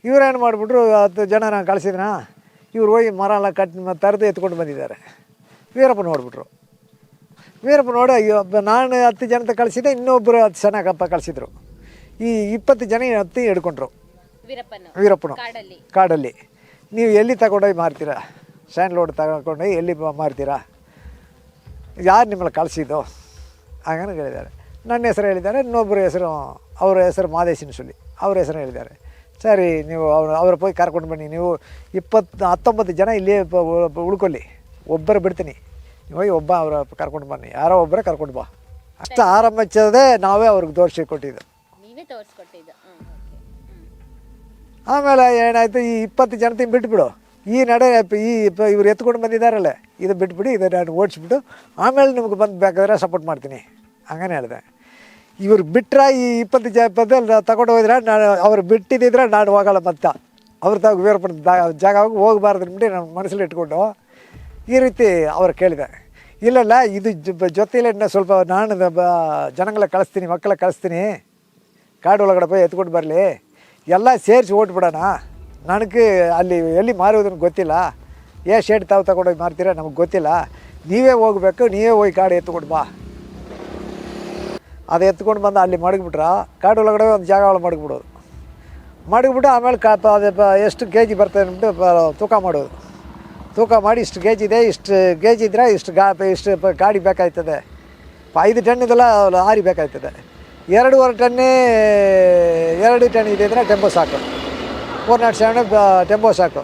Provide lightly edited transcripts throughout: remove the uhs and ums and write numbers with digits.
ಇವರೇನು ಮಾಡಿಬಿಟ್ರು 10 ಜನ ನಾನು ಕಳಿಸಿದ್ನ ಇವ್ರು ಹೋಗಿ ಮರ ಎಲ್ಲ ತರದು ಎತ್ಕೊಂಡು ಬಂದಿದ್ದಾರೆ. ವೀರಪ್ಪ ನೋಡಿಬಿಟ್ರು. ವೀರಪ್ಪ ನೋಡಿ ಅಯ್ಯೋ ನಾನು 10 ಜನತೆ ಕಳಿಸಿದ್ದೆ, ಇನ್ನೊಬ್ಬರು 10 ಜನ ಕಳಿಸಿದ್ರು. ಈ 20 ಜನ 10 ಹಿಡ್ಕೊಂಡ್ರು ವೀರಪ್ಪನು ಕಾಡಲ್ಲಿ. ನೀವು ಎಲ್ಲಿ ತಗೊಂಡೋಗಿ ಮಾರ್ತೀರಾ? ಸ್ಟ್ಯಾಂಡ್ ಲೋಡ್ ತಗೊಂಡೋಗಿ ಎಲ್ಲಿ ಮಾರ್ತೀರಾ? ಯಾರು ನಿಮ್ಮಲ್ಲಿ ಕಳಿಸಿದ್ದು? ಹಾಗಂತ ಹೇಳಿದ್ದಾರೆ. ನನ್ನ ಹೆಸರು ಹೇಳಿದ್ದಾರೆ, ಇನ್ನೊಬ್ಬರ ಹೆಸರು ಅವರ ಹೆಸರು ಮಾದೇಶಿನ ಸುಲಿ, ಅವ್ರ ಹೆಸರು ಹೇಳಿದ್ದಾರೆ. ಸರಿ, ನೀವು ಅವ್ರ ಹೋಗಿ ಕರ್ಕೊಂಡು ಬನ್ನಿ, ನೀವು 19 ಜನ ಇಲ್ಲಿ ಉಳ್ಕೊಳ್ಳಿ, ಒಬ್ಬರು ಬಿಡ್ತೀನಿ, ನೀವು ಹೋಗಿ ಒಬ್ಬ ಅವ್ರ ಕರ್ಕೊಂಡು ಬನ್ನಿ, ಯಾರೋ ಒಬ್ಬರೇ ಕರ್ಕೊಂಡು ಬಾ. ಅಷ್ಟು ಆರಂಭಿಸೋದೇ ನಾವೇ ಅವ್ರಿಗೆ ತೋರಿಸಿಕೊಟ್ಟಿದ್ದು. ಆಮೇಲೆ ಏನಾಯಿತು, ಈ 20 ಜನತೆ ಬಿಟ್ಬಿಡು, ಈ ನಡೆ ಇವ್ರು ಎತ್ಕೊಂಡು ಬಂದಿದ್ದಾರಲ್ಲ ಇದು ಬಿಟ್ಬಿಡಿ, ಇದು ನಾನು ಓಡಿಸ್ಬಿಟ್ಟು ಆಮೇಲೆ ನಿಮ್ಗೆ ಬಂದು ಬೇಕಾದ್ರೆ ಸಪೋರ್ಟ್ ಮಾಡ್ತೀನಿ ಹಂಗನೇ ಹೇಳಿದೆ. ಇವ್ರು ಬಿಟ್ಟರೆ ಈ 20 ತಗೊಂಡು ಹೋದ್ರೆ ನಾನು ಅವ್ರು ಬಿಟ್ಟಿದ್ದಿದ್ರೆ ನಾನು ಹೋಗಲ್ಲ, ಮತ್ತೆ ಅವ್ರು ವೀರಪ್ಪನ ಜಾಗ ಹೋಗಬಾರ್ದು ಅಂದ್ಬಿಟ್ಟು ನಾನು ಮನಸ್ಸಲ್ಲಿ ಇಟ್ಕೊಂಡು ಈ ರೀತಿ ಅವ್ರು ಕೇಳಿದೆ. ಇಲ್ಲಲ್ಲ, ಇದು ಜೊತೆಯಲ್ಲೇ ಸ್ವಲ್ಪ ನಾನು ಜನಗಳ ಕಳಿಸ್ತೀನಿ, ಮಕ್ಕಳ ಕಳಿಸ್ತೀನಿ, ಕಾಡು ಒಳಗಡೆ ಹೋಗಿ ಎತ್ಕೊಂಡು ಬರಲಿ, ಎಲ್ಲ ಸೇರಿಸಿ ಓಟ್ಬಿಡೋಣ, ನನಗೆ ಅಲ್ಲಿ ಎಲ್ಲಿ ಮಾರುವುದನ್ನು ಗೊತ್ತಿಲ್ಲ, ಶೇಡ್ ತಾವು ತಗೊಂಡೋಗಿ ಮಾರ್ತೀರ ನಮಗೆ ಗೊತ್ತಿಲ್ಲ, ನೀವೇ ಹೋಗ್ಬೇಕು, ನೀವೇ ಹೋಗಿ ಕಾಡು ಎತ್ಕೊಂಡು ಬಾ. ಅದು ಎತ್ಕೊಂಡು ಬಂದು ಅಲ್ಲಿ ಮಡಗಿಬಿಟ್ರೆ ಕಾಡು ಒಳಗಡೆ ಒಂದು ಜಾಗ ಒಳಗೆ ಮಡಗಿಬಿಟ್ಟು ಆಮೇಲೆ ಎಷ್ಟು ಕೆ ಜಿ ಬರ್ತದೆ ಅಂದ್ಬಿಟ್ಟು ತೂಕ ಮಾಡೋದು. ತೂಕ ಮಾಡಿ ಇಷ್ಟು ಕೆ ಜಿ ಇದೆ, ಇಷ್ಟು ಕೆ ಜಿ ಇದ್ದರೆ ಇಷ್ಟು ಗಾಡಿ ಬೇಕಾಯ್ತದೆ, 5 ಟನ್ ಇದೆಲ್ಲ ಲಾರಿ ಬೇಕಾಯ್ತದೆ, 2.5 ಟನ್ ಇದ್ದರೆ ಟೆಂಪೋ ಸಾಕು, 407 ಟೆಂಪೋ ಸಾಕು.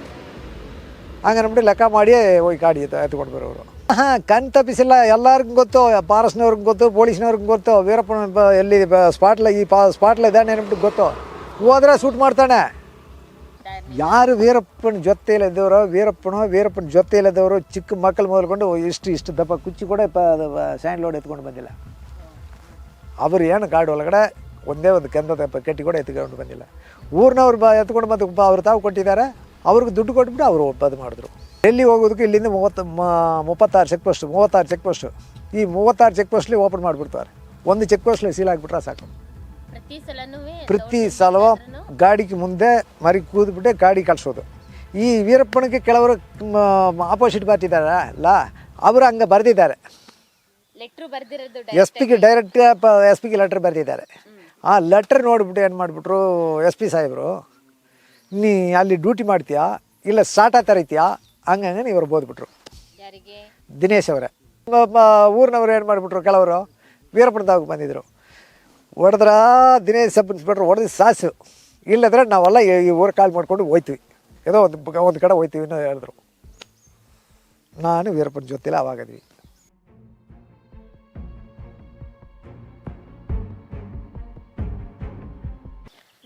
ಹಂಗನ್ಬಿಟ್ಟು ಲೆಕ್ಕ ಮಾಡಿ ಹೋಗಿ ಗಾಡಿ ಎತ್ಕೊಂಡು ಬರೋರು. ಕಣ್ ತಪ್ಪಿಸಿಲ್ಲ, ಎಲ್ಲರಿಗೂ ಗೊತ್ತು, ಫಾರೆಸ್ಟ್ನವ್ರಿಗೆ ಗೊತ್ತು, ಪೊಲೀಸ್ನವ್ರಿಗೆ ಗೊತ್ತು, ವೀರಪ್ಪನ ಎಲ್ಲಿ ಸ್ಪಾಟ್ಲ ಇದ್ದಾನೆ ಅಂದ್ಬಿಟ್ಟು ಗೊತ್ತು. ಹೋದ್ರೆ ಶೂಟ್ ಮಾಡ್ತಾನೆ. ಯಾರು ವೀರಪ್ಪನ ಜೊತೆಯಲ್ಲಿದ್ದವರು, ವೀರಪ್ಪನ ಜೊತೆಯಲ್ಲಿದ್ದವರು ಚಿಕ್ಕ ಮಕ್ಕಳು ಮೊದಲ್ಕೊಂಡು ಇಷ್ಟು ದಪ್ಪ ಕುಚ್ಚಿ ಕೂಡ ಸ್ಯಾಂಡ್ ಲೋಡ್ ಎತ್ಕೊಂಡು ಬಂದಿಲ್ಲ. ಅವರು ಏನು ಕಾಡು ಒಳಗಡೆ ಒಂದೇ ಒಂದು ಕೆಂದ ಕಟ್ಟಿ ಕೂಡ ಎತ್ಕೊಂಡು ಬಂದಿಲ್ಲ. ಊರಿನವ್ರು ಎತ್ಕೊಂಡು ಬಂದು ಅವ್ರು ತಾವು ಕೊಟ್ಟಿದ್ದಾರೆ, ಅವ್ರಿಗೆ ದುಡ್ಡು ಕೊಟ್ಬಿಟ್ಟು ಅವರು ಅದು ಮಾಡಿದ್ರು. ಡೆಲ್ಲಿ ಹೋಗೋದಕ್ಕೆ ಇಲ್ಲಿಂದ 36 ಚೆಕ್ ಪೋಸ್ಟು. ಈ 36 ಚೆಕ್ ಪೋಸ್ಟ್ಲಿ ಓಪನ್ ಮಾಡಿಬಿಡ್ತಾರೆ. ಒಂದು ಚೆಕ್ ಪೋಸ್ಟ್ಲಿ ಸೀಲ್ ಆಗಿಬಿಟ್ರೆ ಸಾಕು. ಪ್ರತಿ ಸಲವ ಗಾಡಿಗೆ ಮುಂದೆ ಮರಿ ಕೂದ್ಬಿಟ್ಟೆ ಗಾಡಿ ಕಳಿಸೋದು. ಈ ವೀರಪ್ಪನಿಗೆ ಕೆಲವರು ಆಪೋಸಿಟ್ ಬರ್ತಿದ್ದಾರಲ್ಲ, ಅವರು ಹಂಗೆ ಬರೆದಿದ್ದಾರೆ. SP ಲೆಟ್ರ್ ಬರೆದಿದ್ದಾರೆ. ಆ ಲೆಟ್ರ್ ನೋಡಿಬಿಟ್ಟು ಏನು ಮಾಡಿಬಿಟ್ರು SP ಸಾಹೇಬರು, ನೀ ಅಲ್ಲಿ ಡ್ಯೂಟಿ ಮಾಡ್ತೀಯಾ ಇಲ್ಲ ಸ್ಟಾರ್ಟ್ ತರೀತೀಯಾ ಹಂಗಂಗೆ ಇವರು ಬೋದ್ಬಿಟ್ರು. ದಿನೇಶ್ ಅವರೇ ಊರಿನವ್ರು ಏನು ಮಾಡಿಬಿಟ್ರು, ಕೆಲವರು ವೀರಪ್ಪನ ತಾವು ಬಂದಿದ್ದರು. ಹೊಡೆದ್ರ ದಿನೇಶ್ ಸಬ್ ಇನ್ಸ್ಪೆಕ್ಟ್ರ್ ಹೊಡೆದು ಸಾಸು, ಇಲ್ಲದ್ರೆ ನಾವೆಲ್ಲ ಈ ಊರು ಕಾಲ್ ಮಾಡ್ಕೊಂಡು ಹೋಯ್ತೀವಿ, ಏನೋ ಒಂದು ಕಡೆ ಹೋಯ್ತೀವಿ ಅನ್ನೋ ಹೇಳಿದ್ರು. ನಾನು ವೀರಪ್ಪನ ಜೊತೆಲ್ಲ ಅವಾಗದ್ವಿ.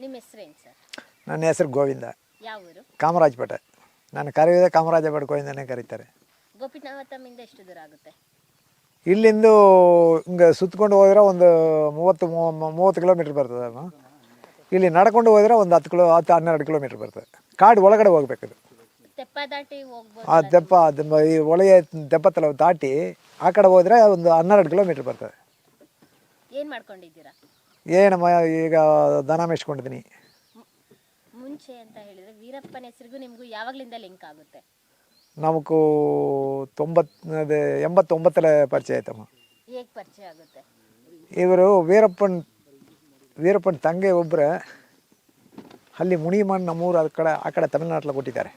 ನಿಮ್ಮ ಹೆಸರೇನು ಸರ್? ನನ್ನ ಹೆಸರು ಗೋವಿಂದ, ಕಾಮರಾಜಪೇಟೆ. ನಾನು ಕರೆಯೋದೇ ಕಾಮರಾಜಪೇಟೆ ಗೋವಿಂದನೇ ಕರೀತಾರೆ. ಗೋಪಿನಾಥಮಿಂದ ಎಷ್ಟು ದೂರ ಆಗುತ್ತೆ? ಇಲ್ಲಿಂದು ಹಿಂಗೆ ಸುತ್ತಕೊಂಡು ಹೋದರೆ ಒಂದು 30 ಕಿಲೋಮೀಟ್ರ್ ಬರ್ತದೆ. ಇಲ್ಲಿ ನಡ್ಕೊಂಡು ಹೋದರೆ ಒಂದು 10-12 ಕಿಲೋಮೀಟ್ರ್ ಬರ್ತದೆ. ಕಾಡು ಒಳಗಡೆ ಹೋಗ್ಬೇಕದು. ತೆಪ್ಪ ದಾಟಿ ಹೋಗ್ಬೋದು. ಆ ತೆಪ್ಪ ಈ ಒಳೆಯ ತೆಪ್ಪತ್ತಲ ದಾಟಿ ಆ ಕಡೆ ಹೋದರೆ ಒಂದು 12 ಕಿಲೋಮೀಟ್ರ್ ಬರ್ತದೆ. ಏನು ಮಾಡ್ಕೊಂಡಿದ್ದೀರಾ? ಏನಮ್ಮ ಈಗ ದನ ಮೇಯಿಸ್ಕೊಂಡಿದ್ದೀನಿ. ಮುಂಚೆ ಅಂತ ಹೇಳಿದ್ರೆ ವೀರಪ್ಪನ ಹೆಸರಿಗೂ ನಿಮಗೂ ಯಾವಾಗಲಿಂದ ಲಿಂಕ್ ಆಗುತ್ತೆ? ನಮಗೂ 89 ಪರಿಚಯ ಆಯ್ತಮ್ಮ. ಹೇಗೆ ಪರಿಚಯ ಆಗುತ್ತೆ? ಇವರು ವೀರಪ್ಪನ ತಂಗೆ ಒಬ್ಬರೇ ಅಲ್ಲಿ ಮುನಿಮನ್ ನಮ್ಮೂರು ಆ ಕಡೆ ತಮಿಳ್ನಾಡಲ್ಲಿ ಕೊಟ್ಟಿದ್ದಾರೆ,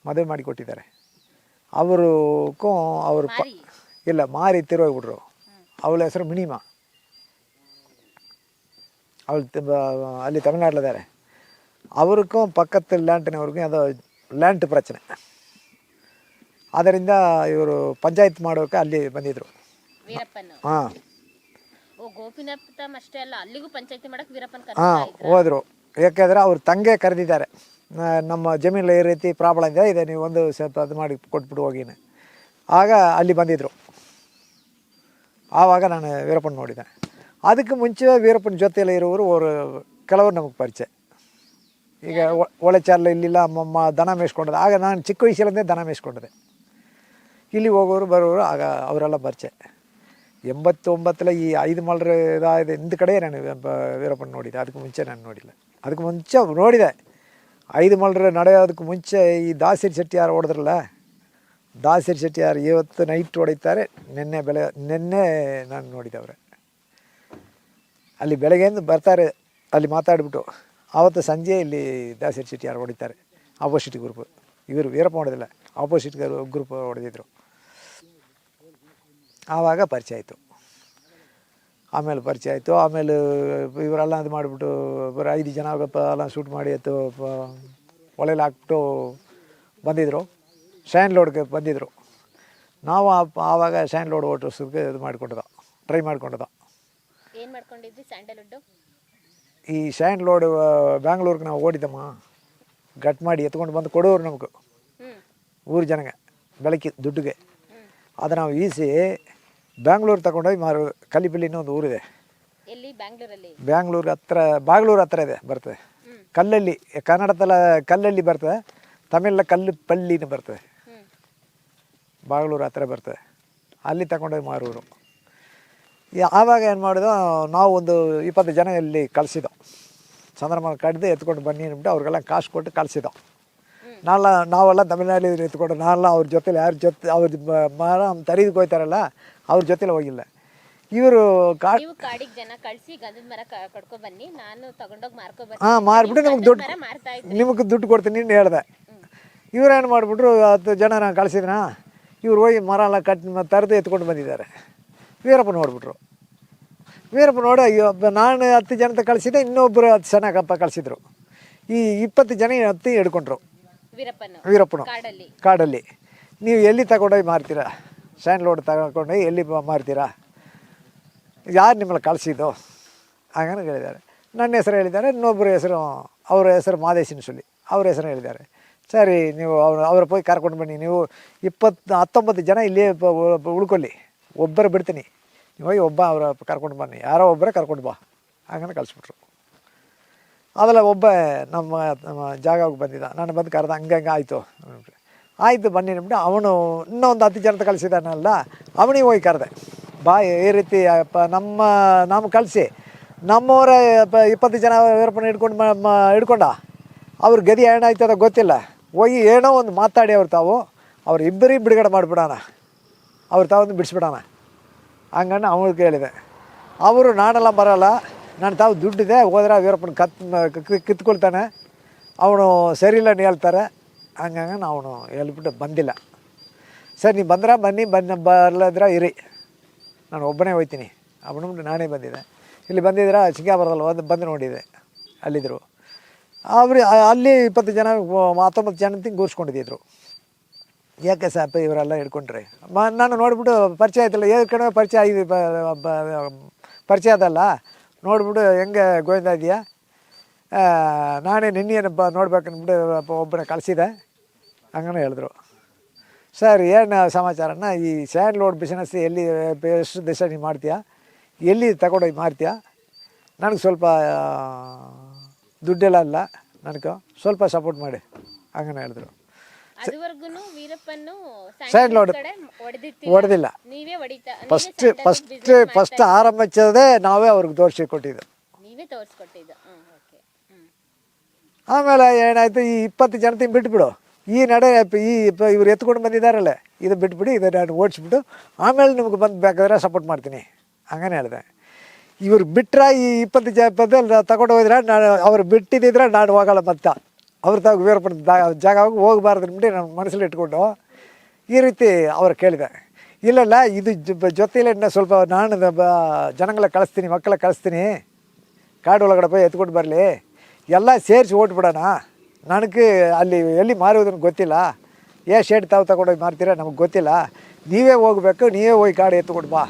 ಮದುವೆ ಮಾಡಿ ಕೊಟ್ಟಿದ್ದಾರೆ. ಅವ್ರಿಗೂ ಇಲ್ಲ ಮಾರಿ ತಿರೋಗ್ಬಿಟ್ರು. ಅವಳ ಹೆಸರು ಮಿನಿಮ. ಅವಳು ಅಲ್ಲಿ ತಮಿಳ್ನಾಡಲ್ಲಿದ್ದಾರೆ. ಅವ್ರಿಗೂ ಪಕ್ಕದ ಲ್ಯಾಂಟಿನವ್ರಿಗೂ ಅದು ಲ್ಯಾಂಟ್ ಪ್ರಚನೆ. ಆದ್ದರಿಂದ ಇವರು ಪಂಚಾಯತ್ ಮಾಡೋಕೆ ಅಲ್ಲಿ ಬಂದಿದ್ರು. ಹಾಂ, ಹಾಂ ಹೋದರು. ಯಾಕೆಂದರೆ ಅವ್ರ ತಂಗೆ ಕರೆದಿದ್ದಾರೆ, ನಮ್ಮ ಜಮೀನಲ್ಲಿ ಈ ರೀತಿ ಪ್ರಾಬ್ಲಮ್ ಇದೆ, ನೀವು ಒಂದು ಸ್ವಲ್ಪ ಅದು ಮಾಡಿ ಕೊಟ್ಬಿಟ್ಟು ಹೋಗಿನ. ಆಗ ಅಲ್ಲಿ ಬಂದಿದ್ದರು. ಆವಾಗ ನಾನು ವೀರಪ್ಪನ ನೋಡಿದೆ. ಅದಕ್ಕೆ ಮುಂಚೆ ವೀರಪ್ಪನ ಜೊತೆಯಲ್ಲಿ ಇರೋರು ಕೆಲವರು ನಮಗೆ ಪರಿಚಯ. ಈಗ ಒಳೆ ಚಾರ್ಲ ಇಲ್ಲಿಲ್ಲ ದನ ಮೇಯಿಸ್ಕೊಂಡದೆ. ಆಗ ನಾನು ಚಿಕ್ಕ ವಯಸ್ಸಲ್ಲಂದೇ ದನ ಮೇಯಿಸ್ಕೊಂಡಿದ್ದೆ. ಇಲ್ಲಿ ಹೋಗೋರು ಬರೋರು ಆಗ ಅವರೆಲ್ಲ ಪರಿಚಯ. 89 ಈ 5 ಮಲ್ರ ಇದಾದ ಹಿಂದ ಕಡೆ ನಾನು ವೀರಪ್ಪನ ನೋಡಿದ್ದೆ. ಅದಕ್ಕೆ ಮುಂಚೆ ನಾನು ನೋಡಿಲ್ಲ. ಅದಕ್ಕೆ ಮುಂಚೆ ನೋಡಿದೆ 5 ಮಲ್ರೆ ನಡೆಯೋದಕ್ಕೆ ಮುಂಚೆ ಈ ದಾಸಿರಿ ಶೆಟ್ಟಿಯಾರು ಹೊಡೆದ್ರಲ್ಲ, ದಾಸಿರಿ ಶೆಟ್ಟಿಯಾರು ಇವತ್ತು ನೈಟ್ ಹೊಡಿತಾರೆ. ನಿನ್ನೆ ನಾನು ನೋಡಿದವ್ರೆ. ಅಲ್ಲಿ ಬೆಳಗ್ಗೆಯಿಂದ ಬರ್ತಾರೆ, ಅಲ್ಲಿ ಮಾತಾಡಿಬಿಟ್ಟು ಆವತ್ತು ಸಂಜೆ ಇಲ್ಲಿ ದಾಸಿರಿ ಶೆಟ್ಟಿಯಾರು ಹೊಡಿತಾರೆ. ಆಪೋಸಿಟ್ ಗ್ರೂಪ್, ಇವರು ವೀರಪ್ಪ ಹೊಡೆದಿಲ್ಲ, ಆಪೋಸಿಟ್ ಗ್ರೂಪ್ ಹೊಡೆದಿದ್ರು. ಆವಾಗ ಪರಿಚಯ ಆಯಿತು. ಆಮೇಲೆ ಪರಿಚಯ ಆಯಿತು. ಆಮೇಲೆ ಇವರೆಲ್ಲ ಇದು ಮಾಡಿಬಿಟ್ಟು ಬರೀ 5 ಜನ ಎಲ್ಲ ಶೂಟ್ ಮಾಡಿ ಎತ್ತು ಒಲೆಯಲ್ಲಿ ಹಾಕ್ಬಿಟ್ಟು ಬಂದಿದ್ದರು. ಸ್ಯಾಂಡ್ ಲೋಡ್ಗೆ ಬಂದಿದ್ದರು. ನಾವು ಆವಾಗ ಸ್ಯಾಂಡ್ ಲೋಡ್ ಓಟಿಸೋದಕ್ಕೆ ಇದು ಮಾಡ್ಕೊಂಡಿದ್ದ, ಟ್ರೈ ಮಾಡ್ಕೊಂಡಿದ್ದ. ಏನು ಮಾಡ್ಕೊಂಡಿದ್ವಿ ಸ್ಯಾಂಡಲ್ವುಡ್ಡು? ಈ ಸ್ಯಾಂಡ್ ಲೋಡ್ ಬ್ಯಾಂಗ್ಳೂರ್ಗೆ ನಾವು ಓಡಿದ್ದಮ್ಮ, ಗಟ್ ಮಾಡಿ ಎತ್ಕೊಂಡು ಬಂದು ಕೊಡೋರು ನಮಗೆ, ಊರು ಜನಗೆ ಬೆಳಕಿ ದುಡ್ಡಿಗೆ. ಅದು ನಾವು ಈಸಿ ಬ್ಯಾಂಗ್ಳೂರು ತಗೊಂಡೋಗಿ ಮಾರೋದು. ಕಲ್ಲಿಪಲ್ಲಿನ ಒಂದು ಊರಿದೆ, ಎಲ್ಲಿ? ಬ್ಯಾಂಗ್ಳೂರಲ್ಲಿ? ಬ್ಯಾಂಗ್ಳೂರು ಹತ್ರ, ಬಾಗ್ಲೂರು ಹತ್ರ ಇದೆ, ಬರ್ತದೆ. ಕಲ್ಲಲ್ಲಿ, ಕನ್ನಡದಲ್ಲ ಕಲ್ಲಲ್ಲಿ ಬರ್ತದೆ, ತಮಿಳಲ್ಲ ಕಲ್ಲು ಪಲ್ಲಿನ ಬರ್ತದೆ. ಬಾಗ್ಲೂರು ಹತ್ರ ಬರ್ತದೆ, ಅಲ್ಲಿ ತಗೊಂಡೋಗಿ ಮಾರೋರು. ಆವಾಗ ಏನು ಮಾಡಿದೋ, ನಾವು ಒಂದು 20 ಜನ ಇಲ್ಲಿ ಕಳಿಸಿದ್ದೋ. ಚಂದ್ರಮ್ಮ ಕಡ್ದು ಎತ್ಕೊಂಡು ಬನ್ನಿ ಅಂದ್ಬಿಟ್ಟು ಅವ್ರಿಗೆಲ್ಲ ಕಾಸು ಕೊಟ್ಟು ಕಳಿಸಿದ್ದೋ. ನಾವೆಲ್ಲ ತಮಿಳ್ನಾಡಲ್ಲಿ ಎತ್ಕೊಂಡು ಅವ್ರ ಜೊತೆಲಿ ಯಾರ ಜೊತೆ ಅವ್ರ ಮರ ತರೀದಕ್ಕೆ ಹೋಗ್ತಾರಲ್ಲ, ಅವ್ರ ಜೊತೆಲಿ ಹೋಗಿಲ್ಲ. ಇವರು ಕಾಡಿಗೆ ಜನ ಕಳಿಸಿ ಗಂಧದ ಮರ ಕಡ್ಕೊ ಬನ್ನಿ, ನಾನು ತಗೊಂಡೋಗಿ ಮಾರ್ಬಿಟ್ಟು ನಿಮಗೆ ದುಡ್ಡು ಕೊಡ್ತೀನಿ ಅಂತ ಹೇಳ್ದೆ. ಇವ್ರೇನು ಮಾಡಿಬಿಟ್ರು, 10 ಜನ ನಾನು ಕಳಿಸಿದ್ನ, ಇವ್ರು ಹೋಗಿ ಮರ ಎಲ್ಲ ತರದು ಎತ್ಕೊಂಡು ಬಂದಿದ್ದಾರೆ. ವೀರಪ್ಪ ನೋಡ್ಬಿಟ್ರು. ವೀರಪ್ಪ ನೋಡಿ, ನಾನು 10 ಜನ ಕಳಿಸಿದ್ದೆ, ಇನ್ನೊಬ್ಬರು 10 ಜನ ಕಳಿಸಿದ್ರು. ಈ 20 ಜನ ಹಿಡ್ಕೊಂಡ್ರು ವೀರಪ್ಪನು ಕಾಡಲ್ಲಿ. ನೀವು ಎಲ್ಲಿ ತಗೊಂಡೋಗಿ ಮಾರ್ತೀರಾ? ಸ್ಯಾಂಡ್ ಲೋಡ್ ತಗೊಂಡೋಗಿ ಎಲ್ಲಿ ಮಾರ್ತೀರಾ? ಯಾರು ನಿಮ್ಮಲ್ಲಿ ಕಳಿಸಿದ್ದು? ಹಾಗಂತ ಹೇಳಿದ್ದಾರೆ. ನನ್ನ ಹೆಸರು ಹೇಳಿದ್ದಾರೆ, ಇನ್ನೊಬ್ಬರ ಹೆಸರು, ಅವರ ಹೆಸರು ಮಾದೇಶಿನ ಸುಲಿ, ಅವ್ರ ಹೆಸರು ಹೇಳಿದ್ದಾರೆ. ಸರಿ, ನೀವು ಅವ್ರ ಹೋಗಿ ಕರ್ಕೊಂಡು ಬನ್ನಿ, ನೀವು 19 ಜನ ಇಲ್ಲಿ ಉಳ್ಕೊಳ್ಳಿ, ಒಬ್ಬರು ಬಿಡ್ತೀನಿ, ನೀವು ಹೋಗಿ ಅವ್ರ ಕರ್ಕೊಂಡು ಬನ್ನಿ, ಯಾರೋ ಒಬ್ಬರೇ ಕರ್ಕೊಂಡು ಬಾ, ಹಾಗಂತ ಕಳಿಸ್ಬಿಟ್ರು. ಅದೆಲ್ಲ ಒಬ್ಬ ನಮ್ಮ ಜಾಗಕ್ಕೆ ಬಂದಿದ್ದ, ನಾನು ಬಂದು ಕರೆದ, ಹಂಗೆ ಆಯಿತು ಬನ್ನಿ ಅಂದ್ಬಿಟ್ಟು ಅವನು ಇನ್ನೊಂದು 10 ಜನ ಕಳಿಸಿದಾನಲ್ಲ, ಅವನಿಗೆ ಹೋಗಿ ಕರೆದೆ. ಬಾ, ಈ ರೀತಿ ನಮ್ಮ ಕಳಿಸಿ ನಮ್ಮವರ 20 ಜನ ವೀರಪ್ಪನ ಹಿಡ್ಕೊಂಡ, ಅವ್ರ ಗದಿ ಏನಾಯ್ತದ ಗೊತ್ತಿಲ್ಲ, ಹೋಗಿ ಏನೋ ಒಂದು ಮಾತಾಡಿ ಅವ್ರು ಇಬ್ಬರಿಗೆ ಬಿಡುಗಡೆ ಮಾಡಿಬಿಡೋಣ, ತಾವೊಂದು ಬಿಡಿಸ್ಬಿಡೋಣ ಹಂಗಂಡು ಅವನಿಗೆ ಹೇಳಿದೆ. ಅವರು ನಾನೆಲ್ಲ ಬರೋಲ್ಲ, ನಾನು ತಾವು ದುಡ್ಡಿದೆ, ಹೋದ್ರೆ ವೀರಪ್ಪನ ಕಿತ್ಕೊಳ್ತಾನೆ, ಅವನು ಸರಿಯಿಲ್ಲ ಹೇಳ್ತಾರೆ, ಹಂಗಂಗೆ ಅವನು ಹೇಳ್ಬಿಟ್ಟು ಬಂದಿಲ್ಲ. ಸರಿ, ನೀವು ಬಂದ್ರೆ ಬನ್ನಿ, ಬರಲಿದ್ರೆ ಇರಿ, ನಾನು ಒಬ್ಬನೇ ಹೋಗ್ತೀನಿ ಅವನು. ನಾನೇ ಬಂದಿದ್ದೆ. ಇಲ್ಲಿ ಬಂದಿದ್ರೆ ಸಿಂಗಾಪುರದಲ್ಲಿ ಬಂದು ನೋಡಿದೆ, ಅಲ್ಲಿದ್ದರು. ಅಲ್ಲಿ 20 ಜನ 19 ಜನ ಗೂರ್ಸ್ಕೊಂಡಿದ್ದರು. ಯಾಕೆ ಸಾಪ ಇವರೆಲ್ಲ ಹಿಡ್ಕೊಂಡ್ರಿ? ನಾನು ನೋಡಿಬಿಟ್ಟು ಪರಿಚಯ ಆಯ್ತಲ್ಲ, ಕಡಿಮೆ ಪರಿಚಯ ಅದಲ್ಲ, ನೋಡ್ಬಿಟ್ಟು ಹೆಂಗೆ ಗೋವಿಂದ ಇದೆಯಾ, ನಾನೇ ನಿನ್ನೇನಪ್ಪ ನೋಡ್ಬೇಕಂದ್ಬಿಟ್ಟು ಒಬ್ಬನೇ ಕಳಿಸಿದೆ, ಹಂಗನೇ ಹೇಳಿದ್ರು. ಸರ್, ಏನು ಸಮಾಚಾರನ? ಈ ಸ್ಯಾಂಡ್ ಲೋಡ್ ಬಿಸ್ನೆಸ್ ಎಲ್ಲಿ ಎಷ್ಟು ದಿವಸ ನೀನು ಮಾಡ್ತೀಯಾ, ಎಲ್ಲಿ ತಗೊಂಡೋಗಿ ಮಾರ್ತೀಯಾ? ನನಗೆ ಸ್ವಲ್ಪ ದುಡ್ಡೆಲ್ಲ ಅಲ್ಲ, ನನಗೆ ಸ್ವಲ್ಪ ಸಪೋರ್ಟ್ ಮಾಡಿ, ಹಂಗನೇ ಹೇಳಿದ್ರು. ಸ್ಯಾಂಡ್ ಲೋಡ್ ಹೊಡೆದಿಲ್ಲ. ಫಸ್ಟ್ ಆರಂಭಿಸೋದೇ ನಾವೇ ಅವ್ರಿಗೆ ತೋರಿಸಿಕೊಟ್ಟಿದ್ದು. ಆಮೇಲೆ ಏನಾಯ್ತು, ಈ 20 ಜನ ಬಿಟ್ಬಿಡು, ಈ ನಡೆ ಇವ್ರು ಎತ್ಕೊಂಡು ಬಂದಿದ್ದಾರಲ್ಲ, ಇದು ಬಿಟ್ಬಿಡಿ, ಇದು ನಾನು ಓಡಿಸ್ಬಿಟ್ಟು ಆಮೇಲೆ ನಿಮ್ಗೆ ಬಂದು ಬೇಕಾದ್ರೆ ಸಪೋರ್ಟ್ ಮಾಡ್ತೀನಿ, ಹಂಗನೇ ಹೇಳಿದೆ. ಇವ್ರು ಬಿಟ್ಟರೆ ಈ 20 ಜನ ತಗೊಂಡು ಹೋದ್ರೆ ಅವ್ರು ಬಿಟ್ಟಿದ್ದಿದ್ರೆ ನಾನು ಹೋಗಲ್ಲ, ಮತ್ತೆ ಅವ್ರು ವೀರಪ್ಪನ ಜಾಗವಾಗಿ ಹೋಗಬಾರ್ದು ಅಂದ್ಬಿಟ್ಟು ನಾನು ಮನಸ್ಸಲ್ಲಿ ಇಟ್ಕೊಂಡು ಈ ರೀತಿ ಅವ್ರು ಕೇಳಿದೆ. ಇಲ್ಲಲ್ಲ, ಇದು ಜೊತೆಯಲ್ಲೇ ಸ್ವಲ್ಪ ನಾನು ಜನಗಳ ಕಳಿಸ್ತೀನಿ, ಮಕ್ಕಳ ಕಳಿಸ್ತೀನಿ, ಕಾಡು ಒಳಗಡೆ ಹೋಗಿ ಎತ್ಕೊಂಡು ಬರಲಿ, ಎಲ್ಲ ಸೇರಿಸಿ ಓಟ್ಬಿಡೋಣ, ನನಗೆ ಅಲ್ಲಿ ಎಲ್ಲಿ ಮಾರುವುದನ್ನು ಗೊತ್ತಿಲ್ಲ, ಶೇಡ್ ತಾವು ತಗೊಂಡೋಗಿ ಮಾರ್ತೀರ ನಮಗೆ ಗೊತ್ತಿಲ್ಲ, ನೀವೇ ಹೋಗ್ಬೇಕು, ನೀವೇ ಹೋಗಿ ಕಾಡು ಎತ್ಕೊಂಡು ಬಾ,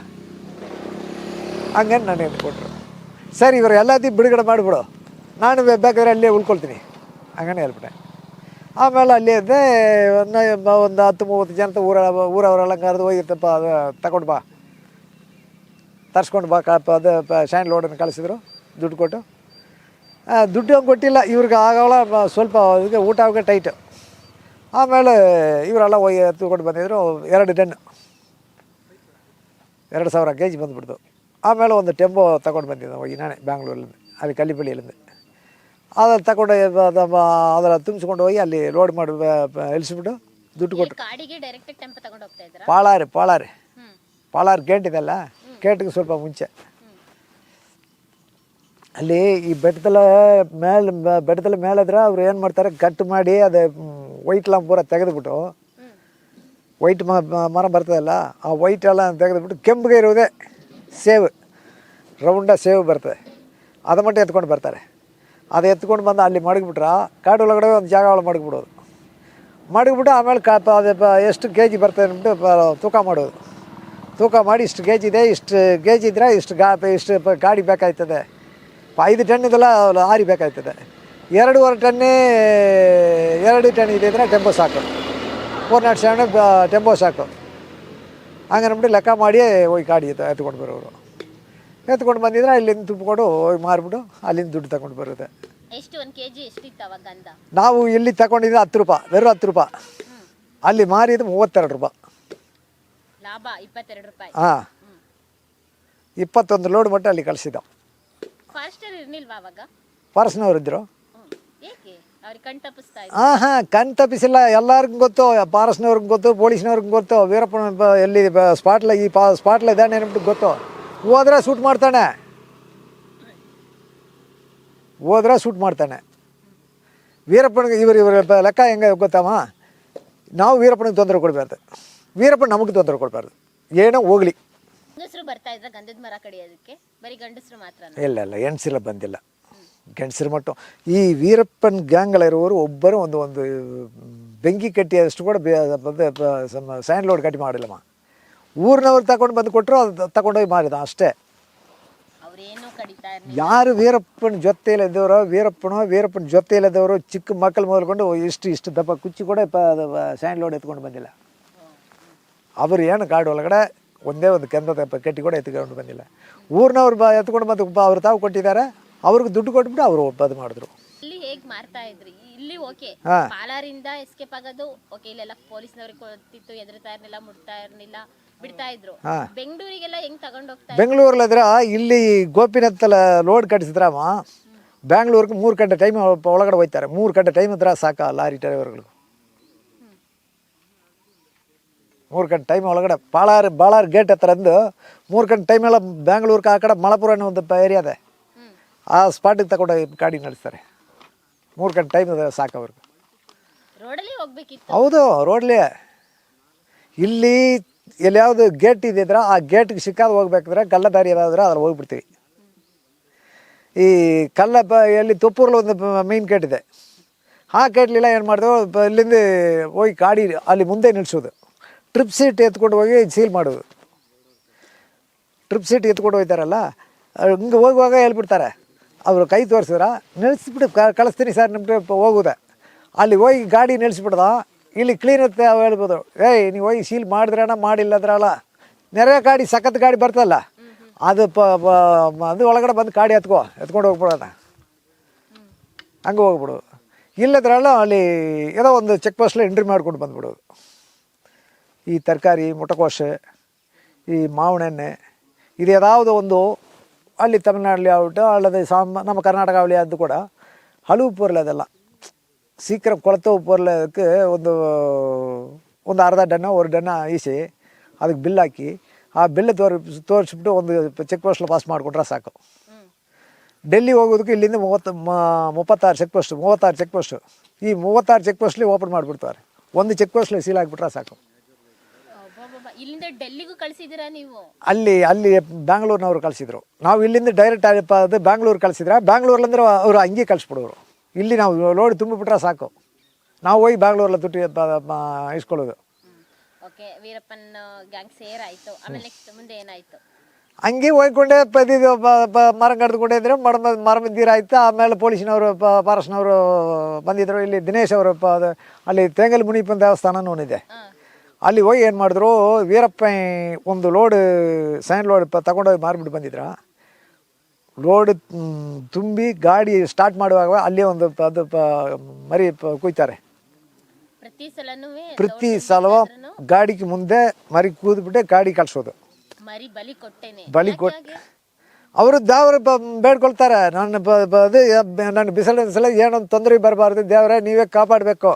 ಹಂಗಂದು ನಾನು ಎತ್ಕೊಟ್ರು. ಸರಿ, ಇವರು ಎಲ್ಲದೂ ಬಿಡುಗಡೆ ಮಾಡಿಬಿಡು, ನಾನು ಬೇಕಾದ್ರೆ ಅಲ್ಲೇ ಉಳ್ಕೊಳ್ತೀನಿ, ಹಂಗನೇ ಹೇಳ್ಬಿಟ್ಟೆ. ಆಮೇಲೆ ಅಲ್ಲಿ ಇದ್ದೆ ಒಂದು 10-30 ಜನ ಊರವರೆಲ್ಲ ಕರೆದು ಹೋಗಿತ್ತಪ್ಪ, ಅದು ತಗೊಂಡು ಬಾ, ತರಿಸ್ಕೊಂಡು ಬಾ, ಅದು ಸ್ಯಾಂಡ್ ಲೋಡನ್ನು ಕಳಿಸಿದ್ರು, ದುಡ್ಡು ಕೊಟ್ಟು. ದುಡ್ಡು ಹಂಗೆ ಕೊಟ್ಟಿಲ್ಲ ಇವ್ರಿಗೆ, ಆಗೋಲ್ಲ ಸ್ವಲ್ಪ ಇದಕ್ಕೆ ಊಟ ಆಗೋಕೆ ಟೈಟು. ಆಮೇಲೆ ಇವರೆಲ್ಲ ಹೋಗಿ ಎತ್ಕೊಂಡು ಬಂದಿದ್ರು, 2 ಟನ್ 2000 kg ಬಂದುಬಿಡ್ತು. ಆಮೇಲೆ ಒಂದು ಟೆಂಪೋ ತಗೊಂಡು ಬಂದಿದ್ದೆ ಹೋಗಿ ನಾನೇ ಬ್ಯಾಂಗ್ಳೂರಿಂದ, ಅಲ್ಲಿ ಕಲ್ಲಿಪಳ್ಳಿಯಲ್ಲಿಂದ ಅದನ್ನು ತಗೊಂಡು ಅದರ ತುಂಬಿಸ್ಕೊಂಡು ಹೋಗಿ ಅಲ್ಲಿ ಲೋಡ್ ಮಾಡಿ ಇಳಿಸ್ಬಿಟ್ಟು ದುಡ್ಡು ಕೊಟ್ಟು ಕಾಡಿಗೆ ಡೈರೆಕ್ಟ್ ಟೆಂಪೋ ತಗೊಂಡು ಹೋಗ್ತಾ ಇದ್ರಾ? ಪಾಳಾರಿ ಗೇಟ್ ಇದೆಲ್ಲ, ಗೇಟ್ಗೆ ಸ್ವಲ್ಪ ಮುಂಚೆ ಅಲ್ಲಿ ಈ ಬೆಟ್ಟದಲ್ಲಿ ಮೇಲಿದ್ರೆ ಅವ್ರು ಏನು ಮಾಡ್ತಾರೆ, ಕಟ್ ಮಾಡಿ ಅದು ವೈಟ್ ಎಲ್ಲ ಪೂರ ತೆಗೆದುಬಿಟ್ಟು, ವೈಟ್ ಮರ ಬರ್ತದಲ್ಲ, ಆ ವೈಟ್ ಎಲ್ಲ ತೆಗೆದುಬಿಟ್ಟು ಕೆಂಪಿಗೆ ಇರುವುದೇ ಸೇವ್, ರೌಂಡ ಸೇವ್ ಬರ್ತದೆ, ಅದು ಮಟ್ಟ ಎತ್ಕೊಂಡು ಬರ್ತಾರೆ. ಅದು ಎತ್ಕೊಂಡು ಬಂದು ಅಲ್ಲಿ ಮಡಗಿಬಿಟ್ರೆ ಕಾಡು ಒಳಗಡೆ ಒಂದು ಜಾಗ ಒಳಗೆ ಮಡಗಿಬಿಟ್ಟು ಆಮೇಲೆ ಅದು ಎಷ್ಟು ಕೆ ಜಿ ಬರ್ತದೆ ಅಂದ್ಬಿಟ್ಟು ತೂಕ ಮಾಡೋದು. ತೂಕ ಮಾಡಿ ಇಷ್ಟು ಕೆ ಜಿ ಇದೆ, ಇಷ್ಟು ಕೆ ಜಿ ಇದ್ದರೆ ಇಷ್ಟು ಗಾಡಿ ಬೇಕಾಯ್ತದೆ. 5 ಟನ್ ಇದೆಲ್ಲ ಲಾರಿ ಬೇಕಾಯ್ತದೆ. 2.5 ಟನ್ ಇದ್ದಿದ್ರೆ ಟೆಂಪೋ ಸಾಕು, 407 ಟೆಂಪೋ ಸಾಕು. ಹಂಗನ್ಬಿಟ್ಟು ಲೆಕ್ಕ ಮಾಡಿ ಹೋಗಿ ಗಾಡಿ ಎತ್ಕೊಂಡು ಬರೋರು. ಎತ್ಕೊಂಡು ಬಂದಿದ್ರೆ ಇಲ್ಲಿಂದ ತುಂಬಿಕೊಂಡು ಹೋಗಿ ಮಾರಿಬಿಟ್ಟು ಅಲ್ಲಿಂದ ದುಡ್ಡು ತಗೊಂಡು ಬರುತ್ತೆ. ಎಷ್ಟು 1 kg ಎಷ್ಟಿತ್ತು ಅವಾಗ ಗಂಧ? ನಾವು ಇಲ್ಲಿ ತಗೊಂಡಿದ್ದು 10 ರೂಪಾಯಿ, ವೆറും 10 ರೂಪಾಯಿ. ಅಲ್ಲಿ ಮಾರಿದ್ದು 32 ರೂಪಾಯಿ. ಲಾಭ 22 ರೂಪಾಯಿ. ಹಾಂ, 21 ಲೋಡ್ ಮಟ್ಟ ಅಲ್ಲಿ ಕಳಿಸಿದ್ದು. ಫಾರೆಸ್ಟರ್ ಇರ್ಲಿಲ್ವಾ ಅವಾಗ? ಫಾರೆಸ್ಟ್ನವ್ರು ಇದ್ದರು. ಏಕೆ ಅವ್ರಿಗೆ ಕಣ್ ತಪ್ಪಿಸ್ತಾ ಇದ್ರು? ಕಣ್ ತಪ್ಪಿಸಿಲ್ಲ, ಎಲ್ಲರಿಗೂ ಗೊತ್ತು, ಫಾರೆಸ್ಟ್ನವ್ರಿಗೆ ಗೊತ್ತು, ಪೊಲೀಸ್ನವ್ರಿಗೆ ಗೊತ್ತು. ವೀರಪ್ಪನ ಎಲ್ಲಿ ಸ್ಪಾಟ್ಲ ಈ ಸ್ಪಾಟ್ಲ ಇದ್ದಾನೆ ಅಂದ್ಬಿಟ್ಟು ಗೊತ್ತು. ಹೋದ್ರೆ ಶೂಟ್ ಮಾಡ್ತಾನೆ. ವೀರಪ್ಪನಿಗೆ ಇವ್ರ ಲೆಕ್ಕ ಹೆಂಗೆ ಗೊತ್ತಮ್ಮ, ನಾವು ವೀರಪ್ಪನಿಗೆ ತೊಂದರೆ ಕೊಡಬಾರ್ದು, ವೀರಪ್ಪನ ನಮಗೆ ತೊಂದರೆ ಕೊಡಬಾರ್ದು. ಏನೋ ಹೋಗ್ಲಿ. ಗಂಡಸರು ಬರ್ತಾ ಇದ್ರ ಗಂಧದ ಮರ ಕಡಿಯೋದಕ್ಕೆ? ಬರೀ ಗಂಡಸರು ಮಾತ್ರ? ಇಲ್ಲ, ಹೆಣ್ಸಿಲ್ಲ ಬಂದಿಲ್ಲ. ಗಂಡಸರು ಮಟ್ಟು ಈ ವೀರಪ್ಪನ ಗ್ಯಾಂಗ್ಗಳಿರೋರು ಒಬ್ಬರು ಒಂದು ಬೆಂಕಿ ಕಟ್ಟಿಯಷ್ಟು ಕೂಡ ಸ್ಯಾಂಡ್ ಲೋಡ್ ಕಟ್ಟಿ ಮಾಡಿಲ್ಲಮ್ಮ. ಊರಿನವ್ರು ತಗೊಂಡು ಬಂದು ಕೊಟ್ಟರು, ಅದು ತಗೊಂಡೋಗಿ ಮಾರಿದ ಅಷ್ಟೇ. ಯಾರು ವೀರಪ್ಪನ ಜೊತೆಯಲ್ಲಿದ್ದವರು, ವೀರಪ್ಪನ ಜೊತೆಯಲ್ಲಿದ್ದವರು ಚಿಕ್ಕ ಮಕ್ಕಳು ಮೊದಲ್ಕೊಂಡು ಇಷ್ಟು ದಪ್ಪ ಕುಚ್ಚಿ ಕೂಡ ಸ್ಯಾಂಡ್ ಲೋಡ್ ಎತ್ಕೊಂಡು ಬಂದಿಲ್ಲ. ಅವರು ಏನು ಕಾಡು ಒಳಗಡೆ ಒಂದೇ ಒಂದು ಕೆಂದ ಕಟ್ಟಿ ಕೂಡ ಎತ್ಕೊಂಡು ಬಂದಿಲ್ಲ. ಊರಿನವ್ರು ಎತ್ಕೊಂಡು ಬಂದು ಅವ್ರು ತಾವು ಕೊಟ್ಟಿದ್ದಾರೆ, ಅವ್ರಿಗೆ ದುಡ್ಡು ಕೊಟ್ಬಿಟ್ಟು ಅವರು ಅದು ಮಾಡಿದ್ರು. ಇಲ್ಲಿ ಹೇಗೆ ಮಾರ್ತಾ ಇದ್ರಿ? ಇಲ್ಲಿ ಓಕೆ, ಪಾಲಾರಿಂದ ಎಸ್ಕೇಪ್ ಆಗೋದು ಓಕೆ, ಇಲ್ಲೆಲ್ಲ ಪೊಲೀಸ್ನವ್ರಿಗೆ ಗೊತ್ತಿತ್ತು, ಎದುರ್ತಾ ಇರ್ಲಿಲ್ಲ, ಮುಟ್ತಾ ಇರ್ಲಿಲ್ಲ, ಬಿಡ್ತಾ ಇದ್ರು. ಬೆಂಗಳೂರಿಗೆಲ್ಲ ಹೆಂಗ್ ತಗೊಂಡು ಹೋಗ್ತಾ? ಬೆಂಗಳೂರಲ್ಲಿದ್ರೆ ಇಲ್ಲಿ ಗೋಪಿನಾಥಲ್ಲ ಲೋಡ್ ಕಟ್ಟಿಸಿದ್ರಮ್ಮ, ಬ್ಯಾಂಗ್ಳೂರ್ಗೆ 3 ಗಂಟೆ ಟೈಮ್ ಒಳಗಡೆ ಹೋಯ್ತಾರೆ. 3 ಗಂಟೆ ಟೈಮ್ ಇದ್ರೆ ಸಾಕ ಲಾರಿ ಡ್ರೈವರ್ಗಳು. 3 ಗಂಟೆ ಟೈಮ್ ಒಳಗಡೆ ಬಾಳಾರಿ ಗೇಟ್ ಹತ್ರ ಅಂದು 3 ಗಂಟೆ ಟೈಮೆಲ್ಲ ಬ್ಯಾಂಗ್ಳೂರ್ಗೆ ಆ ಕಡೆ ಮಲಪುರ ಅನ್ನೋ ಒಂದು ಏರಿಯಾ ಇದೆ, ಆ ಸ್ಪಾಟಿಗೆ ತಗೊಂಡು ಗಾಡಿ ನಡೆಸ್ತಾರೆ. 3 ಗಂಟೆ ಟೈಮ್ ಇದೆ ಸಾಕು ಅವ್ರಿಗೆ. ಹೌದು, ರೋಡ್ಲಿ. ಇಲ್ಲಿ ಎಲ್ಲಿ ಯಾವುದು ಗೇಟ್ ಇದ್ದಿದ್ರೆ ಆ ಗೇಟ್ಗೆ ಸಿಕ್ಕಾದ ಹೋಗ್ಬೇಕಾದ್ರೆ ಕಲ್ಲ ದಾರಿ ಏನಾದ್ರೆ ಅದ್ರಲ್ಲಿ ಹೋಗ್ಬಿಡ್ತೀವಿ. ಈ ಎಲ್ಲಿ ತುಪ್ಪೂರಲ್ಲಿ ಒಂದು ಮೇನ್ ಗೇಟ್ ಇದೆ, ಆ ಗೇಟ್ಲಿಲ್ಲ ಏನು ಮಾಡಿದೆವು, ಇಲ್ಲಿಂದ ಹೋಗಿ ಗಾಡಿ ಅಲ್ಲಿ ಮುಂದೆ ನಿಲ್ಲಿಸೋದು, ಟ್ರಿಪ್ ಸೀಟ್ ಎತ್ಕೊಂಡು ಹೋಗಿ ಸೀಲ್ ಮಾಡೋದು. ಟ್ರಿಪ್ ಸೀಟ್ ಎತ್ಕೊಂಡು ಹೋಗ್ತಾರಲ್ಲ, ಹಿಂಗೆ ಹೋಗುವಾಗ ಹೇಳ್ಬಿಡ್ತಾರೆ, ಅವರು ಕೈ ತೋರಿಸಿದ್ರೆ ನಿಲ್ಲಿಸ್ಬಿಟ್ಟು ಕಳಿಸ್ತೀನಿ ಸರ್ ನಿಮ್ಮ ಟ್ರಿಪ್ ಹೋಗುದೆ. ಅಲ್ಲಿ ಹೋಗಿ ಗಾಡಿ ನಿಲ್ಲಿಸ್ಬಿಡ್ದ, ಇಲ್ಲಿ ಕ್ಲೀನ್ ಇರುತ್ತೆ. ಅವು ಹೇಳ್ಬೋದು, ನೀವು ಹೋಗಿ ಸೀಲ್ ಮಾಡಿದ್ರಣ ಮಾಡಿಲ್ಲದ್ರಲ್ಲ, ನೆರೆ ಗಾಡಿ ಸಖತ್ ಗಾಡಿ ಬರ್ತಲ್ಲ, ಅದು ಅದು ಒಳಗಡೆ ಬಂದು ಗಾಡಿ ಎತ್ಕೊಂಡು ಹೋಗ್ಬಿಡೋಣ, ಹಂಗೆ ಹೋಗ್ಬಿಡೋದು. ಇಲ್ಲದ್ರಲ್ಲ ಅಲ್ಲಿ ಏನೋ ಒಂದು ಚೆಕ್ ಪೋಸ್ಟಲ್ಲಿ ಎಂಟ್ರಿ ಮಾಡ್ಕೊಂಡು ಬಂದ್ಬಿಡೋದು. ಈ ತರಕಾರಿ, ಮುಟಕೋಸು, ಈ ಮಾವಿನೆಣ್ಣೆ, ಇದು ಯಾವುದೋ ಒಂದು ಅಲ್ಲಿ ತಮಿಳ್ನಾಡಲ್ಲಿ ಆಗ್ಬಿಟ್ಟು ಅಲ್ಲದೆ ನಮ್ಮ ಕರ್ನಾಟಕ ಅವಳಿ ಅದು ಕೂಡ ಹಲವು ಪೊರ್ಲೆ ಅದೆಲ್ಲ ಸೀಕ್ರ ಕೊಳತೋ ಪೊರ್ಲಕ್ಕೆ ಒಂದು ಅರ್ಧ ಡನ್ನ 1 ಡನ್ನ ಈಸಿ ಅದಕ್ಕೆ ಬಿಲ್ ಹಾಕಿ, ಆ ಬಿಲ್ ತೋರಿಸ್ಬಿಟ್ಟು ಒಂದು ಚೆಕ್ ಪೋಸ್ಟಲ್ಲಿ ಪಾಸ್ ಮಾಡಿಕೊಟ್ರೆ ಸಾಕು. ಡೆಲ್ಲಿ ಹೋಗೋದಕ್ಕೆ ಇಲ್ಲಿಂದ 36 ಚೆಕ್ ಪೋಸ್ಟು. ಈ 36 ಚೆಕ್ ಪೋಸ್ಟ್ಲಿ ಓಪನ್ ಮಾಡಿಬಿಡ್ತಾರೆ. ಒಂದು ಚೆಕ್ ಪೋಸ್ಟ್ಲಿ ಸೀಲ್ ಆಗಿಬಿಟ್ರೆ ಸಾಕು. ಇಲ್ಲಿಂದ ಡೆಲ್ಲಿಗೂ ಕಳಿಸಿದ್ದೀರಾ ನೀವು? ಅಲ್ಲಿ ಬ್ಯಾಂಗ್ಳೂರ್ನವ್ರು ಕಳಿಸಿದ್ರು. ನಾವು ಇಲ್ಲಿಂದ ಡೈರೆಕ್ಟ್ ಅದು ಬ್ಯಾಂಗ್ಳೂರು ಕಳಿಸಿದ್ರೆ, ಬ್ಯಾಂಗ್ಳೂರ್ಲಂದ್ರೆ ಅವರು ಹಂಗೆ ಕಳಿಸ್ಬಿಡೋರು. ಇಲ್ಲಿ ನಾವು ಲೋಡ್ ತುಂಬಿಬಿಟ್ರೆ ಸಾಕು, ನಾವು ಹೋಗಿ ಬ್ಯಾಂಗ್ಳೂರ್ಲ ದುಡ್ಡು ಇಸ್ಕೊಳ್ಳೋದು. ವೀರಪ್ಪನ ಗ್ಯಾಂಗ್ ಸೇರಾಯ್ತು, ಆಮೇಲೆ ನೆಕ್ಸ್ಟ್ ಮುಂದೆ ಏನಾಯ್ತು? ಹಂಗೆ ಹೋಗ್ಕೊಂಡೆ ಮರ ಕಡ್ದುಕೊಂಡೇ ಇದ್ರೆ ಮರ ಬಿದ್ದಿರಾಯ್ತು. ಆಮೇಲೆ ಪೊಲೀಸ್ನವರು, ಫಾರೆಸ್ಟ್ನವರು ಬಂದಿದ್ರು. ಇಲ್ಲಿ ದಿನೇಶ್ ಅವರು ಅಲ್ಲಿ ತೇಂಗಲ್ ಮುನಿಯಪ್ಪನ ದೇವಸ್ಥಾನನೂ ಇದೆ, ಅಲ್ಲಿ ಹೋಗಿ ಏನು ಮಾಡಿದ್ರು, ವೀರಪ್ಪ ಒಂದು ಲೋಡ್ ಸ್ಯಾಂಡ್ ಲೋಡ್ ತಗೊಂಡೋಗಿ ಮಾರಿಬಿಟ್ಟು ಬಂದಿದ್ರ. ಲೋಡ್ ತುಂಬಿ ಗಾಡಿ ಸ್ಟಾರ್ಟ್ ಮಾಡುವಾಗ ಅಲ್ಲಿ ಒಂದು ಅದು ಮರಿ ಕುಯ್ತಾರೆ. ಪ್ರತಿ ಸಲ ಗಾಡಿಗೆ ಮುಂದೆ ಮರಿ ಕೂದ್ಬಿಟ್ಟೆ ಗಾಡಿ ಕಳ್ಸೋದು. ಬಲಿ ಕೊಟ್ಟು ಅವರು ದೇವರು ಬೇಡ್ಕೊಳ್ತಾರೆ, ನನ್ನ ಬಿಸಿಲಿನ ಏನೊಂದು ತೊಂದರೆ ಬರಬಾರ್ದು ದೇವರೇ ನೀವೇ ಕಾಪಾಡಬೇಕು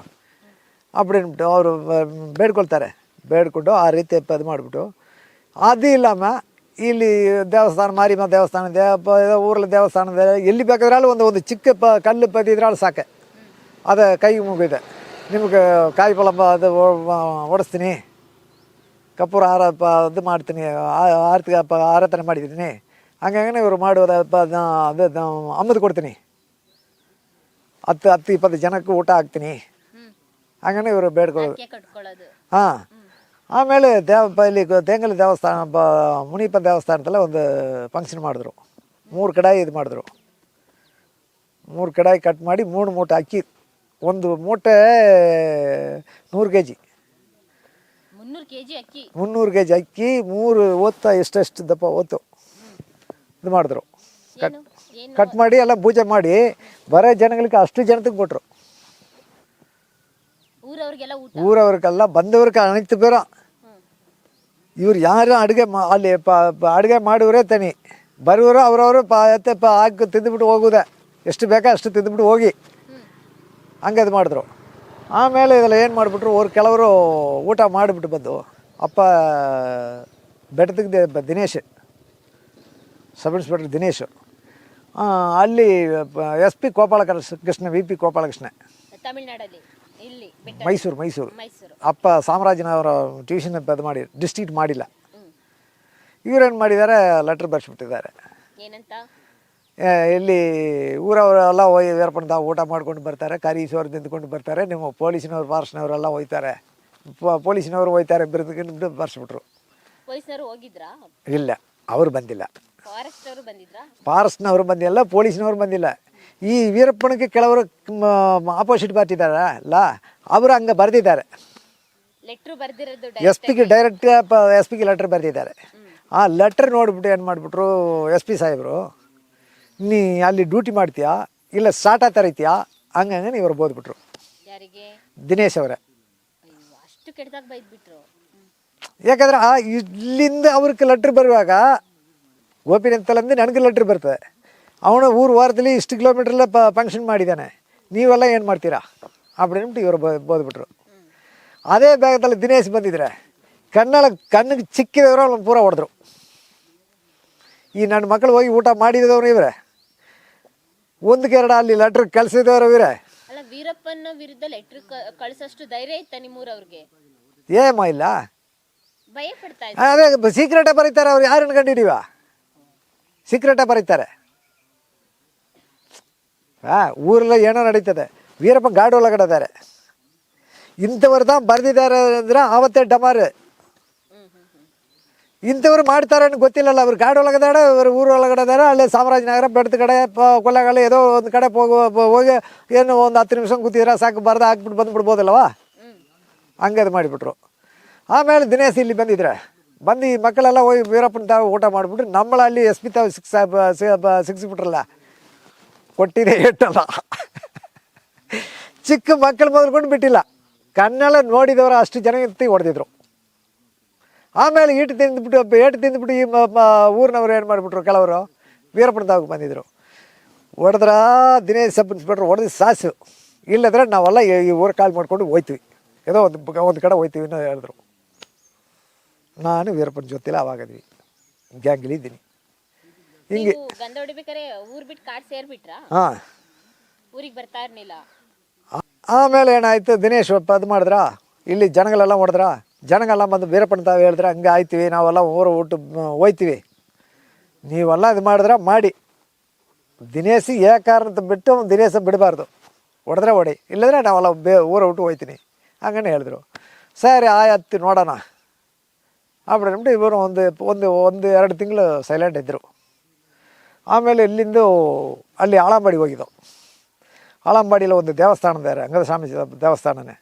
அப்படின்ட்டு ಅವರು ಬೇಡ್ಕೊಳ್ತಾರೆ. ಬೇಡ್ಕೊಂಡು ಆ ರೀತಿ ಇದು ಮಾಡಿಬಿಟ್ಟು ಅದು ಇಲ್ಲಮ್ಮ ಇಲ್ಲಿ ದೇವಸ್ಥಾನ ಮಾರಿಮ್ಮ ದೇವಸ್ಥಾನ ಇದೆ, ಊರಲ್ಲಿ ದೇವಸ್ಥಾನ ಇದೆ, ಎಲ್ಲಿ ಬೇಕಾದ್ರೂ ಒಂದು ಚಿಕ್ಕ ಕಲ್ಲು ಪದಿದ್ರಾಳು ಸಾಕೆ, ಅದು ಕೈಗೆ ಮುಗಿದೆ. ನಿಮ್ಗೆ ಕಾಯಿ ಫಲ ಅದು ಓಡಿಸ್ತೀನಿ, ಕಪೂರ ಇದು ಮಾಡ್ತೀನಿ, ಆರಾಧನೆ ಮಾಡಿದ್ದೀನಿ, ಹಂಗಂಗೆ ಇವರು ಮಾಡೋದಪ್ಪ ಅದು ಅಮ್ಮದು ಕೊಡ್ತೀನಿ, 10-20 ಜನಕ್ಕೆ ಊಟ ಹಾಕ್ತೀನಿ, ಹಂಗನೇ ಇವರು ಬೇಡ್ಕೊಳ್ಳೋದು. ಹಾಂ. ಆಮೇಲೆ ಇಲ್ಲಿ ತೆಂಗಲಿ ದೇವಸ್ಥಾನ ಮುನಿಯಪ್ಪ ದೇವಸ್ಥಾನದಲ್ಲ ಒಂದು ಫಂಕ್ಷನ್ ಮಾಡಿದ್ರು. 3 ಕಡಾಯಿ ಇದು ಮಾಡಿದ್ರು. 3 ಕಡಾಯಿ ಕಟ್ ಮಾಡಿ 3 ಮೂಟೆ ಅಕ್ಕಿ, ಒಂದು ಮೂಟೆ 100 kg, 300 kg ಅಕ್ಕಿ, 3 ಹೊತ್ತು ಎಷ್ಟೆಷ್ಟು ದಪ್ಪ ಹೊತ್ತು ಇದು ಮಾಡಿದ್ರು. ಕಟ್ ಮಾಡಿ ಎಲ್ಲ ಪೂಜೆ ಮಾಡಿ ಬರೋ ಜನಗಳಿಗೆ ಅಷ್ಟು ಜನಕ್ಕೆ ಕೊಟ್ಟರು. ಊರವ್ರಿಗೆಲ್ಲ ಬಂದವ್ರಿಗೆ ಅನಿತು ಬೇರೆ. ಇವ್ರು ಯಾರು ಅಡುಗೆ ಅಲ್ಲಿ ಅಡುಗೆ ಮಾಡಿವ್ರೆ ತನಿ ಬರೋರು ಅವ್ರವರು ಹಾಕಿ ತಿಂದುಬಿಟ್ಟು ಹೋಗೋದೆ, ಎಷ್ಟು ಬೇಕಾ ಅಷ್ಟು ತಿಂದುಬಿಟ್ಟು ಹೋಗಿ ಹಂಗೆ ಇದು ಮಾಡಿದ್ರು. ಆಮೇಲೆ ಇದೆಲ್ಲ ಏನು ಮಾಡಿಬಿಟ್ರು, ಕೆಲವರು ಊಟ ಮಾಡಿಬಿಟ್ಟು ಬಂದು ಅಪ್ಪ ಬೆಟ್ಟದ ದಿನೇಶ್, ಸಬ್ ಇನ್ಸ್ಪೆಕ್ಟರ್ ದಿನೇಶ್, ಅಲ್ಲಿ SP ಗೋಪಾಲಕೃಷ್ಣ VP ಗೋಪಾಲಕೃಷ್ಣ, ಮೈಸೂರು ಅಪ್ಪ ಸಾಮ್ರಾಜ್ಯನವರ ಟ್ಯೂಷನ್ ಇದು ಮಾಡಿ ಡಿಸ್ಟ್ರಿಕ್ಟ್ ಮಾಡಿಲ್ಲ. ಇವರೇನು ಮಾಡಿದ್ದಾರೆ, ಲೆಟ್ರ್ ಬರೆಸ್ಬಿಟ್ಟಿದ್ದಾರೆ. ಇಲ್ಲಿ ಊರವರೆಲ್ಲ ವೀರಪ್ಪನ ಊಟ ಮಾಡ್ಕೊಂಡು ಬರ್ತಾರೆ, ಕರಿ ಸೋರು ತಿಂದ್ಕೊಂಡು ಬರ್ತಾರೆ, ನಿಮ್ಮ ಪೊಲೀಸಿನವ್ರು ಫಾರೆಸ್ಟ್ನವರೆಲ್ಲ ಹೋಯ್ತಾರೆ, ಪೊಲೀಸಿನವರು ಹೋಯ್ತಾರೆ ಬಿರುದು ಬರೆಸ್ಬಿಟ್ರು. ಇಲ್ಲ, ಅವರು ಬಂದಿಲ್ಲ, ಫಾರೆಸ್ಟ್ನವರು ಬಂದಿಲ್ಲ, ಪೊಲೀಸ್ನವ್ರು ಬಂದಿಲ್ಲ. ಈ ವೀರಪ್ಪನಿಗೆ ಕೆಲವರು ಆಪೋಸಿಟ್ ಪಾರ್ಟಿ ಇದ್ದಾರಲ್ಲ, ಅವರು ಹಂಗೆ ಬರೆದಿದ್ದಾರೆ. SP ಗೆ ಲೆಟ್ರ್ ಬರೆದಿದ್ದಾರೆ. ಆ ಲೆಟ್ರ್ ನೋಡಿಬಿಟ್ಟು ಏನು ಮಾಡಿಬಿಟ್ರು, SP ಸಾಹೇಬರು, ನೀ ಅಲ್ಲಿ ಡ್ಯೂಟಿ ಮಾಡ್ತೀಯಾ ಇಲ್ಲ ಸಾಟ ತರೈತೀಯಾ ಹಂಗಂಗೆ ಇವರು ಬೋದ್ಬಿಟ್ರು. ದಿನೇಶ್ ಅವರೇ, ಯಾಕಂದ್ರೆ ಇಲ್ಲಿಂದ ಅವ್ರಿಗೆ ಲೆಟ್ರ್ ಬರುವಾಗ ಗೋಪಿನಂತಲಂದು ನನಗೆ ಲೆಟ್ರ್ ಬರ್ತದೆ, ಅವನು ವಾರದಲ್ಲಿ ಇಷ್ಟು ಕಿಲೋಮೀಟ್ರೆಲ್ಲ ಫಂಕ್ಷನ್ ಮಾಡಿದ್ದಾನೆ, ನೀವೆಲ್ಲ ಏನು ಮಾಡ್ತೀರಾ அப்படின்ட்டு ಇವರು ಬೋದ್ಬಿಟ್ರು. ಅದೇ ಬೇಗದಲ್ಲಿ ದಿನೇಶ್ ಬಂದಿದ್ರೆ ಕಣ್ಣಿಗೆ ಚಿಕ್ಕಿದವರು ಅವ್ನು ಪೂರ ಹೊಡೆದ್ರು. ಈ ನನ್ನ ಮಕ್ಕಳು ಹೋಗಿ ಊಟ ಮಾಡಿದವರು ಇವರೇ, 1-2 ಅಲ್ಲಿ ಲೆಟ್ರ್ ಕಳಿಸಿದವರು ಇವರೇ. ವೀರಪ್ಪನ ವಿರುದ್ಧ ಲೆಟ್ರ್ ಕಳಿಸೋಷ್ಟು ಧೈರ್ಯ ಇತ್ತ ನಿಮ್ಮೂರವ್ರಿಗೆ? ಏಮ ಇಲ್ಲ, ಅದೇ ಸೀಕ್ರೆಟೇ ಬರೀತಾರೆ. ಅವ್ರು ಯಾರನ್ನು ಕಂಡಿದ್ದೀವ, ಸೀಕ್ರೆಟೇ ಬರೀತಾರೆ. ಊರೆಲ್ಲ ಏನೋ ನಡೀತದೆ, ವೀರಪ್ಪ ಗಾಡಿ ಒಳಗಡೆ ಇದ್ದಾರೆ, ಇಂಥವ್ರು தான் ಬರೆದಿದ್ದಾರೆ ಅಂದ್ರೆ ಆವತ್ತೇ ಡಮಾರು. ಇಂಥವ್ರು ಮಾಡ್ತಾರೆ ಅಂತ ಗೊತ್ತಿಲ್ಲಲ್ಲ, ಅವ್ರು ಗಾಡಿ ಒಳಗದಾರೆ, ಇವರು ಊರು ಒಳಗಡೆ ಇದ್ದಾರೆ. ಅಲ್ಲೇ ಚಾಮರಾಜನಗರ ಬೆಟ್ಟದ ಕಡೆ ಕೊಲೆಗಾಲ ಏನೋ ಒಂದು ಕಡೆ ಹೋಗಿ ಏನು ಒಂದು 10 ನಿಮಿಷ ಕೂತಿದ್ರೆ ಸಾಕು, ಬರೆದು ಹಾಕ್ಬಿಟ್ಟು ಬಂದುಬಿಡ್ಬೋದಲ್ವ, ಹಂಗೆ ಅದು ಮಾಡಿಬಿಟ್ರು. ಆಮೇಲೆ ದಿನೇಶ್ ಇಲ್ಲಿ ಬಂದಿದ್ರೆ ಬಂದು ಈ ಮಕ್ಕಳೆಲ್ಲ ಹೋಗಿ ವೀರಪ್ಪನ ಊಟ ಮಾಡಿಬಿಟ್ರು. ಅಲ್ಲಿ SP ಸಿಕ್ಕಿಬಿಟ್ರಲ್ಲ, ಕೊಟ್ಟಿದೆ ಏಟಲ್ಲ. ಚಿಕ್ಕ ಮಕ್ಕಳು ಮೊದಲ್ಕೊಂಡು ಬಿಟ್ಟಿಲ್ಲ, ಕಣ್ಣೆಲ್ಲ ನೋಡಿದವರು ಅಷ್ಟು ಜನ ಹೊಡೆದಿದ್ರು. ಆಮೇಲೆ ಏಟು ತಿಂದುಬಿಟ್ಟು ಈ ಊರಿನವ್ರು ಏನು ಮಾಡಿಬಿಟ್ರು, ಕೆಲವರು ವೀರಪ್ಪನ ತಾವು ಬಂದಿದ್ರು. ಹೊಡೆದ್ರ ದಿನೇಶ್ ಸಬ್ ಇನ್ಸ್ಪೆಕ್ಟ್ರ್ ಹೊಡೆದು ಸಾಸು, ಇಲ್ಲದ್ರೆ ನಾವೆಲ್ಲ ಈ ಊರು ಕಾಲ್ ಮಾಡ್ಕೊಂಡು ಹೋಯ್ತೀವಿ, ಏನೋ ಒಂದು ಕಡೆ ಹೋಯ್ತೀವಿ ಅನ್ನೋ ಹೇಳಿದ್ರು. ನಾನು ವೀರಪ್ಪನ ಜೊತೆಲ್ಲ ಅವಾಗದ್ವಿ, ಗ್ಯಾಂಗ್ಲಿದ್ದೀನಿ ಹಿಂಗೆ. ಹಾಂ, ಆಮೇಲೆ ಏನಾಯ್ತು, ದಿನೇಶ್ ಅದು ಮಾಡಿದ್ರ, ಇಲ್ಲಿ ಜನಗಳೆಲ್ಲ ಹೊಡೆದ್ರ, ಜನಗಳೆಲ್ಲ ಬಂದು ವೀರಪ್ಪನ ತಾವು ಹೇಳಿದ್ರೆ ಹಂಗೆ ಆಯ್ತೀವಿ, ನಾವೆಲ್ಲ ಊರು ಊಟ ಹೋಯ್ತೀವಿ, ನೀವೆಲ್ಲ ಇದು ಮಾಡಿದ್ರೆ ಮಾಡಿ, ದಿನೇಶ್ ಕಾರಣದ ಬಿಟ್ಟು ದಿನೇಶ ಬಿಡಬಾರ್ದು, ಹೊಡೆದ್ರೆ ಹೊಡಿ, ಇಲ್ಲದ್ರೆ ನಾವೆಲ್ಲ ಊರು ಊಟ ಹೋಯ್ತೀನಿ ಹಂಗನೇ ಹೇಳಿದ್ರು. ಸರಿ ಆಯ್ತು ನೋಡೋಣ அப்படின்ட்டு ಇವರು ಒಂದು 2 ತಿಂಗಳು ಸೈಲೆಂಟ್ ಇದ್ದರು. ಆಮೇಲೆ ಇಲ್ಲಿಂದ ಅಲ್ಲಿ ಆಳಂಬಾಡಿ ಹೋಗಿದ್ದವು. ಆಳಂಬಾಡಿಯಲ್ಲಿ ಒಂದು ದೇವಸ್ಥಾನ ಇದೆ, ರಂಗದ ಸ್ವಾಮಿ ದೇವಸ್ಥಾನನೇ.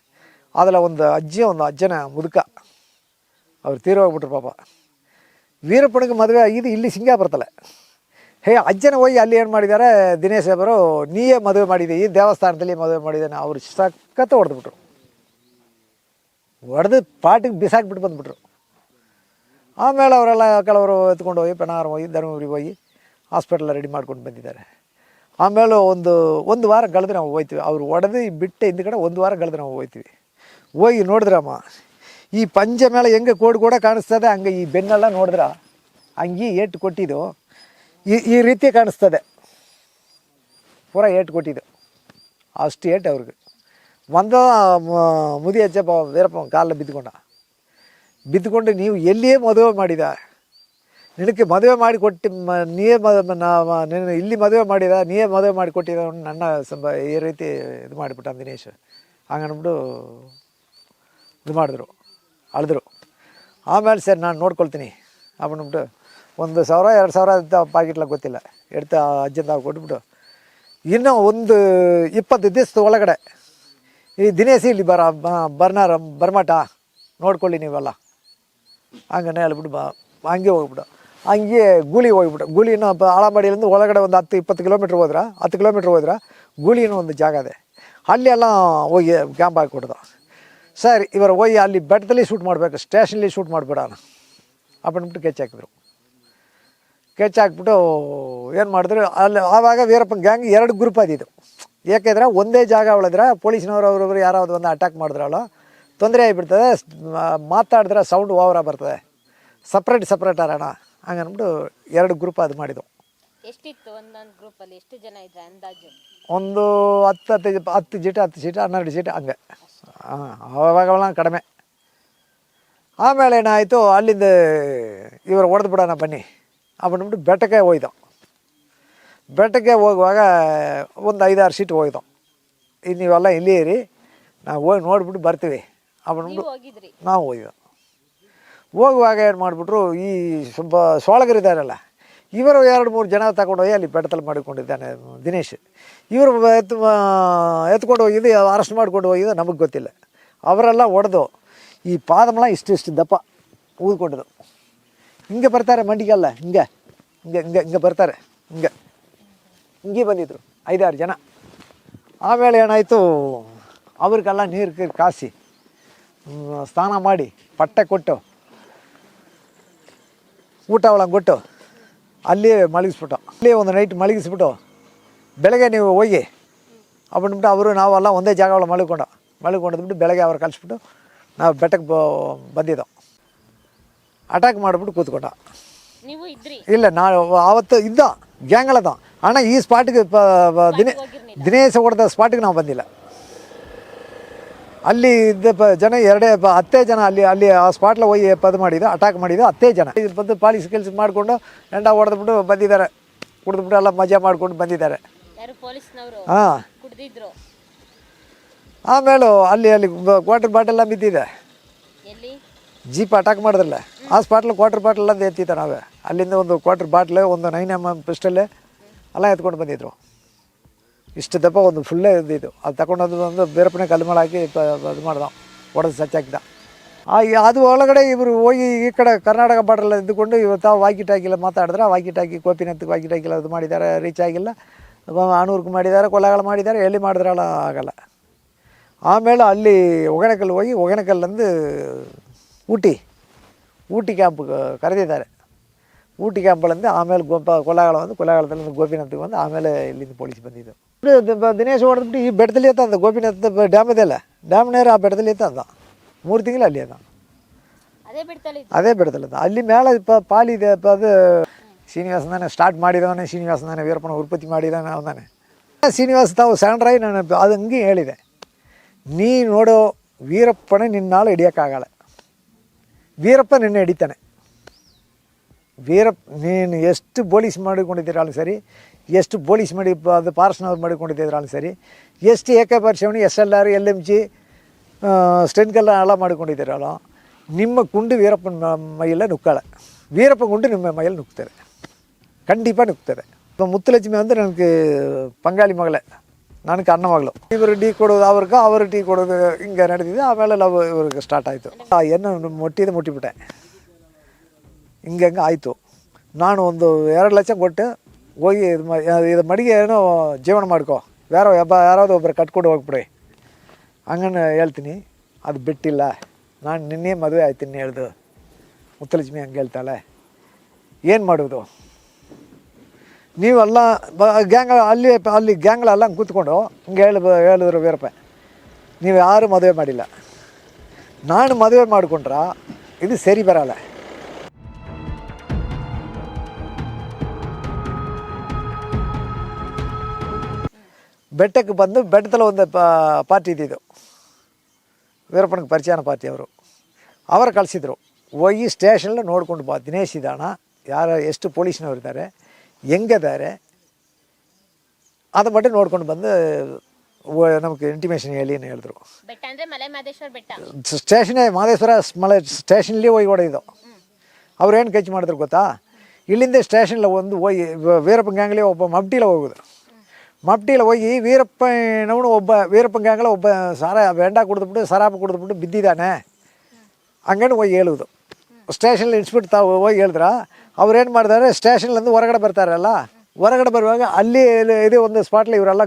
ಅದೆಲ್ಲ ಒಂದು ಅಜ್ಜನ ಮುದುಕ, ಅವ್ರು ತೀರೋಗ್ಬಿಟ್ರು ಪಾಪ. ವೀರಪ್ಪನಿಗೆ ಮದುವೆ ಆಗಿದ್ದು ಇಲ್ಲಿ ಸಿಂಗಾಪುರದಲ್ಲೇ. ಅಜ್ಜನ ಹೋಗಿ ಅಲ್ಲಿ ಏನು ಮಾಡಿದ್ದಾರೆ, ದಿನೇಶ್ ಅವರು ನೀಯೇ ಮದುವೆ ಮಾಡಿದೆ, ಈ ದೇವಸ್ಥಾನದಲ್ಲಿ ಮದುವೆ ಮಾಡಿದ್ದಾನೆ. ಅವರು ಸಖತ್ತು ಹೊಡೆದ್ಬಿಟ್ರು, ಹೊಡೆದು ಪಾಟಿಗೆ ಬಿಸಾಕ್ಬಿಟ್ಟು ಬಂದುಬಿಟ್ರು. ಆಮೇಲೆ ಅವರೆಲ್ಲ ಕೆಲವರು ಎತ್ಕೊಂಡು ಹೋಗಿ ಪೆನಾರ್ ಹೋಗಿ ಧರ್ಮಪುರಿಗೆ ಹೋಗಿ ಹಾಸ್ಪಿಟಲ್ ರೆಡಿ ಮಾಡ್ಕೊಂಡು ಬಂದಿದ್ದಾರೆ. ಆಮೇಲೆ ಒಂದು ವಾರ ಕಳೆದು ನಾವು ಹೋಗ್ತೀವಿ. ಅವ್ರು ಹೊಡೆದು ಬಿಟ್ಟು ಹಿಂದ್ಗಡೆ ಒಂದು ವಾರ ಕಳೆದು ನಾವು ಹೋಗ್ತೀವಿ. ಹೋಗಿ ನೋಡಿದ್ರಮ್ಮ ಈ ಪಂಜೆ ಮೇಲೆ ಹೆಂಗೆ ಕೋಡ್ ಕೂಡ ಕಾಣಿಸ್ತದೆ, ಹಂಗೆ ಈ ಬೆನ್ನೆಲ್ಲ ನೋಡಿದ್ರ ಹಂಗೆ ಏಟು ಕೊಟ್ಟಿದ್ದು ಈ ರೀತಿ ಕಾಣಿಸ್ತದೆ. ಪೂರ ಏಟು ಕೊಟ್ಟಿದ್ದು ಅಷ್ಟು ಏಟು ಅವ್ರಿಗೆ. ಮುದಿ ಹಚ್ಚಪ್ಪ ವೀರಪ್ಪ ಕಾಲ ಬಿದ್ದುಕೊಂಡು ನೀವು ಎಲ್ಲಿಯೇ ಮದುವೆ ಮಾಡಿದ, ನಿನಗೆ ಮದುವೆ ಮಾಡಿ ಕೊಟ್ಟು ನೀವೇ ನೀನು ಇಲ್ಲಿ ಮದುವೆ ಮಾಡಿದ, ನೀವೇ ಮದುವೆ ಮಾಡಿ ಕೊಟ್ಟಿದ ನನ್ನ ಈ ರೀತಿ ಇದು ಮಾಡಿಬಿಟ್ಟ ದಿನೇಶ್. ಹಂಗನ್ಬಿಟ್ಟು ಇದು ಮಾಡಿದ್ರು, ಅಳಿದ್ರು. ಆಮೇಲೆ ಸರಿ ನಾನು ನೋಡ್ಕೊಳ್ತೀನಿ ಅಂದ್ಬಿಟ್ಟು 1,000 2,000 ಪಾಕಿಟ್ಲಾಗ ಗೊತ್ತಿಲ್ಲ ಎಡ್ತ ಅಜ್ಜಂದ ಕೊಟ್ಬಿಟ್ಟು ಇನ್ನೂ 20 ದಿವಸದ ಒಳಗಡೆ ಈ ದಿನೇಶ್ ಇಲ್ಲಿ ಬರ್ಮಾಟ ನೋಡ್ಕೊಳ್ಳಿ ನೀವೆಲ್ಲ ಹಂಗನೇ ಹೇಳ್ಬಿಟ್ಟು ಹಂಗೆ ಹೋಗ್ಬಿಟ್ಟು ಹಂಗೆ ಗೂಳಿನ ಆಳಂಬಾಡಿಯಿಂದ ಒಳಗಡೆ ಒಂದು 10-20 ಕಿಲೋಮೀಟ್ರ್ ಹೋದ್ರೆ 10 ಕಿಲೋಮೀಟ್ರ್ ಹೋದ್ರೆ ಗೂಳಿನೂ ಒಂದು ಜಾಗ ಇದೆ. ಅಲ್ಲಿ ಎಲ್ಲ ಹೋಗಿ ಕ್ಯಾಂಪ್ ಹಾಕಿಕೊಡ್ದು. ಸರಿ ಇವರು ಹೋಗಿ ಅಲ್ಲಿ ಬೆಟ್ಟದಲ್ಲಿ ಶೂಟ್ ಮಾಡಬೇಕು, ಸ್ಟೇಷನಲ್ಲಿ ಶೂಟ್ ಮಾಡಿಬಿಡ ಅಂದ್ಬಿಟ್ಟು ಕೆಚ್ ಹಾಕಿದ್ರು. ಕೆಚ್ ಹಾಕ್ಬಿಟ್ಟು ಏನು ಮಾಡಿದ್ರು ಅಲ್ಲಿ ಆವಾಗ ವೀರಪ್ಪನ ಗ್ಯಾಂಗ್ 2 ಗ್ರೂಪ್ ಆದಿದ್ದು. ಯಾಕೆಂದರೆ ಒಂದೇ ಜಾಗ ಉಳಿದ್ರೆ ಪೊಲೀಸ್ನವ್ರು ಅವ್ರೊಬ್ರು ಯಾರಾದ್ರು ಒಂದು ಅಟ್ಯಾಕ್ ಮಾಡಿದ್ರಲ್ಲ ತೊಂದರೆ ಆಗಿಬಿಡ್ತದೆ, ಮಾತಾಡಿದ್ರೆ ಸೌಂಡ್ ಓವರ ಬರ್ತದೆ, ಸಪ್ರೇಟ್ ಅರೋಣ ಹಂಗನ್ಬಿಟ್ಟು 2 ಗ್ರೂಪ್ ಅದು ಮಾಡಿದ್ದು. ಎಷ್ಟಿತ್ತು ಒಂದೊಂದು ಗ್ರೂಪಲ್ಲಿ, ಎಷ್ಟು ಜನ ಇದ್ರೆ ಅಂದಾಜು? ಒಂದು 10 ಸೀಟ್ 12 ಸೀಟ್ ಹಂಗೆ. ಅವಾಗವೆಲ್ಲ ಕಡಿಮೆ. ಆಮೇಲೆ ಏನಾಯಿತು, ಅಲ್ಲಿಂದ ಇವರು ಹೊಡೆದು ಬಿಡೋಣ ಬನ್ನಿ ಅಂದ್ಬಿಟ್ಟು ಬೆಟ್ಟಕ್ಕೆ ಹೋಯ್ದು. ಬೆಟ್ಟಕ್ಕೆ ಹೋಗುವಾಗ ಒಂದು 5-6 ಸೀಟ್ ಹೋಯ್ದು. ಈಗ ನೀವೆಲ್ಲ ಇಲ್ಲಿ ಇರಿ, ನಾವು ಹೋಗಿ ನೋಡ್ಬಿಟ್ಟು ಬರ್ತೀವಿ ಅಂದ್ಬಿಟ್ಟು ನಾವು ಹೋಯ್ದು. ಹೋಗುವಾಗ ಏನು ಮಾಡಿಬಿಟ್ರು, ಈ ಸ್ವಲ್ಪ ಸೋಳಗರಿದ್ದಾರಲ್ಲ ಇವರು 2-3 ಜನ ತಗೊಂಡೋಗಿ ಅಲ್ಲಿ ಬೆಟ್ಟದಲ್ಲಿ ಮಾಡಿಕೊಂಡಿದ್ದಾನೆ ದಿನೇಶ್. ಇವರು ಎತ್ಕೊಂಡು ಹೋಗಿದ್ದು ಅರೆಸ್ಟ್ ಮಾಡ್ಕೊಂಡು ಹೋಗಿದ್ದು ನಮಗೆ ಗೊತ್ತಿಲ್ಲ. ಅವರೆಲ್ಲ ಹೊಡೆದು ಈ ಪಾದಮಳ ಇಷ್ಟು ದಪ್ಪ ಊದ್ಕೊಂಡಿದ್ದು. ಹಿಂಗೆ ಬರ್ತಾರೆ ಮಂಡಿಗೆಲ್ಲ, ಹಿಂಗೆ ಬರ್ತಾರೆ, ಹಿಂಗೆ ಬಂದಿದ್ರು 5-6 ಜನ. ಆಮೇಲೆ ಏನಾಯಿತು, ಅವ್ರಿಗೆಲ್ಲ ನೀರು ಕಾಸಿ ಸ್ನಾನ ಮಾಡಿ ಪಟ್ಟೆ ಕೊಟ್ಟು ಊಟ ಒಳಗೆ ಕೊಟ್ಟು ಅಲ್ಲಿ ಮಲಗಿಸ್ಬಿಟ್ಟು, ಅಲ್ಲಿ ಒಂದು ನೈಟ್ ಮಲಗಿಸ್ಬಿಟ್ಟು ಬೆಳಗ್ಗೆ ನೀವು ಹೋಗಿ ಅಂದ್ಬಿಟ್ಟು ಅವರು ನಾವೆಲ್ಲ ಒಂದೇ ಜಾಗ ಒಳಗೆ ಮಲ್ಕೊಂಡ್ಬಿಟ್ಟು ಬೆಳಗ್ಗೆ ಅವ್ರು ಕಳಿಸ್ಬಿಟ್ಟು ನಾವು ಬೆಟ್ಟಕ್ಕೆ ಬಂದಿದ್ದೋ. ಅಟ್ಯಾಕ್ ಮಾಡಿಬಿಟ್ಟು ಕೂತ್ಕೊಂಡ. ಇಲ್ಲ ನಾವು ಆವತ್ತು ಇದ್ದ ಗ್ಯಾಂಗಳದ ಅಣ್ಣ. ಈ ಸ್ಪಾಟಿಗೆ ದಿನೇಶ್ ಹೊಡೆದ ಸ್ಪಾಟಿಗೆ ನಾವು ಬಂದಿಲ್ಲ. ಅಲ್ಲಿ ಇದ್ದ ಜನ 10 ಜನ ಅಲ್ಲಿ ಆ ಸ್ಪಾಟ್ಲ ಹೋಗಿ ಮಾಡಿದ್ದು, ಅಟ್ಯಾಕ್ ಮಾಡಿದ್ದು 10 ಜನ ಬಂದು ಪಾಲಿಸ್ ಕೆಲಸ ಮಾಡಿಕೊಂಡು ಎಂಡ ಹೊಡೆದ್ಬಿಟ್ಟು ಬಂದಿದ್ದಾರೆ. ಕುಡಿದ್ಬಿಟ್ಟು ಎಲ್ಲ ಮಜಾ ಮಾಡ್ಕೊಂಡು ಬಂದಿದ್ದಾರೆ. ಹಾಂ. ಆಮೇಲೆ ಅಲ್ಲಿ ಕ್ವಾರ್ಟರ್ ಬಾಟೆಲ್ಲ ಬಿದ್ದಿದೆ. ಜೀಪ್ ಅಟ್ಯಾಕ್ ಮಾಡಿದ್ರಲ್ಲ ಆ ಸ್ಪಾಟ್ಲ ಕ್ವಾರ್ಟರ್ ಬಾಟಲ್ ಅಂತ ಎತ್ತಿದ್ದೆ ನಾವೇ. ಅಲ್ಲಿಂದ ಒಂದು ಕ್ವಾರ್ಟರ್ ಬಾಟ್ಲು, ಒಂದು 9mm ಪಿಸ್ಟಲ್ಲೆ ಎಲ್ಲ ಎತ್ಕೊಂಡು ಬಂದಿದ್ರು. ಇಷ್ಟು ದಪ್ಪ ಒಂದು ಫುಲ್ಲೇ ಇದ್ದಿದ್ದು. ಅದು ತಗೊಂಡು ಬೇರಪ್ಪನೇ ಕಲ್ಲು ಮೇಲೆ ಹಾಕಿ ಇದು ಮಾಡ್ದ, ಹೊಡೆದು ಸಚ್ಚಾಕಿದ. ಅದು ಒಳಗಡೆ ಇವರು ಹೋಗಿ ಈ ಕಡೆ ಕರ್ನಾಟಕ ಬಾರ್ಡ್ರೆಲ್ಲ ಇದ್ದುಕೊಂಡು ಇವತ್ತು ವಾಕಿಟಾಕಿಲ್ಲ ಮಾತಾಡಿದ್ರೆ, ವಾಕಿಟಾಕಿ ಗೋಪಿನಾಥ್ಗೆ ವಾಕಿಟಾಕಿಲ್ಲ ಇದು ಮಾಡಿದ್ದಾರೆ, ರೀಚ್ ಆಗಿಲ್ಲ. ಆಣೂರ್ಗೆ ಮಾಡಿದ್ದಾರೆ, ಕೊಳ್ಳಾಗಳ ಮಾಡಿದ್ದಾರೆ, ಎಲ್ಲಿ ಮಾಡಿದ್ರಲ್ಲ ಆಗಲ್ಲ. ಆಮೇಲೆ ಅಲ್ಲಿ ಒಗಣಕಲ್ಲು ಹೋಗಿ ಒಗಣಕಲ್ಲಂದು ಊಟಿ ಕ್ಯಾಂಪ್ ಕರೆದಿದ್ದಾರೆ. ಊಟಿ ಕ್ಯಾಂಪಲ್ಲಿಂದ ಆಮೇಲೆ ಕೊಳ್ಳಾಗಳ ಕೊಳ್ಳಾಗಳದಲ್ಲಿ ಗೋಪಿನಾಥ್ಗೆ ಬಂದು ಆಮೇಲೆ ಇಲ್ಲಿಂದ ಪೊಲೀಸ್ ಬಂದಿದ್ದು. ದಿನೇಶ್ ಹೊಡೆದ್ಬಿಟ್ಟು ಈ ಬೆಟ್ಟದಲ್ಲಿ ಎತ್ತಂದ ಗೋಪಿನಾಥ ಡ್ಯಾಮ್ ಇದೆಯಲ್ಲ, ಡ್ಯಾಮ್ ನೇರ ಆ ಬೆಟ್ಟದಲ್ಲಿ ಎತ್ತಂದ 3 ತಿಂಗಳು ಅಲ್ಲಿ ಅದ. ಅದೇ ಬೆಟ್ಟದಲ್ಲಿ ಅಲ್ಲಿ ಮೇಲೆ ಪಾಲಿದೆ. ಅದು ಶ್ರೀನಿವಾಸನೇ ಸ್ಟಾರ್ಟ್ ಮಾಡಿದವನೇ, ಶ್ರೀನಿವಾಸನೇ ವೀರಪ್ಪನ ಉತ್ಪತ್ತಿ ಮಾಡಿದವನೇ ಅವನೇ. ಶ್ರೀನಿವಾಸ ತಾವು ಸಣ್ಣ ನಾನು ಅದು ಹಂಗೆ ಹೇಳಿದೆ, ನೀ ನೋಡೋ ವೀರಪ್ಪನೇ ನಿನ್ನಾಳು ಹಿಡಿಯೋಕ್ಕಾಗಲ್ಲ, ವೀರಪ್ಪ ನಿನ್ನೆ ಹಿಡಿತಾನೆ. ನೀನು ಎಷ್ಟು ಪೊಲೀಸ್ ಮಾಡಿಕೊಂಡಿದ್ದೀರಾಳು ಸರಿ, ಎಷ್ಟು ಪೊಲೀಸ್ ಮಾಡಿ ಅದು ಪಾರ್ಸ್ನವ್ರು ಮಾಡಿಕೊಂಡಿದ್ದಿದ್ರಾಳು ಸರಿ, ಎಷ್ಟು AK-47 SLR LMG ಸ್ಟೆನ್ಗೆಲ್ಲ ಎಲ್ಲ ಮಾಡಿಕೊಂಡಿದ್ದೀರಲ್ಲ, ನಿಮ್ಮ ಗುಂಡು ವೀರಪ್ಪನ ಮೈಯಲ್ಲೇ ನುಕ್ಕಲ್ಲ, ವೀರಪ್ಪ ಗುಂಡು ನಿಮ್ಮ ಮೈಯಲ್ಲಿ ನುಗ್ತದೆ, ಖಂಡಿತ ನುಗ್ತದೆ. ಮುತ್ತುಲಕ್ಷ್ಮಿ ಅಂದರೆ ನನಗೆ ಪಂಗಾಳಿ ಮಗಳೇ, ನನಗೆ ಅಣ್ಣ ಮಗಳು. ಇವರು ಟೀ ಕೊಡೋದು ಅವರು ಟೀ ಕೊಡೋದು ಹಿಂಗೆ ನಡೆದಿದೆ. ಆಮೇಲೆ ಲವ್ ಇವ್ರಿಗೆ ಸ್ಟಾರ್ಟ್ ಆಯಿತು. ಏನು ಮುಟ್ಟಿಬಿಟ್ಟೆ, ಹಿಂಗೆ ಆಯಿತು. ನಾನು ಒಂದು 2 ಲಕ್ಷ ಕೊಟ್ಟು ಹೋಗಿ ಇದು ಮಡಿಗೆ ಏನೋ ಜೀವನ ಮಾಡ್ಕೊ, ಯಾರಾவது ಒಬ್ಬರು ಕಟ್ಕೊಂಡು ಹೋಗ್ಬಿಡ್ರಿ ಹಂಗನ್ನು ಹೇಳ್ತೀನಿ. ಅದು ಬಿಟ್ಟಿಲ್ಲ. ನಾನು ನಿನ್ನೆ ಮದುವೆ ಆಯ್ತೀನಿ ಹೇಳ್ದು ಮುತ್ತಲಕ್ಷ್ಮಿ ಹಂಗೆ ಹೇಳ್ತಾಳೆ. ಏನು ಮಾಡೋದು? ನೀವೆಲ್ಲ ಗ್ಯಾಂಗ್ ಅಲ್ಲಿ ಗ್ಯಾಂಗ್ಳೆಲ್ಲ ಕೂತ್ಕೊಂಡು ಹಿಂಗೆ ಹೇಳಿದ್ರು ವೀರಪ್ಪ, ನೀವು ಯಾರು ಮದುವೆ ಮಾಡಿಲ್ಲ, ನಾನು ಮದುವೆ ಮಾಡಿಕೊಂಡ್ರ ಇದು ಸರಿ ಬರಲ್ಲ. ಬೆಟ್ಟಕ್ಕೆ ಬಂದು ಬೆಟ್ಟದಲ್ಲಿ ಒಂದು ಪಾರ್ಟಿ ಇದ್ದಿದ್ದು, ವೀರಪ್ಪನಿಗೆ ಪರಿಚಯನ ಪಾರ್ಟಿ ಅವರು ಕಳಿಸಿದ್ರು, ಹೋಗಿ ಸ್ಟೇಷನಲ್ಲಿ ನೋಡ್ಕೊಂಡು ಬಾ, ದಿನೇಶ್ ಇದ್ದಾನ, ಎಷ್ಟು ಪೊಲೀಸ್ನವ್ರು ಇದ್ದಾರೆ, ಹೆಂಗಿದ್ದಾರೆ ಅದು ಮಟ್ಟ ನೋಡ್ಕೊಂಡು ಬಂದು ನಮಗೆ ಇಂಟಿಮೇಷನ್ ಹೇಳಿ ಅಂತ ಹೇಳಿದ್ರು. ಬೆಟ್ಟ ಅಂದ್ರೆ ಮಲೆ ಮಹದೇಶ್ವರ ಬೆಟ್ಟ, ಸ್ಟೇಷನೇ ಮಹದೇಶ್ವರ ಮಲೆ ಸ್ಟೇಷನ್ಲಿ ಹೋಗಿ ಹೊಡೆಯಿದ್ದು. ಅವ್ರು ಏನು ಕೆಚ್ ಮಾಡಿದ್ರು ಗೊತ್ತಾ, ಇಲ್ಲಿಂದ ಸ್ಟೇಷನ್ಲ ಒಂದು ಹೋಗಿ ವೀರಪ್ಪನ ಗ್ಯಾಂಗ್ಲಿ ಒಬ್ಬ ಮಬ್ಟಿಲ ಹೋಗಿದ್ರು. ಮಬ್ಟಿಲ ಹೋಗಿ ವೀರಪ್ಪನವನು ವೀರಪ್ಪನ ಗ್ಯಾಂಗ್ಲ ಒಬ್ಬ ಬೆಂಡ ಕುಡಿದ್ಬಿಟ್ಟು ಸರಾಪ ಕುಡಿದ್ಬಿಟ್ಟು ಬಿದ್ದಿದ್ದಾನೆ ಹಂಗೇನು ಹೋಗಿ ಹೇಳುವುದು. ಸ್ಟೇಷನಲ್ಲಿ ಇನ್ಸ್ಪೆಕ್ಟರ್ ಹೋಗಿ ಹೇಳಿದ್ರ, ಅವ್ರೇನು ಮಾಡ್ತಾರೆ, ಸ್ಟೇಷನ್ಲಿಂದ ಹೊರಗಡೆ ಬರ್ತಾರಲ್ಲ, ಹೊರಗಡೆ ಬರುವಾಗ ಅಲ್ಲಿ ಇದೇ ಒಂದು ಸ್ಪಾಟ್ಲಿ ಇವರೆಲ್ಲ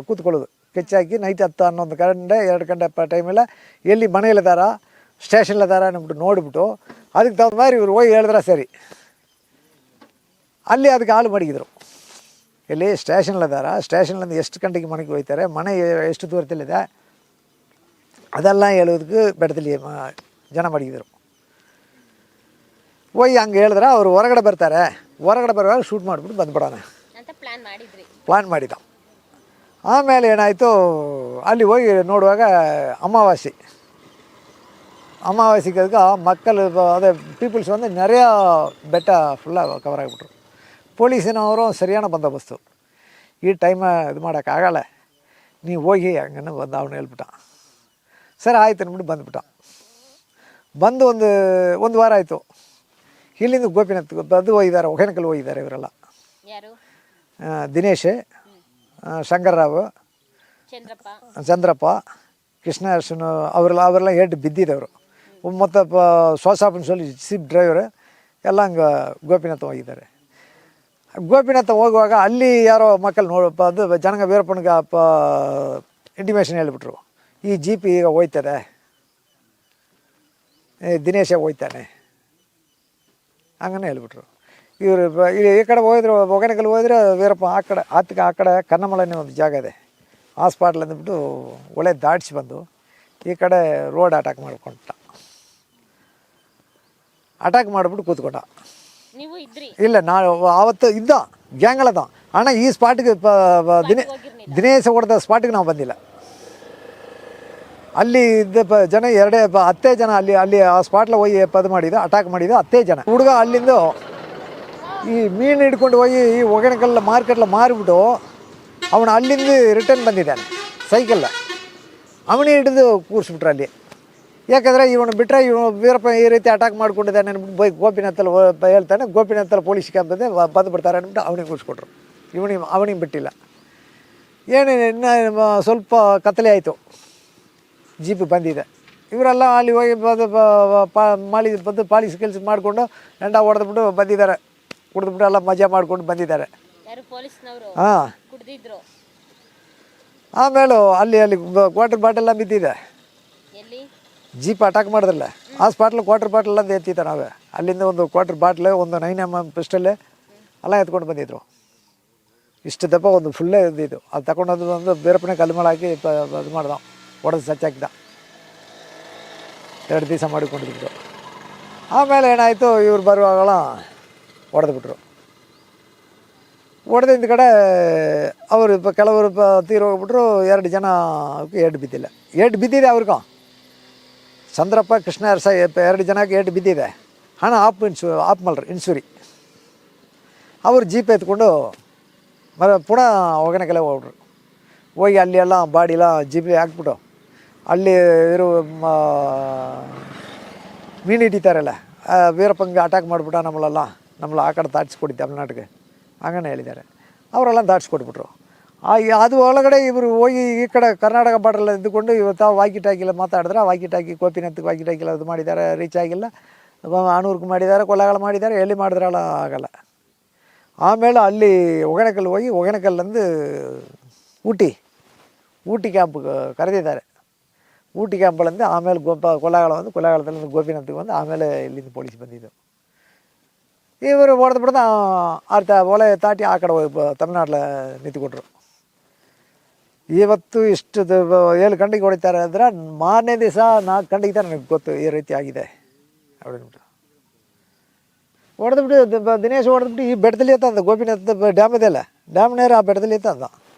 ಕೂತ್ಕೊಳ್ಳೋದು, ಕೆಚ್ಚಾಕಿ ನೈಟ್ 10 11 ಗಂಟೆ 2 ಗಂಟೆ ಟೈಮೆಲ್ಲ ಎಲ್ಲಿ ಮನೆಯಲ್ಲಿದ್ದಾರ ಸ್ಟೇಷನ್ಲಿದ್ದಾರ ಅಂದ್ಬಿಟ್ಟು ನೋಡಿಬಿಟ್ಟು ಅದಕ್ಕೆ ತಗೊಂಡ மாதிரி ಇವ್ರು ಹೋಗಿ ಹೇಳಿದ್ರೆ ಸರಿ. ಅಲ್ಲಿ ಅದಕ್ಕೆ ಹಾಲು ಮಡಗಿದ್ರು. ಇಲ್ಲಿ ಸ್ಟೇಷನ್ಲಿದ್ದಾರ, ಸ್ಟೇಷನ್ಲಿಂದ ಎಷ್ಟು ಗಂಟೆಗೆ ಮನೆಗೆ ಹೋಗ್ತಾರೆ, ಮನೆ ಎಷ್ಟು ದೂರದಲ್ಲಿದೆ ಅದೆಲ್ಲ ಹೇಳೋದಕ್ಕೆ ಬೆಟ್ಟದಲ್ಲಿ ಜನ ಮಡಗಿದ್ರು. ಹೋಗಿ ಹಂಗೆ ಹೇಳಿದ್ರೆ ಅವರು ಹೊರಗಡೆ ಬರ್ತಾರೆ, ಹೊರಗಡೆ ಬರುವಾಗ ಶೂಟ್ ಮಾಡಿಬಿಟ್ಟು ಬಂದ್ಬಿಡೋಣ ಅಂತ ಪ್ಲ್ಯಾನ್ ಮಾಡಿದ. ಆಮೇಲೆ ಏನಾಯಿತು, ಅಲ್ಲಿ ಹೋಗಿ ನೋಡುವಾಗ ಅಮಾವಾಸ್ಯೆಗೆ ಮಕ್ಕಳು ಅದೇ ಪೀಪಲ್ಸ್ வந்து நிறையா ಬೆಟ್ಟ ಫುಲ್ಲಾಗಿ ಕವರ್ ಆಗಿಬಿಟ್ರು. ಪೊಲೀಸಿನವರು ಸರಿಯಾದ ಬಂದೋಬಸ್ತು. ಈ ಟೈಮ ಇದು ಮಾಡೋಕ್ಕಾಗಲ್ಲ, ನೀವು ಹೋಗಿ ಹಂಗನ್ನು ಬಂದು ಅವನು ಹೇಳ್ಬಿಟ್ಟ. ಸರಿ ಆಯ್ತು ಅಂದ್ಬಿಟ್ಟು ಬಂದುಬಿಟ್ಟ. ಬಂದು ಒಂದು ವಾರ ಆಯಿತು. ಇಲ್ಲಿಂದ ಗೋಪಿನಾಥ್ ಅದು ಹೋಗಿದ್ದಾರೆ, ಹೊಗೇನಕಲ್ ಹೋಗಿದ್ದಾರೆ ಇವರೆಲ್ಲ. ದಿನೇಶ್, ಶಂಕರ್ರಾವ್, ಚಂದ್ರಪ್ಪ, ಕೃಷ್ಣ ಅರ್ಶನ್ ಅವರೆಲ್ಲ ಹೇಟ್ ಬಿದ್ದಿದ್ದವರು. ಮತ್ತು ಸೋಸಾಪನ್ ಸೊಲ್ಲಿ ಸಿಪ್ ಡ್ರೈವರ್ ಎಲ್ಲ ಹಂಗೆ ಗೋಪಿನಾಥ ಹೋಗಿದ್ದಾರೆ. ಗೋಪಿನಾಥ ಹೋಗುವಾಗ ಅಲ್ಲಿ ಯಾರೋ ಮಕ್ಕಳು ಅದು ಜನಗ ವೀರಪ್ಪನಿಗೆ ಇಂಟಿಮೇಷನ್ ಹೇಳಿಬಿಟ್ರು, ಈ ಜೀಪ್ ಈಗ ಹೋಯ್ತದೆ, ದಿನೇಶ ಹೋಯ್ತಾನೆ ಹಂಗನೇ ಹೇಳ್ಬಿಟ್ರು. ಇವರು ಈ ಕಡೆ ಹೋದ್ರು, ಹೊಗೇನಕಲ್ ಹೋದ್ರೆ ವೀರಪ್ಪ ಆ ಕಡೆ ಕನ್ನಮಲನೇ ಒಂದು ಜಾಗ ಇದೆ, ಆ ಸ್ಪಾಟ್ಲಿ ಅಂದ್ಬಿಟ್ಟು ಒಳ್ಳೆ ದಾಟಿಸಿ ಬಂದು ಈ ಕಡೆ ರೋಡ್ ಅಟ್ಯಾಕ್ ಮಾಡ್ಕೊಂಡ. ಅಟ್ಯಾಕ್ ಮಾಡಿಬಿಟ್ಟು ಕೂತ್ಕೊಂಡ. ಇಲ್ಲ, ನಾನು ಆವತ್ತು ಇದ್ದ ಗ್ಯಾಂಗಳದ ಅಣ್ಣ, ಈ ಸ್ಪಾಟಿಗೆ ದಿನೇಶ ಹೊಡೆದ ಸ್ಪಾಟಿಗೆ ನಾವು ಬಂದಿಲ್ಲ. ಅಲ್ಲಿ ಇದ್ದ ಜನ 10 ಜನ ಅಲ್ಲಿ ಆ ಸ್ಪಾಟ್ಲ ಹೋಗಿ ಮಾಡಿದ್ದು, ಅಟ್ಯಾಕ್ ಮಾಡಿದ್ದು 10 ಜನ ಹುಡುಗ. ಅಲ್ಲಿಂದ ಈ ಮೀನು ಹಿಡ್ಕೊಂಡು ಹೋಗಿ ಈ ಹೊಗೇನಕಲ್ ಮಾರ್ಕೆಟ್ಲ ಮಾರಿಬಿಟ್ಟು ಅವನು ಅಲ್ಲಿಂದ ರಿಟರ್ನ್ ಬಂದಿದ್ದಾನೆ ಸೈಕಲ್ಲ. ಅವನೇ ಹಿಡಿದು ಕೂರಿಸ್ಬಿಟ್ರು ಅಲ್ಲಿ. ಯಾಕಂದರೆ ಇವನು ಬಿಟ್ಟರೆ ಇವನು ವೀರಪ್ಪ ಈ ರೀತಿ ಅಟ್ಯಾಕ್ ಮಾಡ್ಕೊಂಡಿದ್ದಾನೆ ಅಂದ್ಬಿಟ್ಟು ಗೋಪಿನಾಥಲ್ಲಿ ಹೇಳ್ತಾನೆ. ಗೋಪಿನಾಥಲ್ಲಿ ಪೊಲೀಸ್ ಕ್ಯಾಂಪ್ ಇದೆ, ಬಂದುಬಿಡ್ತಾರೆ ಅಂದ್ಬಿಟ್ಟು ಅವನಿಗೆ ಕೂರಿಸ್ಕೊಟ್ರು. ಅವನಿಗೆ ಬಿಟ್ಟಿಲ್ಲ. ಇನ್ನೂ ಸ್ವಲ್ಪ ಕತ್ತಲೆ ಆಯಿತು, ಜೀಪ್ ಬಂದಿದೆ. ಇವರೆಲ್ಲ ಅಲ್ಲಿ ಹೋಗಿ ಬಂದು ಪಾಲಿಸ್ ಕೆಲಸ ಮಾಡಿಕೊಂಡು ಎಂಡ ಹೊಡೆದ್ಬಿಟ್ಟು ಬಂದಿದ್ದಾರೆ. ಕುಡಿದ್ಬಿಟ್ಟು ಎಲ್ಲ ಮಜಾ ಮಾಡ್ಕೊಂಡು ಬಂದಿದ್ದಾರೆ. ಹಾಂ, ಆಮೇಲೆ ಅಲ್ಲಿ ಕ್ವಾರ್ಟರ್ ಬಾಟೆಲ್ಲ ಬಿದ್ದಿದೆ. ಜೀಪ್ ಅಟ್ಯಾಕ್ ಮಾಡಿದ್ರಲ್ಲ ಆ ಸ್ಪಾಟ್ಲಿ ಕ್ವಾರ್ಟರ್ ಬಾಟ್ಲೆಲ್ಲ ಎತ್ತಿದ್ದ ನಾವೇ. ಅಲ್ಲಿಂದ ಒಂದು ಕ್ವಾರ್ಟರ್ ಬಾಟ್ಲು, ಒಂದು 9mm ಪಿಸ್ಟಲ್ಲೆ ಎಲ್ಲ ಎತ್ಕೊಂಡು ಬಂದಿದ್ರು. ಇಷ್ಟು ದಪ್ಪ ಒಂದು ಫುಲ್ಲೇ ಇದ್ದಿದ್ದು. ಅದು ತಗೊಂಡೋದು ಒಂದು ವೀರಪ್ಪನ ಕಲ್ಲು ಮೇಲೆ ಹಾಕಿ ಇದು ಮಾಡ್ದ, ಹೊಡೆದು ಸಚ್ಚಾಕಿದ. 2 ದಿವಸ ಮಾಡಿಕೊಂಡಿದ್ರು. ಆಮೇಲೆ ಏನಾಯಿತು, ಇವ್ರು ಬರುವಾಗಲ ಹೊಡೆದ್ಬಿಟ್ರು. ಹೊಡೆದಿಂದ ಕಡೆ ಅವರು ಕೆಲವರು ತೀರೋಗ್ಬಿಟ್ರು. 2 ಜನ ಏಟು ಬಿದ್ದಿಲ್ಲ. ಏಟು ಬಿದ್ದಿದೆ ಅವ್ರಿಗೂ. ಚಂದ್ರಪ್ಪ, ಕೃಷ್ಣ ಅರ್ಸ 2 ಜನಕ್ಕೆ ಏಟು ಬಿದ್ದಿದೆ. ಹಣ ಆಫ್ ಮಲ್ರಿ ಇನ್ಸೂರಿ. ಅವರು ಜೀಪ್ ಎತ್ಕೊಂಡು ಪುನಃ ಹೊಗೇನಕಲ್ ಹೋಗ್ಬಿಟ್ರು. ಹೋಗಿ ಅಲ್ಲಿ ಎಲ್ಲ ಬಾಡಿಲ್ಲ ಜೀಪಿಗೆ ಹಾಕ್ಬಿಟ್ಟು ಅಲ್ಲಿ ಇರೋ ಮೀನು ಹಿಡಿತಾರಲ್ಲ, ವೀರಪ್ಪಂಗೆ ಅಟ್ಯಾಕ್ ಮಾಡಿಬಿಟ್ಟ ನಮ್ಮಲ್ಲ ಆ ಕಡೆ ದಾಟಿಸ್ಕೊಡಿ ತಮಿಳ್ನಾಡಿಗೆ ಹಂಗನೇ ಹೇಳಿದ್ದಾರೆ. ಅವರೆಲ್ಲ ದಾಟಿಸ್ಕೊಟ್ಬಿಟ್ರು. ಅದು ಒಳಗಡೆ ಇವರು ಹೋಗಿ ಈ ಕಡೆ ಕರ್ನಾಟಕ ಬಾರ್ಡ್ರೆಲ್ಲ ಇದ್ದುಕೊಂಡು ಇವತ್ತು ವಾಕಿ ಟಾಕಿಲ್ಲ ಮಾತಾಡಿದ್ರೆ, ವಾಕಿ ಟಾಕಿ ಗೋಪಿನಾಥ್ಗೆ ವಾಕಿ ಟಾಕಿಲ್ಲ ಅದು ಮಾಡಿದ್ದಾರೆ, ರೀಚ್ ಆಗಿಲ್ಲ. ಆನೂರ್ಗೆ ಮಾಡಿದ್ದಾರೆ, ಕೊಲೆಗಳು ಮಾಡಿದ್ದಾರೆ, ಎಲ್ಲಿ ಮಾಡಿದ್ರಲ್ಲ ಆಗಲ್ಲ. ಆಮೇಲೆ ಅಲ್ಲಿ ಹೊಗೇನಕಲ್ ಹೋಗಿ ಹೊಗೇನಕಲ್ಲಿಂದ ಊಟಿ ಕ್ಯಾಂಪ್ ಕರೆದಿದ್ದಾರೆ. ಊಟಿ ಕ್ಯಾಂಪ್ಗಳಿಂದ ಆಮೇಲೆ ಕೊಲೆಗಳು ಬಂದು ಕೊಲೆಗಾಲದಲ್ಲಿ ಗೋಪಿನಾಥ್ಗೆ ಬಂದು ಆಮೇಲೆ ಇಲ್ಲಿಂದ ಪೊಲೀಸ್ ಬಂದಿದ್ದು. ಇವರು ಹೊಡೆದ್ಬಿಡ್ದು ಅರ್ಥ ಒಲೆ ತಾಟಿ ಆ ಕಡೆ ಹೋಗಿ ತಮಿಳ್ನಾಡಲ್ಲಿ ನಿಂತ್ಕೊಂಡ್ರು. ಇವತ್ತು ಇಷ್ಟು 7 ಗಂಟೆಗೆ ಹೊಡಿತಾರೆ ಅಂದ್ರೆ ಮಾರನೇ ದಿವಸ 4 ಗಂಟೆಗೆ ನನಗೆ ಗೊತ್ತು ಈ ರೀತಿ ಆಗಿದೆ அப்படின்ಬಿಟ್ಟು ಹೊಡೆದ್ಬಿಟ್ಟು ದಿನೇಶ್ ಹೊಡೆದ್ಬಿಟ್ಟು ಈ ಬೆಟ್ಟದಲ್ಲಿ ಎತ್ತಂದ ಗೋಪಿನಾಥ ಡ್ಯಾಮ್ ಇದೆಯಲ್ಲ ಡ್ಯಾಮ್ ನೇರ ಆ ಬೆಟ್ಟದಲ್ಲಿ ಎತ್ತಂದ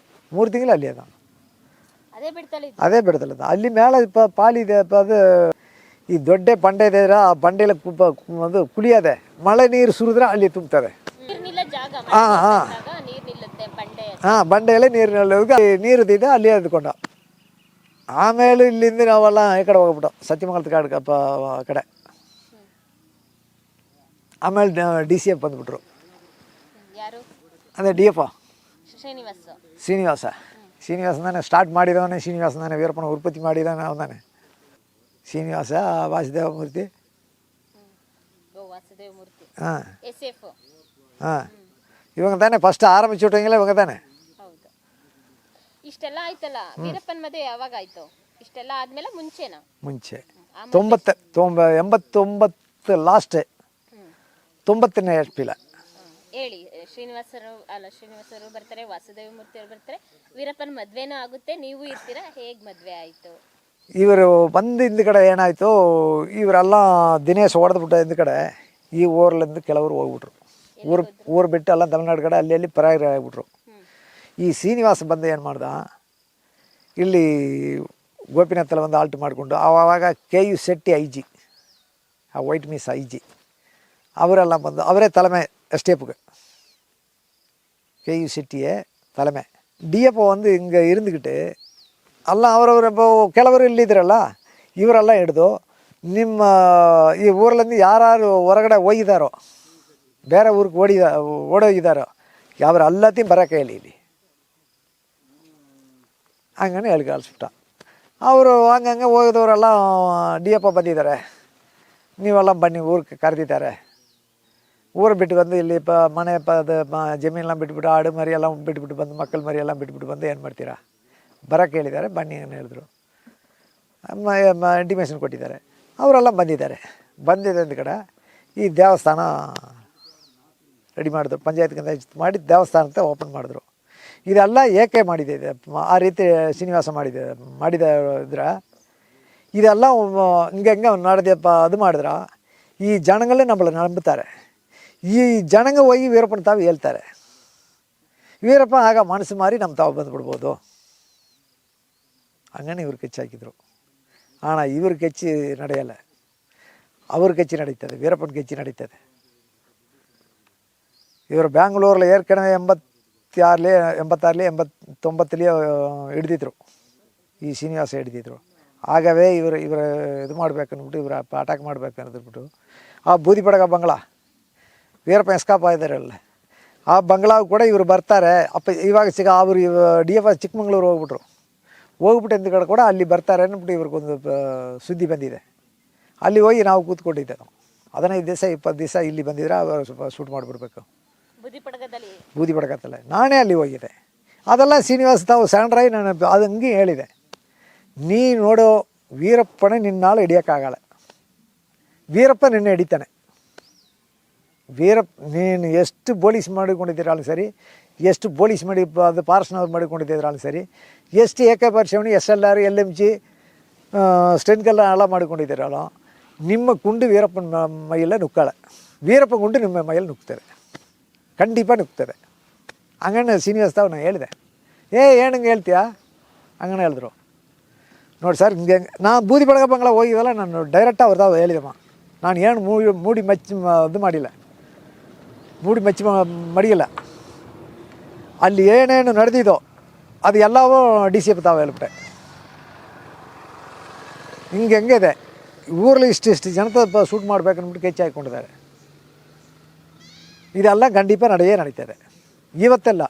3 ತಿಂಗಳು ಅಲ್ಲಿ ಅದ ಅದೇ ಬೆಟ್ಟದಲ್ಲಿ ಅಲ್ಲಿ ಮೇಲೆ ಪಾಲಿದೆ ಅದು ಈ ದೊಡ್ಡ ಬಂಡೆ ಇದೆ ಆ ಬಂಡೆಯಲ್ಲಿ ಅದು ಕುಳಿಯದೆ ಮಳೆ ನೀರು ಸುರಿದ್ರೆ ಅಲ್ಲಿ ತುಂಬ್ತದೆ. ಹಾಂ ಹಾಂ ಹಾಂ ಬಂಡೆಯಲ್ಲೇ ನೀರಿದೆ ಅಲ್ಲಿ ಎದ್ಕೊಂಡು ಆಮೇಲೆ ಇಲ್ಲಿಂದ ನಾವೆಲ್ಲ ಈ ಕಡೆ ಹೋಗ್ಬಿಟ್ಟು ಸತ್ಯಮಂಗಲದ ಕಡೆ ಆಮೇಲೆ DCF ಬಂದುಬಿಟ್ರು. ಅದೇ DF ಶ್ರೀನಿವಾಸನೇ ಸ್ಟಾರ್ಟ್ ಮಾಡಿದವನೇ ಶ್ರೀನಿವಾಸನೇ ವೀರಪ್ಪನ ಉತ್ಪತ್ತಿ ಮಾಡಿದವನೇ ಅವನೇ ಶ್ರೀನಿವಾಸ ವಾಸುದೇವ ಮೂರ್ತಿ. ಹಾಂ ಹಾಂ ಇವಾಗ ತಾನೆ ಫಸ್ಟ್ ಆರಂಭಿಸಿಟ್ಟಂಗಿಲ್ಲ ಇವಾಗ ತಾನೆ. ಇಷ್ಟೆಲ್ಲ ಆಯ್ತಲ್ಲ ವೀರಪ್ಪನ ಮದುವೆ ಯಾವಾಗ ಆಯ್ತು? ಇಷ್ಟೆಲ್ಲ ಆದ್ಮೇಲೆ ಮುಂಚೆ 89 ಲಾಸ್ಟ್ 90ನೇ ಏಪ್ರಿಲ್ ಹೇಳಿ. ಶ್ರೀನಿವಾಸರು ಬರ್ತಾರೆ, ವಾಸುದೇವ ಮೂರ್ತಿ ಅವರು ಬರ್ತಾರೆ, ವೀರಪ್ಪನ ಮದ್ವೆನೂ ಆಗುತ್ತೆ, ನೀವು ಇರ್ತೀರಾ. ಹೇಗ್ ಮದ್ವೆ ಆಯ್ತು? ಇವರು ಬಂದು ಹಿಂದ್ಗಡೆ ಏನಾಯಿತು, ಇವರೆಲ್ಲ ದಿನೇಶ್ ಹೊಡೆದ್ಬಿಟ್ಟು ಹಿಂದ್ಗಡೆ ಈ ಊರ್ಲಿಂದ ಕೆಲವರು ಹೋಗ್ಬಿಟ್ರು. ಊರು ಬಿಟ್ಟು ಎಲ್ಲ ತಮಿಳ್ನಾಡು ಕಡೆ ಅಲ್ಲಿ ಪರಾರಿ ಆಗಿಬಿಟ್ರು. ಈ ಶ್ರೀನಿವಾಸ ಬಂದು ಏನು ಮಾಡ್ದ, ಇಲ್ಲಿ ಗೋಪಿನಾಥಲ್ಲಿ ಒಂದು ಆಲ್ಟ್ ಮಾಡಿಕೊಂಡು ಆವಾಗ KU ಶೆಟ್ಟಿ IG ಆ ವೈಟ್ ಮಿಸ್ IG ಅವರೆಲ್ಲ ಬಂದು ಅವರೇ தலைமை எஸ்டேப்புக்கு KU ಶೆಟ್ಟಿಯೇ தலைமை. DF வந்து இங்கே இருந்துக்கிட்டு ಎಲ್ಲ ಅವರವ್ರ ಕೆಲವರು ಇಲ್ಲಿದ್ರಲ್ಲ ಇವರೆಲ್ಲ ಹಿಡ್ದು ನಿಮ್ಮ ಈ ಊರಲ್ಲಿಂದ ಯಾರು ಹೊರಗಡೆ ಹೋಗಿದ್ದಾರೋ ಬೇರೆ ಊರಿಗೆ ಓಡೋಗಿದ್ದಾರೋ ಅವ್ರು ಎಲ್ಲத்தையும் ಬರೋಕೆ ಇಲ್ಲಿ ಹಂಗನೇ ಹೇಳಿ ಕಳಿಸ್ಬಿಟ್ಟ. ಅವರು ಹಂಗಂಗೆ ಹೋಗಿದವರೆಲ್ಲ DF ಬಂದಿದ್ದಾರೆ, ನೀವೆಲ್ಲ ಬನ್ನಿ ಊರಿಗೆ ಕರೆದಿದ್ದಾರೆ. ಊರು ಬಿಟ್ಟು ಬಂದು ಇಲ್ಲಿ ಮನೆ ಅದು ಜಮೀನೆಲ್ಲ ಬಿಟ್ಬಿಟ್ಟು ಆಡು ಮರಿ ಎಲ್ಲ ಬಿಟ್ಬಿಟ್ಟು ಬಂದು ಮಕ್ಕಳು ಮರಿ ಎಲ್ಲ ಬಿಟ್ಬಿಟ್ಟು ಬಂದು ಏನು ಮಾಡ್ತೀರಾ ಬರೋಕ್ಕೆ ಹೇಳಿದ್ದಾರೆ, ಬನ್ನಿ ಏನು ಹೇಳಿದ್ರು. ಇಂಟಿಮೇಷನ್ ಕೊಟ್ಟಿದ್ದಾರೆ. ಅವರೆಲ್ಲ ಬಂದಿದ್ದಾರೆ. ಬಂದಿದೆ ಅಂದ ಕಡೆ ಈ ದೇವಸ್ಥಾನ ರೆಡಿ ಮಾಡಿದ್ರು, ಪಂಚಾಯತ್ಗಿಂತ ಮಾಡಿ ದೇವಸ್ಥಾನಕ್ಕೆ ಓಪನ್ ಮಾಡಿದ್ರು. ಇದೆಲ್ಲ ಏಕೆ ಮಾಡಿದೆ ಆ ರೀತಿ ಶ್ರೀನಿವಾಸ ಮಾಡಿದ ಇದ್ರೆ ಇದೆಲ್ಲ ಹಿಂಗೆ ನಡೆದಪ್ಪ ಅದು ಮಾಡಿದ್ರೆ ಈ ಜನಗಳೇ ನಮ್ಮನ್ನು ನಂಬುತ್ತಾರೆ. ಈ ಜನங்க ಹೋಗಿ ವೀರಪ್ಪನ ತಾವು ಹೇಳ್ತಾರೆ, ವೀರಪ್ಪ ಆಗ ಮನಸ್ಸು ಮಾರಿ ನಮ್ಮ ತಾವು ಬಂದುಬಿಡ್ಬೋದು. ಹಂಗನೇ ಇವ್ರು ಕೆಚ್ಚಿ ಹಾಕಿದ್ರು. ಆಣ ಇವ್ರು ಕೆಚ್ಚಿ ನಡೆಯಲ್ಲ, ಅವ್ರ ಕೆಚ್ಚಿ ನಡೀತದೆ, ವೀರಪ್ಪನ ಕೆಚ್ಚಿ ನಡೀತದೆ. ಇವರು ಬ್ಯಾಂಗ್ಳೂರಲ್ಲಿ ಏರ್ಕಣವೆ 86 ಹಿಡ್ದಿದ್ರು, ಈ ಶ್ರೀನಿವಾಸ ಹಿಡ್ದಿದ್ರು. ಆಗವೇ ಇವರು ಇದು ಮಾಡ್ಬೇಕಂದ್ಬಿಟ್ಟು ಇವರು ಅಟ್ಯಾಕ್ ಮಾಡ್ಬೇಕಂದ್ಬಿಟ್ಟು ಆ ಬೂದಿಪಡಗ ಬಂಗ್ಲಾ ವೀರಪ್ಪ ಎಸ್ಕಾಪ್ ಆಗಿದ್ದಾರಲ್ಲ ಆ ಬಂಗ್ಲಾವು ಕೂಡ ಇವರು ಬರ್ತಾರೆ. ಇವಾಗ ಅವರು DF ಚಿಕ್ಕಮಂಗ್ಳೂರು ಹೋಗ್ಬಿಟ್ಟು ಹಿಂದ್ಗಡೆ ಕೂಡ ಅಲ್ಲಿ ಬರ್ತಾರೆ ಅಂದ್ಬಿಟ್ಟು ಇವ್ರಿಗೊಂದು ಸುದ್ದಿ ಬಂದಿದೆ. ಅಲ್ಲಿ ಹೋಗಿ ನಾವು ಕೂತ್ಕೊಂಡಿದ್ದೆ. 15 ದಿವಸ 20 ದಿವಸ ಇಲ್ಲಿ ಬಂದಿದ್ರೆ ಅವರು ಸ್ವಲ್ಪ ಶೂಟ್ ಮಾಡಿಬಿಡ್ಬೇಕು ಬೂದಿ ಪಡಗತ್ತಲ್ಲ. ನಾನೇ ಅಲ್ಲಿ ಹೋಗಿದೆ. ಅದೆಲ್ಲ ಶ್ರೀನಿವಾಸ ತಾವು ಸಣ್ಣ ನಾನು ಅದು ಹಂಗೆ ಹೇಳಿದೆ, ನೀ ನೋಡೋ ವೀರಪ್ಪನೇ ನಿನ್ನಾಳು ಹಿಡಿಯೋಕ್ಕಾಗಲ್ಲ, ವೀರಪ್ಪ ನಿನ್ನೆ ಹಿಡಿತಾನೆ. ನೀನು ಎಷ್ಟು ಪೊಲೀಸ್ ಮಾಡಿಕೊಂಡಿದ್ದೀರಾலும் ಸರಿ, ಎಷ್ಟು ಪೊಲೀಸ್ ಮಾಡಿ ಅದು ಪಾರ್ಸ್ನವ್ರು ಮಾಡಿಕೊಂಡಿದ್ದಿದ್ರಾலும் ಸರಿ, ಎಷ್ಟು ಏಕಪರಿಶವಣಿ SLR LMG ಸ್ಟ್ರೆಂತ್ಗೆಲ್ಲ ಮಾಡಿಕೊಂಡಿದ್ದೀರಲ್ಲ, ನಿಮ್ಮ ಗುಂಡು ವೀರಪ್ಪನ ಮೈಯೆಲ್ಲ ನುಕ್ಕಲ್ಲ, ವೀರಪ್ಪ ಗುಂಡು ನಿಮ್ಮ ಮೈಯಲ್ಲಿ ನುಗ್ತದೆ, ಖಂಡಿತ ನುಗ್ತದೆ. ಹಂಗಣ್ಣ ಶ್ರೀನಿವಾಸ ತಾವು ನಾನು ಹೇಳಿದೆ. ಏನಂಗೆ ಹೇಳ್ತೀಯಾ ಹಂಗಣ್ಣ ಹೇಳಿದ್ರು. ನೋಡಿ ಸರ್ ಹಿಂಗೆ ನಾನು ಬೂದಿ ಬೆಳಗ ಬಂಗ್ಲ ಹೋಗಿದ್ದಲ್ಲ, ನಾನು ಡೈರೆಕ್ಟ್ ಅವ್ರದ್ದು ಹೇಳಿದಮ್ಮ. ನಾನು ಏನು ಮೂಡಿ ಮಚ್ಚಿ ಇದು ಮಾಡಿಲ್ಲ, ಮೂಡಿ ಮಚ್ಚಿ ಮಡಿಯಿಲ್ಲ. ಅಲ್ಲಿ ಏನೇನು ನಡೆದಿದ್ದೋ ಅದು ಎಲ್ಲವೂ DCF ತಾವು ಹೇಳ್ಬಿಟ್ಟೆ. ಹಿಂಗೆ ಊರಲ್ಲಿ ಇಷ್ಟು ಜನತ ಶೂಟ್ ಮಾಡ್ಬೇಕಂದ್ಬಿಟ್ಟು ಕೆಚ್ಚಿ ಹಾಕ್ಕೊಂಡಿದ್ದಾರೆ. ಇದೆಲ್ಲ ಖಂಡಿತ ನಡೀತದೆ. ಇವತ್ತೆಲ್ಲ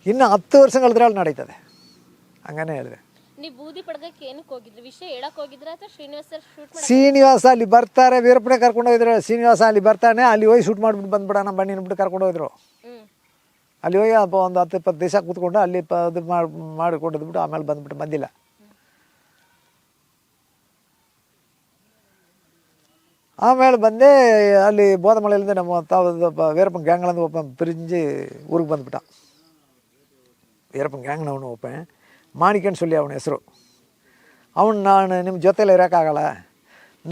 ಇನ್ನು 10 ವರ್ಷಗಳದ್ರಲ್ಲಿ ನಡೀತದೆ. ಹಂಗನೇ ಹೇಳಿದೆ. ಶ್ರೀನಿವಾಸ ಅಲ್ಲಿ ಬರ್ತಾರೆ, ವೀರಪ್ಪನೇ ಕರ್ಕೊಂಡು ಹೋಗಿದ್ರು. ಶ್ರೀನಿವಾಸ ಅಲ್ಲಿ ಬರ್ತಾನೆ, ಅಲ್ಲಿ ಹೋಗಿ ಶೂಟ್ ಮಾಡಿಬಿಟ್ಟು ಬಂದ್ಬಿಡೋಣ ಬನ್ನಿ ಅಂದ್ಬಿಟ್ಟು ಕರ್ಕೊಂಡು ಹೋಗಿದ್ರು. ಅಲ್ಲಿ ಹೋಗಿ ಒಂದು 10-20 ದಿವಸ ಕೂತ್ಕೊಂಡು ಅಲ್ಲಿ ಇದು ಮಾಡಿಕೊಂಡಿದ್ಬಿಟ್ಟು ಆಮೇಲೆ ಬಂದಿಲ್ಲ. ಆಮೇಲೆ ಬಂದೆ ಅಲ್ಲಿ ಬೋಧಮಳೆಯಿಂದ ನಮ್ಮ ತಾವು ವೀರಪ್ಪನ ಗ್ಯಾಂಗ್ಗಳಿಂದ ಒಬ್ಬ பிரிஞ்சு ಊರಿಗೆ ಬಂದುಬಿಟ್ಟ. ವೀರಪ್ಪನ ಗ್ಯಾಂಗ್ನವನು ಒಬ್ಬ ಮಾಣಿಕನ್ சொல்லி ಅವನ ಹೆಸರು. ಅವನು ನಾನು ನಿಮ್ಮ ಜೊತೆಯಲ್ಲಿ ಇರೋಕ್ಕಾಗಲ್ಲ,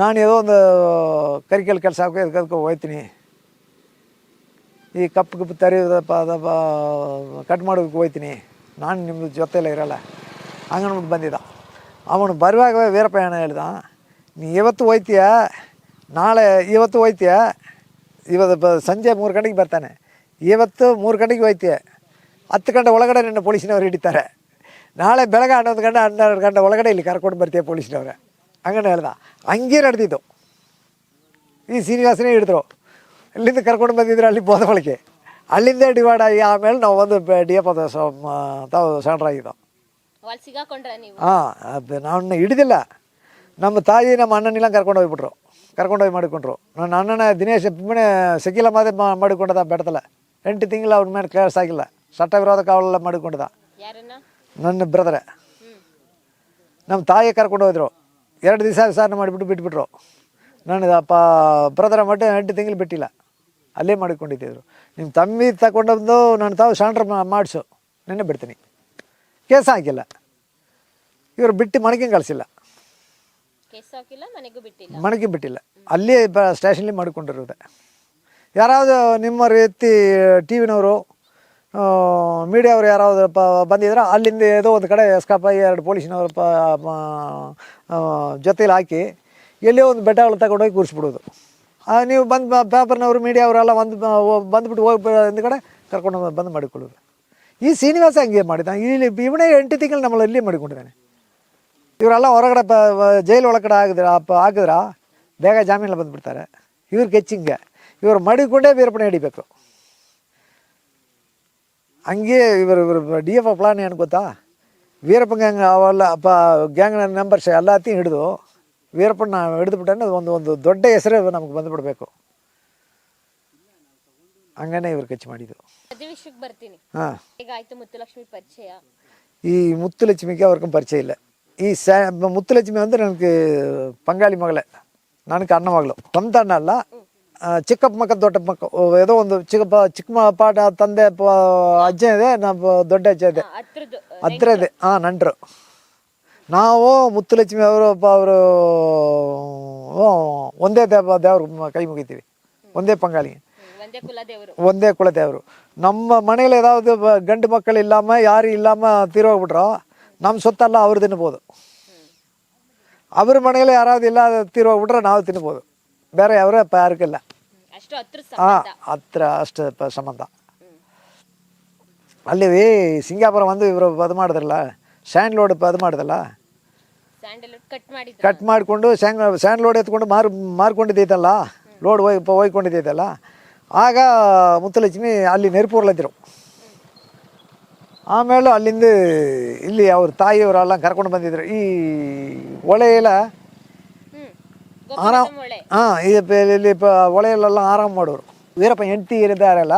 ನಾನು ಏನೋ ಒಂದು ಕರಿಕೆಲ್ ಕೆಲಸ ಹಾಕಿ ಅದಕ್ಕೆ ಹೋಗ್ತೀನಿ, ಈ ಕಪ್ಪು ತರಿಯೋದಪ್ಪ ಅದಪ್ಪ ಕಟ್ ಮಾಡೋದಕ್ಕೆ ಹೋಗ್ತೀನಿ, ನಾನು ನಿಮ್ಮ ಜೊತೆಯಲ್ಲೇ ಇರೋಲ್ಲ ಹಂಗನ್ಬಿಟ್ಟು ಬಂದಿದ್ದ. ಅವನು ಬರುವಾಗ ವೀರಪ್ಪ ಏನ ಹೇಳ್ದ, ನೀ ಇವತ್ತು ಹೋಯ್ತೀಯ, ಇವತ್ತು ಹೋಯ್ತೀಯ, ಇವತ್ತು ಸಂಜೆ 3 ಗಂಟೆಗೆ ಬರ್ತಾನೆ, ಇವತ್ತು 3 ಗಂಟೆಗೆ ಹೋಯ್ತೀಯ, 10 ಗಂಟೆ ಒಳಗಡೆ ನಿನ್ನ ಪೊಲೀಸಿನವ್ರು ಹಿಡಿತಾರೆ, ನಾಳೆ ಬೆಳಗ್ಗೆ 11 ಗಂಟೆ 12 ಗಂಟೆ ಒಳಗಡೆ ಇಲ್ಲಿ ಕರ್ಕೊಂಡು ಬರ್ತೀಯ ಪೊಲೀಸ್ನವ್ರೆ ಹಂಗನೆ ಹೇಳ್ದ. ಹಂಗೆ ನಡೆದಿದ್ದು. ಈ ಶ್ರೀನಿವಾಸನೇ ಹಿಡಿದ್ರು, ಇಲ್ಲಿಂದ ಕರ್ಕೊಂಡು ಬಂದಿದ್ರು ಅಲ್ಲಿ ಬೋಧಮಳಿಗೆ, ಅಲ್ಲಿಂದ ಡಿವೈಡ್ ಆಗಿ ಆಮೇಲೆ ನಾವು ಒಂದು DF ತಾವು ಸಣ್ಣ ಹಾಂ ಅದು ನಾನು ಹಿಡಿದಿಲ್ಲ. ನಮ್ಮ ತಾಯಿ ನಮ್ಮ ಅಣ್ಣನೆಲ್ಲ ಕರ್ಕೊಂಡೋಗಿ ಮಾಡಿಕೊಂಡ್ರು. ನನ್ನ ಅಣ್ಣನ ದಿನೇಶ್ ಸುಮ್ಮನೆ ಸಕಿಲ ಮಾದೇ ಮಾಡಿಕೊಂಡದ ಬೆಡ್ತಲ್ಲ, 8 ತಿಂಗಳು ಅವ್ರ ಮೇಲೆ ಕೇಸ್ ಆಗಿಲ್ಲ, ಚಟ್ಟ ವಿರೋಧ ಕಾವಲೆಲ್ಲ ಮಾಡಿಕೊಂಡದ ನನ್ನ ಬ್ರದರೇ. ನಮ್ಮ ತಾಯಿ ಕರ್ಕೊಂಡು ಹೋದ್ರು, 2 ದಿವಸ ವಿಚಾರಣೆ ಮಾಡಿಬಿಟ್ಟು ಬಿಟ್ಬಿಟ್ರು. ನನಗೆ ಬ್ರದರ ಮಟ್ಟ 8 ತಿಂಗಳು ಬಿಟ್ಟಿಲ್ಲ, ಅಲ್ಲೇ ಮಾಡಿಕೊಂಡಿದ್ದರು. ನಿಮ್ಮ ತಮ್ಮಿ ತಗೊಂಡಂದು ನನ್ನ ತಾವು ಶಾಂಡ್ರ ಮಾಡಿಸು, ನಿನ್ನೆ ಬಿಡ್ತೀನಿ, ಕೇಸ್ ಹಾಕಿಲ್ಲ, ಇವರು ಬಿಟ್ಟು ಮನೆಗೆ ಕಳಿಸಿಲ್ಲ, ಮನೆಗೆ ಬಿಟ್ಟಿಲ್ಲ, ಅಲ್ಲೇ ಸ್ಟೇಷನ್ಲಿ ಮಾಡಿಕೊಂಡಿರೋದೆ. ಯಾರಾವುದು ನಿಮ್ಮ ರೀತಿ ಟಿ ವಿನವರು ಮೀಡಿಯಾವ್ರು ಯಾರಾவது ಬಂದಿದ್ರೆ ಅಲ್ಲಿಂದ ಏನೋ ಒಂದು ಕಡೆ ಎಸ್ಕೇಪ್ ಆಗಿ 2 ಪೊಲೀಸಿನವ್ರು ಜೊತೆಲಿ ಹಾಕಿ ಎಲ್ಲೋ ಒಂದು ಬೆಟ್ಟಗಳು ತಗೊಂಡೋಗಿ ಕೂರಿಸ್ಬಿಡೋದು. ನೀವು ಬಂದು ಪೇಪರ್ನವರು ಮೀಡಿಯಾವರೆಲ್ಲ ಬಂದುಬಿಟ್ಟು ಹೋಗಿ ಒಂದು ಕಡೆ ಕರ್ಕೊಂಡು ಬಂದು ಮಾಡಿಕೊಳ್ಳೋದು. ಈ ಶ್ರೀನಿವಾಸ ಹಂಗೆ ಮಾಡಿದ. ಇಲ್ಲಿ ಇವನೇ 8 ತಿಂಗಳು ನಮ್ಮಲ್ಲಿ ಇಲ್ಲಿ ಮಾಡಿಕೊಂಡಿದ್ದಾನೆ. ಇವರೆಲ್ಲ ಹೊರಗಡೆ ಜೈಲು ಒಳಗಡೆ ಹಾಕಿದ್ರೆ ಬೇಗ ಜಾಮೀನಲ್ಲಿ ಬಂದುಬಿಡ್ತಾರೆ. ಇವ್ರಿಗೆ ಹೆಚ್ಚಿಂಗೆ ಇವರು ಮಾಡಿಕೊಂಡೇ ವೀರಪ್ಪನ ಹಿಡಿಬೇಕು. ಹಂಗೆ ಇವರು DF ಪ್ಲಾನ್ ಏನು ಗೊತ್ತಾ, ವೀರಪ್ಪ ಗ್ಯಾಂಗ್ ಅವೆಲ್ಲ ಗ್ಯಾಂಗ್ ನಂಬರ್ಸ್ ಎಲ್ಲ ಹಿಡಿದು ವೀರಪ್ಪನ ಹಿಡಿದುಬಿಟ್ಟೆ ಒಂದು ದೊಡ್ಡ ಹೆಸರೇ ನಮ್ಗೆ ಬಂದುಬಿಡಬೇಕು. ಹಂಗನೇ ಇವ್ರು ಖರ್ಚು ಮಾಡಿದ್ದು. ಹಾಂ, ಈ ಮುತ್ತುಲಕ್ಷ್ಮಿಗೆ ಅವ್ರಿಗೆ ಪರಿಚಯ ಇಲ್ಲ. ಈ ಮುತ್ತುಲಕ್ಷ್ಮಿ ಅಂದರೆ ನನಗೆ ಪಂಗಾಳಿ ಮಗಳೇ, ನನಗೆ ಅಣ್ಣ ಮಗಳು. ಸ್ವಂತ ಅಣ್ಣ ಅಲ್ಲ, ಚಿಕ್ಕಪ್ಪ ಮಕ್ಕ ದೊಡ್ಡಪ್ಪ ಮಕ್ಕ, ಏನೋ ಒಂದು ಚಿಕ್ಕ ಪಾಟ ತಂದೆ ಅಜ್ಜ ಇದೆ, ನಮ್ಮ ದೊಡ್ಡ ಅಜ್ಜ ಇದೆ, ಹತ್ರ ಇದೆ. ಹಾಂ, ನಂಟರು ನಾವು. ಮುತ್ತುಲಕ್ಷ್ಮಿ ಅವರು ಒಂದೇ ದೇವ್ರ ಕೈ ಮುಗಿತೀವಿ, ಒಂದೇ ಪಂಗಾಳಿ, ಒಂದೇ ಕುಲದೇವರು. ನಮ್ಮ ಮನೇಲಿ ಏದಾವುದು ಗಂಡು ಮಕ್ಕಳು ಇಲ್ಲಮ್ಮ ಯಾರು ಇಲ್ಲಮ್ಮ ತೀರೋಗ್ಬಿಟ್ರೋ ನಮ್ಮ ಸೊತ್ತಲ್ಲ ಅವ್ರು ತಿನ್ಬೋದು. ಅವ್ರ ಮನೇಲಿ ಯಾರಾவது ಇಲ್ಲ ತೀರೋಗ್ಬಿಟ್ರೆ ನಾವು ತಿನ್ಬೋದು, ಬೇರೆ ಯಾರಿಗಿಲ್ಲ. ಹಾಂ, ಹತ್ರ ಅಷ್ಟು ಸಂಬಂಧ. ಅಲ್ಲಿ ಸಿಂಗಾಪುರ ಒಂದು ಇವರು ಅದು ಮಾಡಿದ್ರಲ್ಲ, ಸ್ಯಾಂಡ್ ಲೋಡ್ ಅದು ಮಾಡಿದಲ್ಲ, ಕಟ್ ಮಾಡಿಕೊಂಡು ಸ್ಯಾಂಡ್ ಲೋಡ್ ಎತ್ಕೊಂಡು ಮಾರ್ಕೊಂಡಿದ್ದೈತಲ್ಲ, ಲೋಡ್ ಒಯ್ಕೊಂಡಿದ್ದೈತಲ್ಲ, ಆಗ ಮುತ್ತುಲಕ್ಷ್ಮಿ ಅಲ್ಲಿ ನೆರಪೂರ್ಲಿದ್ದರು. ಆಮೇಲೆ ಅಲ್ಲಿಂದ ಇಲ್ಲಿ ಅವ್ರ ತಾಯಿಯವರೆಲ್ಲ ಕರ್ಕೊಂಡು ಬಂದಿದ್ರು. ಈ ಹೊಳೆಯೆಲ್ಲ ಆರಾಮ್, ಹಾಂ, ಇಲ್ಲಿ ಹೊಳೆಯಲ್ಲೆಲ್ಲ ಆರಾಮ್ ಮಾಡೋರು. ವೀರಪ್ಪ ಹೆಂಡತಿ ಇರಿದ್ದಾರಲ್ಲ,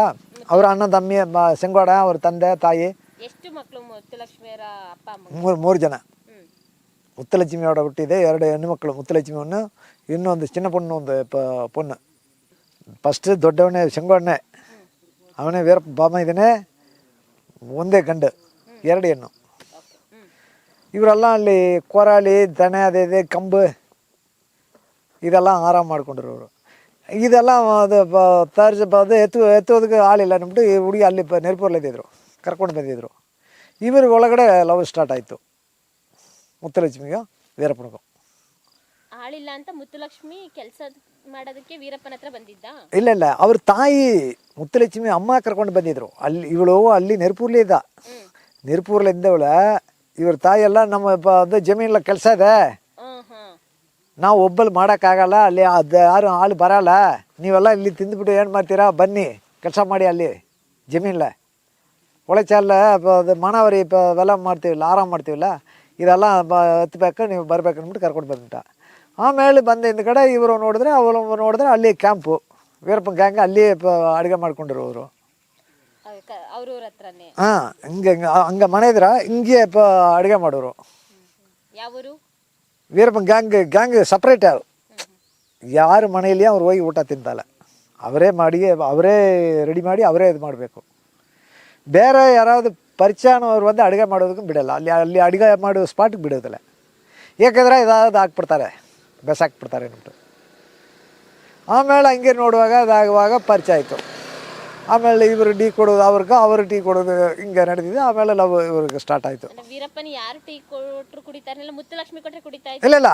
ಅವ್ರ ಅಣ್ಣ ತಮ್ಮಿ ಸಂಗೋಡ, ಅವ್ರ ತಂದೆ ತಾಯಿ, 3 ಜನ. ಮುತ್ತಲಕ್ಷ್ಮಿ ಅವರ ಹುಟ್ಟಿದೆ 2 ಹೆಣ್ಣು ಮಕ್ಕಳು, ಮುತ್ತಲಕ್ಷ್ಮಿಯನ್ನು, ಇನ್ನೊಂದು ಚಿನ್ನ ಪೊಣ್ಣು, ಒಂದು ಪೊಣ್ಣು. ಫಸ್ಟ್ ದೊಡ್ಡವನೇ ಸಂಗೋಡನೆ, ಅವನೇ ವೀರಪ್ಪ ಬಾಮ ಇದ್ದಾನೆ, ಒಂದೇ ಗಂಡು 2 ಹೆಣ್ಣು. ಇವರೆಲ್ಲ ಅಲ್ಲಿ ಕೊರಾಳಿ ದನೆ ಅದೇ ಕಂಬು ಇದೆಲ್ಲ ಆರಾಮ್ ಮಾಡ್ಕೊಂಡಿರೋರು. ಇದೆಲ್ಲ ಅದು ಎತ್ತೋದಕ್ಕೆ ಆಳಿಲ್ಲ ಅಂದ್ಬಿಟ್ಟು ಈ ಹುಡುಗಿ ಅಲ್ಲಿ ನೆರಪೂರ್ಲಿದ್ದಿದ್ರು, ಕರ್ಕೊಂಡು ಬಂದಿದ್ರು. ಇವ್ರಿಗೆ ಒಳಗಡೆ ಲವ್ ಸ್ಟಾರ್ಟ್ ಆಯಿತು, ಮುತ್ತಲಕ್ಷ್ಮಿಗೂ ವೀರಪ್ಪನಿಗೂ. ಆಳಿಲ್ಲ ಅಂತ ಮುತ್ತುಲಕ್ಷ್ಮಿ ಕೆಲಸ ಮಾಡೋದಕ್ಕೆ ವೀರಪ್ಪನ ಹತ್ರ ಬಂದಿದ್ದ? ಇಲ್ಲ, ಅವ್ರ ತಾಯಿ ಮುತ್ತಲಕ್ಷ್ಮಿ ಅಮ್ಮ ಕರ್ಕೊಂಡು ಬಂದಿದ್ರು. ಅಲ್ಲಿ ಇವಳು ಅಲ್ಲಿ ನೆರಪೂರ್ಲಿ ಇದ್ದ, ನೆರಪೂರ್ಲಿದ್ದವಳ ಇವ್ರ ತಾಯಿ ಎಲ್ಲ ನಮ್ಮ ಅದು ಜಮೀನೆಲ್ಲ ಕೆಲಸ ಇದೆ, ನಾವು ಒಬ್ಬಲ್ಲಿ ಮಾಡೋಕ್ಕಾಗಲ್ಲ, ಅಲ್ಲಿ ಅದು ಯಾರು ಆಳು ಬರಲ್ಲ, ನೀವೆಲ್ಲ ಇಲ್ಲಿ ತಿಂದುಬಿಟ್ಟು ಏನು ಮಾಡ್ತೀರಾ, ಬನ್ನಿ ಕೆಲಸ ಮಾಡಿ ಅಲ್ಲಿ ಜಮೀನ್ಲ ಒಳೆ ಚಾಲ ಅದು ಮಾನವರಿ ಅವೆಲ್ಲ ಮಾಡ್ತೀವಿಲ್ಲ, ಆರಾಮ್ ಮಾಡ್ತೀವಿಲ್ಲ, ಇದೆಲ್ಲ ಎತ್ತಬೇಕು, ನೀವು ಬರ್ಬೇಕು ಅಂದ್ಬಿಟ್ಟು ಕರ್ಕೊಂಡು ಬಂದ್ಬಿಟ್ಟ. ಆಮೇಲೆ ಬಂದ ಹಿಂದ ಕಡೆ ಇವರು ನೋಡಿದ್ರೆ ಅಲ್ಲಿ ಕ್ಯಾಂಪು, ವೀರಪ್ಪ ಗ್ಯಾಂಗ್ ಅಲ್ಲಿ ಅಡುಗೆ ಮಾಡ್ಕೊಂಡಿರೋರು. ಹಾಂ, ಹಂಗೆ ಮನೆ ಇದ್ರೆ ಹಿಂಗೆ ಅಡುಗೆ ಮಾಡೋರು. Veerappa gang separate. ಯಾರ ಮನೆಯಲ್ಲಿ ಅವ್ರು ಹೋಗಿ ಊಟ ತಿಂತಲ್ಲ, ಅವರೇ ಮಾಡಿ ಅವರೇ ರೆಡಿ ಮಾಡಿ ಅವರೇ ಇದು ಮಾಡಬೇಕು. ಬೇರೆ ಯಾರಾவது ಪರಿಚಯನವ್ರು ಬಂದು ಅಡುಗೆ ಮಾಡೋದಕ್ಕೂ ಬಿಡೋಲ್ಲ, ಅಲ್ಲಿ ಅಡುಗೆ ಮಾಡೋ ಸ್ಪಾಟಿಗೆ ಬಿಡೋದಿಲ್ಲ. ಏಕೆಂದರೆ ಇದಾದ ಹಾಕ್ಬಿಡ್ತಾರೆ, ಬೆಸಾಕ್ಬಿಡ್ತಾರೆ ಅಂದ್ಬಿಟ್ಟು. ಆಮೇಲೆ ಹಂಗೆ ನೋಡುವಾಗ ಅದಾಗುವಾಗ ಪರಿಚಯ ಆಯಿತು. ಆಮೇಲೆ ಇವರು ಟೀ ಕೊಡೋದು ಅವ್ರಿಗೆ, ಅವರು ಟೀ ಕೊಡೋದು, ಹಿಂಗೆ ನಡೆದಿದೆ. ಆಮೇಲೆ ಲವ್ ಇವ್ರಿಗೆ ಸ್ಟಾರ್ಟ್ ಆಯಿತು. ವೀರಪ್ಪನ ಯಾರು ಟೀ ಕೊಟ್ಟರು ಕುಡಿತಾರೆ, ಮುತ್ತುಲಕ್ಷ್ಮಿ ಕೊಟ್ಟರೆ ಕುಡಿತಾ ಇಲ್ಲ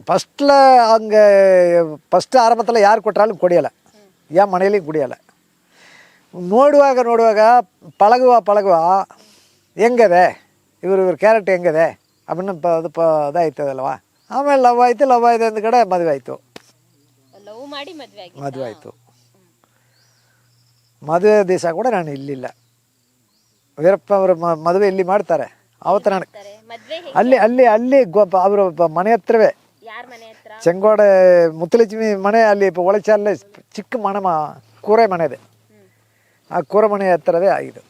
ಫಸ್ಟ್ಲ ಹಂಗೆ ಫಸ್ಟ್ ಆರಂಭತ್ತಲ್ಲ ಯಾರು ಕೊಟ್ಟರೆ ಕುಡಿಯೋಲ್ಲ, ಯಾವ ಮನೆಯಲ್ಲಿ ಕುಡಿಯೋಲ್ಲ. ನೋಡುವಾಗ ಪಳಗುವ ಹೆಂಗದೆ ಇವ್ರ ಕ್ಯಾರೆಕ್ಟ್ ಹೆಂಗಿದೆ ಅದನ್ನು ಅದಾಯ್ತದಲ್ವ. ಆಮೇಲೆ ಲವ್ ಆಯಿತು ಅಂದ ಕಡೆ ಮದುವೆ ಆಯಿತು. ಮದುವೆ ಆಯಿತು. ಮದುವೆ ದಿವಸ ಕೂಡ ನಾನು ಇಲ್ಲಿಲ್ಲ. ವೀರಪ್ಪ ಅವರು ಮದುವೆ ಇಲ್ಲಿ ಮಾಡ್ತಾರೆ. ಅವತ್ತು ನಾನು ಅಲ್ಲಿ ಅವರ ಮನೆ ಹತ್ರವೇ ಚೆಂಗೋಡೆ ಮುತ್ತುಲಕ್ಷ್ಮಿ ಮನೆ, ಅಲ್ಲಿ ಒಳಚಾಲೆ ಚಿಕ್ಕ ಕೂರೆ ಮನೆ ಇದೆ. ಆ ಕೂರೆ ಮನೆ ಹತ್ರವೇ ಆಗಿದ್ದು,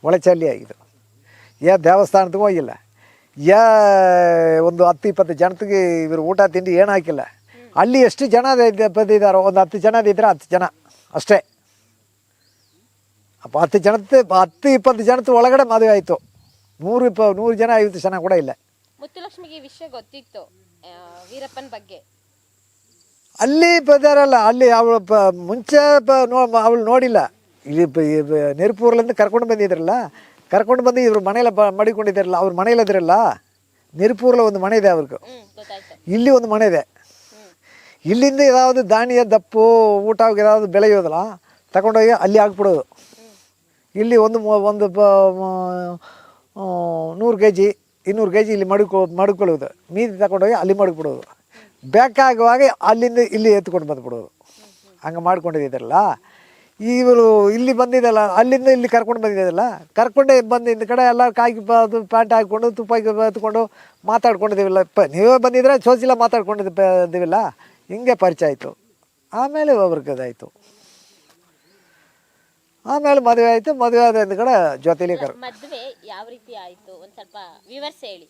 ಒಳಚಾಲಿ ಆಗಿದ್ದು. ದೇವಸ್ಥಾನದಿಗೂ ಹೋಗಿಲ್ಲ, ಒಂದು 10-20 ಜನತೆಗೆ ಇವರು ಊಟ ತಿಂಡಿ ಏನು ಹಾಕಿಲ್ಲ. ಅಲ್ಲಿ ಎಷ್ಟು ಜನ ಬಂದಿದ್ದಾರೋ, ಒಂದು 10 ಜನ ಇದ್ದರೆ 10 ಜನ ಅಷ್ಟೇ. ಅಪ್ಪ 10-20 ಜನದ ಒಳಗಡೆ ಮದುವೆ ಆಯಿತು. 100 ಜನ 50 ಜನ ಕೂಡ ಇಲ್ಲ. ಮುತ್ತುಲಕ್ಷ್ಮಿಗೆ ವಿಷಯ ಗೊತ್ತಿತ್ತು ವೀರಪ್ಪನ ಬಗ್ಗೆ. ಅಲ್ಲಿ ಬಂದಾರಲ್ಲ, ಅಲ್ಲಿ ಅವಳು ಮುಂಚೆ ಅವಳು ನೋಡಿಲ್ಲ. ಇಲ್ಲಿ ನೆರಪೂರ್ಲಿಂದ ಕರ್ಕೊಂಡು ಬಂದಿದ್ರಲ್ಲ, ಕರ್ಕೊಂಡು ಬಂದು ಇವ್ರು ಮನೆಯಲ್ಲ ಮಡಿಕೊಂಡಿದ್ದಾರಲ್ಲ, ಅವ್ರ ಮನೆಯಲ್ಲಿದ್ರಲ್ಲ. ನೆರಪೂರ್ಲ ಒಂದು ಮನೆ ಇದೆ ಅವ್ರಿಗೆ, ಇಲ್ಲಿ ಒಂದು ಮನೆ ಇದೆ. ಇಲ್ಲಿಂದ ಯಾವುದು ಧಾನ್ಯ ದಪ್ಪು ಊಟ ಯಾವುದು ಬೆಳೆಯೋದಲ್ಲ ತಗೊಂಡೋಗಿ ಅಲ್ಲಿ ಹಾಕ್ಬಿಡೋದು. ಇಲ್ಲಿ ಒಂದು 100 kg 200 kg ಇಲ್ಲಿ ಮಡ್ಕೊಳ್ಳೋದು, ಮೀದಿ ತಗೊಂಡೋಗಿ ಅಲ್ಲಿ ಮಡ್ಕೊಬಿಡೋದು. ಬೇಕಾಗುವಾಗ ಅಲ್ಲಿಂದ ಇಲ್ಲಿ ಎತ್ಕೊಂಡು ಬಂದುಬಿಡೋದು. ಹಂಗೆ ಮಾಡ್ಕೊಂಡಿದ್ದಾರಲ್ಲ. ಇವರು ಇಲ್ಲಿ ಬಂದಿದ್ದಲ್ಲ, ಅಲ್ಲಿಂದ ಇಲ್ಲಿ ಕರ್ಕೊಂಡು ಬಂದಿದ್ದಲ್ಲ, ಕರ್ಕೊಂಡೇ ಬಂದು ಇಂದ ಕಡೆ ಎಲ್ಲ ಕಾಯಿ ಪ್ಯಾಂಟ್ ಹಾಕ್ಕೊಂಡು ತುಪ್ಪ ಎತ್ಕೊಂಡು ಮಾತಾಡ್ಕೊಂಡಿದ್ದೀವಿಲ್ಲ. ನೀವೇ ಬಂದಿದ್ರೆ ಸೋಚಿಲ್ಲ ಮಾತಾಡ್ಕೊಂಡಿದ್ದೀವಿಲ್ಲ. ಹಿಂಗೆ ಪರಿಚಯ ಆಯಿತು. ಆಮೇಲೆ ಒಬ್ರಿಗೆ ಇದಾಯಿತು. ಆಮೇಲೆ ಮದುವೆ ಆಯಿತು. ಮದುವೆ ಆದ ಕಡೆ ಜೊತೆಲಿ ಮದುವೆ ಯಾವ ರೀತಿ ಆಯಿತು ಒಂದು ಸ್ವಲ್ಪ ವಿವರಿಸಿ ಹೇಳಿ.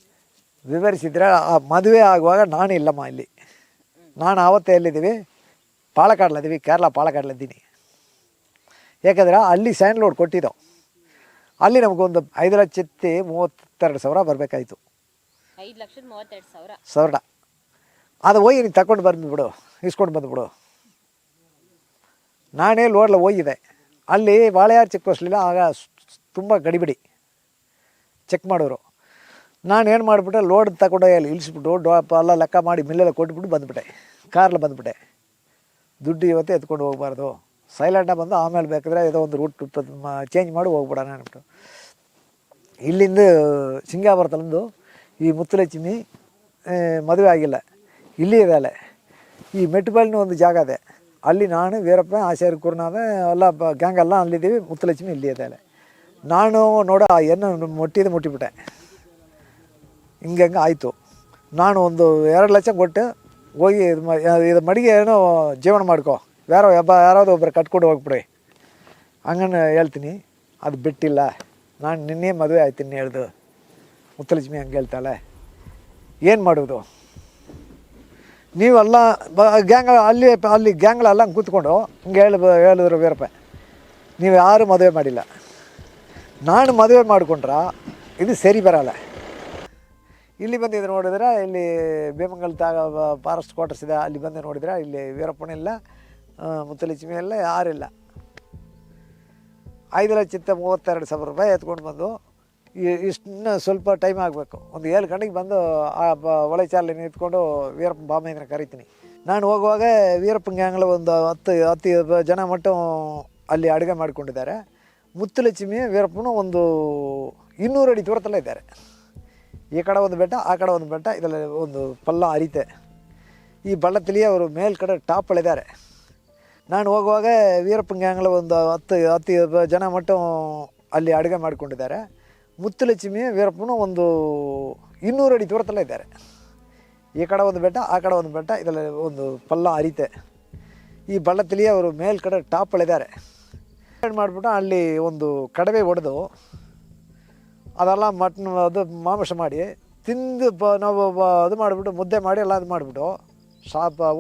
ವಿವರಿಸಿದ್ರೆ, ಆ ಮದುವೆ ಆಗುವಾಗ ನಾನು ಇಲ್ಲಮ್ಮ ಇಲ್ಲಿ. ನಾನು ಆವತ್ತೇ ಎಲ್ಲಿದ್ದೀವಿ, ಪಾಲಕ್ಕಾಡ್ಲಿದ್ದೀವಿ, ಕೇರಳ ಪಾಲಕ್ಕಾಡ್ಲಿದ್ದೀನಿ. ಯಾಕಂದ್ರೆ ಅಲ್ಲಿ ಸ್ಯಾಂಡ್ ಲೋಡ್ ಕೊಟ್ಟಿದ್ದೋ, ಅಲ್ಲಿ ನಮಗೊಂದು 5,32,000 ಬರಬೇಕಾಯ್ತು. 5,32,000 ಅದು ಹೋಗಿ ನೀನು ತಗೊಂಡು ಬಂದುಬಿಡು, ಇಸ್ಕೊಂಡು ಬಂದುಬಿಡು. ನಾನೇ ಲೋಡ್ಲ ಹೋಗಿದೆ. ಅಲ್ಲಿ ಬಾಳೆಯಾರು ಚೆಕ್ ಪೋಸ್ಟ್ಲಿಲ್ಲ, ಆಗ ತುಂಬ ಗಡಿಬಿಡಿ ಚೆಕ್ ಮಾಡೋರು. ನಾನು ಏನು ಮಾಡಿಬಿಟ್ಟೆ, ಲೋಡ್ ತಗೊಂಡೋಗಿ ಅಲ್ಲಿ ಇಳಿಸ್ಬಿಟ್ಟು ಎಲ್ಲ ಲೆಕ್ಕ ಮಾಡಿ ಮಿಲ್ಲೆಲ್ಲ ಕೊಟ್ಬಿಟ್ಟು ಬಂದುಬಿಟ್ಟೆ, ಕಾರ್ಲ ಬಂದುಬಿಟ್ಟೆ. ದುಡ್ಡು ಇವತ್ತೇ ಎತ್ಕೊಂಡು ಹೋಗ್ಬಾರ್ದು, ಸೈಲೆಂಟಾಗಿ ಬಂದು ಆಮೇಲೆ ಬೇಕಾದರೆ ಏನೋ ಒಂದು ರೂಟ್ ಚೇಂಜ್ ಮಾಡಿ ಹೋಗ್ಬಿಡೋಣ ಅಂದ್ಬಿಟ್ಟು. ಇಲ್ಲಿಂದ ಸಿಂಗಾಪುರದಲ್ಲೊಂದು ಈ ಮುತ್ತುಲಕ್ಷ್ಮಿ ಮದುವೆ ಆಗಿಲ್ಲ, ಇಲ್ಲಿ ಇದೆ. ಈ ಮೆಟ್ಟುಬಾಳಿನ ಒಂದು ಜಾಗ ಇದೆ, ಅಲ್ಲಿ ನಾನು ವೀರಪ್ಪ ಆಚಾರ್ಯ ಕುರುನಾಥ ಎಲ್ಲ ಗ್ಯಾಂಗೆಲ್ಲ ಅಲ್ಲಿದ್ದೀವಿ. ಮುತ್ತುಲಕ್ಷ್ಮಿ ಇಲ್ಲಿ ಇದೆ. ನಾನು ನೋಡ ಮುಟ್ಟಿಬಿಟ್ಟೆ. ಹಿಂಗೆ ಆಯಿತು. ನಾನು ಒಂದು 2 ಲಕ್ಷ ಕೊಟ್ಟು ಹೋಗಿ ಇದು ಮಡಿಗೆ ಏನೋ ಜೀವನ ಮಾಡ್ಕೊ, ಯಾರಾவது ಒಬ್ಬರು ಕಟ್ಕೊಂಡು ಹೋಗ್ಬಿಡಿ ಹಂಗನ್ನು ಹೇಳ್ತೀನಿ. ಅದು ಬಿಟ್ಟಿಲ್ಲ. ನಾನು ನಿನ್ನೆ ಮದುವೆ ಆಯ್ತೀನಿ ಹೇಳ್ದು. ಮುತ್ತುಲಕ್ಷ್ಮಿ ಹಂಗೆ ಹೇಳ್ತಾಳೆ. ಏನು ಮಾಡೋದು? ನೀವೆಲ್ಲ ಗ್ಯಾಂಗ್ ಅಲ್ಲಿ ಗ್ಯಾಂಗ್ಳೆಲ್ಲ ಹಂಗೆ ಕೂತ್ಕೊಂಡು ಹಿಂಗೆ ಹೇಳಿದ್ರು ವೀರಪ್ಪ, ನೀವು ಯಾರೂ ಮದುವೆ ಮಾಡಿಲ್ಲ. ನಾನು ಮದುವೆ ಮಾಡಿಕೊಂಡ್ರೆ ಇದು ಸರಿ ಬರೋಲ್ಲ. ಇಲ್ಲಿ ಬಂದಿದ್ದು ನೋಡಿದ್ರೆ, ಇಲ್ಲಿ ಬೇಮಂಗಲ್ ಫಾರೆಸ್ಟ್ ಕ್ವಾರ್ಟರ್ಸ್ ಇದೆ, ಅಲ್ಲಿ ಬಂದು ನೋಡಿದ್ರೆ ಇಲ್ಲಿ ವೀರಪ್ಪನಿಲ್ಲ, ಮುತ್ತುಲಕ್ಷ್ಮಿ ಇಲ್ಲ, ಯಾರಿಲ್ಲ. 5,32,000 ರೂಪಾಯಿ ಎತ್ಕೊಂಡು ಬಂದು ಇಷ್ಟನ್ನ ಸ್ವಲ್ಪ ಟೈಮ್ ಆಗಬೇಕು. ಒಂದು 7 ಗಂಟೆಗೆ ಬಂದು ಆ ಒಳೆ ಚಾಲಿ ನಿಂತ್ಕೊಂಡು ವೀರಪ್ಪ ಬಾಮೈಂದ್ರ ಕರಿತೀನಿ. ನಾನು ಹೋಗುವಾಗ ವೀರಪ್ಪನ ಗ್ಯಾಂಗ್ಲ ಒಂದು 10 ಜನ ಮಟ್ಟ ಅಲ್ಲಿ ಅಡುಗೆ ಮಾಡಿಕೊಂಡಿದ್ದಾರೆ. ಮುತ್ತುಲಕ್ಷ್ಮಿ ವೀರಪ್ಪನು ಒಂದು 200 ಅಡಿ ದೂರದಲ್ಲೇ ಇದ್ದಾರೆ. ಈ ಕಡೆ ಒಂದು ಬೆಟ್ಟ, ಆ ಕಡೆ ಒಂದು ಬೆಟ್ಟ, ಇದರಲ್ಲಿ ಒಂದು ಪಲ್ಲ ಹರಿತೆ. ಈ ಬಳ್ಳತ್ತಲಿ ಅವರು ಮೇಲ್ಕಡೆ ಟಾಪಲ್ಲಿದ್ದಾರೆ. ನಾನು ಹೋಗುವಾಗ ವೀರಪ್ಪನ ಗ್ಯಾಂಗ್ಲ ಒಂದು 10 ಜನ ಮಟ್ಟ ಅಲ್ಲಿ ಅಡುಗೆ ಮಾಡಿಕೊಂಡಿದ್ದಾರೆ. ಮುತ್ತುಲಕ್ಷ್ಮಿ ವೀರಪ್ಪನು ಒಂದು 200 ಅಡಿ ದೂರದಲ್ಲೇ ಇದ್ದಾರೆ. ಈ ಕಡೆ ಒಂದು ಬೆಟ್ಟ, ಆ ಕಡೆ ಒಂದು ಬೆಟ್ಟ, ಇದರಲ್ಲಿ ಒಂದು ಪಲ್ಲ ಹರಿತೆ. ಈ ಬಳ್ಳತ್ತಲಿ ಅವರು ಮೇಲ್ಕಡೆ ಟಾಪಲ್ಲಿದ್ದಾರೆ. ಏನು ಮಾಡಿಬಿಟ್ಟು ಅಲ್ಲಿ ಒಂದು ಕಡವೆ ಹೊಡೆದು ಅದೆಲ್ಲ ಮಟನ್ ಅದು ಮಾಂಸ ಮಾಡಿ ತಿಂದು ನಾವು ಅದು ಮಾಡಿಬಿಟ್ಟು ಮುದ್ದೆ ಮಾಡಿ ಎಲ್ಲ ಅದು ಮಾಡಿಬಿಟ್ಟು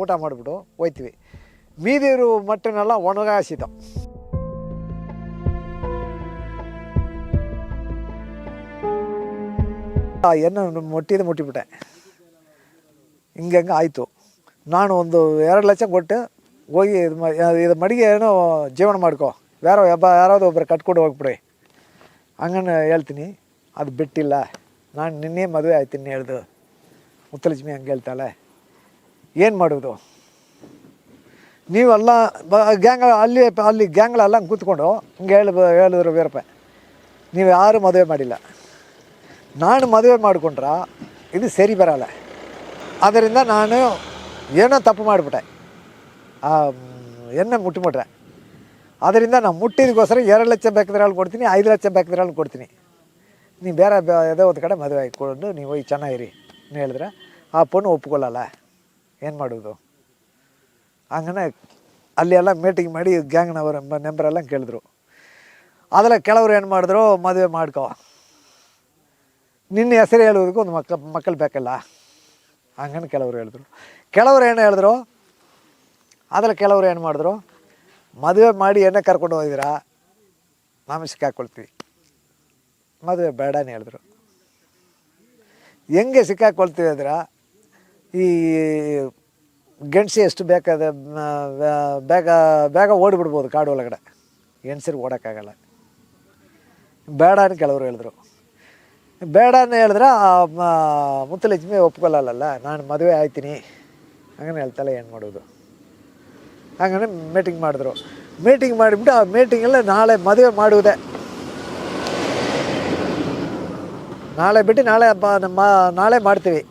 ಊಟ ಮಾಡಿಬಿಟ್ಟು ಹೋಯ್ತೀವಿ. ಮೀದಿರು ಮಟನೆಲ್ಲ ಒಣಗಾಸಿದ್ದು. ಎಣ್ಣೆ ಮುಟ್ಟಿಬಿಟ್ಟೆ. ಹಿಂಗೆ ಆಯಿತು. ನಾನು ಒಂದು 2 ಲಕ್ಷ ಕೊಟ್ಟು ಹೋಗಿ ಇದು ಮಡಿಗೆ ಏನೋ ಜೀವನ ಮಾಡ್ಕೊ, ಯಾರಾவது ಒಬ್ಬರು ಕಟ್ಕೊಂಡು ಹೋಗ್ಬಿಡ್ರಿ ಹಂಗನ್ನು ಹೇಳ್ತೀನಿ. ಅದು ಬಿಟ್ಟಿಲ್ಲ. ನಾನು ನಿನ್ನೆ ಮದುವೆ ಆಯ್ತೀನಿ ಹೇಳ್ದು ಮುತ್ತಲಕ್ಷ್ಮಿ ಹಂಗೆ ಹೇಳ್ತಾಳೆ. ಏನು ಮಾಡೋದು? ನೀವೆಲ್ಲ ಗ್ಯಾಂಗ್ ಅಲ್ಲಿ ಗ್ಯಾಂಗ್ಳೆಲ್ಲ ಕೂತ್ಕೊಂಡು ಹಿಂಗೆ ಹೇಳಿದ್ರು ವೀರಪ್ಪ, ನೀವು ಯಾರೂ ಮದುವೆ ಮಾಡಿಲ್ಲ. ನಾನು ಮದುವೆ ಮಾಡಿಕೊಂಡ್ರೆ ಇದು ಸರಿ ಬರಲ್ಲ. ಅದರಿಂದ ನಾನು ಏನೋ ತಪ್ಪು ಮಾಡಿಬಿಟ್ಟೆ, ಎಣ್ಣೆ ಮುಟ್ಟಿಬಿಟ್ರೆ. ಅದರಿಂದ ನಾನು ಮುಟ್ಟಿದಕ್ಕೋಸ್ಕರ 2 ಲಕ್ಷ ಬೇಕಾದ್ರೆ ಅಲ್ಲಿ ಕೊಡ್ತೀನಿ, 5 ಲಕ್ಷ ಬೇಕಾದ್ರೆ ಅಲ್ಲಿ ಕೊಡ್ತೀನಿ. ನೀವು ಬೇರೆ ಯಾವುದೋ ಒಂದು ಕಡೆ ಮದುವೆ ಹಾಕ್ಕೊಂಡು ನೀವು ಹೋಗಿ ಚೆನ್ನಾಗಿರಿ ಅಂತ ಹೇಳಿದ್ರೆ ಆ ಪಣ್ಣು ಒಪ್ಕೊಳ್ಳಲ್ಲ. ಏನು ಮಾಡೋದು? ಹಂಗನೆ ಅಲ್ಲಿ ಎಲ್ಲ ಮೀಟಿಂಗ್ ಮಾಡಿ ಗ್ಯಾಂಗ್ನವರ ನೆಂಬರೆಲ್ಲ ಕೇಳಿದ್ರು. ಅದೆಲ್ಲ ಕೆಲವ್ರು ಏನು ಮಾಡಿದ್ರು, ಮದುವೆ ಮಾಡ್ಕೊ, ನಿನ್ನ ಹೆಸರು ಹೇಳೋದಕ್ಕೂ ಒಂದು ಮಕ್ಕಳು ಬೇಕಲ್ಲ ಹಂಗನ್ನು ಕೆಲವ್ರು ಹೇಳಿದ್ರು. ಕೆಲವ್ರು ಏನು ಹೇಳಿದ್ರು, ಅದೆಲ್ಲ ಕೆಲವ್ರು ಏನು ಮಾಡಿದ್ರು, ಮದುವೆ ಮಾಡಿ ಎಣ್ಣೆ ಕರ್ಕೊಂಡು ಹೋಗಿದ್ದೀರಾ, ನಾವು ಸಿಕ್ಕಾಕ್ಕೊಳ್ತೀವಿ, ಮದುವೆ ಬೇಡನೇ ಹೇಳಿದ್ರು. ಹೆಂಗೆ ಸಿಕ್ಕಾಕ್ಕೊಳ್ತೀವಿ ಅಂದ್ರೆ, ಈ ಗಂಡಸಿ ಎಷ್ಟು ಬೇಕಾದ ಬೇಗ ಓಡಿಬಿಡ್ಬೋದು ಕಾಡು ಒಳಗಡೆ, ಹೆಣ್ಸರಿಗೆ ಓಡೋಕ್ಕಾಗಲ್ಲ. ಬೇಡ ಅಂತ ಕೆಲವರು ಹೇಳಿದ್ರು. ಬೇಡ ಅಂತ ಹೇಳಿದ್ರೆ ಮುತ್ತಲಕ್ಷ್ಮಿ ಒಪ್ಕೊಳ್ಳಲ್ಲ. ನಾನು ಮದುವೆ ಆಯ್ತೀನಿ ಹಂಗನೆ ಹೇಳ್ತಾಳೆ. ಏನು ಮಾಡೋದು? ಹಂಗನೆ ಮೀಟಿಂಗ್ ಮಾಡಿದ್ರು. ಮೀಟಿಂಗ್ ಮಾಡಿಬಿಟ್ಟು ಆ ಮೀಟಿಂಗಲ್ಲೇ ನಾಳೆ ಮದುವೆ ಮಾಡುವುದೇ. ನಾಳೆ ಬಿಟ್ಟು ನಾಳೆ ಮಾಡ್ತೀವಿ.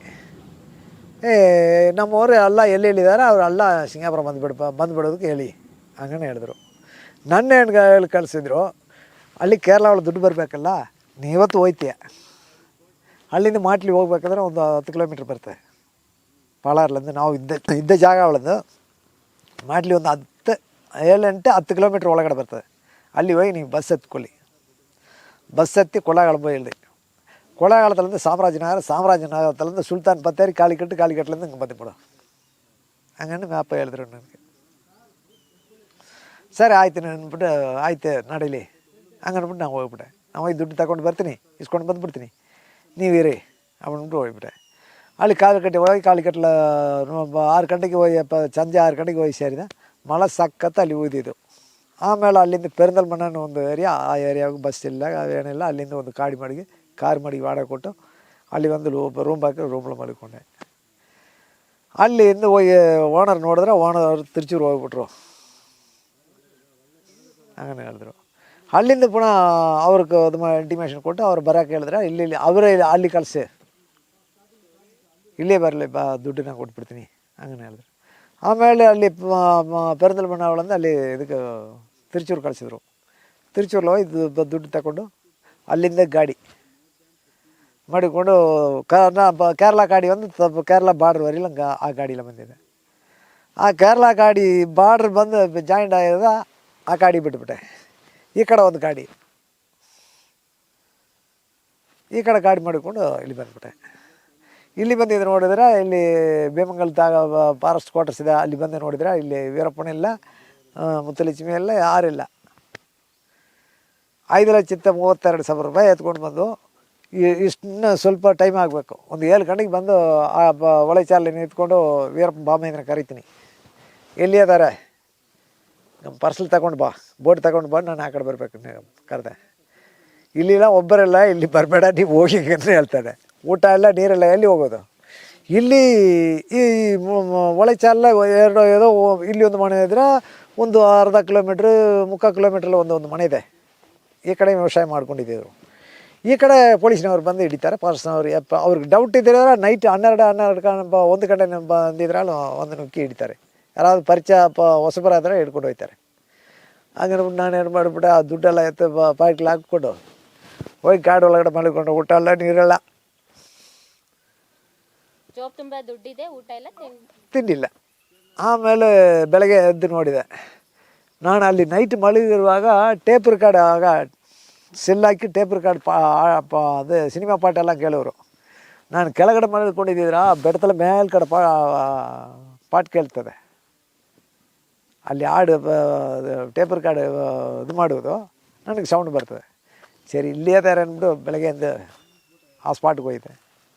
ನಮ್ಮವರು ಎಲ್ಲ ಎಲ್ಲಿ ಹೇಳಿದ್ದಾರೆ ಅವರೆಲ್ಲ ಸಿಂಗಾಪುರ ಬಂದುಬಿಡೋದಕ್ಕೆ ಹೇಳಿ ಹಂಗನೆ ಹೇಳಿದ್ರು. ನನ್ನ ಹೇಳಿ ಕಳಿಸಿದ್ರು. ಅಲ್ಲಿ ಕೇರಳ ಒಳಗೆ ದುಡ್ಡು ಬರಬೇಕಲ್ಲ, ನೀವತ್ತು ಹೋಯ್ತೀಯ. ಅಲ್ಲಿಂದ ಮಾಟ್ಲಿ ಹೋಗ್ಬೇಕಂದ್ರೆ ಒಂದು 10 ಕಿಲೋಮೀಟ್ರ್ ಬರ್ತದೆ ಪಾಲಾರ್ಲಿಂದ. ನಾವು ಇದ್ದ ಜಾಗ ಅವಳದು ಮಾಟ್ಲಿ ಒಂದು 7-10 ಕಿಲೋಮೀಟ್ರ್ ಒಳಗಡೆ ಬರ್ತದೆ. ಅಲ್ಲಿ ಹೋಗಿ ನೀವು ಬಸ್ ಹತ್ಕೊಳ್ಳಿ. ಬಸ್ ಹತ್ತಿ ಕೊಳ್ಳೇಗಾಲ ಇಳಿದೆ. ಕೊಳ್ಳೇಗಾಲದಲ್ಲಿಂದ ಸಾಮ್ರಾಜನಗರದಲ್ಲಿಂದ ಸುಲ್ತಾನ್ ಬತ್ತೇರಿ ಕಾಲಿಕಟ್ಟಲಿಂದ ಹಿಂಗೆ ಬಂದುಬಿಡು ಹಂಗಂದು ಮ್ಯಾಪ ಹೇಳಿದ್ರು ನನಗೆ. ಸರಿ ಆಯ್ತು ಅಂದ್ಬಿಟ್ಟು, ಆಯ್ತು ನಡೀಲಿ ಹಂಗನ್ಬಿಟ್ಟು ನಾವು ಹೋಗ್ಬಿಟ್ಟೆ. ನಾವು ಹೋಗಿ ದುಡ್ಡು ತಗೊಂಡು ಬರ್ತೀನಿ, ಇಸ್ಕೊಂಡು ಬಂದುಬಿಡ್ತೀನಿ, ನೀವಿರಿ ಅಂದ್ಬಿಟ್ಟು ಹೋಗ್ಬಿಟ್ಟೆ. ಅಲ್ಲಿ ಕಾಲಿಕಟ್ಟೆ ಹೋಗಿ ಕಾಲಿಕಟ್ಟಲ 6 ಗಂಟೆಗೆ ಹೋಗಿ ಸಂಜೆ 6 ಗಂಟೆಗೆ ಹೋಗಿ ಸೇರಿದೆ. ಮಳೆ ಸಕ್ಕತ್ತ ಅಲ್ಲಿ ಉಯ್ದಿದ್ದು. ಆಮೇಲೆ ಅಲ್ಲಿಂದ ಪೆರಿಂದಲ್ಮಣ್ಣನ ಒಂದು ಏರಿಯಾ, ಆ ಏರಿಯಾಗೆ ಬಸ್ ಇಲ್ಲ ಏನಿಲ್ಲ. ಅಲ್ಲಿಂದ ಒಂದು ಕಾರ್ ಮಾಡಿ ವಾಡಗೆ ಕೊಟ್ಟು ಅಲ್ಲಿ ಒಂದು ರೂಮ್ ಹಾಕಿ ರೂಮ್లో ಮಲ್ಕೊಂಡೆ. ಅಲ್ಲಿಂದ ಹೋಗಿ ಓನರ್ ನೋಡಿದ್ರೆ ಓನರ್ ತಿರುಚೂರು ಹೋಗ್ಬಿಟ್ರು ಹಂಗನೆ ಹೇಳಿದ್ರು. ಅಲ್ಲಿಂದ ಪುನಃ ಅವ್ರಿಗೆ ಅದು ಇಂಟಿಮೇಷನ್ ಕೊಟ್ಟು ಅವ್ರು ಬರೋಕೆ ಹೇಳಿದ್ರೆ, ಇಲ್ಲಿ ಅವರೇ ಅಲ್ಲಿ ಕಳಿಸಿ, ಇಲ್ಲೇ ಬರಲಿ ದುಡ್ಡನ್ನ ಕೊಟ್ಬಿಡ್ತೀನಿ ಹಂಗನೆ ಹೇಳಿದ್ರು. ಆಮೇಲೆ ಅಲ್ಲಿ ಪೆರಿಂದಲ್ಮಣ್ಣ ಅವಳಂದು ಅಲ್ಲಿ ಇದಕ್ಕೆ ತಿರುಚೂರು ಕಳಿಸಿದ್ರು. ತಿರುಚೂರಲ್ಲಿ ಹೋಗಿ ದುಡ್ಡು ತಗೊಂಡು ಅಲ್ಲಿಂದ ಗಾಡಿ ಮಾಡಿಕೊಂಡು ಕೇರಳ ಗಾಡಿ ಒಂದು ಕೇರಳ ಬಾರ್ಡ್ರ್ ವರಿಲಂಗೆ ಆ ಗಾಡಿಯಲ್ಲಿ ಬಂದಿದೆ. ಆ ಕೇರಳ ಗಾಡಿ ಬಾರ್ಡ್ರ್ ಬಂದು ಜಾಯಿಂಟ್ ಆಗಿರೋದ ಆ ಗಾಡಿ ಬಿಟ್ಬಿಟ್ಟೆ. ಈ ಕಡೆ ಒಂದು ಗಾಡಿ, ಈ ಕಡೆ ಗಾಡಿ ಮಾಡಿಕೊಂಡು ಇಲ್ಲಿ ಬಂದುಬಿಟ್ಟೆ. ಇಲ್ಲಿ ಬಂದಿದ್ದು ನೋಡಿದ್ರೆ ಇಲ್ಲಿ ಬೇಮಂಗಲದಾಗ ಫಾರೆಸ್ಟ್ ಕ್ವಾರ್ಟರ್ಸ್ ಇದೆ. ಅಲ್ಲಿ ಬಂದು ನೋಡಿದ್ರೆ ಇಲ್ಲಿ ವೀರಪ್ಪನ ಇಲ್ಲ, ಮುತ್ತಲಕ್ಷ್ಮಿ ಇಲ್ಲ, ಯಾರಿಲ್ಲ. 5,32,000 ರೂಪಾಯಿ ಎತ್ಕೊಂಡು ಬಂದು ಇಷ್ಟನ್ನ ಸ್ವಲ್ಪ ಟೈಮ್ ಆಗಬೇಕು. ಒಂದು 7 ಗಂಟೆಗೆ ಬಂದು ಆ ಒಳೆ ಚಾಲಿ ನಿಂತ್ಕೊಂಡು ವೀರಪ್ಪ ಬಾಮೈಂದ್ರ ಕರಿತೀನಿ, ಎಲ್ಲಿ ಅದಾರೆ ನಮ್ಮ ಪಾರ್ಸಲ್ ತಗೊಂಡು ಬಾ, ಬೋಟ್ ತಗೊಂಡು ಬಾ, ನಾನು ಆ ಕಡೆ ಬರಬೇಕು ಕರೆದೆ. ಇಲ್ಲಿಲ್ಲ, ಒಬ್ಬರೆಲ್ಲ ಇಲ್ಲಿ ಬರಬೇಡ, ನೀವು ಹೋಗಿ ಅಂತ ಹೇಳ್ತಾರೆ. ಊಟ ಇಲ್ಲ, ನೀರೆಲ್ಲ ಎಲ್ಲಿ ಹೋಗೋದು? ಇಲ್ಲಿ ಈ ಒಳೆ ಚಾಲ ಏನೋ ಇಲ್ಲಿ ಒಂದು ಮನೆ ಇದ್ರೆ ಒಂದು ಅರ್ಧ ಕಿಲೋಮೀಟ್ರ್ 3/4 ಕಿಲೋಮೀಟ್ರಲ್ಲಿ ಒಂದು ಮನೆ ಇದೆ. ಈ ಕಡೆ ವ್ಯವಸಾಯ ಮಾಡ್ಕೊಂಡಿದ್ದೀವರು. ಈ ಕಡೆ ಪೊಲೀಸ್ನವ್ರು ಬಂದು ಹಿಡಿತಾರೆ. ಫಾರೆಸ್ಟ್ನವ್ರು ಅವ್ರಿಗೆ ಡೌಟ್ ಇದ್ದರೆ ನೈಟ್ 1 ಗಂಟೆ ಬಂದಿದ್ರಲ್ಲಿ ಒಂದು ನುಕ್ಕಿ ಹಿಡಿತಾರೆ. ಯಾರಾದ್ರು ಪರಿಚಯ ಹೊಸಬರಾದರೆ ಹಿಡ್ಕೊಂಡು ಹೋಗ್ತಾರೆ. ಹಂಗನ್ಬಿಟ್ಟು ನಾನು ಏನು ಮಾಡಿಬಿಟ್ಟೆ, ಆ ದುಡ್ಡೆಲ್ಲ ಪಾಕೆಟ್ಲಿ ಹಾಕ್ಕೊಂಡು ಹೋಗಿ ಕಾಡು ಒಳಗಡೆ ಮಲ್ಕೊಂಡು ಊಟ ಇಲ್ಲ, ನೀರೆಲ್ಲ, ಜೋಬ್ ತುಂಬ ದುಡ್ಡಿದೆ, ಊಟ ಇಲ್ಲ, ತಿಂಡಿಲ್ಲ. ಆಮೇಲೆ ಬೆಳಗ್ಗೆ ಎದ್ದು ನೋಡಿದೆ. ನಾನು ಅಲ್ಲಿ ನೈಟ್ ಮಲಗಿರುವಾಗ ಟೇಪ್ ರೆಕಾರ್ಡ್ ಆಗ ಸೆಲ್ಲಾಕಿ ಟೇಪ್ ರೆಕಾರ್ಡ್ ಅದೇ ಸಿನಿಮಾ ಪಾಠ ಎಲ್ಲ ಕೇಳೋರು. ನಾನು ಕೆಳಗಡೆ ಮಲ್ಕೊಂಡಿದ್ದಿದ್ರೆ ಬೆಡ್ತಲ ಮೇಲ್ ಕಡೆ ಪಾಟ್ ಕೇಳ್ತದೆ. ಅಲ್ಲಿ ಹಾಡು ಟೇಪ್ ರೆಕಾರ್ಡ್ ಇದು ಮಾಡುವುದು ನನಗೆ ಸೌಂಡ್ ಬರ್ತದೆ. ಸರಿ ಇಲ್ಲಿ ಅದಾರೆ ಅಂದ್ಬಿಟ್ಟು ಬೆಳಗ್ಗೆಯಿಂದ ಆ ಸ್ಪಾಟ್ಗೆ ಹೋಗಿದ್ದೆ.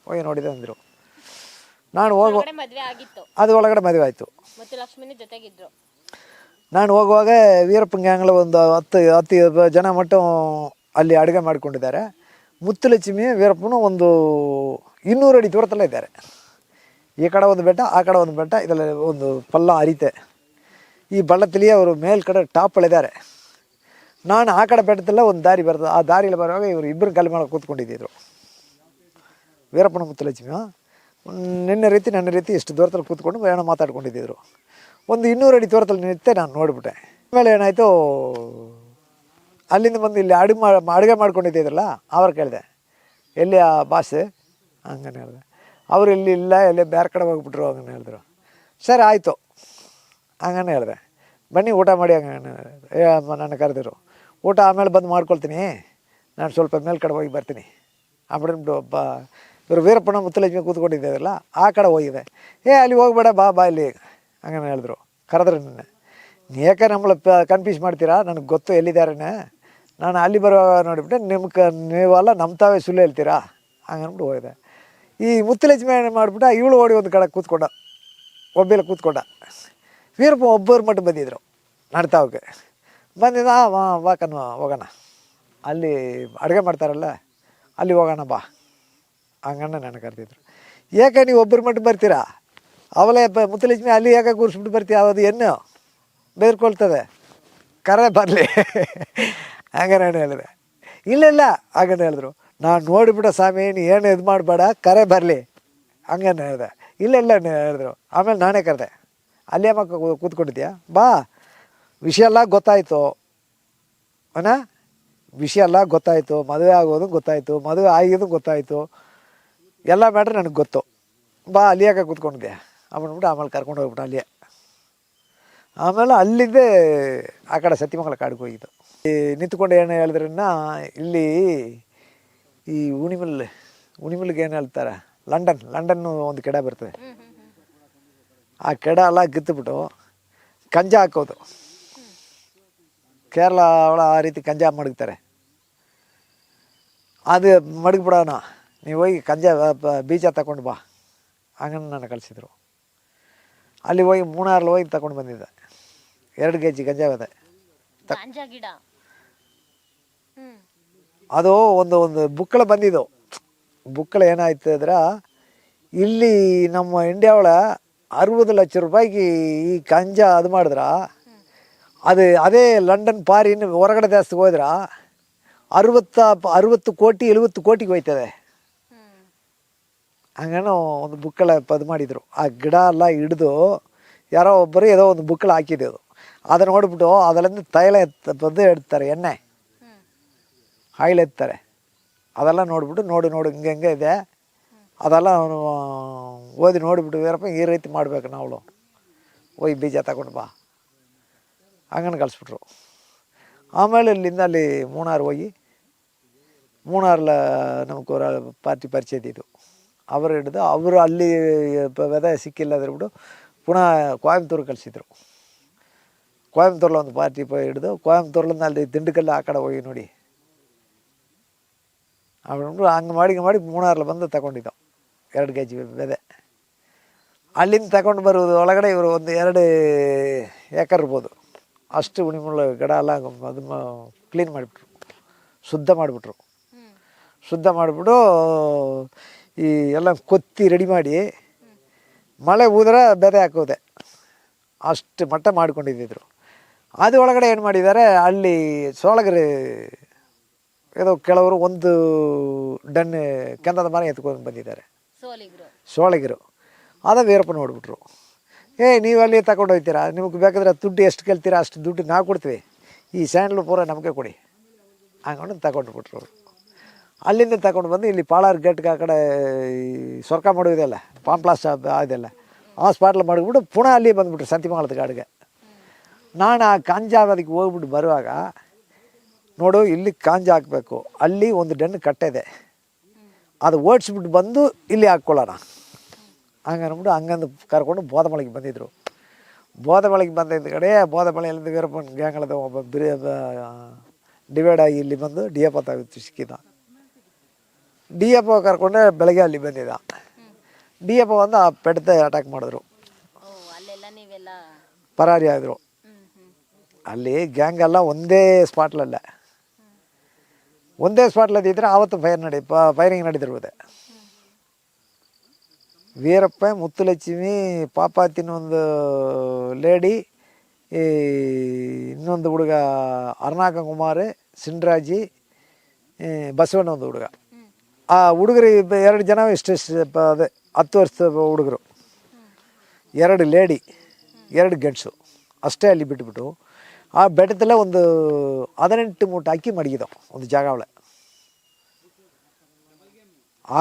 ಹೋಗಿ ನೋಡಿದೆ ಅಂದರು. ನಾನು ಮದುವೆ ಆಗಿತ್ತು, ಅದು ಒಳಗಡೆ ಮದುವೆ ಆಯಿತು. ಮತ್ತು ಲಕ್ಷ್ಮಿನ ಜೊತೆಗಿದ್ರು. ನಾನು ಹೋಗುವಾಗ ವೀರಪ್ಪನ ಗ್ಯಾಂಗ್ಲ ಒಂದು 10 ಜನ ಮಟ್ಟ ಅಲ್ಲಿ ಅಡುಗೆ ಮಾಡ್ಕೊಂಡಿದ್ದಾರೆ. ಮುತ್ತುಲಕ್ಷ್ಮಿ ವೀರಪ್ಪನು ಒಂದು 200 ಅಡಿ ದೂರದಲ್ಲೇ ಇದ್ದಾರೆ. ಈ ಕಡೆ ಒಂದು ಬೆಟ್ಟ, ಆ ಕಡೆ ಒಂದು ಬೆಟ್ಟ, ಇದರಲ್ಲಿ ಒಂದು ಪಲ್ಲ ಹರಿತೆ. ಈ ಬಳ್ಳತ್ತಲ್ಲಿ ಅವರು ಮೇಲ್ಕಡೆ ಟಾಪಲ್ಲಿದ್ದಾರೆ. ನಾನು ಆ ಕಡೆ ಬೆಟ್ಟದಲ್ಲ ಒಂದು ದಾರಿ ಬರ್ತದೆ. ಆ ದಾರಿಯಲ್ಲಿ ಬರುವಾಗ ಇವರು ಇಬ್ಬರು ಕಲ್ಲು ಮೇಲೆ ಕೂತ್ಕೊಂಡಿದ್ದರು. ವೀರಪ್ಪನ ಮುತ್ತುಲಕ್ಷ್ಮಿ ನಿನ್ನೆ ರೀತಿ ನನ್ನ ರೀತಿ ಇಷ್ಟು ದೂರದಲ್ಲಿ ಕೂತ್ಕೊಂಡು ಏನೋ ಮಾತಾಡ್ಕೊಂಡಿದ್ದರು. ಒಂದು 200 ಅಡಿ ದೂರದಲ್ಲಿ ನಿಂತೆ ನಾನು ನೋಡಿಬಿಟ್ಟೆ. ಆಮೇಲೆ ಏನಾಯಿತು, ಅಲ್ಲಿಂದ ಬಂದು ಇಲ್ಲಿ ಅಡುಗೆ ಮಾಡ್ಕೊಂಡಿದ್ದಿದ್ರಲ್ಲ ಅವ್ರು ಕೇಳಿದೆ, ಎಲ್ಲಿ ಆ ಬಾಸ್ ಹಂಗನೆ ಹೇಳಿದೆ. ಅವರು ಇಲ್ಲಿ ಇಲ್ಲ, ಎಲ್ಲೇ ಬೇರೆ ಕಡೆ ಹೋಗ್ಬಿಟ್ರು ಹಂಗನೆ ಹೇಳಿದ್ರು. ಸರಿ ಆಯಿತು ಹಂಗನೆ ಹೇಳಿದೆ. ಬನ್ನಿ ಊಟ ಮಾಡಿ ಹಂಗನೆ ನನ್ನ ಕರೆದಿರು. ಊಟ ಆಮೇಲೆ ಬಂದು ಮಾಡ್ಕೊಳ್ತೀನಿ, ನಾನು ಸ್ವಲ್ಪ ಮೇಲ್ಕಡೆ ಹೋಗಿ ಬರ್ತೀನಿ ಆಗ್ಬಿಟ್ಟು ಇವರು ವೀರಪ್ಪನ ಮುತ್ತುಲಕ್ಷ್ಮಿ ಕೂತ್ಕೊಂಡಿದ್ದೇವಲ್ಲ ಆ ಕಡೆ ಹೋಗಿದೆ. ಅಲ್ಲಿ ಹೋಗ್ಬೇಡ, ಬಾ ಇಲ್ಲಿ ಹಂಗನೆ ಹೇಳಿದ್ರು. ಕರೆದ್ರು ನಿನ್ನೆ. ಯಾಕೆ ನಮ್ಮಳ ಕನ್ಫ್ಯೂಸ್ ಮಾಡ್ತೀರಾ, ನನಗೆ ಗೊತ್ತು ಎಲ್ಲಿದ್ದಾರೇನೆ. ನಾನು ಅಲ್ಲಿ ಬರುವಾಗ ನೋಡಿಬಿಟ್ಟೆ ನೀವೆಲ್ಲ ನಮ್ಮ ತಾವೇ ಸುಳ್ಳು ಹೇಳ್ತೀರಾ ಹಂಗನ್ಬಿಟ್ಟು ಹೋಗಿದೆ. ಈ ಮುತ್ತುಲಕ್ಷ್ಮಿ ಏನು ಮಾಡಿಬಿಟ್ಟ, ಇವಳು ಓಡಿ ಒಂದು ಕಡೆ ಕೂತ್ಕೊಂಡ, ಒಬ್ಬೆಲ್ಲ ಕೂತ್ಕೊಂಡ. ವೀರಪ್ಪ ಒಬ್ಬರು ಮಟ್ಟ ಬಂದಿದ್ರು ನಡ್ತಾವಕ್ಕೆ. ಬಂದಿದ್ದ ವಾಕನ್ನು ಹೋಗೋಣ, ಅಲ್ಲಿ ಅಡುಗೆ ಮಾಡ್ತಾರಲ್ಲ ಅಲ್ಲಿ ಹೋಗೋಣ ಬಾ ಹಂಗನ್ನ ನನಗೆ ಕರೆದಿದ್ರು. ಯಾಕೆ ನೀವು ಒಬ್ಬರು ಮಟ್ಟ ಬರ್ತೀರಾ, ಅವಲೇ ಮುತ್ತುಲಕ್ಷ್ಮಿ ಅಲ್ಲಿ ಯಾಕೆ ಕೂರಿಸ್ಬಿಟ್ಟು ಬರ್ತೀಯ, ಅದು ಎನ್ನು ಬೇರ್ಕೊಳ್ತದೆ, ಕರೆ ಬರಲಿ ಹಂಗೆ ನಾನು ಹೇಳಿದೆ. ಇಲ್ಲ ಹಾಗೇನು ಹೇಳಿದ್ರು. ನಾನು ನೋಡಿಬಿಟ್ಟ ಸ್ವಾಮಿ, ನೀ ಏನು ಇದು ಮಾಡಬೇಡ, ಕರೆ ಬರಲಿ ಹಂಗೇನು ಹೇಳಿದೆ. ಇಲ್ಲ ಹೇಳಿದ್ರು. ಆಮೇಲೆ ನಾನೇ ಕರೆದೆ. ಅಲ್ಲೇ ಮಕ್ಕ ಕೂತ್ಕೊಂಡಿದ್ಯಾ, ಬಾ, ವಿಷಯ ಎಲ್ಲ ಗೊತ್ತಾಯಿತು ವಿಷಯ ಎಲ್ಲ ಗೊತ್ತಾಯಿತು, ಮದುವೆ ಆಗೋದು ಗೊತ್ತಾಯಿತು, ಮದುವೆ ಆಗಿದ್ದು ಗೊತ್ತಾಯಿತು, ಎಲ್ಲ ಮ್ಯಾಟ್ರ್ ನನಗೆ ಗೊತ್ತು, ಬಾ ಅಲ್ಲಿ ಯಾಕೆ ಕೂತ್ಕೊಂಡಿದ್ಯಾ ಅಂದ್ಬಿಟ್ಟು ಆಮೇಲೆ ಕರ್ಕೊಂಡು ಹೋಗ್ಬಿಟ್ಟು ಅಲ್ಲಿಯೇ. ಆಮೇಲೆ ಅಲ್ಲಿದ್ದೇ ಆ ಕಡೆ ಸತ್ಯಮಂಗಲ ಕಾಡಿಗೆ ಹೋಗಿದ್ದು. ಈ ನಿಂತ್ಕೊಂಡು ಏನು ಹೇಳಿದ್ರನ್ನ, ಇಲ್ಲಿ ಈ ಉಣಿಮಲ್ಗೆ ಏನು ಹೇಳ್ತಾರೆ, ಲಂಡನ್ನು ಒಂದು ಕೆಡ ಬರ್ತದೆ. ಆ ಕೆಡ ಎಲ್ಲ ಗಿತ್ತುಬಿಟ್ಟು ಕಂಜ ಹಾಕೋದು. ಕೇರಳ ಅವಳ ಆ ರೀತಿ ಕಂಜ ಮಡಗ್ತಾರೆ. ಅದು ಮಡಗಿಬಿಡೋಣ, ನೀವು ಹೋಗಿ ಕಂಜ ಬೀಜ ತಗೊಂಡು ಬಾ ಹಂಗನ್ನು ನಾನು ಕಳಿಸಿದ್ರು. ಅಲ್ಲಿ ಹೋಗಿ ಮೂಣಾರಲ್ಲಿ ಹೋಗಿ ತಗೊಂಡು ಬಂದಿದ್ದೆ. 2 kg ಗಂಜಾ ಇದೆ. ಅದು ಒಂದು ಬುಕ್ಕಳ ಬಂದಿದ್ದು. ಬುಕ್ಕಳ ಏನಾಯ್ತು ಅಂದ್ರೆ, ಇಲ್ಲಿ ನಮ್ಮ ಇಂಡಿಯಾ ಒಳ 60 ಲಕ್ಷ ರೂಪಾಯಿಗೆ ಈ ಗಂಜಾ ಅದು ಮಾಡಿದ್ರ, ಅದೇ ಲಂಡನ್ ಪಾರಿನ ಹೊರಗಡೆ ದೇಶಕ್ಕೆ ಹೋದ್ರೆ 60 ಕೋಟಿ 70 ಕೋಟಿಗೆ ಹೋಯ್ತದೆ. ಹಂಗೇನೋ ಒಂದು ಬುಕ್ಕಳ ಅದು ಮಾಡಿದರು. ಆ ಗಿಡ ಎಲ್ಲ ಹಿಡಿದು ಯಾರೋ ಒಬ್ಬರು ಏನೋ ಒಂದು ಬುಕ್ಕಳ ಹಾಕಿದ್ದು. ಅದನ್ನು ನೋಡಿಬಿಟ್ಟು ಅದರಿಂದ ತೈಲ ಬಂದು ಎಡ್ತಾರೆ, ಎಣ್ಣೆ ಆಯಿಲ್ ಎತ್ತಾರೆ. ಅದೆಲ್ಲ ನೋಡಿಬಿಟ್ಟು ನೋಡಿ ಹಿಂಗೆ ಇದೆ. ಅದೆಲ್ಲ ಅವನು ಓದಿ ನೋಡಿಬಿಟ್ಟು, ವೀರಪ್ಪ ಈ ರೀತಿ ಮಾಡಬೇಕು ನಾವು, ಹೋಗಿ ಬೀಜ ತಗೊಂಡು ಬಾ ಹಂಗನ್ನು ಕಳಿಸ್ಬಿಟ್ರು. ಆಮೇಲೆ ಇಲ್ಲಿಂದ ಅಲ್ಲಿ ಮೂಣಾರು ಹೋಗಿ, ಮೂಣಾರ್ಲ ನಮ್ಗೆ ಪಾರ್ಟಿ ಪರಿಚಯ ಇದ್ದಿದ್ದು. ಅವರು ಹಿಡಿದು ಅವರು ಅಲ್ಲಿ ವಿಧ ಸಿಕ್ಕಿಲ್ಲ ಅಂದ್ಬಿಟ್ಟು ಪುನಃ ಕೊಯಂಬತ್ತೂರು ಕಳಿಸಿದ್ರು. ಕೊಯಂಬತ್ತೂರಲ್ಲಿ ಒಂದು ಪಾರ್ಟಿ ಹಿಡಿದು ಕೊಯಂಬತ್ತೂರ್ಲಿಂದ ಅಲ್ಲಿ ದಿಂಡಕಲ್ಲಿ ಆ ಕಡೆ ಹೋಗಿ ನೋಡಿ ಅವ್ರು ಹಂಗೆ ಮಾಡಿ ಮೂಣಾರ್ಲಿ ಬಂದು ತಗೊಂಡಿದ್ದವು 2 kg ಬೆದೆ. ಅಲ್ಲಿಂದ ತಗೊಂಡು ಬರೋದು ಒಳಗಡೆ ಇವರು ಒಂದು 2 ಏಕರ್ ಇರ್ಬೋದು ಅಷ್ಟು ಉಣಿಮುಳ್ಳು ಗಿಡ ಎಲ್ಲ ಅದನ್ನು ಕ್ಲೀನ್ ಮಾಡಿಬಿಟ್ರು, ಶುದ್ಧ ಮಾಡಿಬಿಟ್ರು. ಶುದ್ಧ ಮಾಡಿಬಿಟ್ಟು ಈ ಎಲ್ಲ ಕೊತ್ತಿ ರೆಡಿ ಮಾಡಿ, ಮಳೆ ಊದ್ರೆ ಬೆದೆ ಹಾಕೋದೆ ಅಷ್ಟು ಮಟ್ಟ ಮಾಡ್ಕೊಂಡಿದ್ದಿದ್ರು. ಅದು ಒಳಗಡೆ ಏನು ಮಾಡಿದ್ದಾರೆ, ಅಲ್ಲಿ ಸೋಳಗರೆ ಏನೋ ಕೆಲವರು 1 ಡನ್ ಕೆಂದದ ಮರ ಎತ್ಕೊಂಡು ಬಂದಿದ್ದಾರೆ, ಸೋಳಗಿರು. ಅದ ವೀರಪ್ಪ ನೋಡಿಬಿಟ್ರು. ನೀವು ಅಲ್ಲಿ ತಗೊಂಡು ಹೋಗ್ತೀರಾ, ನಿಮಗೆ ಬೇಕಾದ್ರೆ ದುಡ್ಡು ಎಷ್ಟು ಕೇಳ್ತೀರಾ ಅಷ್ಟು ದುಡ್ಡು ನಾವು ಕೊಡ್ತೀವಿ, ಈ ಸ್ಯಾಂಡ್ಲು ಪೂರ ನಮಗೆ ಕೊಡಿ ಹಂಗೊಂಡು ತಗೊಂಡ್ಬಿಟ್ರು ಅವರು. ಅಲ್ಲಿಂದ ತಗೊಂಡು ಬಂದು ಇಲ್ಲಿ ಪಾಳಾರ್ ಗೇಟ್ಗೆ ಆ ಕಡೆ ಸ್ವರ್ಗ ಮಾಡೋದಿಲ್ಲ, ಪಾಂಪ್ಲಾಸ್ ಅದೆಲ್ಲ ಆ ಸ್ಪಾಟ್ಲ್ ಮಾಡಿಬಿಟ್ಟು ಪುನಃ ಅಲ್ಲಿ ಬಂದುಬಿಟ್ರು ಸತ್ಯಮಂಗಲದ ಕಾಡಿಗೆ. ನಾನು ಆ ಕಾಂಜಾ ಅದಕ್ಕೆ ಹೋಗ್ಬಿಟ್ಟು ಬರುವಾಗ, ನೋಡು ಇಲ್ಲಿ ಕಾಂಜಾ ಹಾಕಬೇಕು, ಅಲ್ಲಿ ಒಂದು ಡನ್ ಕಟ್ಟೆದೆ, ಅದು ಓಡಿಸ್ಬಿಟ್ಟು ಬಂದು ಇಲ್ಲಿ ಹಾಕ್ಕೊಳ್ಳೋಣ ಹಂಗನ್ಬಿಟ್ಟು ಹಂಗಂದು ಕರ್ಕೊಂಡು ಬೋಧಮಳೆಗೆ ಬಂದಿದ್ದರು. ಬೋಧಮಳೆಗೆ ಬಂದಿದ್ದ ಕಡೆ ಬೋಧಮಳೆಯಲ್ಲಿಂದ ವೀರಪ್ಪನ ಗ್ಯಾಂಗಳದ ಒಬ್ಬ ಡಿವೈಡ್ ಆಗಿ ಇಲ್ಲಿ ಬಂದು ಡಿ ಎಫ್ ತಾವಿತ್ತು ಸಿಕ್ಕಿದ. ಡಿ ಎಫ್ ಕರ್ಕೊಂಡೆ ಬೆಳಗ್ಗೆ ಅಲ್ಲಿ ಬಂದಿದ್ದ. ಡಿ ಎಫ್ ಬಂದು ಆ ಪೆಡ್ತೆ ಅಟ್ಯಾಕ್ ಮಾಡಿದ್ರು, ಪರಾರಿ ಆದರು. ಅಲ್ಲಿ ಗ್ಯಾಂಗ್ ಎಲ್ಲ ಒಂದೇ ಸ್ಪಾಟ್ಲಲ್ಲ, ಒಂದೇ ಸ್ಪಾಟ್ಲದಿದ್ದರೆ ಆವತ್ತು ಫೈರಿಂಗ್ ನಡೀತಿರ್ಬೋದು. ವೀರಪ್ಪ, ಮುತ್ತುಲಕ್ಷ್ಮಿ, ಪಾಪಾತಿನ ಒಂದು ಲೇಡಿ, ಈ ಇನ್ನೊಂದು ಹುಡುಗ ಅರುಣಾಕ ಕುಮಾರ್, ಸಿಂಡ್ರಾಜಿ, ಬಸವಣ್ಣ ಒಂದು ಹುಡುಗ. ಆ ಹುಡುಗರು 2 ಜನ ಇಷ್ಟು ಅದೇ 10 ವರ್ಷದ ಹುಡುಗರು, 2 ಲೇಡಿ, 2 ಗಂಡಸು ಅಷ್ಟೇ. ಅಲ್ಲಿ ಬಿಟ್ಬಿಟ್ಟು ಆ ಬೆಟ್ಟದಲ್ಲೇ ಒಂದು 18 ಮೂಟೆ ಅಕ್ಕಿ ಮಡಗಿದವು ಒಂದು ಜಾಗ ಅವಳೆ.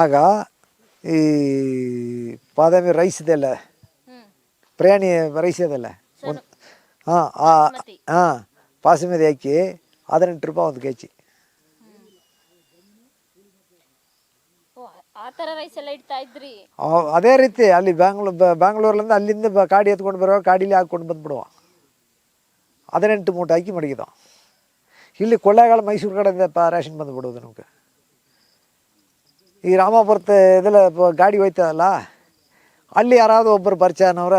ಆಗ ಈ ಬಾದಾಮಿ ರೈಸ್ ಇದೆಯಲ್ಲ, ಪ್ರಯಾಣಿ ರೈಸ್ ಇದೆಯಲ್ಲ, ಒಂದು ಹಾಂ ಬಾಸುಮತಿ ಅಕ್ಕಿ 18 ರೂಪಾಯಿ ಒಂದು ಕೆಜಿ. ಅದೇ ರೀತಿ ಅಲ್ಲಿ ಬ್ಯಾಂಗ್ಳೂರ್ಲಿಂದ ಅಲ್ಲಿಂದ ಗಾಡಿ ಎತ್ಕೊಂಡು ಬರೋ, ಗಾಡೀಲಿ ಹಾಕ್ಕೊಂಡು ಬಂದ್ಬಿಡುವ. 18 ಮೂಟೆ ಅಕ್ಕಿ ಮಡಗಿದವು. ಇಲ್ಲಿ ಕೊಳ್ಳೇಗಾಲ ಮೈಸೂರು ಕಡೆಯಿಂದ ರೇಷನ್ ಬಂದುಬಿಡೋದು ನಮಗೆ. ಈ ರಾಮಾಪುರത്തെ ಇದೆಲ್ಲ ಗಾಡಿ ಹೋಯ್ತದಲ್ಲ, ಅಲ್ಲಿ ಯಾರಾದರೂ ಒಬ್ಬರು ಪರಿಚಯ ಅನ್ನೋರ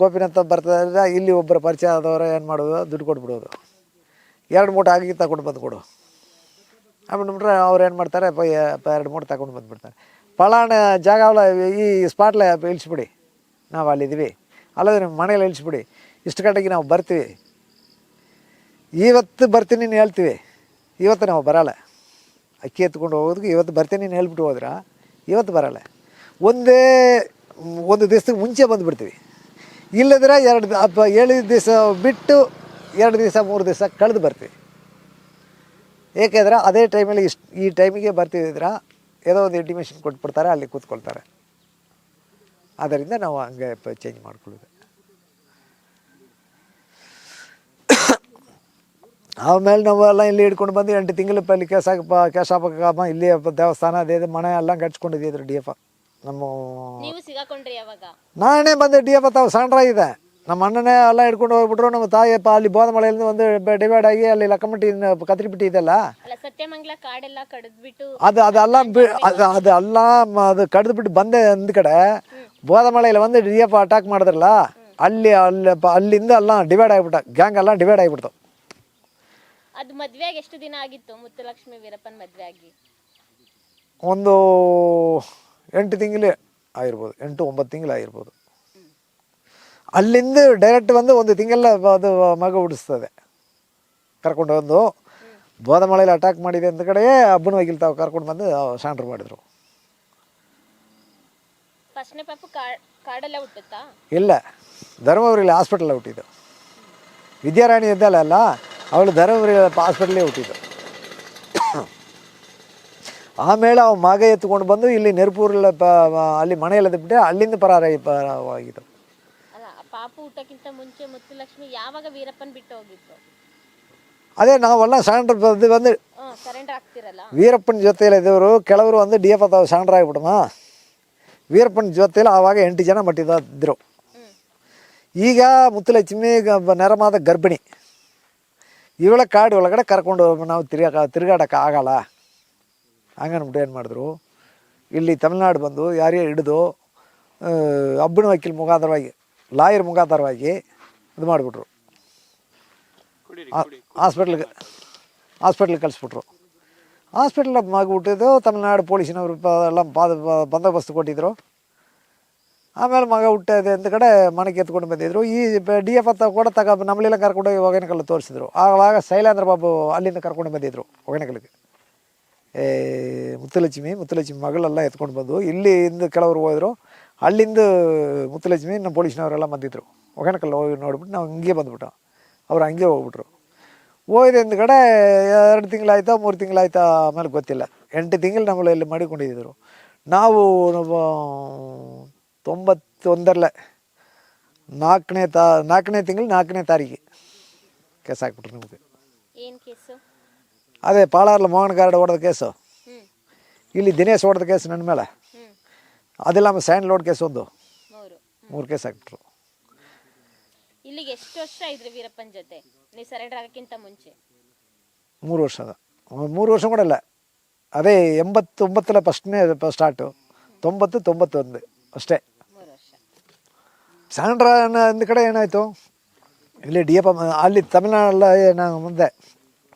ಗೋಪಿನಾಥ ಬರ್ತದೆ, ಇಲ್ಲಿ ಒಬ್ಬರು ಪರಿಚಯ ಆದವ್ರ ಏನು ಮಾಡೋದು, ದುಡ್ಡು ಕೊಟ್ಬಿಡೋದು. 2 ಮೂಟೆ ಆಗಿ ತಗೊಂಡು ಬಂದುಕೊಡು ಅಂದ್ಬಿಟ್ರೆ ಅವ್ರು ಏನು ಮಾಡ್ತಾರೆ, 2 ಮೂಟೆ ತಗೊಂಡು ಬಂದುಬಿಡ್ತಾರೆ. ಫಲಾನ ಜಾಗ ಈ ಸ್ಪಾಟ್ಲ ಇಳಿಸ್ಬಿಡಿ, ನಾವು ಅಲ್ಲಿದ್ದೀವಿ, ಅಲ್ಲದೆ ನಿಮ್ಮ ಮನೇಲಿ ಇಳಿಸ್ಬಿಡಿ, ಇಷ್ಟು ಗಂಟೆಗೆ ನಾವು ಬರ್ತೀವಿ, ಇವತ್ತು ಬರ್ತೀನಿ ನೀನು ಹೇಳ್ತೀವಿ, ಇವತ್ತು ನಾವು ಬರೋಲ್ಲ. ಅಕ್ಕಿ ಎತ್ಕೊಂಡು ಹೋಗೋದಕ್ಕೆ ಇವತ್ತು ಬರ್ತೀನಿ ನೀನು ಹೇಳ್ಬಿಟ್ಟು ಹೋದ್ರೆ ಇವತ್ತು ಬರೋಲ್ಲ. ಒಂದು ದಿವ್ಸಕ್ಕೆ ಮುಂಚೆ ಬಂದುಬಿಡ್ತೀವಿ. ಇಲ್ಲದ್ರೆ 7 ದಿವಸ ಬಿಟ್ಟು 2 ದಿವಸ 3 ದಿವಸ ಕಳೆದು ಬರ್ತೀವಿ. ಏಕೆಂದ್ರೆ ಅದೇ ಟೈಮಲ್ಲಿ ಈ ಟೈಮಿಗೆ ಬರ್ತಿದ್ರೆ ಏನೋ ಒಂದು ಇಂಟಿಮೇಷನ್ ಕೊಟ್ಬಿಡ್ತಾರೆ, ಅಲ್ಲಿ ಕೂತ್ಕೊಳ್ತಾರೆ. ಆದ್ದರಿಂದ ನಾವು ಹಂಗೆ ಚೇಂಜ್ ಮಾಡ್ಕೊಳ್ಳೋದು. ಆಮೇಲೆ ನಾವೆಲ್ಲ ಇಲ್ಲಿ ಹಿಡ್ಕೊಂಡು ಬಂದು 8 ತಿಂಗಳು ಅಲ್ಲಿ ಕೇಶಾಪಕ್ಕ ಇಲ್ಲಿ ದೇವಸ್ಥಾನ ಅದೇ ಮನೆ ಎಲ್ಲ ಕಟ್ಸ್ಕೊಂಡಿದ್ದಿದ್ರು ಡಿ ಎಫ್. ನಮ್ಮ ನಾನೇ ಬಂದೆ ಡಿ ಎಫ್ ತಾವು ಸಣ್ಣ ಇದೆ. ನಮ್ಮ ಅಣ್ಣನೇ ಎಲ್ಲ ಹಿಡ್ಕೊಂಡು ಹೋಗ್ಬಿಟ್ರು. ನಮ್ಮ ತಾಯಿಯಪ್ಪ ಅಲ್ಲಿ ಬೋಧಮಳೆಯಿಂದ ಒಂದು ಡಿವೈಡ್ ಆಗಿ ಅಲ್ಲಿ ಲಕ್ಕಮಟ್ಟಿ ಕತ್ರಿಬಿಟ್ಟಿ ಇದೆಲ್ಲ ಅದು ಕಡ್ದುಬಿಟ್ಟು ಬಂದೆ ಅಂದ ಕಡೆ ಬೋಧಮಳೆಯಲ್ಲಿ ಒಂದು ಡಿ ಎಫ್ ಅಟ್ಯಾಕ್ ಮಾಡಿದ್ರಲ್ಲ, ಅಲ್ಲಿಂದ ಎಲ್ಲ ಡಿವೈಡ್ ಆಗಿಬಿಟ್ಟ, ಗ್ಯಾಂಗ್ ಎಲ್ಲ ಡಿವೈಡ್ ಆಗಿಬಿಡ್ತು. ಅದು ಮದುವೆಗೆ ಎಷ್ಟು ದಿನ ಆಗಿತ್ತು ಮುತ್ತುಲಕ್ಷ್ಮಿ ವೀರಪ್ಪನ ಮದುವೆಯಾಗಿ? ಒಂದು 8 ತಿಂಗಳು ಆಗಿರ್ಬೋದು, 8-9 ತಿಂಗಳು ಆಗಿರ್ಬೋದು. ಅಲ್ಲಿಂದ ಡೈರೆಕ್ಟ್ ಬಂದು 1 ತಿಂಗಳ ಅದು ಮಗ ಹುಟ್ಟಿಸ್ತದೆ ಕರ್ಕೊಂಡು ಬಂದು. ಬೋಧಮಳೆಯಲ್ಲಿ ಅಟ್ಯಾಕ್ ಮಾಡಿದೆ ಅಂತ ಕಡೆ ಹಬ್ಬನ ವಕೀಲ್ ತಾವು ಕರ್ಕೊಂಡು ಬಂದು ಶಾಂಡ್ರು ಮಾಡಿದ್ರು. ಇಲ್ಲ, ಧರ್ಮಪುರಿಯಲ್ಲಿ ಹಾಸ್ಪಿಟಲ್ ಹುಟ್ಟಿದ್ದು. ವಿದ್ಯಾರಾಣಿ ಇದ್ದಲ್ಲ ಅವಳು ಧರ್ಮಪುರಿ ಹಾಸ್ಪಿಟ್ಲೇ ಹುಟ್ಟಿದ್ದು. ಆಮೇಲೆ ಅವ ಮಗ ಎತ್ಕೊಂಡು ಬಂದು ಇಲ್ಲಿ ನೆರಪೂರಲ್ಲಿ ಅಲ್ಲಿ ಮನೆಯಲ್ಲದ ಬಿಟ್ಟೆ, ಅಲ್ಲಿಂದ ಪರಾರವಾಗಿದ್ದು. ಪಾಪು ಊಟಕ್ಕಿಂತ ಮುಂಚೆ ಮುತ್ತುಲಕ್ಷ್ಮಿ ಯಾವಾಗ ವೀರಪ್ಪನ್ ಬಿಟ್ಟು ಹೋಗಿತ್ತು? ಅದೇ ನಾವೆಲ್ಲ ಸರೆಂಡರ್ ಬಂದು ಸರೆಂಡರ್ ಆಗ್ತಿರಲ್ಲ, ವೀರಪ್ಪನ ಜೊತೆಯಲ್ಲಿ ಇದ್ದವರು ಕೆಲವರು ಒಂದು ಡಿ ಎಫ್ ತಾವು ಸರೆಂಡರ್ ಆಗಿಬಿಡಮ್ಮ. ವೀರಪ್ಪನ ಜೊತೆಯಲ್ಲಿ ಆವಾಗ 8 ಜನ ಮಟ್ಟಿದ್ರು. ಈಗ ಮುತ್ತುಲಕ್ಷ್ಮಿ ನೆರಮಾದ ಗರ್ಭಿಣಿ, ಇವಳ ಕಾಡು ಒಳಗಡೆ ಕರ್ಕೊಂಡು ನಾವು ತಿರುಗಾಡೋಕೆ ಆಗಲ್ಲ. ಹಂಗನ್ಬಿಟ್ಟು ಏನು ಮಾಡಿದ್ರು, ಇಲ್ಲಿ ತಮಿಳ್ನಾಡು ಬಂದು ಯಾರೇ ಹಿಡಿದು ಹಬ್ಬನ ವಕೀಲ್ ಮುಖಾಂತರವಾಗಿ, ಲಾಯರ್ ಮುಖಾಂತರವಾಗಿ ಇದು ಮಾಡಿಬಿಟ್ರು, ಹಾಸ್ಪಿಟ್ಲಿಗೆ ಕಳಿಸ್ಬಿಟ್ರು. ಹಾಸ್ಪಿಟ್ಲ್ ಮಗು ಹುಟ್ಟಿದ್ದು ತಮಿಳ್ನಾಡು ಪೊಲೀಸಿನವರು ಎಲ್ಲ ಬಂದೋಬಸ್ತು ಕೊಟ್ಟಿದ್ದರು. ಆಮೇಲೆ ಮಗ ಹುಟ್ಟಿದೆ ಅಂತ ಕಡೆ ಮನೆಗೆ ಎತ್ಕೊಂಡು ಬಂದಿದ್ರು. ಈ ಡಿ ಎಫ್ ಕೂಡ ನಮ್ಮಳೆಲ್ಲ ಕರ್ಕೊಂಡು ಹೋಗಿ ಹೊಗೇನಕಲ್ ತೋರಿಸಿದ್ರು. ಆವಾಗ ಶೈಲೇಂದ್ರ ಬಾಬು ಅಲ್ಲಿಂದ ಕರ್ಕೊಂಡು ಬಂದಿದ್ದರು ಹೊಗೇನಕಲ್ಗೆ. ಮುತ್ತುಲಕ್ಷ್ಮಿ ಮಗಳೆಲ್ಲ ಎತ್ಕೊಂಡು ಬಂದು ಇಲ್ಲಿಂದ ಕೆಲವರು ಹೋದರು. ಅಲ್ಲಿಂದ ಮುತ್ತುಲಕ್ಷ್ಮಿ ನಮ್ಮ ಪೊಲೀಸ್ನವರೆಲ್ಲ ಬಂದಿದ್ದರು. ಹೊಗೇನಕಲ್ ಹೋಗಿ ನೋಡ್ಬಿಟ್ಟು ನಾವು ಹಿಂಗೆ ಬಂದುಬಿಟ್ಟು ಅವ್ರು ಹಂಗೆ ಹೋಗ್ಬಿಟ್ರು. ಹೋಗಿದೆ ಅಂದ ಕಡೆ 2 ತಿಂಗಳಾಯ್ತಾ 3 ತಿಂಗಳಾಯ್ತಾ ಆಮೇಲೆ ಗೊತ್ತಿಲ್ಲ. 8 ತಿಂಗಳು ನಮ್ಮಲ್ಲಿ ಮಾಡಿಕೊಂಡಿದ್ದರು. ನಾವು 91 4ನೇ ತಿಂಗಳು 4ನೇ ತಾರೀಕಿಗೆ ಕೇಸ್ ಹಾಕ್ಬಿಟ್ರು ನಮಗೆ. ಅದೇ ಪಾಳಾರ್ಲ ಮೋಹನ್ ಗಾರ್ಡ್ ಹೊಡೆದ ಕೇಸು, ಇಲ್ಲಿ ದಿನೇಶ್ ಹೊಡೆದ ಕೇಸು ನನ್ನ ಮೇಲೆ. ಅದಿಲ್ಲ ಸ್ಯಾಂಡ್ ಲೋಡ್ ಕೇಸ್ ಒಂದು 3 ಕೇಸ್ ಹಾಕ್ಬಿಟ್ರು. ಇಲ್ಲಿಗೆ ಎಷ್ಟು ವರ್ಷ ಇದ್ರಿ ವೀರಪ್ಪನ ಜೊತೆ ನೀವು ಸರೆಂಡರ್ ಆಗಕ್ಕಿಂತ ಮುಂಚೆ? 3 ವರ್ಷ. 3 ವರ್ಷ ಕೂಡ ಇಲ್ಲ, ಅದೇ 89 ಫಸ್ಟ್ನೇ ಸ್ಟಾರ್ಟು, 90 91 ಅಷ್ಟೇ. 3 ವರ್ಷ. ಸರೆಂಡ್ರ್ ಅಂದ ಕಡೆ ಏನಾಯಿತು, ಇಲ್ಲಿ DF ಅಲ್ಲಿ ತಮಿಳ್ನಾಡಲ್ಲ ನಾವು ಮುಂದೆ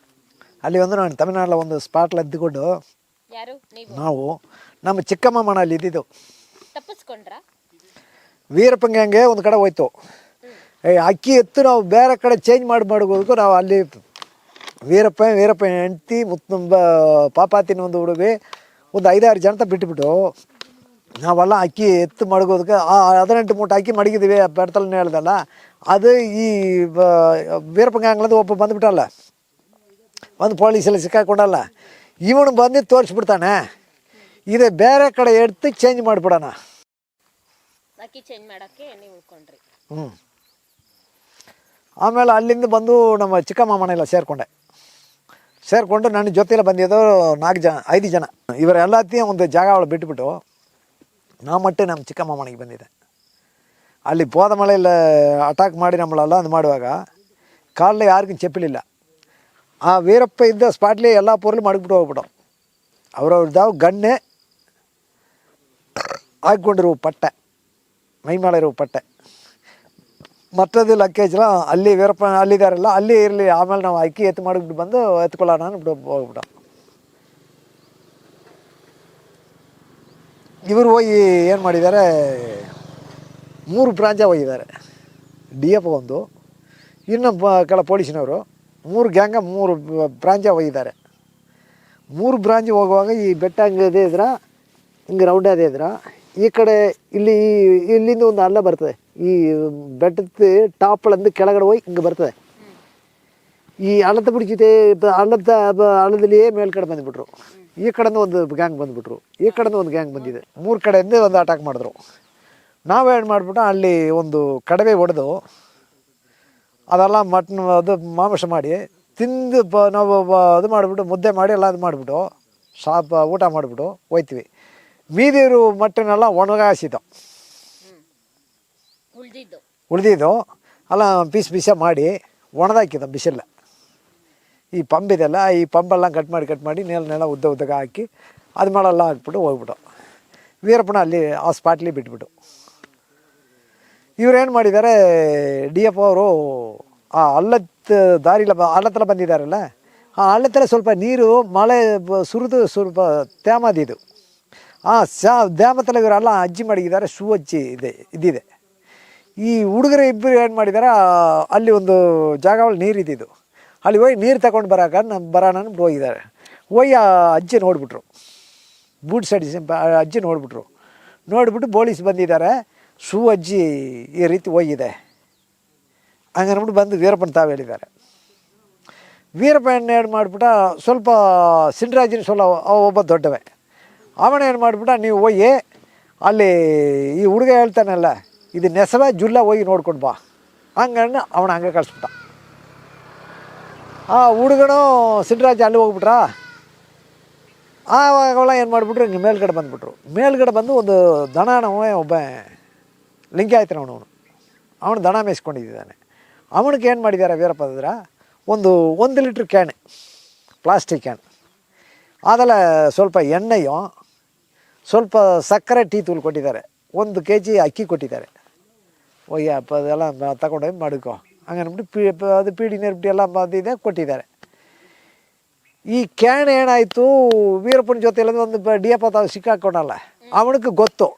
ಅಲ್ಲಿ ನಾನು ತಮಿಳ್ನಾಡಲ್ಲ ಒಂದು ಸ್ಪಾಟ್ಲ ಎದ್ದುಕೊಂಡು ಯಾರು ನೀವು? ನಾವು ನಮ್ಮ ಚಿಕ್ಕಮ್ಮ ಮನ ಅಲ್ಲಿ ಇದ್ದಿದ್ದು. ತಪ್ಪಿಸ್ಕೊಂಡ್ರಾ? ವೀರಪ್ಪನ ಗ್ಯಾಂಗೆ ಒಂದು ಕಡೆ ಹೋಯ್ತು. ಅಕ್ಕಿ ಎತ್ತು ನಾವು ಬೇರೆ ಕಡೆ ಚೇಂಜ್ ಮಾಡೋದಕ್ಕೂ ನಾವು ಅಲ್ಲಿ ವೀರಪ್ಪ ಹೆಂಡ್ತಿ ಪಾಪಾತಿನ ಒಂದು ಹುಡುಗಿ ಒಂದು 5-6 ಜನ ಬಿಟ್ಟುಬಿಟ್ಟು ನಾವೆಲ್ಲ ಅಕ್ಕಿ ಎತ್ತು ಮಡಗೋದಕ್ಕೆ 18 ಮೂಟೆ ಅಕ್ಕಿ ಮಡಗಿದ್ದೀವಿ. ಬೆಡ್ತಲೇ ಹೇಳ್ದಲ್ಲ, ಅದು ಈ ವೀರಪ್ಪನ ಗ್ಯಾಂಗ್ಲದ್ದು ಒಬ್ಬ ಬಂದುಬಿಟ್ಟಲ್ಲ, ಒಂದು ಪೊಲೀಸಲ್ಲಿ ಸಿಕ್ಕಾಕೊಂಡಲ್ಲ, ಇವನು ಬಂದು ತೋರಿಸ್ಬಿಡ್ತಾನೆ, ಇದು ಬೇರೆ ಕಡೆ ಎಡ್ತು ಚೇಂಜ್ ಮಾಡಿಬಿಡೋಣ. ಅಕ್ಕಿ ಚೇಂಜ್ ಮಾಡೋಕ್ಕೆ ನೀವು ಉಳ್ಕೊಂಡ್ರಿ. ಆಮೇಲೆ ಅಲ್ಲಿಂದ ಬಂದು ನಮ್ಮ ಚಿಕ್ಕಮ್ಮ ಮನೆಯಲ್ಲ ಸೇರಿಕೊಂಡು ನನ್ನ ಜೊತೆಯಲ್ಲ ಬಂದಿದ್ದು 5 ಜನ. ಇವರೆಲ್ಲತ್ತಿ ಒಂದು ಜಾಗ ಅವಳು ಬಿಟ್ಬಿಟ್ಟು ನಾ ಮಟ್ಟೆ ನಮ್ಮ ಚಿಕ್ಕಮ್ಮ ಮನೆಗೆ ಬಂದಿದೆ. ಅಲ್ಲಿ ಪೋದ ಮಳೆಯಲ್ಲ ಅಟ್ಯಾಕ್ ಮಾಡಿ ನಮ್ಮಳೆಲ್ಲ ಅದು ಮಾಡುವಾಗ ಕಾಲಲ್ಲಿ ಯಾರಿಗೂ ಚೆಪ್ಪಲಿಲ್ಲ. ಆ ವೀರಪ್ಪ ಇದ್ದ ಸ್ಪಾಟ್ಲಿ ಎಲ್ಲ ಪೂರ್ಲಿ ಮಡಗ್ಬಿಟ್ಟು ಹೋಗ್ಬಿಟ್ಟು ಅವ್ರವ್ರದ್ದಾವು ಗಣ್ಣೆ ಹಾಕ್ಕೊಂಡಿರುವ ಪಟ್ಟೆ, ಮೈ ಮಾಡಿರೋ ಪಟ್ಟೆ ಮತ್ತದು ಲಕ್ಕೇಜ್ಲ ಅಲ್ಲಿ ವೀರಪ್ಪ ಅಲ್ಲಿದ್ದಾರಲ್ಲ ಅಲ್ಲಿ ಇರಲಿ, ಆಮೇಲೆ ನಾವು ಅಕ್ಕಿ ಎತ್ತು ಮಾಡಿಬಿಟ್ಟು ಬಂದು ಎತ್ಕೊಳ್ಳೋಣ ಅಂದ್ಬಿಟ್ಟು ಹೋಗ್ಬಿಟ್ಟು ಇವರು ಹೋಗಿ ಏನು ಮಾಡಿದ್ದಾರೆ, 3 ಬ್ರಾಂಚ ಹೋಗಿದ್ದಾರೆ. DF ಒಂದು, ಇನ್ನು ಕೆಲ ಪೊಲೀಸಿನವರು 3 ಗ್ಯಾಂಗ 3 ಬ್ರಾಂಚ ಹೋಗಿದ್ದಾರೆ. 3 ಬ್ರಾಂಚ್ ಹೋಗುವಾಗ ಈ ಬೆಟ್ಟ ಹಂಗದೇ ಇದ್ರೆ ಹಿಂಗೆ ರೌಂಡ್ ಅದೇ ಇದ್ರೆ ಈ ಕಡೆ ಇಲ್ಲಿಂದ ಒಂದು ಹಳ್ಳ ಬರ್ತದೆ, ಈ ಬೆಟ್ಟದ ಟಾಪ್ಳಂದು ಕೆಳಗಡೆ ಹೋಗಿ ಹಿಂಗೆ ಬರ್ತದೆ. ಈ ಹಳ್ಳದ ಬಿಡ್ಚಿತೆ ಹಳ್ಳದಲ್ಲಿಯೇ ಮೇಲ್ಕಡೆ ಬಂದುಬಿಟ್ರು. ಈ ಕಡೆಯಿಂದ ಒಂದು ಗ್ಯಾಂಗ್ ಬಂದುಬಿಟ್ರು, ಈ ಕಡೆಯಿಂದ ಒಂದು ಗ್ಯಾಂಗ್ ಬಂದಿದೆ. 3 ಕಡೆಯಿಂದ ಒಂದು ಅಟ್ಯಾಕ್ ಮಾಡಿದ್ರು. ನಾವೇನು ಮಾಡಿಬಿಟ್ಟು ಅಲ್ಲಿ ಒಂದು ಕಡವೆ ಹೊಡೆದು ಅದೆಲ್ಲ ಮಟನ್ ಅದು ಮಾಂಸ ಮಾಡಿ ತಿಂದು ನಾವು ಅದು ಮಾಡಿಬಿಟ್ಟು ಮುದ್ದೆ ಮಾಡಿ ಎಲ್ಲ ಅದು ಮಾಡಿಬಿಟ್ಟು ಊಟ ಮಾಡಿಬಿಟ್ಟು ಹೋಯ್ತೀವಿ. ಮೀದಿರು ಮಟನ್ನೆಲ್ಲ ಒಣಗಾಸಿದ್ದು ಉಳಿದಿದ್ದು ಎಲ್ಲ ಪೀಸ್ ಮಾಡಿ ಒಣದಾಕಿದ್ದು ಬಿಸಿಲ್ಲ. ಈ ಪಂಬಿದೆಲ್ಲ ಈ ಪಂಪೆಲ್ಲ ಕಟ್ ಮಾಡಿ ನೆಲ ಉದ್ದಕ್ಕೆ ಹಾಕಿ ಅದು ಮೇಲೆಲ್ಲ ಹಾಕ್ಬಿಟ್ಟು ಹೋಗ್ಬಿಟ್ಟು ವೀರಪ್ಪನ ಅಲ್ಲಿ ಆ ಸ್ಪಾಟ್ಲಿ ಬಿಟ್ಬಿಟ್ಟು ಇವ್ರೇನು ಮಾಡಿದ್ದಾರೆ, DF ಅವರು ಆ ಹಳ್ಳದ ದಾರಿಲ ಹಳ್ಳತ್ತಲ್ಲ ಬಂದಿದ್ದಾರಲ್ಲ, ಆ ಹಳ್ಳತ್ತಲ್ಲ ಸ್ವಲ್ಪ ನೀರು ಮಳೆ ಸುರಿದು ಸ್ವಲ್ಪ ತ್ಯಾಮದಿದು. ಆ ದ್ಯಾಮತ್ತಲ್ಲ ಇವರೆಲ್ಲ ಅಜ್ಜಿ ಮಡಗಿದ್ದಾರೆ, ಶೂ ಅಜ್ಜಿ ಇದ್ದಿದೆ. ಈ ಹುಡುಗರು ಇಬ್ಬರು ಏನು ಮಾಡಿದ್ದಾರೆ, ಅಲ್ಲಿ ಒಂದು ಜಾಗದಲ್ಲಿ ನೀರು ಇದ್ದಿದ್ದು, ಅಲ್ಲಿ ಹೋಗಿ ನೀರು ತಗೊಂಡು ಬರೋಣ ಹೋಗಿದ್ದಾರೆ. ಹೋಗಿ ಆ ಅಜ್ಜಿ ನೋಡಿಬಿಟ್ರು, ಬೂಟ್ ಸಡಿಸಿ ಅಜ್ಜಿ ನೋಡಿಬಿಟ್ಟು ಪೊಲೀಸ್ ಬಂದಿದ್ದಾರೆ, ಶೂ ಅಜ್ಜಿ ಈ ರೀತಿ ಹೋಗಿದೆ ಹಂಗನ್ಬಿಟ್ಟು ಬಂದು ವೀರಪ್ಪನ ತಾವು ಹೇಳಿದ್ದಾರೆ. ವೀರಪ್ಪನ ಏನು ಮಾಡಿಬಿಟ್ಟ, ಸ್ವಲ್ಪ ಸಿಂಡ್ರಾಜಿನ ಒಬ್ಬ ದೊಡ್ಡವೆ, ಅವನ ಏನು ಮಾಡಿಬಿಟ್ಟ, ನೀವು ಹೋಗಿ ಅಲ್ಲಿ ಈ ಹುಡುಗ ಹೇಳ್ತಾನಲ್ಲ ಇದು ನೆಸವ ಜುಲ್ಲ ಹೋಗಿ ನೋಡ್ಕೊಂಡು ಬಾ ಹಂಗಣ್ಣ ಅವನ ಹಂಗೆ ಕಳಿಸ್ಬಿಟ್ಟ. ಆ ಹುಡುಗನು ಸಿಂಡ್ರಾಜ್ ಅಲ್ಲಿ ಹೋಗ್ಬಿಟ್ರಾ. ಆವಾಗವಳ ಏನು ಮಾಡಿಬಿಟ್ರು, ಹಿಂಗೆ ಮೇಲ್ಗಡೆ ಬಂದು ಒಂದು ದನನವೇ ಒಬ್ಬ ಲಿಂಗಾಯತನವನು ಅವನು ದನ ಮೇಯಿಸ್ಕೊಂಡಿದ್ದಾನೆ. ಅವನಿಗೆ ಏನು ಮಾಡಿದ್ದಾರೆ ವೀರಪ್ಪ ಅಂದ್ರೆ, ಒಂದು 1 ಲೀಟ್ರ್ ಕ್ಯಾನ್, ಪ್ಲಾಸ್ಟಿಕ್ ಕ್ಯಾನ್, ಅದೆಲ್ಲ ಸ್ವಲ್ಪ ಎಣ್ಣೆಯೋ ಸ್ವಲ್ಪ ಸಕ್ಕರೆ ಟೀ ತೂಳು ಕೊಟ್ಟಿದ್ದಾರೆ, 1 kg ಅಕ್ಕಿ ಕೊಟ್ಟಿದ್ದಾರೆ. ಒಯ್ಯಪ್ಪ ಅದೆಲ್ಲ ತಗೊಂಡೋಗಿ ಮಡ್ಕೋ ಹಂಗನ್ಬಿಟ್ಟು ಅದು ಪೀಡಿ ನೆರ್ಬಿಟ್ಟು ಎಲ್ಲ ಬಂದಿದೆ ಕೊಟ್ಟಿದ್ದಾರೆ. ಈ ಕ್ಯಾನ್ ಏನಾಯಿತು, ವೀರಪ್ಪನ ಜೊತೆ ಇಲ್ಲದ ಒಂದು DF ತಾವು ಸಿಕ್ಕಾಕೊಂಡಲ್ಲ, ಅವನಿಗೆ ಗೊತ್ತು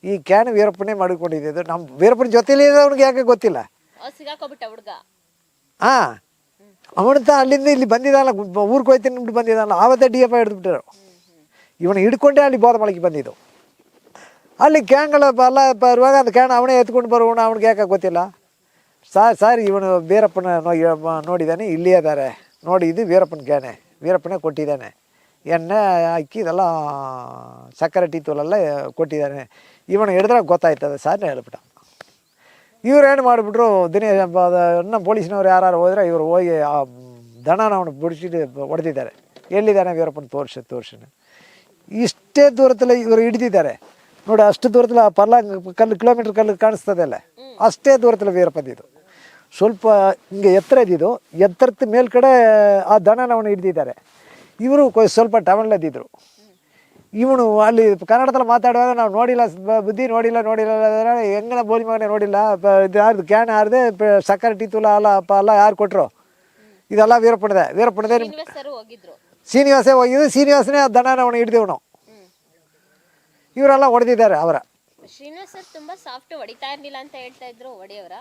ಈ ಕ್ಯಾನ್ ವೀರಪ್ಪನೇ ಮಾಡಿಕೊಂಡಿದ್ದು. ನಮ್ಮ ವೀರಪ್ಪನ ಜೊತೆಲಿ ಅವ್ನಿಗೆ ಯಾಕೆ ಗೊತ್ತಿಲ್ಲ. ಹಾಂ, ಅವನಂತ ಅಲ್ಲಿಂದ ಇಲ್ಲಿ ಬಂದಿದ್ದಲ್ಲ, ಊರಿಗೆ ಹೋಯ್ತೀನಿ ಅಂದ್ಬಿಟ್ಟು ಬಂದಿದ್ದಲ್ಲ, ಆವತ್ತೇ DF ಹಿಡಿದ್ಬಿಟ್ಟರು. ಇವನು ಹಿಡ್ಕೊಂಡೇ ಅಲ್ಲಿ ಬೋಧಮಳಕ್ಕೆ ಬಂದಿದ್ದು. ಅಲ್ಲಿ ಕ್ಯಾನ್ಗಳ ಎಲ್ಲ ಬರುವಾಗ ಅದು ಕ್ಯಾನ್ ಅವನೇ ಎತ್ಕೊಂಡು ಬರೋಣ, ಅವ್ನಿಗೆ ಯಾಕೆ ಗೊತ್ತಿಲ್ಲ. ಸರ್ ಇವನು ವೀರಪ್ಪನ ನೋಡಿದ್ದಾನೆ, ಇಲ್ಲಿ ಇದ್ದಾರೆ ನೋಡಿ, ಇದು ವೀರಪ್ಪನ ಕ್ಯಾನೆ, ವೀರಪ್ಪನೇ ಕೊಟ್ಟಿದ್ದಾನೆ, ಎಣ್ಣೆ ಅಕ್ಕಿ ಇದೆಲ್ಲ ಸಕ್ಕರೆ ಟೀ ತೂಲೆಲ್ಲ ಕೊಟ್ಟಿದ್ದಾನೆ, ಇವನು ಹಿಡಿದ್ರೆ ಗೊತ್ತಾಯ್ತದೆ ಸರ್ ಹೇಳ್ಬಿಟ್ಟ. ಇವ್ರೇನು ಮಾಡಿಬಿಟ್ರು, ನಮ್ಮ ಪೊಲೀಸ್ನವ್ರು ಯಾರು ಹೋದರೆ ಇವರು ಹೋಗಿ ಆ ದನನ ಅವನು ಬಿಡಿಸಿಟ್ಟು ಹೊಡೆದಿದ್ದಾರೆ. ಎಲ್ಲಿದ್ದಾನೆ ವೀರಪ್ಪನ ತೋರ್ಸು ಇಷ್ಟೇ ದೂರದಲ್ಲಿ ಇವರು ಹಿಡಿದಿದ್ದಾರೆ ನೋಡಿ, ಅಷ್ಟು ದೂರದಲ್ಲಿ ಆ ಕಲ್ಲು ಕಿಲೋಮೀಟ್ರ್ ಕಲ್ಲು ಕಾಣಿಸ್ತದೆ ಅಲ್ಲ, ಅಷ್ಟೇ ದೂರದಲ್ಲಿ ವೀರಪ್ಪಂದಿದ್ದು. ಸ್ವಲ್ಪ ಹಿಂಗೆ ಎತ್ತರ ಇದ್ದಿದ್ದು, ಎತ್ತರದ ಮೇಲ್ಗಡೆ ಆ ದನನ ಅವನು ಹಿಡ್ದಿದ್ದಾರೆ. ಇವರು ಸ್ವಲ್ಪ ಟವಲ್ದಿದ್ರು. ಇವನು ಅಲ್ಲಿ ಕನ್ನಡದಲ್ಲಿ ಮಾತಾಡುವಾಗ ನಾವು ನೋಡಿಲ್ಲ ಬುದ್ಧಿ ನೋಡಿಲ್ಲ ಹೆಂಗನ ಬೋಲಿ ಮಗನೇ ನೋಡಿಲ್ಲ, ಇದು ಯಾರ್ದು ಕ್ಯಾನ್ ಯಾರ್ದೆ ಸಕ್ಕರೆ ಟೀತುಲ ಅಲ್ಲ ಯಾರು ಕೊಟ್ಟರು, ಇದೆಲ್ಲ ವೀರಪ್ಪಣದೆ ಶ್ರೀನಿವಾಸೇ ಹೋಗಿದ್ದು. ಶ್ರೀನಿವಾಸನೇ ಆ ದನನ ಅವನು ಹಿಡ್ದೇವನು. ಇವರೆಲ್ಲ ಹೊಡೆದಿದ್ದಾರೆ ಅವರ. ಶ್ರೀನಿವಾಸ್ ಸರ್ ತುಂಬಾ ಸಾಫ್ಟ್ ಹೊಡಿತಾ ಇರ್ಲಿಲ್ಲ ಅಂತ ಹೇಳ್ತಾ ಇದ್ರು ಹೊಡೆಯವರ.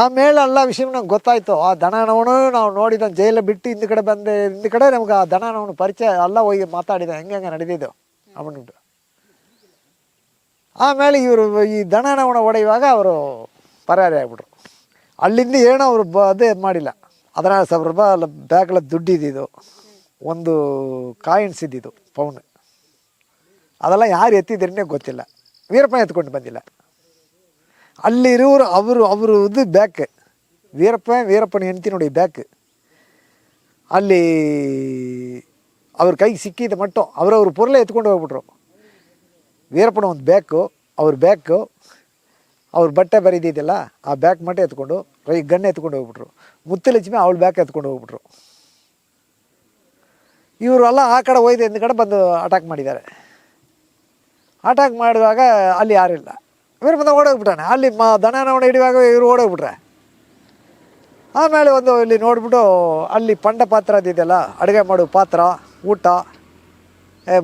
ಆಮೇಲೆ ಎಲ್ಲ ವಿಷಯ ನಮ್ಗೆ ಗೊತ್ತಾಯ್ತು. ಆ ದನನವನು ನಾವು ನೋಡಿದ ಜೈಲ ಬಿಟ್ಟು ಹಿಂದ್ಗಡೆ ನಮ್ಗೆ ಆ ದನನವನು ಪರಿಚಯ ಎಲ್ಲ ಹೋಗಿ ಮಾತಾಡಿದ ಹೆಂಗೆ ನಡೆದಿದ್ದು ಅವನುಂಟು. ಆಮೇಲೆ ಇವರು ಈ ದನನವನ ಹೊಡೆಯುವಾಗ ಅವರು ಪರಾರಿ ಆಗ್ಬಿಟ್ರು. ಅಲ್ಲಿಂದ ಏನೋ ಅವರು ಅದೇ ಮಾಡಿಲ್ಲ. 16,000 ರೂಪಾಯಿ ಅಲ್ಲ ಬ್ಯಾಗ್ಲ ದುಡ್ಡು ಇದ್ದಿದ್ದು, ಒಂದು ಕಾಯಿನ್ಸ್ ಇದ್ದಿದ್ದು ಪೌನ್, ಅದೆಲ್ಲ ಯಾರು ಎತ್ತಿದ್ರೇ ಗೊತ್ತಿಲ್ಲ. ವೀರಪ್ಪನ ಎತ್ಕೊಂಡು ಬಂದಿಲ್ಲ. ಅಲ್ಲಿರೋರು ಅವರು ಇದು ಬ್ಯಾಕ್ ವೀರಪ್ಪನ ಹೆಂಡ್ತಿ ನೋಡಿ ಬ್ಯಾಕ್. ಅಲ್ಲಿ ಅವ್ರ ಕೈಗೆ ಸಿಕ್ಕಿದ ಮಟ್ಟು ಅವ್ರವ್ರ ಪುರ್ಲೆ ಎತ್ಕೊಂಡು ಹೋಗ್ಬಿಟ್ರು. ವೀರಪ್ಪನ ಒಂದು ಬ್ಯಾಕು, ಅವ್ರ ಬಟ್ಟೆ ಬರೀದಿದ್ದಲ್ಲ ಆ ಬ್ಯಾಕ್ ಮಟ್ಟ ಎತ್ಕೊಂಡು ಗಣ್ಣೆ ಎತ್ಕೊಂಡು ಹೋಗ್ಬಿಟ್ರು. ಮುತ್ತಲಕ್ಷ್ಮಿ ಅವಳ ಬ್ಯಾಕ್ ಎತ್ಕೊಂಡು ಹೋಗ್ಬಿಟ್ರು. ಇವರು ಎಲ್ಲ ಆ ಕಡೆ ಹೋಯ್ದು ಹಿಂದ್ಗಡೆ ಬಂದು ಅಟ್ಯಾಕ್ ಮಾಡಿದ್ದಾರೆ. ಅಟ್ಯಾಕ್ ಮಾಡುವಾಗ ಅಲ್ಲಿ ಯಾರಿಲ್ಲ. ವೀರಪ್ಪನ ಓಡೋಗ್ಬಿಟ್ಟಾನೆ. ಅಲ್ಲಿ ದನನವನ್ನ ಹಿಡಿಯುವಾಗ ಇವರು ಓಡೋಗ್ಬಿಟ್ರೆ. ಆಮೇಲೆ ಒಂದು ಇಲ್ಲಿ ನೋಡಿಬಿಟ್ಟು ಅಲ್ಲಿ ಪಂಡ ಪಾತ್ರ ಅದಿದೆಯಲ್ಲ, ಅಡುಗೆ ಮಾಡೋ ಪಾತ್ರ, ಊಟ,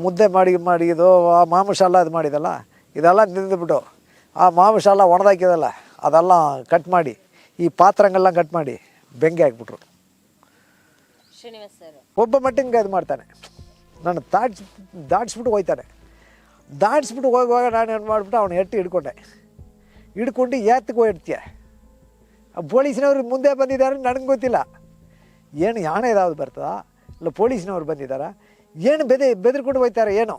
ಮುದ್ದೆ ಮಾಡಿದ್ದು, ಆ ಮಾಂಸಾಲ ಅದು ಮಾಡಿದಲ್ಲ, ಇದೆಲ್ಲ ನಿಂದುಬಿಟ್ಟು ಆ ಮಾಂಸಾಲ ಒಣದಾಕಿದಲ್ಲ ಅದೆಲ್ಲ ಕಟ್ ಮಾಡಿ ಈ ಪಾತ್ರೆಗಳೆಲ್ಲ ಕಟ್ ಮಾಡಿ ಬೆಂಕಿ ಹಾಕ್ಬಿಟ್ರು. ಶ್ರೀನಿವಾಸ್ ಸರ್ ಒಬ್ಬ ಮಟ್ಟಿಗೆ ಇದು ಮಾಡ್ತಾನೆ. ನಾನು ದಾಟಿಸ್ಬಿಟ್ಟು ಹೋಗ್ತಾನೆ. ದಾಟಿಸ್ಬಿಟ್ಟು ಹೋಗುವಾಗ ನಾನು ಏನು ಮಾಡಿಬಿಟ್ಟು ಅವನು ಹಿಡ್ಕೊಂಡೆ. ಹಿಡ್ಕೊಂಡು ಎತ್ತಿಗೆ ಹೋಗಿಡ್ತೀಯ. ಪೊಲೀಸ್ನವ್ರು ಮುಂದೆ ಬಂದಿದ್ದಾರೆ, ನನಗೆ ಗೊತ್ತಿಲ್ಲ. ಏನು ಯಾಣೆ ಯಾವ್ದು ಬರ್ತದ ಇಲ್ಲ ಪೊಲೀಸ್ನವ್ರು ಬಂದಿದ್ದಾರೆ, ಏನು ಬೆದರ್ಕೊಂಡು ಹೋಗ್ತಾರೆ ಏನೋ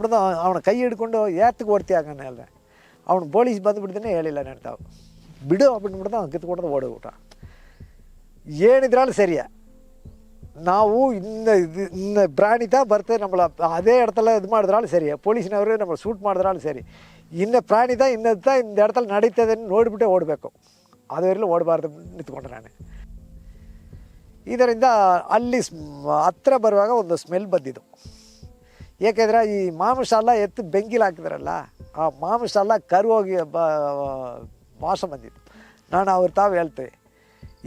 ಬಿಡ್ದು ಅವನ ಕೈ ಹಿಡ್ಕೊಂಡು ಎತ್ತಿಗೆ ಓಡ್ತೀಯ ಹಂಗನೆ ಅಲ್ಲ. ಅವ್ನು ಪೊಲೀಸ್ ಬಂದುಬಿಡ್ದೇ ಹೇಳಿಲ್ಲ ನೆನ್ತಾವು ಬಿಡು ಬಿಡ್ದು ಅವ್ನು ಕಿತ್ಕೊಡ್ದು ಓಡೋಗ್ಬಿಟ್ಟ. ಏನಿದ್ರಾಳು ಸರಿಯಾ, ನಾವು ಇನ್ನು ಪ್ರಾಣಿತ ಬರ್ತೇವೆ நம்மளை அதே இடத்துல இது ಮಾಡಿದ್ರಾಳು ಸರಿ, ಪೊಲೀಸ್ನವರು நம்ம ಶೂಟ್ ಮಾಡಿದ್ರಾಳು ಸರಿ. ಇನ್ನು ಪ್ರಾಣಿತ இந்த இடத்துல ನಡೀತದೆ ನೋಡಿಬಿಟ್ಟೆ ಓಡಬೇಕು, ಅದುವರೆಲ್ಲ ಓಡಬಾರ್ದು ನಿಂತ್ಕೊಂಡೆ ನಾನು. ಇದರಿಂದ ಅಲ್ಲಿ ಹತ್ರ ಬರುವಾಗ ಒಂದು ಸ್ಮೆಲ್ ಬಂದಿದ್ದು. ಏಕೆಂದರೆ ಈ ಮಾಂಸಾಲ ಎತ್ತು ಬೆಂಕಿಲಿ ಹಾಕಿದ್ರಲ್ಲ, ಆ ಮಾಂಸಾಲ ಕರುಗೋಗಿ ವಾಸ ಬಂದಿತ್ತು. ನಾನು ತಾವು ಹೇಳ್ತೇವೆ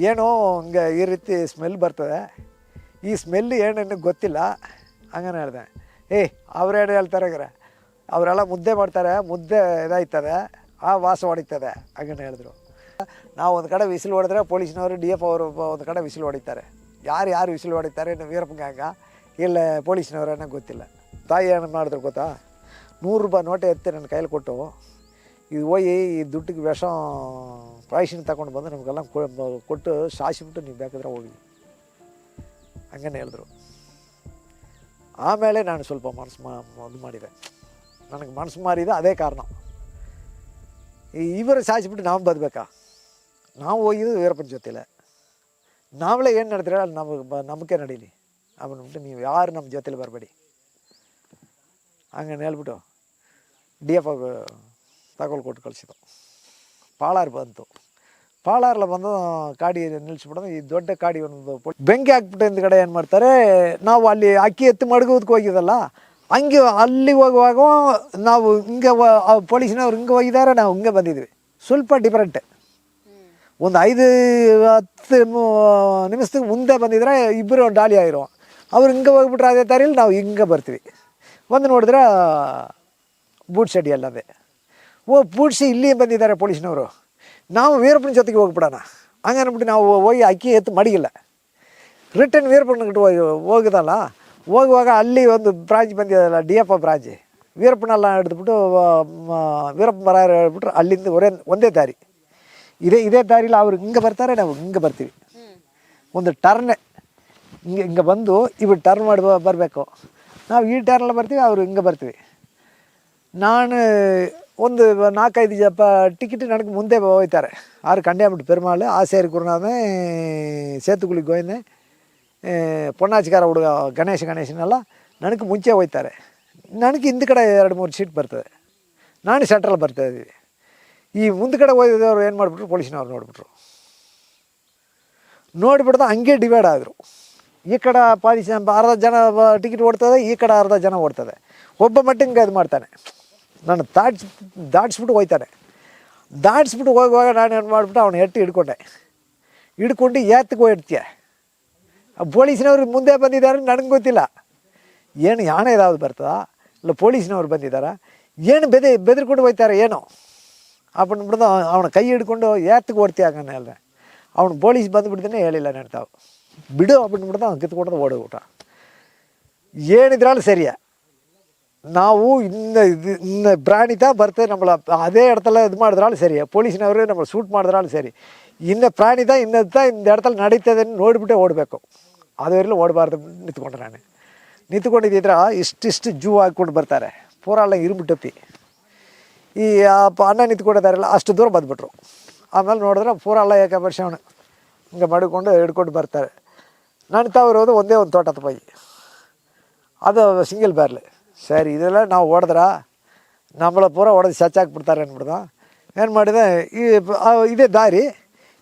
ಏನೋ ಹಿಂಗೆ ಈ ರೀತಿ ಸ್ಮೆಲ್ ಬರ್ತದೆ, ಈ ಸ್ಮೆಲ್ ಏನೇನು ಗೊತ್ತಿಲ್ಲ ಹಂಗನೆ ಹೇಳಿದೆ. ಅವ್ರೇನು ಹೇಳ್ತಾರೆ ಅವರೆಲ್ಲ ಮುದ್ದೆ ಮಾಡ್ತಾರೆ, ಮುದ್ದೆ ಇದಾಯ್ತದೆ, ಆ ವಾಸ ಹೊಡಿತದೆ ಹಂಗನೆ ಹೇಳಿದ್ರು. ನಾವು ಒಂದು ಕಡೆ ವಿಸಿಲ್ ಹೊಡೆದ್ರೆ ಪೊಲೀಸ್ನವರು DF ಅವರು ಒಂದು ಕಡೆ ವಿಸಿಲ್ ಹೊಡಿತಾರೆ. ಯಾರು ವಿಸಿಲ್ ಹೊಡಿತಾರೆ, ವೀರಪ್ಪಂಗೆ ಹಂಗ ಇಲ್ಲ ಪೊಲೀಸ್ನವರನ್ನ ಗೊತ್ತಿಲ್ಲ. ತಾಯಿ ಏನು ಮಾಡಿದ್ರು ಗೊತ್ತಾ, 100 ರೂಪಾಯಿ ನೋಟೆ ಎತ್ತಿ ನನ್ನ ಕೈಯಲ್ಲಿ ಕೊಟ್ಟು, ಇದು ಹೋಗಿ ಈ ದುಡ್ಡಿಗೆ ವಿಷ ಪಾಯ್ಸನ್ ತಗೊಂಡು ಬಂದು ನಮಗೆಲ್ಲ ಕೊಟ್ಟು ಸಾಯಿಸಿಬಿಟ್ಟು ನೀವು ಬೇಕಾದ್ರೆ ಹೋಗಿ ಹಂಗನೆ ಹೇಳಿದ್ರು. ಆಮೇಲೆ ನಾನು ಸ್ವಲ್ಪ ಇದು ಮಾಡಿದೆ, ನನಗೆ ಮನಸ್ಸು ಮಾರಿದ ಅದೇ ಕಾರಣ. ಇವರು ಸಾಯಿಸಿಬಿಟ್ಟು ನಾವು ಬದುಬೇಕಾ, ನಾವು ಹೋಗಿದ್ದು ವೀರಪ್ಪನ ಜೊತೆಲೆ, ನಾವೇ ಏನು ನಡೆದ್ರೆ ಅಲ್ಲಿ ನಮಗೆ ನಡೀಲಿ ಅವನ್ಬಿಟ್ಟು ನೀವು ಯಾರು ನಮ್ಮ ಜೊತೆಲಿ ಬರಬೇಡಿ ಹಂಗನೆ ಹೇಳ್ಬಿಟ್ಟು DF ಕೊಟ್ಟು ಕಳಿಸಿದ್ದು. ಪಾಳಾರ್ ಬಂತು. ಪಾಳಾರ್ಲ ಬಂದು ಕಾಡಿ ನಿಲ್ಲಿಸ್ಬಿಡೋದು. ಈ ದೊಡ್ಡ ಕಾಡಿ ಒಂದು ಬೆಂಕಿ ಹಾಕ್ಬಿಟ್ಟು ಹಿಂದ್ಗಡೆ ಏನು ಮಾಡ್ತಾರೆ, ನಾವು ಅಲ್ಲಿ ಅಕ್ಕಿ ಎತ್ತು ಮಡಗೋದಕ್ಕೆ ಹೋಗಿದ್ದಲ್ಲ, ಹಂಗೆ ಅಲ್ಲಿ ಹೋಗುವಾಗ ನಾವು ಹಿಂಗೆ ಪೊಲೀಸ್ನವ್ರು ಹಿಂಗೆ ಹೋಗಿದ್ದಾರೆ, ನಾವು ಹಿಂಗೆ ಬಂದಿದ್ವಿ. ಸ್ವಲ್ಪ ಡಿಫ್ರೆಂಟ್. ಒಂದು 5-10 ನಿಮಿಷಕ್ಕೆ ಮುಂದೆ ಬಂದಿದ್ರೆ ಇಬ್ಬರು ಡಾಲಿ ಆಗಿರೋ, ಅವ್ರು ಹಿಂಗೆ ಹೋಗ್ಬಿಟ್ರೆ ಅದೇ ದಾರಿಯಲ್ಲಿ ನಾವು ಹಿಂಗೆ ಬರ್ತೀವಿ. ಒಂದು ನೋಡಿದ್ರೆ ಬೂಟ್ ಶೆಡಿ ಅಲ್ಲದೆ ಬೂಟ್ಸಿ ಇಲ್ಲಿ ಬಂದಿದ್ದಾರೆ ಪೊಲೀಸ್ನವರು. ನಾವು ವೀರಪ್ಪನ ಜೊತೆಗೆ ಹೋಗ್ಬಿಡೋಣ ಹಂಗನ್ಬಿಟ್ಟು ನಾವು ಹೋಗಿ ಅಕ್ಕಿ ಎತ್ತು ಮಡಗಿಲ್ಲ. ರಿಟರ್ನ್ ವೀರಪ್ಪನ ಹೋಗಿದಲ್ಲ, ಹೋಗುವಾಗ ಅಲ್ಲಿ ಒಂದು ಬ್ರಾಂಚ್ ಬಂದಿದಲ್ಲ, DF ಬ್ರಾಂಚ್, ವೀರಪ್ಪನೆಲ್ಲ ಹಿಡಿದ್ಬಿಟ್ಟು ವೀರಪ್ಪ ಬರ ಹೇಳ್ಬಿಟ್ರು. ಅಲ್ಲಿಂದ ಒಂದೇ ದಾರಿ, ಇದೇ ದಾರಿಲಿ ಅವ್ರು ಹಿಂಗೆ ಬರ್ತಾರೆ, ನಾವು ಹಿಂಗೆ ಬರ್ತೀವಿ. ಒಂದು ಟರ್ನ್ ಹಿಂಗೆ ಬಂದು ಇವು ಟರ್ನ್ ಮಾಡಿ ಬರಬೇಕು. ನಾವು ಈ ಟರ್ನಲ್ಲಿ ಬರ್ತೀವಿ, ಅವರು ಹಿಂಗೆ ಬರ್ತೀವಿ. ನಾನು ಒಂದು 4-5 ಟಿಕೆಟ್ ನನಗೆ ಮುಂದೆ ಹೋಗ್ತಾರೆ. 6 ಕಂಡ್ಯಾಬಿಟ್ಟು ಪೆರುಮಾಳು, ಆಸೇರಿ ಗುರುನಾಥೆ, ಸೇತುಗುಳಿ ಗೋವಿಂದೆ, ಪೊನ್ನಾಚಿಕಾರ ಹುಡುಗ ಗಣೇಶನೆಲ್ಲ ನನಗೆ ಮುಂಚೆ ಹೋಯ್ತಾರೆ. ನನಗೆ ಹಿಂದೆ ಕಡೆ 2-3 ಸೀಟ್ ಬರ್ತದೆ, ನಾನು ಸೆಂಟ್ರಲ್ಲಿ ಬರ್ತಾಯಿದ್ದೀವಿ. ಈ ಮುಂದೆ ಕಡೆ ಹೋಗಿದ್ದವ್ರು ಏನು ಮಾಡಿಬಿಟ್ರು, ಪೊಲೀಸ್ನವ್ರು ನೋಡಿಬಿಡ್ದು ಹಂಗೆ ಡಿವೈಡ್ ಆದರು. ಈ ಕಡೆ ಅರ್ಧ ಜನ ಟಿಕೆಟ್ ಓಡ್ತದೆ, ಈ ಕಡೆ ಅರ್ಧ ಜನ ಓಡ್ತದೆ. ಒಬ್ಬ ಮಟ್ಟಿಗೆ ಅದು ಮಾಡ್ತಾನೆ, ನಾನು ದಾಟಿಸ್ಬಿಟ್ಟು ಹೋಗ್ತಾನೆ. ದಾಟಿಸ್ಬಿಟ್ಟು ಹೋಗುವಾಗ ನಾನು ಏನು ಮಾಡಿಬಿಟ್ಟು ಅವನು ಹಿಡ್ಕೊಂಡು ಎತ್ತಿಗೆ ಹೋಗಿಡ್ತೀಯ. ಪೊಲೀಸ್ನವ್ರು ಮುಂದೆ ಬಂದಿದ್ದಾರೆ, ನನಗೆ ಗೊತ್ತಿಲ್ಲ ಏನು ಯಾಣ ಯಾವ್ದು ಬರ್ತದಾ ಇಲ್ಲ ಪೊಲೀಸ್ನವ್ರು ಬಂದಿದ್ದಾರಾ, ಏನು ಬೆದರ್ಕೊಂಡು ಹೋಗ್ತಾರೆ ಏನೋ ಬಿಡ್ದು ಅವನ ಕೈ ಹಿಡ್ಕೊಂಡು ಎತ್ತಿಗೆ ಓಡ್ತೀಯ ಹಂಗನೆ ಅಲ್ಲ. ಅವ್ನು ಪೊಲೀಸ್ ಬಂದುಬಿಡ್ತಾನೆ ಹೇಳಿಲ್ಲ ನೆಡ್ತಾವು ಬಿಡು ಬಿಡ್ದು ಅವ್ನು ಕಿತ್ಕೊಡೋದು ಓಡೋಗ್ಬಿಟ್ಟ. ಏನಿದ್ರಲ್ಲಿ ಸರಿಯಾ, ನಾವು ಇನ್ನು ಪ್ರಾಣಿತ ಬರ್ತೇವೆ நம்மளை அதே இடத்துல இது ಮಾಡಿದ್ರಾಳು ಸರಿ, ಪೊಲೀಸ್ನವರು நம்மளை ಶೂಟ್ ಮಾಡಿದ್ರಾಳು ಸರಿ. ಇನ್ನು ಪ್ರಾಣಿತ ಇನ್ನದ இந்த இடத்துல ನಡೀತದೆ ನೋಡಿಬಿಟ್ಟೆ ಓಡಬೇಕು, ಅದುವರೆಲ್ಲ ಓಡಬಾರ್ದು. ನಿಂತ್ಕೊಂಡಿದ್ದಿದ್ರೆ ಇಷ್ಟಿಷ್ಟು ಜೂ ಹಾಕ್ಕೊಂಡು ಬರ್ತಾರೆ, ಪೂರ ಎಲ್ಲ ಇರುಬಿಟ್ಟಪ್ಪಿ. ಈ ಅಣ್ಣ ನಿಂತ್ಕೊಂಡಿದ್ದಾರಲ್ಲ ಅಷ್ಟು ದೂರ ಬಂದುಬಿಟ್ರು. ಆಮೇಲೆ ನೋಡಿದ್ರೆ ಪೂರ ಎಲ್ಲ ಏಕಪರ್ಷವನು ಹಿಂಗೆ ಮಾಡಿಕೊಂಡು ಹಿಡ್ಕೊಂಡು ಬರ್ತಾರೆ. ನನ್ನ ತಾವಿರೋದು ಒಂದೇ ಒಂದು ತೋಟದ ಪೈ, ಅದು ಸಿಂಗಲ್ ಬ್ಯಾರ್ಲ್. ಸರಿ ಇದೆಲ್ಲ ನಾವು ಹೊಡೆದ್ರೆ நம்மளை ಪೂರ ಹೊಡೆದು ಸಚ್ಚಾಕ್ಬಿಡ್ತಾರೆ ಅಂದ್ಬಿಡ್ದು. ಏನು ಮಾಡಿದೆ, ಇದೇ ದಾರಿ,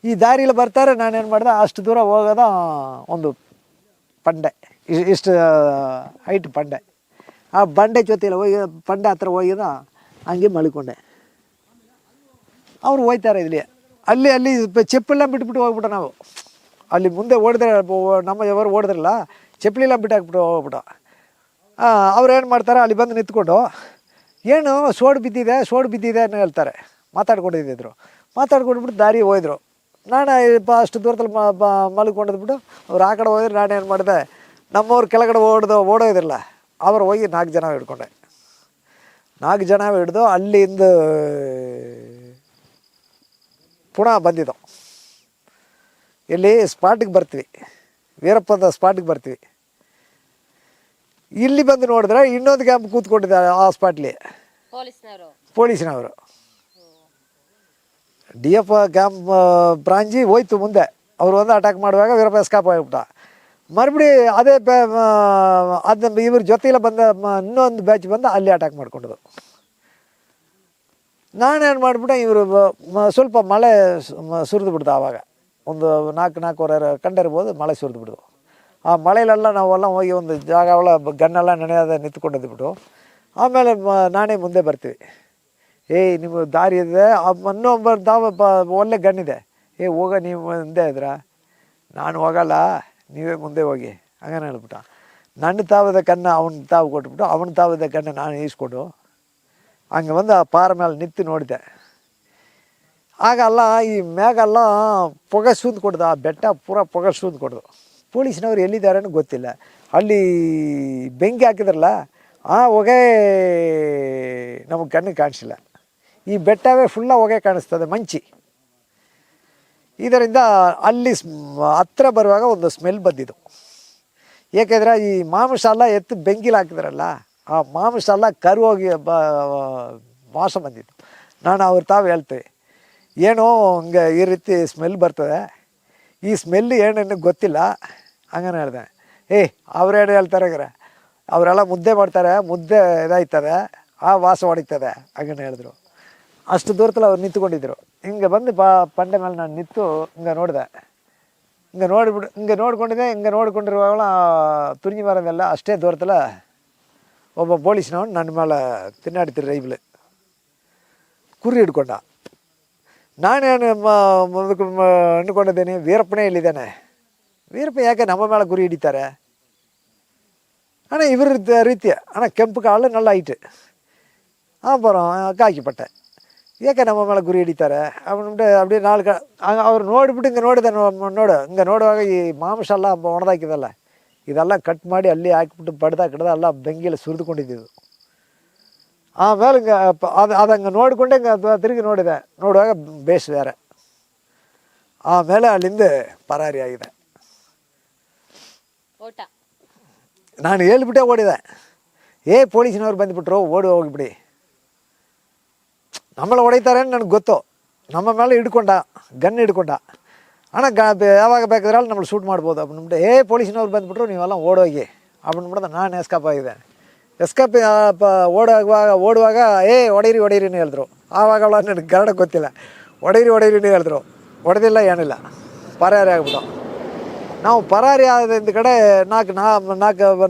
ಈ ದಾರಿಯಲ್ಲಿ ಬರ್ತಾರೆ. ನಾನೇನು ಮಾಡಿದೆ, ಅಷ್ಟು ದೂರ ಹೋಗೋದ ಒಂದು ಬಂಡೆ, ಇಷ್ಟು ಹೈಟ್ ಬಂಡೆ. ಆ ಬಂಡೆ ಜೊತೆಯಲ್ಲಿ ಹೋಗಿ ಬಂಡೆ ಹತ್ರ ಹೋಗಿದ ಹಂಗೆ ಮಲ್ಕೊಂಡೆ. ಅವ್ರು ಹೋಯ್ತಾರೆ ಇಲ್ಲಿ ಅಲ್ಲಿ ಚಪ್ಪಲೆಲ್ಲ ಬಿಟ್ಬಿಟ್ಟು ಹೋಗ್ಬಿಟ್ಟು ನಾವು ಅಲ್ಲಿ ಮುಂದೆ ಓಡಿದ್ರೆ ನಮ್ಮ ಯಾರು ಓಡಿದ್ರಲ್ಲ ಚಪ್ಪಲೆಲ್ಲ ಬಿಟ್ಟು ಹಾಕ್ಬಿಟ್ಟು ಹೋಗ್ಬಿಟ್ಟು ಅವ್ರು ಏನು ಮಾಡ್ತಾರೆ, ಅಲ್ಲಿ ಬಂದು ನಿಂತ್ಕೊಂಡು ಏನು ಸೋಡು ಬಿದ್ದಿದೆ ಅನ್ನೋ ಹೇಳ್ತಾರೆ. ಮಾತಾಡ್ಕೊಂಡ್ಬಿಟ್ಟು ದಾರಿ ಹೋಯ್ದರು. ನಾನು ಅಷ್ಟು ದೂರದಲ್ಲಿ ಮಲ್ಕೊಂಡಿದ್ಬಿಟ್ಟು ಅವ್ರು ಆ ಕಡೆ ಹೋದ್ರೆ ನಾನೇನು ಮಾಡಿದೆ, ನಮ್ಮವ್ರು ಕೆಳಗಡೆ ಓಡೋದಿರಲ್ಲ ಅವ್ರು ಹೋಗಿ 4 ಜನ ಹಿಡ್ಕೊಂಡೆ. 4 ಜನ ಹಿಡ್ದು ಅಲ್ಲಿಂದ ಪುನಃ ಬಂದಿದ್ದೋ. ಇಲ್ಲಿ ಸ್ಪಾಟಿಗೆ ಬರ್ತೀವಿ, ವೀರಪ್ಪದ ಸ್ಪಾಟಿಗೆ ಬರ್ತೀವಿ. ಇಲ್ಲಿ ಬಂದು ನೋಡಿದ್ರೆ ಇನ್ನೊಂದು ಕ್ಯಾಂಪ್ ಕೂತ್ಕೊಂಡಿದ್ದಾರೆ ಆ ಸ್ಪಾಟ್ಲಿ ಪೊಲೀಸ್ನವರು. DF ಕ್ಯಾಂಪ್ ಬ್ರಾಂಚಿ ಹೋಯ್ತು ಮುಂದೆ. ಅವರು ಒಂದು ಅಟ್ಯಾಕ್ ಮಾಡುವಾಗ ವೀರಪ್ಪ ಎಸ್ಕೇಪ್ ಆಗಿಬಿಟ್ಟ. ಮರುಬಡಿ ಅದೇ ಅದನ್ನ ಇವ್ರ ಜೊತೆಲ್ಲ ಬಂದ ಇನ್ನೊಂದು ಬ್ಯಾಚ್ ಬಂದು ಅಲ್ಲಿ ಅಟ್ಯಾಕ್ ಮಾಡ್ಕೊಂಡದು. ನಾನೇನು ಮಾಡಿಬಿಟ್ಟೆ, ಇವರು ಸ್ವಲ್ಪ ಮಳೆ ಸುರಿದು ಬಿಡ್ದು. ಆವಾಗ ಒಂದು 4-4:15 ಕಂಡಿರ್ಬೋದು, ಮಳೆ ಸುರಿದು ಬಿಡ್ದು. ಆ ಮಳೆಯಲ್ಲೆಲ್ಲ ನಾವೆಲ್ಲ ಹೋಗಿ ಒಂದು ಜಾಗ ಒಳ ಗನ್ನೆಲ್ಲ ನೆನೆಯೋದ ನಿಂತ್ಕೊಂಡಿದ್ಬಿಟ್ಟು ಆಮೇಲೆ ನಾನೇ ಮುಂದೆ ಬರ್ತೀವಿ. ನಿಮ್ಮ ದಾರಿ ಇದೆ, ಇನ್ನೊಬ್ಬ ಒಳ್ಳೆ ಗನ್ನಿದೆ, ಹೋಗ ನೀವು ಮುಂದೆ ಇದ್ರಾ, ನಾನು ಹೋಗಲ್ಲ ನೀವೇ ಮುಂದೆ ಹೋಗಿ ಹಂಗನೇ ಹೇಳ್ಬಿಟ್ಟ. ನನ್ನ ತಾವದ ಕನ್ನ ಅವನ ತಾವು ಕೊಟ್ಬಿಟ್ಟು ಅವನ ತಾವದ ಕನ್ನ ನಾನು ಈಸ್ಕೊಂಡು ಹಂಗೆ ಬಂದು ಆ ಪಾರ ಮೇಲೆ ನಿಂತು ನೋಡಿದೆ. ಆಗಲ್ಲ ಈ ಮ್ಯಾಗೆಲ್ಲ ಪೊಗೆ ಸೂದ್ ಕೊಡ್ದು, ಆ ಬೆಟ್ಟ ಪೂರ ಪೊಗೆ ಸೂದ್ ಕೊಡ್ದು. ಪೊಲೀಸ್ನವ್ರು ಎಲ್ಲಿದ್ದಾರೇನೋ ಗೊತ್ತಿಲ್ಲ. ಅಲ್ಲಿ ಬೆಂಕಿ ಹಾಕಿದ್ರಲ್ಲ ಆ ಹೊಗೆ ನಮಗೆ ಕಣ್ಣಿಗೆ ಕಾಣಿಸಿಲ್ಲ. ಈ ಬೆಟ್ಟವೇ ಫುಲ್ಲ ಹೊಗೆ ಕಾಣಿಸ್ತದೆ, ಮಂಚಿ. ಇದರಿಂದ ಅಲ್ಲಿ ಹತ್ರ ಬರುವಾಗ ಒಂದು ಸ್ಮೆಲ್ ಬಂದಿದ್ದು. ಏಕೆಂದರೆ ಈ ಮಾಂಸ ಎಲ್ಲ ಎತ್ತು ಬೆಂಕಿಲಿ ಹಾಕಿದ್ರಲ್ಲ, ಆ ಮಾಂಸ ಎಲ್ಲ ಕರುಗೋಗಿ ವಾಸ ಬಂದಿತ್ತು. ನಾನು ಅವ್ರು ತಾವು ಹೇಳ್ತೇವೆ, ಏನೋ ಹಂಗೆ ಈ ರೀತಿ ಸ್ಮೆಲ್ ಬರ್ತದೆ, ಈ ಸ್ಮೆಲ್ ಏನೇನು ಗೊತ್ತಿಲ್ಲ ಹಂಗನೇ ಹೇಳಿದೆ. ಅವ್ರೇನು ಹೇಳ್ತಾರೆ ಅವರೆಲ್ಲ ಮುದ್ದೆ ಮಾಡ್ತಾರೆ, ಮುದ್ದೆ ಇದಾಯ್ತದೆ, ಆ ವಾಸ ಹೊಡಿತದೆ ಹಂಗನೇ ಹೇಳಿದ್ರು. ಅಷ್ಟು ದೂರದಲ್ಲಿ ಅವ್ರು ನಿಂತ್ಕೊಂಡಿದ್ರು. ಹಿಂಗೆ ಬಂದು ಪಂಡೆ ಮೇಲೆ ನಾನು ನಿಂತು ಹಿಂಗೆ ನೋಡಿದೆ. ಹಿಂಗೆ ನೋಡ್ಕೊಂಡಿದ್ದೆ. ಹಿಂಗೆ ನೋಡ್ಕೊಂಡಿರುವಾಗಲ ತುರ್ಗಿ ಮರದೆಲ್ಲ ಅಷ್ಟೇ ದೂರத்தில் ಒಬ್ಬ ಪೊಲೀಸ್ನವನು ನನ್ನ ಮೇಲೆ ತಿನ್ನಾಡ್ತಿರು ರೈಬ್ಲು ಕುರಿ ಹಿಡ್ಕೊಂಡ. ನಾನೇನು ಅಂದ್ಕೊಂಡಿದ್ದೇನೆ, ವೀರಪ್ಪನೇ ಇಲ್ಲಿದ್ದಾನೆ, ವೀರಪ್ಪ ಯಾಕೆ ನಮ್ಮ ಮೇಲೆ ಗುರಿ ಹಿಡಿತಾರೆ ಅಣ್ಣ. ಇವ್ರ ರೀತಿಯ ಅಣ್ಣ ಕೆಂಪು ಕಾಳು ನಲ್ಲ ಹೈಟ್, ಬರೋ ಕಾಕಿ ಪಟ್ಟೆ, ಯಾಕೆ ನಮ್ಮ ಮೇಲೆ ಗುರಿ ಹಿಡಿತಾರೆ ಅವನ್ಬಿಟ್ಟು அப்படியே ಅವ್ರು ನೋಡಿಬಿಟ್ಟು ಹಿಂಗೆ ನೋಡಿದೆ. ಹಿಂಗೆ ನೋಡುವಾಗ ಈ ಮಾಂಸ ಎಲ್ಲ ಒಣದಾಕಿದಲ್ಲ, ಇದೆಲ್ಲ ಕಟ್ ಮಾಡಿ ಅಲ್ಲಿ ಹಾಕಿಬಿಟ್ಟು ಬಡ್ದಾಕಿಡ್ದು ಎಲ್ಲ ಬೆಂಕಿಯಲ್ಲಿ ಸುರಿದುಕೊಂಡಿದ್ದು. ಆಮೇಲೆ ಹಿಂಗೆ ಅದು ಹಂಗೆ ನೋಡಿಕೊಂಡೆ ಹಿಂಗೆ ತಿರುಗಿ ನೋಡುವಾಗ ಬೇಸ್ ಬೇರೆ. ಆಮೇಲೆ ಅಲ್ಲಿಂದ ಪರಾರಿ ಆಗಿದೆ. ನಾನು ಹೇಳ್ಬಿಟ್ಟೆ ಓಡಿದೆ, ಪೊಲೀಸಿನವ್ರು ಬಂದುಬಿಟ್ರು, ಓಡಿ ಹೋಗಿಬಿಡಿ, ನಮ್ಮಲ್ಲಿ ಹೊಡಿತಾರೆ ನನಗೆ ಗೊತ್ತು. ನಮ್ಮ ಮೇಲೆ ಗನ್ ಹಿಡ್ಕೊಂಡ ಅಣ್ಣ, ಯಾವಾಗ ಬೇಕಾದ್ರೆ ಅಲ್ಲಿ ನಮ್ಮಲ್ಲಿ ಶೂಟ್ ಮಾಡ್ಬೋದು ಅಂದ್ಬಿಟ್ಟು ಪೊಲೀಸಿನವ್ರು ಬಂದುಬಿಟ್ರು, ನೀವೆಲ್ಲ ಓಡೋಗಿ ಬಿಡ್ದ ನಾನು ಎಸ್ಕೇಪ್ ಆಗಿದೆ. ಎಸ್ಕೇಪ್ ಓಡುವಾಗ ಹೊಡೀರಿನೇ ಹೇಳಿದ್ರು. ಆವಾಗ ನನಗೆ ಕನ್ನಡ ಗೊತ್ತಿಲ್ಲ. ಹೊಡೀರಿನೇ ಹೇಳಿದ್ರು. ಹೊಡೆದಿಲ್ಲ, ಏನಿಲ್ಲ, ಪರಾರಿ ಆಗ್ಬಿಟ್ಟು. ನಾವು ಪರಾರಿ ಆದ ಕಡೆ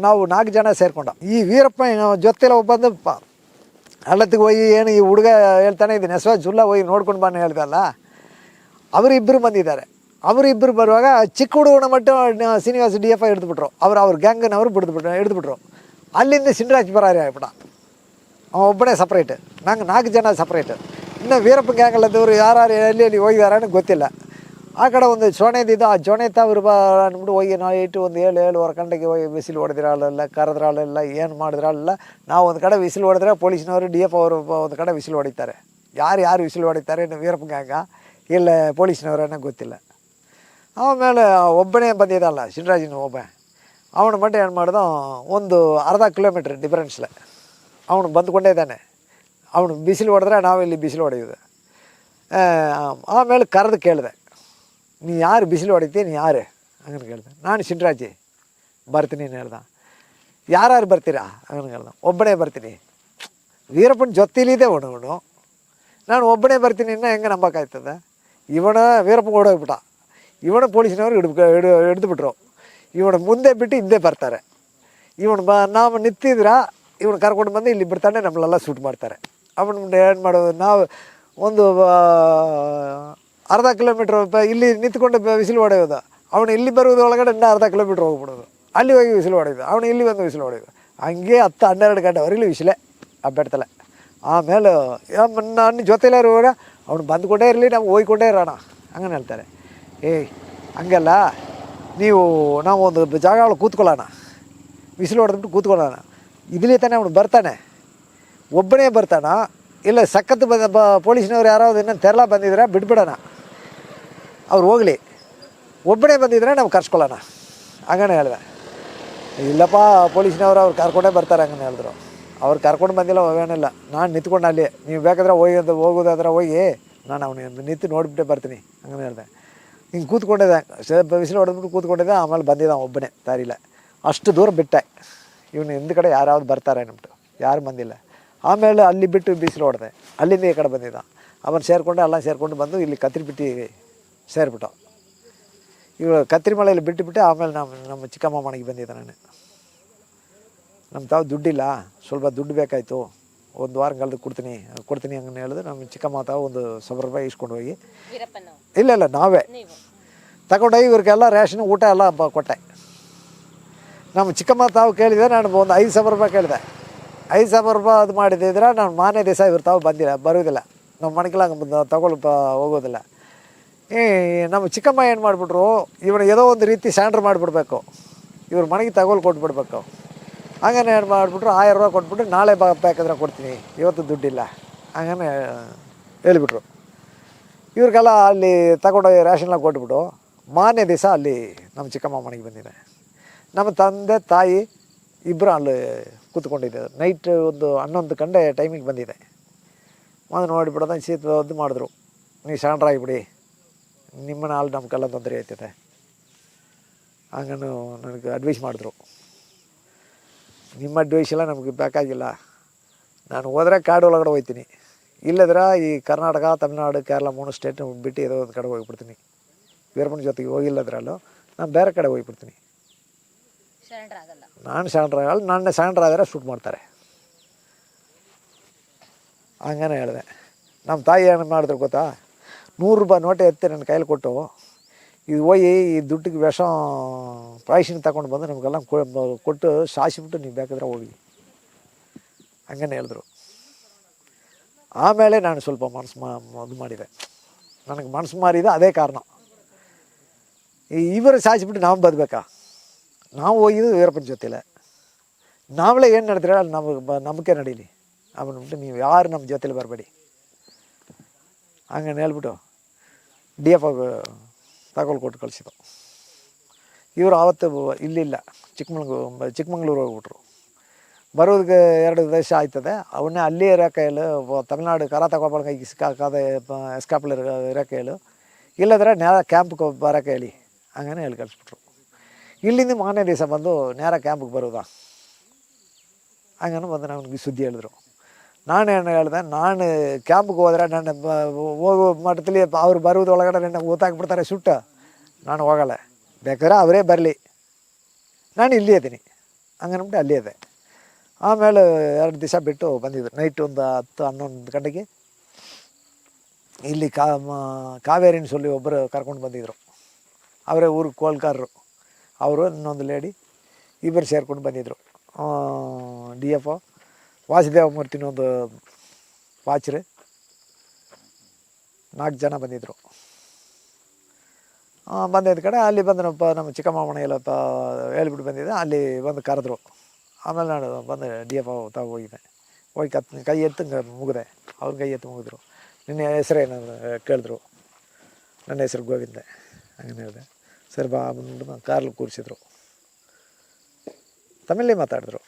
ನಾವು 4 ಜನ ಸೇರ್ಕೊಂಡು ಈ ವೀರಪ್ಪ ಜೊತೆಲ್ಲ ಬಂದು ಹಳ್ಳತ್ತಿಗೆ ಹೋಗಿ ಏನು ಈ ಹುಡುಗ ಹೇಳ್ತಾನೆ ಇದು ನೆಸವ ಜುಲ್ಲ ಹೋಗಿ ನೋಡ್ಕೊಂಡು ಬಾನೆ ಹೇಳ್ದಲ್ಲ, ಅವರಿಬ್ಬರು ಬಂದಿದ್ದಾರೆ. ಅವರಿಬ್ಬರು ಬರುವಾಗ ಚಿಕ್ಕ ಹುಡುಗನ ಮಟ್ಟ ಶ್ರೀನಿವಾಸ DFI ಹಿಡಿದ್ಬಿಟ್ರು. ಅವ್ರ ಗ್ಯಾಂಗನವರು ಹಿಡಿದ್ಬಿಟ್ರು. ಅಲ್ಲಿಂದ ಸಿಂಡರಾಜ್ ಪರಾರಿ ಆಗ್ಬಿಟ್ಟ. ಒಬ್ಬನೇ ಸಪ್ರೇಟ್, ನಂಗೆ 4 ಜನ ಸಪ್ರೇಟ್. ಇನ್ನು ವೀರಪ್ಪ ಗ್ಯಾಂಗಲ್ಲದವರು ಯಾರು ಎಲ್ಲಿ ಹೋಗಿದಾರೆ ಅನ್ನೋದು ಗೊತ್ತಿಲ್ಲ. ಆ ಕಡೆ ಒಂದು ಚೋಣೆದಿದ್ದು, ಆ ಚೋಣೆ ತಾವ್ರು ಅಂದ್ಬಿಟ್ಟು ಹೋಗಿ ನಾವು ಒಂದು 7-7:15 ಗಂಟೆಗೆ ಹೋಗಿ ಬಿಸಿಲು ಹೊಡೆದಿರಲ್ಲ, ಕರೆದ್ರಲ್ಲ, ಏನು ಮಾಡಿದ್ರಲ್ಲ. ನಾವು ಒಂದು ಕಡೆ ಬಿಸಿಲು ಹೊಡೆದ್ರೆ ಪೊಲೀಸ್ನವರು DF ಅವರು ಒಂದು ಕಡೆ ಬಿಸಿಲು ಹೊಡಿತಾರೆ. ಯಾರು ಬಿಸಿಲು ಹೊಡಿತಾರೆ, ವೀರಪ್ಪ ಗ್ಯಾಂಗ ಇಲ್ಲ ಪೊಲೀಸ್ನವರನ್ನ ಗೊತ್ತಿಲ್ಲ. ಆಮೇಲೆ ಒಬ್ಬನೇ ಬಂದಿದ್ದಲ್ಲ ಸಿಂಡರಾಜಿನ ಒಬ್ಬ, ಅವನ ಮಟ್ಟ ಏನು ಮಾಡ್ದೋ, ಒಂದು ಅರ್ಧ ಕಿಲೋಮೀಟ್ರ್ ಡಿಫ್ರೆನ್ಸ್ಲೆ ಅವನು ಬಂದುಕೊಂಡೇ ಇದ್ದಾನೆ. ಅವನು ಬಿಸಿಲು ಹೊಡೆದ್ರೆ ನಾವಿಲ್ಲಿ ಬಿಸಿಲು ಹೊಡೆಯೋದು. ಆಮೇಲೆ ಕರೆದು ಕೇಳಿದೆ, ನೀ ಯಾರು ಬಿಸಿಲು ಹೊಡಿತೀಯ, ನೀ ಯಾರು ಹಂಗನ್ ಕೇಳಿದೆ. ನಾನು ಸಿಂಡರಾಜಿ ಬರ್ತೀನಿ ಹೇಳ್ದೆ. ಯಾರು ಬರ್ತೀರಾ ಹಂಗನ್ ಹೇಳ್ದೆ. ಒಬ್ಬನೇ ಬರ್ತೀನಿ. ವೀರಪ್ಪನ ಜೊತೆಲಿದೆ ಅವನು. ನಾನು ಒಬ್ಬನೇ ಬರ್ತೀನಿ, ಇನ್ನೂ ಹೆಂಗೆ ನಂಬಕ್ಕಾಯ್ತದೆ. ವೀರಪ್ಪ ಓಡೋಗ್ಬಿಟ್ಟ. ಪೊಲೀಸ್ನವ್ರು ಹಿಡಿದುಬಿಟ್ರು. ಮುಂದೆ ಬಿಟ್ಟು ಹಿಂದೆ ಬರ್ತಾರೆ. ನಾವು ನಿಂತಿದ್ರೆ ಕರ್ಕೊಂಡು ಬಂದು ಇಲ್ಲಿ ಬಿಡ್ತಾನೆ, ನಮ್ಮನ್ನೆಲ್ಲ ಶೂಟ್ ಮಾಡ್ತಾರೆ. ಏನು ಮಾಡೋದು, ನಾವು ಒಂದು ಅರ್ಧ ಕಿಲೋಮೀಟ್ರ್ ಇಲ್ಲಿ ನಿಂತ್ಕೊಂಡು ವಿಸಿಲು ಹೊಡೆಯೋದು. ಅವನು ಇಲ್ಲಿ ಬರೋದು ಒಳಗಡೆ ಇನ್ನೂ ಅರ್ಧ ಕಿಲೋಮೀಟ್ರ್ ಹೋಗ್ಬಿಡೋದು. ಅಲ್ಲಿ ಹೋಗಿ ವಿಸಿಲು ಹೊಡೆಯೋದು. ಅವನು ಇಲ್ಲಿ ಬಂದು ವಿಸಿಲು ಹೊಡೆಯೋದು. ಹಂಗೆ 10-12 ಗಂಟೆವರೆಗೂ ವಿಸಿಲೆ ಬೆಡ್ತಲೆ. ಆಮೇಲೆ ನನ್ನ ಜೊತೆಲೇ ಇರುವಾಗ ಅವ್ನು ಬಂದುಕೊಂಡೇ ಇರಲಿ, ನಾವು ಹೋಗ್ಕೊಂಡೇ ಇರೋಣ ಹಂಗನೆ ಹೇಳ್ತಾರೆ. ಹಂಗಲ್ಲ, ನಾವು ಒಂದು ಜಾಗ ಒಳಗೆ ಕೂತ್ಕೊಳ್ಳೋಣ, ವಿಸಿಲು ಹೊಡೆದ್ಬಿಟ್ಟು ಕೂತ್ಕೊಳ್ಳೋಣ. ಇದರಲ್ಲಿ ತಾನೇ ಅವನು ಬರ್ತಾನೆ, ಒಬ್ಬನೇ ಬರ್ತಾನ, ಇಲ್ಲ ಸಖತ್ತು ಪೊಲೀಸ್ನವ್ರು ಯಾರಾவது ಇನ್ನೊಂದು ತೆರಳ ಬಂದಿದ್ರೆ ಬಿಟ್ಬಿಡೋಣ, ಅವ್ರು ಹೋಗಲಿ. ಒಬ್ಬನೇ ಬಂದಿದ್ರೆ ನಾವು ಕರ್ಸ್ಕೊಳ್ಳೋಣ ಹಂಗನೇ ಹೇಳಿದೆ. ಇಲ್ಲಪ್ಪ ಪೊಲೀಸ್ನವ್ರು ಅವ್ರು ಕರ್ಕೊಂಡೇ ಬರ್ತಾರೆ ಹಂಗನೇ ಹೇಳಿದ್ರು. ಅವ್ರು ಕರ್ಕೊಂಡು ಬಂದಿಲ್ಲ, ಹೋಗೋಣಿಲ್ಲ. ನಾನು ನಿಂತ್ಕೊಂಡು ಅಲ್ಲಿ, ನೀವು ಬೇಕಾದ್ರೆ ಹೋಗೋದಾದ್ರೆ ಹೋಗಿ, ನಾನು ಅವನು ನಿಂತು ನೋಡಿಬಿಟ್ಟೆ ಬರ್ತೀನಿ ಹಂಗನೇ ಹೇಳಿದೆ. ಹಿಂಗೆ ಕೂತ್ಕೊಂಡಿದ್ದೆ, ಬಿಸಿಲು ಹೊಡೆದ್ಬಿಟ್ಟು ಕೂತ್ಕೊಂಡಿದ್ದೆ. ಆಮೇಲೆ ಬಂದಿದ್ದ ಒಬ್ಬನೇ ದಾರಿಲ್ಲ. ಅಷ್ಟು ದೂರ ಬಿಟ್ಟೆ. ಇವನು ಹಿಂದ ಕಡೆ ಯಾರಾದ್ರು ಬರ್ತಾರೆ ಅಂದ್ಬಿಟ್ಟು ಯಾರು ಬಂದಿಲ್ಲ. ಆಮೇಲೆ ಅಲ್ಲಿ ಬಿಟ್ಟು ಬಿಸಿಲು ಹೊಡೆದೆ. ಅಲ್ಲಿಂದ ಈ ಕಡೆ ಬಂದಿದ್ದ. ಅವನು ಎಲ್ಲ ಸೇರಿಕೊಂಡು ಬಂದು ಇಲ್ಲಿ ಕತ್ರಿಬಿಟ್ಟು ಸೇರಿಬಿಟ್ಟು ಕತ್ರಿ ಮಳೆಯಲ್ಲಿ ಬಿಟ್ಟುಬಿಟ್ಟು ಆಮೇಲೆ ನಮ್ಮ ಚಿಕ್ಕಮ್ಮ ಮನೆಗೆ ಬಂದಿದ್ದೆ. ನಮ್ಮ ತಾವು ದುಡ್ಡಿಲ್ಲ, ಸ್ವಲ್ಪ ದುಡ್ಡು ಬೇಕಾಯಿತು, ಒಂದು ವಾರ ಕಳೆದು ಕೊಡ್ತೀನಿ ಹಂಗನೆ ಹೇಳಿದ್ರೆ ನಮ್ಮ ಚಿಕ್ಕಮ್ಮ ತಾವು ಒಂದು 1,000 ರೂಪಾಯಿ ಇಸ್ಕೊಂಡು ಹೋಗಿ, ಇಲ್ಲ ನಾವೇ ತಗೊಂಡೋಗಿ ಇವ್ರಿಗೆಲ್ಲ ರೇಷನ್ ಊಟ ಎಲ್ಲ ಕೊಟ್ಟೆ. ನಮ್ಮ ಚಿಕ್ಕಮ್ಮ ತಾವು ಕೇಳಿದೆ, ನಾನು ಒಂದು 5,000 ರೂಪಾಯಿ ಕೇಳಿದೆ. 5,000 ರೂಪಾಯಿ ಅದು ಮಾಡಿದ್ದಿದ್ರೆ ನಾನು ಮಾನೇ ದಿವಸ ಇವ್ರು ತಾವು ಬರೋದಿಲ್ಲ, ನಮ್ಮ ಮನೆಗೆಲ್ಲ ಹೋಗೋದಿಲ್ಲ. ನಮ್ಮ ಚಿಕ್ಕಮ್ಮ ಏನು ಮಾಡಿಬಿಟ್ರು, ಏನೋ ಒಂದು ರೀತಿ ಸ್ಯಾಂಡ್ರ್ ಮಾಡಿಬಿಡ್ಬೇಕು, ಇವ್ರ ಮನೆಗೆ ಕೊಟ್ಬಿಡ್ಬೇಕು. ಹಂಗನೇ ಏನು ಮಾಡಿಬಿಟ್ರು, 1000 ರೂಪಾಯಿ ಕೊಟ್ಬಿಟ್ಟು ನಾಳೆ ಬೇಕಾದ್ರೆ ಕೊಡ್ತೀನಿ, ಇವತ್ತು ದುಡ್ಡಿಲ್ಲ ಹಂಗನೇ ಹೇಳಿಬಿಟ್ರು. ಇವ್ರಿಗೆಲ್ಲ ಅಲ್ಲಿ ತಗೊಂಡೋಗಿ ರೇಷನ್ಲ ಕೊಟ್ಬಿಟ್ಟು ಮಾರನೇ ದಿವಸ ಅಲ್ಲಿ ನಮ್ಮ ಚಿಕ್ಕಮ್ಮ ಮನೆಗೆ ಬಂದಿದೆ. ನಮ್ಮ ತಂದೆ ತಾಯಿ ಇಬ್ಬರು ಅಲ್ಲಿ ಕೂತ್ಕೊಂಡಿದ್ದೆ. ನೈಟ್ ಒಂದು 11 ಗಂಟೆ ಟೈಮಿಗೆ ಬಂದಿದೆ. ನೋಡಿಬಿಡೋದ ಇದು ಮಾಡಿದ್ರು, ನೀವು ಸ್ಯಾಂಡ್ರ್ ಆಗಿಬಿಡಿ, ನಿಮ್ಮನ್ನ ಅಲ್ಲಿ ನಮ್ಗೆಲ್ಲ ತೊಂದರೆ ಆಯ್ತದೆ ಹಂಗನು ನನಗೆ ಅಡ್ವೈಸ್ ಮಾಡಿದ್ರು. ನಿಮ್ಮ ಅಡ್ವೈಸ್ ಎಲ್ಲ ನಮಗೆ ಬೇಕಾಗಿಲ್ಲ, ನಾನು ಹೋದರೆ ಕಾಡು ಒಳಗಡೆ ಹೋಗ್ತೀನಿ, ಇಲ್ಲದ್ರೆ ಈ ಕರ್ನಾಟಕ, ತಮಿಳ್ನಾಡು, ಕೇರಳ 3 ಸ್ಟೇಟ್ ಬಿಟ್ಟು ಏನೋ ಒಂದು ಕಡೆ ಹೋಗಿಬಿಡ್ತೀನಿ. ವೀರಪ್ಪನ ಜೊತೆಗೆ ಹೋಗಿಲ್ಲದ್ರಲ್ಲೂ ನಾನು ಬೇರೆ ಕಡೆ ಹೋಗಿಬಿಡ್ತೀನಿ. ನಾನು ಸ್ಯಾಂಡ್ರ್ ಆಗಲ್ಲ, ನನ್ನ ಸ್ಯಾಂಡ್ರ್ ಆದರೆ ಶೂಟ್ ಮಾಡ್ತಾರೆ ಹಂಗನೇ ಹೇಳಿದೆ. ನಮ್ಮ ತಾಯಿ ಏನು ಮಾಡಿದ್ರು ಗೊತ್ತಾ, 100 ರೂಪಾಯಿ ನೋಟೆ ಎತ್ತಿ ನನ್ನ ಕೈಲಿ ಕೊಟ್ಟು, ಇದು ಹೋಗಿ ಈ ದುಡ್ಡಿಗೆ ಪ್ರಾಯಶಿನ ತಗೊಂಡು ಬಂದು ನಮಗೆಲ್ಲ ಕೊಟ್ಟು ಸಾಯಿಸಿಬಿಟ್ಟು ನೀವು ಬೇಕಾದ್ರೆ ಹೋಗಿ ಹಂಗನೇ ಹೇಳಿದ್ರು. ಆಮೇಲೆ ನಾನು ಸ್ವಲ್ಪ ಇದು ಮಾಡಿದೆ, ನನಗೆ ಮನಸ್ಸು ಮಾರಿದೆ. ಅದೇ ಕಾರಣ, ಇವರು ಸಾಯಿಸಿಬಿಟ್ಟು ನಾವು ಬದುಕಬೇಕಾ? ನಾವು ಹೋಗಿದ್ದು ವೀರಪ್ಪನ ಜೊತೆಲೆ, ನಾವೇ ಏನು ನಡೆದ್ರೆ ಅಲ್ಲಿ ನಂಬಿಕೆ ನಡೀಲಿ ಅವನ್ಬಿಟ್ಟು ನೀವು ಯಾರು ನಮ್ಮ ಜೊತೆಲಿ ಬರಬೇಡಿ ಹಂಗೇನು ಹೇಳ್ಬಿಟ್ಟು DF ಕೊಟ್ಟು ಕಳಿಸಿದ್ದು. ಇವರು ಆವತ್ತು ಇಲ್ಲಿಲ್ಲ, ಚಿಕ್ಕಮಂಗ್ಳೂರು ಹೋಗ್ಬಿಟ್ರು. ಬರೋದಕ್ಕೆ 2 ದಿವಸ ಆಯ್ತದೆ. ಅವನ್ನೇ ಅಲ್ಲಿ ಇರೋಕೆ ಹೇಳು, ತಮಿಳ್ನಾಡು ಕರಾತಗೋಪಾಲ ಸಿಕ್ಕಾಕದೆ ಎಸ್ಕಾಪ್ಲ ಇರೋಕೆ ಹೇಳು, ಇಲ್ಲದ್ರೆ ಕ್ಯಾಂಪ್ಗೆ ಬರೋಕೆ ಹೇಳಿ ಹಂಗನೇ ಹೇಳಿ ಕಳಿಸ್ಬಿಟ್ರು. ಇಲ್ಲಿಂದ ಮಾರನೇ ದಿವಸ ಬಂದು ನೇರ ಕ್ಯಾಂಪಿಗೆ ಬರೋದಾ ಹಂಗನು ಬಂದು ನನಗೆ ಸುದ್ದಿ ಹೇಳಿದ್ರು. ನಾನೇನು ಹೇಳಿದೆ, ನಾನು ಕ್ಯಾಂಪಿಗೆ ಹೋದರೆ ನನ್ನ ಹೋಗೋ ಮಟ್ಟದಲ್ಲಿ ಅವ್ರು ಬರೋದೊಳಗಡೆ ನನ್ನ ಗೊತ್ತಾಗ್ಬಿಡ್ತಾರೆ ಸುಟ್ಟು, ನಾನು ಹೋಗಲ್ಲ, ಬೇಕಾದ್ರೆ ಅವರೇ ಬರಲಿ, ನಾನು ಇಲ್ಲೇ ಇದ್ದೀನಿ ಹಂಗನ್ಬಿಟ್ಟು ಅಲ್ಲೇ ಇದೆ. ಆಮೇಲೆ 2 ದಿವಸ ಬಿಟ್ಟು ಬಂದಿದ್ರು, ನೈಟ್ ಒಂದು 10-11 ಗಂಟೆಗೆ ಇಲ್ಲಿ ಕಾವೇರಿನ ಸೊಲ್ಲಿ ಒಬ್ಬರು ಕರ್ಕೊಂಡು ಬಂದಿದ್ದರು. ಅವರೇ ಊರಿಗೆ ಕೋಲ್ಕಾರರು, ಅವರು ಇನ್ನೊಂದು ಲೇಡಿ, ಇಬ್ಬರು ಸೇರ್ಕೊಂಡು ಬಂದಿದ್ದರು. DF ವಾಸುದೇವ ಮೂರ್ತಿನ ಒಂದು ವಾಚ್ರೆ 4 ಜನ ಬಂದಿದ್ದರು. ಬಂದಿದ್ದ ಕಡೆ ಅಲ್ಲಿ ಬಂದನಪ್ಪ, ನಮ್ಮ ಚಿಕ್ಕಮ್ಮ ಮನೆಯಲ್ಲಪ್ಪ ಹೇಳ್ಬಿಟ್ಟು ಬಂದಿದ್ದೆ, ಅಲ್ಲಿ ಬಂದು ಕರೆದ್ರು. ಆಮೇಲೆ ನಾನು ಬಂದು DF ಹೋಗಿದ್ದೆ. ಹೋಗಿ ಕೈ ಎತ್ತು ಮುಗಿದೆ, ಅವ್ರ ಕೈ ಎತ್ತು ಮುಗಿದ್ರು. ನಿನ್ನ ಹೆಸರೇನು ಕೇಳಿದ್ರು. ನನ್ನ ಹೆಸರು ಗೋವಿಂದ ಹಂಗೆ ಹೇಳಿದೆ. ಸರ್ ಬಾ ಬಂದ್ಬಿಟ್ಟು ಕಾರ್ಲಿ ಕೂರಿಸಿದ್ರು, ತಮಿಳೇ ಮಾತಾಡಿದ್ರು.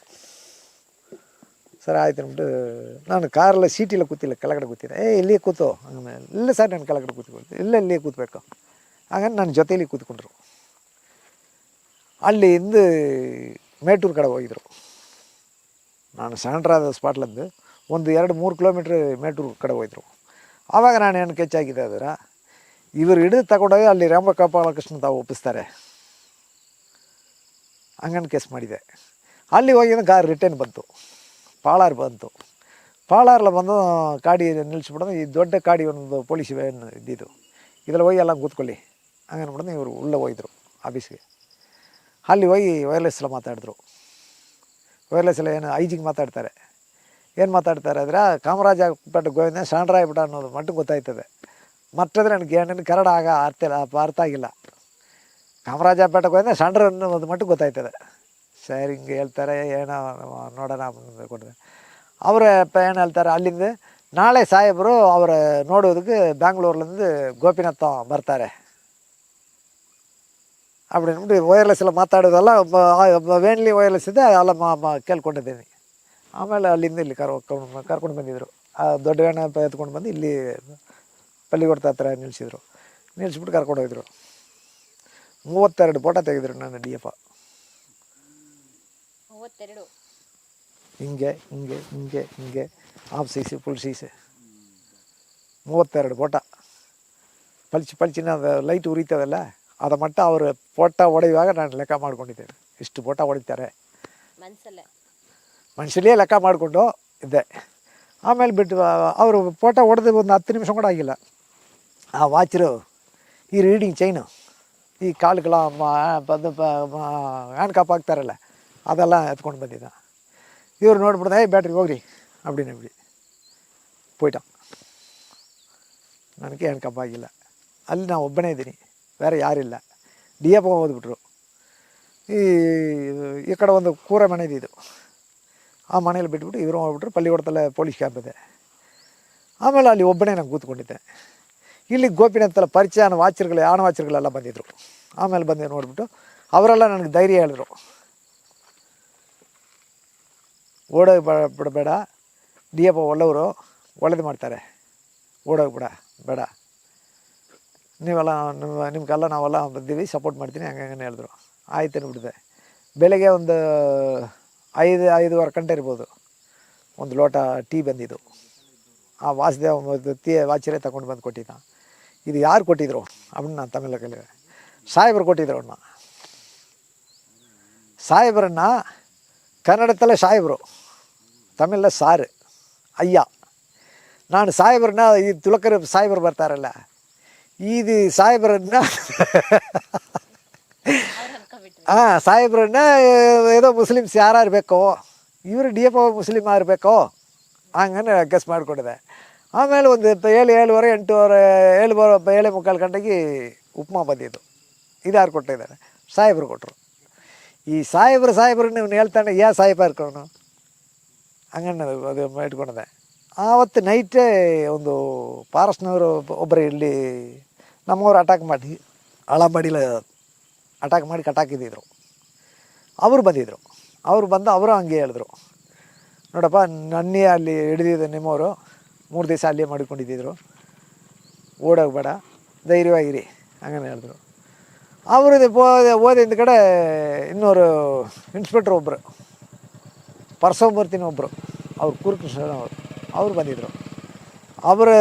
ಸರ್ ಆಯ್ತು ಅಂದ್ಬಿಟ್ಟು ನಾನು ಕಾರಲ್ಲಿ ಸೀಟಿಲ್ಲ ಕೂತಿಲ್ಲ, ಕೆಳಗಡೆ ಕೂತಿದ್ದೆ. ಇಲ್ಲಿಯೇ ಕೂತು ಹಂಗೆ, ಇಲ್ಲ ಸರ್ ನಾನು ಕೆಳಗಡೆ ಕೂತ್ಕೊಳ್ತೀನಿ, ಇಲ್ಲಿಯೇ ಕೂತ್ಬೇಕು ಹಾಗಂತ ನನ್ನ ಜೊತೆಯಲ್ಲಿ ಕೂತ್ಕೊಂಡ್ರು. ಅಲ್ಲಿಂದ ಮೇಟೂರು ಕಡೆ ಹೋಗಿದ್ರು. ನಾನು ಸಣ್ಣ ಸ್ಪಾಟ್ಲಂದು ಒಂದು 2-3 ಕಿಲೋಮೀಟ್ರ್ ಮೇಟೂರು ಕಡೆ ಹೋಗಿದ್ರು. ಆವಾಗ ನಾನು ಏನು ಕೆಚ್ಚಾಗಿದೆ ಅದರ ಇವರು ಹಿಡಿದು ತಗೊಂಡೋಗಿ ಅಲ್ಲಿ ರಾಮಗೋಪಾಲಕೃಷ್ಣ ತಾವು ಒಪ್ಪಿಸ್ತಾರೆ, ಹಂಗನ್ನು ಕೇಸ್ ಮಾಡಿದೆ. ಅಲ್ಲಿ ಹೋಗಿದ್ದು ಕಾರ್ ರಿಟರ್ನ್ ಬಂತು, ಪಾಳಾರ್ ಬಂತು. ಪಾಳಾರ್ಲ ಬಂದು ಗಾಡಿ ನಿಲ್ಲಿಸ್ಬಿಡೋದು. ಈ ದೊಡ್ಡ ಗಾಡಿ ಒಂದು ಪೊಲೀಸ್ ವ್ಯಾನ್ ಇದ್ದಿದ್ದು, ಇದರಲ್ಲಿ ಹೋಗಿ ಎಲ್ಲ ಕೂತ್ಕೊಳ್ಳಿ ಹಂಗನ್ಬಿಡೋದು. ಇವರು ಉಳ್ಳೆ ಹೋಗಿದ್ರು ಆಫೀಸ್ಗೆ. ಅಲ್ಲಿ ಹೋಗಿ ವೈರ್ಲೆಸ್ ಎಲ್ಲ ಮಾತಾಡಿದ್ರು. ವೈರ್ಲೆಸ್ ಎಲ್ಲ ಏನು ಐಜಿಗೆ ಮಾತಾಡ್ತಾರೆ. ಏನು ಮಾತಾಡ್ತಾರೆ ಅಂದರೆ, ಕಾಮರಾಜಪೇಟೆ ಗೋವಿಂದ ಶಾಂಡ್ರಾಯ್ಬಿಟ್ಟ ಅನ್ನೋದು ಮಟ್ಟಿಗೆ ಗೊತ್ತಾಯ್ತದೆ. ಮತ್ತಂದರೆ ನನಗೆ ಕನ್ನಡ ಅರ್ಥ ಆಗಿಲ್ಲ. ಕಾಮರಾಜಪೇಟೆ ಗೋವಿಂದ ಶಾಂಡ್ರ ಅನ್ನೋದು ಮಟ್ಟಿಗೆ ಗೊತ್ತಾಯ್ತದೆ. ಸರ್ ಹಿಂಗೆ ಹೇಳ್ತಾರೆ, ಏನೋ ನೋಡೋಣ ಕೊಟ್ಟರೆ ಅವರೇ ಏನು ಹೇಳ್ತಾರೆ, ಅಲ್ಲಿಂದ ನಾಳೆ ಸಾಹೇಬರು ಅವರ ನೋಡೋದಕ್ಕೆ ಬ್ಯಾಂಗ್ಳೂರ್ಲಿಂದ ಗೋಪಿನಾಥ ಬರ್ತಾರೆ அப்படின்ட்டு ವೈರ್ಲೆಸ್ ಎಲ್ಲ ಮಾತಾಡೋದಲ್ಲ. ವೇನ್ಲಿ ವೈರ್ಲೆಸ್ ಇದೆ ಎಲ್ಲ ಕೇಳ್ಕೊಂಡಿದ್ದೀನಿ. ಆಮೇಲೆ ಅಲ್ಲಿಂದ ಇಲ್ಲಿ ಕರ್ಕೊಂಡು ಬಂದಿದ್ದರು. ಆ ದೊಡ್ಡ ವ್ಯಾನ್ ಎತ್ಕೊಂಡು ಬಂದು ಇಲ್ಲಿ ಪಲ್ಲಿಗೊಡ್ತ ಹತ್ರ ನಿಲ್ಲಿಸಿದ್ರು. ನಿಲ್ಲಿಸ್ಬಿಟ್ಟು ಕರ್ಕೊಂಡು ಹೋಗಿದ್ರು. 32 ಫೋಟೋ ತೆಗೆದ್ರು ನಾನು DF. 32 ಹಿಂಗೆ ಹಿಂಗೆ ಹಿಂಗೆ ಹಿಂಗೆ half size full size 32 photo. ಪಲ್ಚಿನ ಲೈಟ್ ಉರಿತದಲ್ಲ, ಅದು ಮಟ್ಟ ಅವರು ಫೋಟೋ ಹೊಡೆಯುವಾಗ ನಾನು ಲೆಕ್ಕ ಮಾಡ್ಕೊಂಡಿದ್ದೇನೆ, ಇಷ್ಟು ಫೋಟೋ ಹೊಡಿತಾರೆ ಮನುಷ್ಯಲ್ಲೇ ಲೆಕ್ಕ ಮಾಡಿಕೊಂಡು ಇದ್ದೆ. ಆಮೇಲೆ ಬಿಟ್ಟು ಅವರು ಫೋಟೋ ಹೊಡೆದು ಒಂದು 10 ನಿಮಿಷ ಕೂಡ ಆಗಿಲ್ಲ. ಆ ವಾಚರು, ಈ ರೀಡಿಂಗ್ ಚೈನು, ಈ ಕಾಲುಗಳ ಹ್ಯಾಂಡ್ ಕಾಪ್ ಹಾಕ್ತಾರಲ್ಲ, ಅದೆಲ್ಲ ಎತ್ಕೊಂಡು ಬಂದಿದ್ದ. ಇವ್ರು ನೋಡ್ಬಿಡ್ದೆ, ಬ್ಯಾಟ್ರಿಗೆ ಹೋಗ್ರಿ அப்படின்னு இப்படி போயிட்டான். ನನಗೆ ಹ್ಯಾಂಡ್ ಕಾಪ್ ಆಗಿಲ್ಲ. ಅಲ್ಲಿ ನಾನು ಒಬ್ಬನೇ ಇದ್ದೀನಿ, ಬೇರೆ ಯಾರಿಲ್ಲ. DF ಓದ್ಬಿಟ್ರು. ಈ ಕಡೆ ಒಂದು ಕೂರೆ ಮನೆ ಇದ್ದಿದ್ದು, ಆ ಮನೇಲಿ ಬಿಟ್ಬಿಟ್ಟು ಇವರು ಹೋಗ್ಬಿಟ್ರು. ಪಲ್ಲಿಗೊಡ್ತಲ್ಲೇ ಪೊಲೀಸ್ ಕ್ಯಾಂಪ್ ಇದೆ. ಆಮೇಲೆ ಅಲ್ಲಿ ಒಬ್ಬನೇ ನಾನು ಕೂತ್ಕೊಂಡಿದ್ದೆ. ಇಲ್ಲಿ ಗೋಪಿನಾಥಲ್ಲ ಪರಿಚಯ ಆಣವಾಚರುಗಳೆಲ್ಲ ಬಂದಿದ್ದರು. ಆಮೇಲೆ ಬಂದು ನೋಡಿಬಿಟ್ಟು ಅವರೆಲ್ಲ ನನಗೆ ಧೈರ್ಯ ಹೇಳಿದ್ರು, ಓಡೋಗಿ ಬಿಡಬೇಡ, DF ಒಳ್ಳೆಯವರು, ಒಳ್ಳೇದು ಮಾಡ್ತಾರೆ, ಓಡೋಗ್ಬಿಡ ಬೇಡ, ನೀವೆಲ್ಲ ನಿಮ್ಗೆಲ್ಲ ನಾವೆಲ್ಲ ಬಂದೀವಿ, ಸಪೋರ್ಟ್ ಮಾಡ್ತೀನಿ ಹಂಗೆ ಹೇಳಿದ್ರು. ಆಯ್ತು ಅಂದ್ಬಿಟ್ಟಿದೆ. ಬೆಳಗ್ಗೆ ಒಂದು 5-5:15 ಗಂಟೆ ಇರ್ಬೋದು, ಒಂದು ಲೋಟ ಟೀ ಬಂದಿದ್ದು. ಆ ವಾಸುದೇವ ವಾಚರೇ ತಗೊಂಡು ಬಂದು ಕೊಟ್ಟಿದ್ದ. ಇದು ಯಾರು ಕೊಟ್ಟಿದ್ರು அப்படின்னு ನಾನು ತಮಿಳ ಕಲಿದೆ. ಸಾಹೇಬರು ಕೊಟ್ಟಿದ್ರು ಅವನ್ನ. ಸಾಹೇಬರನ್ನ ಕನ್ನಡದಲ್ಲೇ ಸಾಹೇಬರು, ತಮಿಳಲ್ಲ ಸಾರು ಅಯ್ಯ. ನಾನು ಸಾಹೇಬ್ರನ್ನ, ಈ ತುಳಕರು ಸಾಹೇಬರು ಬರ್ತಾರಲ್ಲ, ಇದು ಸಾಹೇಬ್ರನ್ನ ಸಾಹೇಬ್ರನ್ನ ಏದೋ ಮುಸ್ಲಿಮ್ಸ್ ಯಾರು ಬೇಕೋ, ಇವರು DF ಮುಸ್ಲಿಮ್ ಇರಬೇಕೋ ಹಂಗನೆ ಗೆಸ್ ಮಾಡಿಕೊಂಡಿದೆ. ಆಮೇಲೆ ಒಂದು 7:30 7:45 ಗಂಟೆಗೆ ಉಪ್ಮಾ ಬಂದಿದ್ದು. ಇದು ಯಾರು ಕೊಟ್ಟಿದ್ದಾರೆ? ಸಾಹೇಬರು ಕೊಟ್ಟರು. ಈ ಸಾಹೇಬ್ರು ನೀವು ಹೇಳ್ತಾನೆ, ಯಾ ಸಾಹೇಬ ಇರ್ಕೊಂಡು ಹಂಗನ್ನ ಅದು ಇಟ್ಕೊಂಡಿದೆ. ಆವತ್ತು ನೈಟೇ ಒಂದು ಫಾರೆಸ್ಟ್ನವರು ಒಬ್ಬರು ಇಲ್ಲಿ ನಮ್ಮವ್ರು ಅಟ್ಯಾಕ್ ಮಾಡಿ ಹಳಂಬಡಿಲ ಅಟ್ಯಾಕ್ ಮಾಡಿ ಕಟ್ಟಾಕಿದ್ದಿದ್ರು. ಅವರು ಬಂದಿದ್ದರು. ಅವರು ಬಂದು ಅವರು ಹಂಗೆ ಹೇಳಿದ್ರು, ನೋಡಪ್ಪ ನನ್ನೇ ಅಲ್ಲಿ ಹಿಡಿದಿದ್ದು ನಿಮ್ಮವರು, 3 ದಿವಸ ಅಲ್ಲೇ ಮಾಡಿಕೊಂಡಿದ್ದಿದ್ರು, ಓಡೋಗ್ಬೇಡ, ಧೈರ್ಯವಾಗಿರಿ ಹಂಗನೆ ಹೇಳಿದ್ರು. ಅವರು ಓದಿ ಇಂದ ಕಡೆ ಇನ್ನೊರು ಇನ್ಸ್ಪೆಕ್ಟ್ರ್ ಒಬ್ಬರು ಪರಸೋಮೂರ್ತಿನ ಒಬ್ಬರು ಅವ್ರು ಕುರುಕೃಷ್ಣ ಅವ್ರು ಬಂದಿದ್ದರು. ಅವರು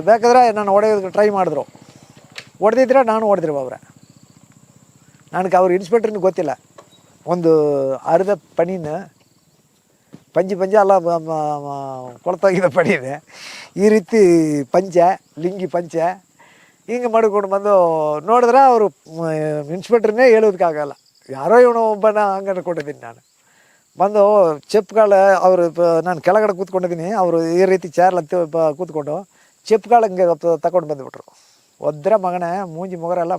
ಬೇಕಾದ್ರೆ ನಾನು ಹೊಡೆಯೋದಕ್ಕೆ ಟ್ರೈ ಮಾಡಿದ್ರು. ಹೊಡೆದಿದ್ರೆ ನಾನು ಹೊಡೆದಿರುವ ಅವ್ರೆ. ನನಗೆ ಅವ್ರು ಇನ್ಸ್ಪೆಕ್ಟ್ರಿನ ಗೊತ್ತಿಲ್ಲ. ಒಂದು ಅರ್ಧ ಪಣಿನ ಪಂಜಿ ಅಲ್ಲ ಕೊಳ್ತೋಗಿದ್ದ ಪಣಿದೆ ಈ ರೀತಿ ಪಂಚೆ ಲಿಂಗಿ ಪಂಚೆ ಹಿಂಗೆ ಮಾಡಿಕೊಂಡು ಬಂದು ನೋಡಿದ್ರೆ ಅವರು ಇನ್ಸ್ಪೆಕ್ಟ್ರನ್ನೇ ಹೇಳೋದಕ್ಕಾಗಲ್ಲ. ಯಾರೋ ಇವನು ಒಬ್ಬನ ಹಂಗೆ ಅನ್ಕೊಂಡಿದ್ದೀನಿ ನಾನು. ಬಂದು ಚೆಪ್ಗಳು ಅವರು ನಾನು ಕೆಳಗಡೆ ಕೂತ್ಕೊಂಡಿದ್ದೀನಿ, ಅವರು ಈ ರೀತಿ ಚೇರ್ಲ ಕೂತ್ಕೊಂಡು ಚೆಪ್ಗಳು ಹಂಗೆ ತಗೊಂಡು ಬಂದುಬಿಟ್ರು. ಒದ್ರೆ ಮಗನೇ ಮೂಂಜಿ ಮೊಗರೆಲ್ಲ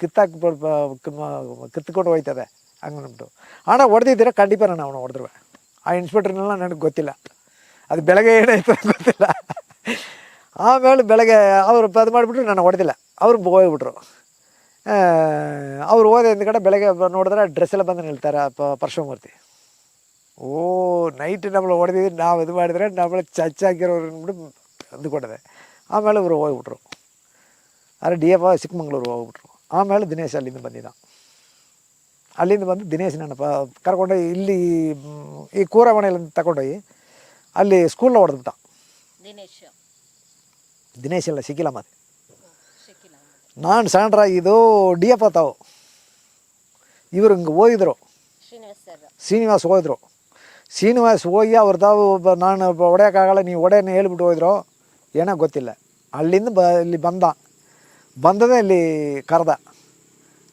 ಕಿತ್ಕೊಂಡು ಹೋಯ್ತದೆ ಹಂಗನ್ಬಿಟ್ಟು. ಹಣ ಹೊಡೆದಿದ್ದೀರ ಖಂಡಿತ ನಾನು ಅವನು ಹೊಡೆದ್ರು. ಆ ಇನ್ಸ್ಪೆಕ್ಟ್ರನ್ನೆಲ್ಲ ನನಗೆ ಗೊತ್ತಿಲ್ಲ, ಅದು ಬೆಳಗ್ಗೆ ಏನಾಯ್ತು ಗೊತ್ತಿಲ್ಲ. ಆಮೇಲೆ ಬೆಳಗ್ಗೆ ಅವರು ಅದು ಮಾಡಿಬಿಟ್ರು, ನಾನು ಹೊಡೆದಿಲ್ಲ. ಅವ್ರು ಹೋಗ್ಬಿಟ್ರು. ಅವ್ರು ಹೋದ ಹಿಂದ ಕಡೆ ಬೆಳಗ್ಗೆ ನೋಡಿದ್ರೆ ಡ್ರೆಸ್ ಎಲ್ಲ ಬಂದು ನಿಲ್ತಾರೆ ಪರಶುಮೂರ್ತಿ. ಓ ನೈಟ್ ನಮ್ಮಳು ಹೊಡೆದಿದ್ದು ನಾವು ಇದು ಮಾಡಿದರೆ ನಮ್ಮಳು ಚಚ್ಚಾಕಿರೋರು ಅಂದ್ಬಿಟ್ಟು ಅಂದುಕೊಂಡಿದೆ. ಆಮೇಲೆ ಇವರು ಹೋಗ್ಬಿಟ್ರು. ಆದರೆ DF ಚಿಕ್ಕಮಂಗ್ಳೂರು ಹೋಗ್ಬಿಟ್ರು. ಆಮೇಲೆ ದಿನೇಶ್ ಅಲ್ಲಿಂದ ಬಂದಿದ್ದ. ಅಲ್ಲಿಂದ ಬಂದು ದಿನೇಶ್ ನನ್ನ ಕರ್ಕೊಂಡೋಗಿ ಇಲ್ಲಿ ಈ ಕೂರಮನೆಯಲ್ಲಿ ತಗೊಂಡೋಗಿ ಅಲ್ಲಿ ಸ್ಕೂಲ್ನ ಹೊಡೆದ್ಬಿಟ್ಟ. ದಿನೇಶ್ ಎಲ್ಲ ಸಿಕ್ಕಿಲ್ಲ. ಮತ್ತೆ ನಾನು ಸಣ್ಣರಾಗಿದ್ದು DF ತಾವು ಇವರು ಹಿಂಗೆ ಹೋಗಿದ್ರು. ಶ್ರೀನಿವಾಸ್ ಹೋಗಿದ್ರು. ಶ್ರೀನಿವಾಸ್ ಹೋಗಿ ಅವ್ರು ತಾವು ನಾನು ಹೊಡೆಯೋಕ್ಕಾಗಲ್ಲ ನೀವು ಹೊಡೆಯನ್ನ ಹೇಳ್ಬಿಟ್ಟು ಹೋಗಿದ್ರು, ಏನೋ ಗೊತ್ತಿಲ್ಲ. ಅಲ್ಲಿಂದ ಇಲ್ಲಿ ಬಂದದೇ ಇಲ್ಲಿ ಕರೆದ.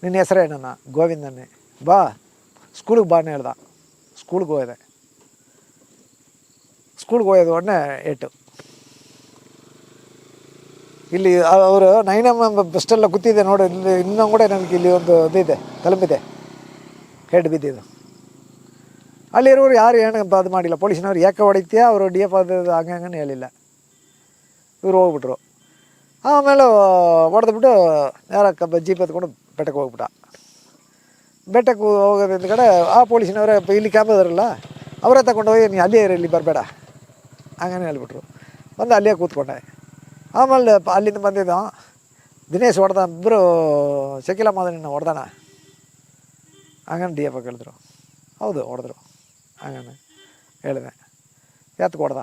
ನಿನ್ನ ಹೆಸರೇನನ್ನ? ಗೋವಿಂದನ್ನೇ. ಬಾ ಸ್ಕೂಲಿಗೆ ಬಾನೇ ಹೇಳ್ದ. ಸ್ಕೂಲ್ಗೆ ಹೋದೆ. ಸ್ಕೂಲ್ಗೆ ಹೋಯೋದು ಒಡನೆ ಏಟು. ಇಲ್ಲಿ ಅವರು ನೈನಮ್ಮ ಬೆಸ್ಟೆಲ್ಲ ಕೂತಿದೆ ನೋಡಿ. ಇಲ್ಲಿ ಇನ್ನೂ ಕೂಡ ನನಗೆ ಇಲ್ಲಿ ಒಂದು ಇದಿದೆ, ತಲುಪಿದೆ, ಹೆಡ್ ಬಿದ್ದಿದ್ದು. ಅಲ್ಲಿರೋರು ಯಾರು ಏನು ಅದು ಮಾಡಿಲ್ಲ. ಪೊಲೀಸ್ನವ್ರು ಯಾಕೆ ಹೊಡಿತೀಯ ಅವರು DF ಅದು ಹಂಗಂಗನೇ ಹೇಳಿಲ್ಲ. ಇವರು ಹೋಗ್ಬಿಟ್ರು. ಆಮೇಲೆ ಹೊಡೆದ್ಬಿಟ್ಟು ಯಾರಕ್ಕ ಜೀಪ್ ಎತ್ಕೊಂಡು ಬೆಟ್ಟಕ್ಕೆ ಹೋಗ್ಬಿಟ್ಟ. ಬೆಟ್ಟಕ್ಕೆ ಹೋಗೋದ್ರಿಂದ ಕಡೆ ಆ ಪೊಲೀಸಿನವರೇ ಇಲ್ಲಿ ಕ್ಯಾಂಪದವ್ರಲ್ಲ ಅವರೇ ತಗೊಂಡು ಹೋಗಿ ನೀ ಅಲ್ಲೇ ಇಲ್ಲಿ ಬರಬೇಡ ಹಂಗನೇ ಹೇಳ್ಬಿಟ್ರು. ಬಂದು ಅಲ್ಲೇ ಕೂತ್ಕೊಂಡೆ. ಆಮೇಲೆ ಅಲ್ಲಿಂದ ಬಂದಿದ್ದ ದಿನೇಶ್ ಹೊಡೆದ. ಇಬ್ಬರು ಶಕೀಲ ಮಾದನಿನ ಹೊಡೆದಾನ ಹಂಗನೆ DF ಹೇಳಿದ್ರು. ಹೌದು ಹೊಡೆದ್ರು ಹಂಗನೆ ಹೇಳಿದೆ. ಎತ್ಗೆ ಹೊಡೆದ.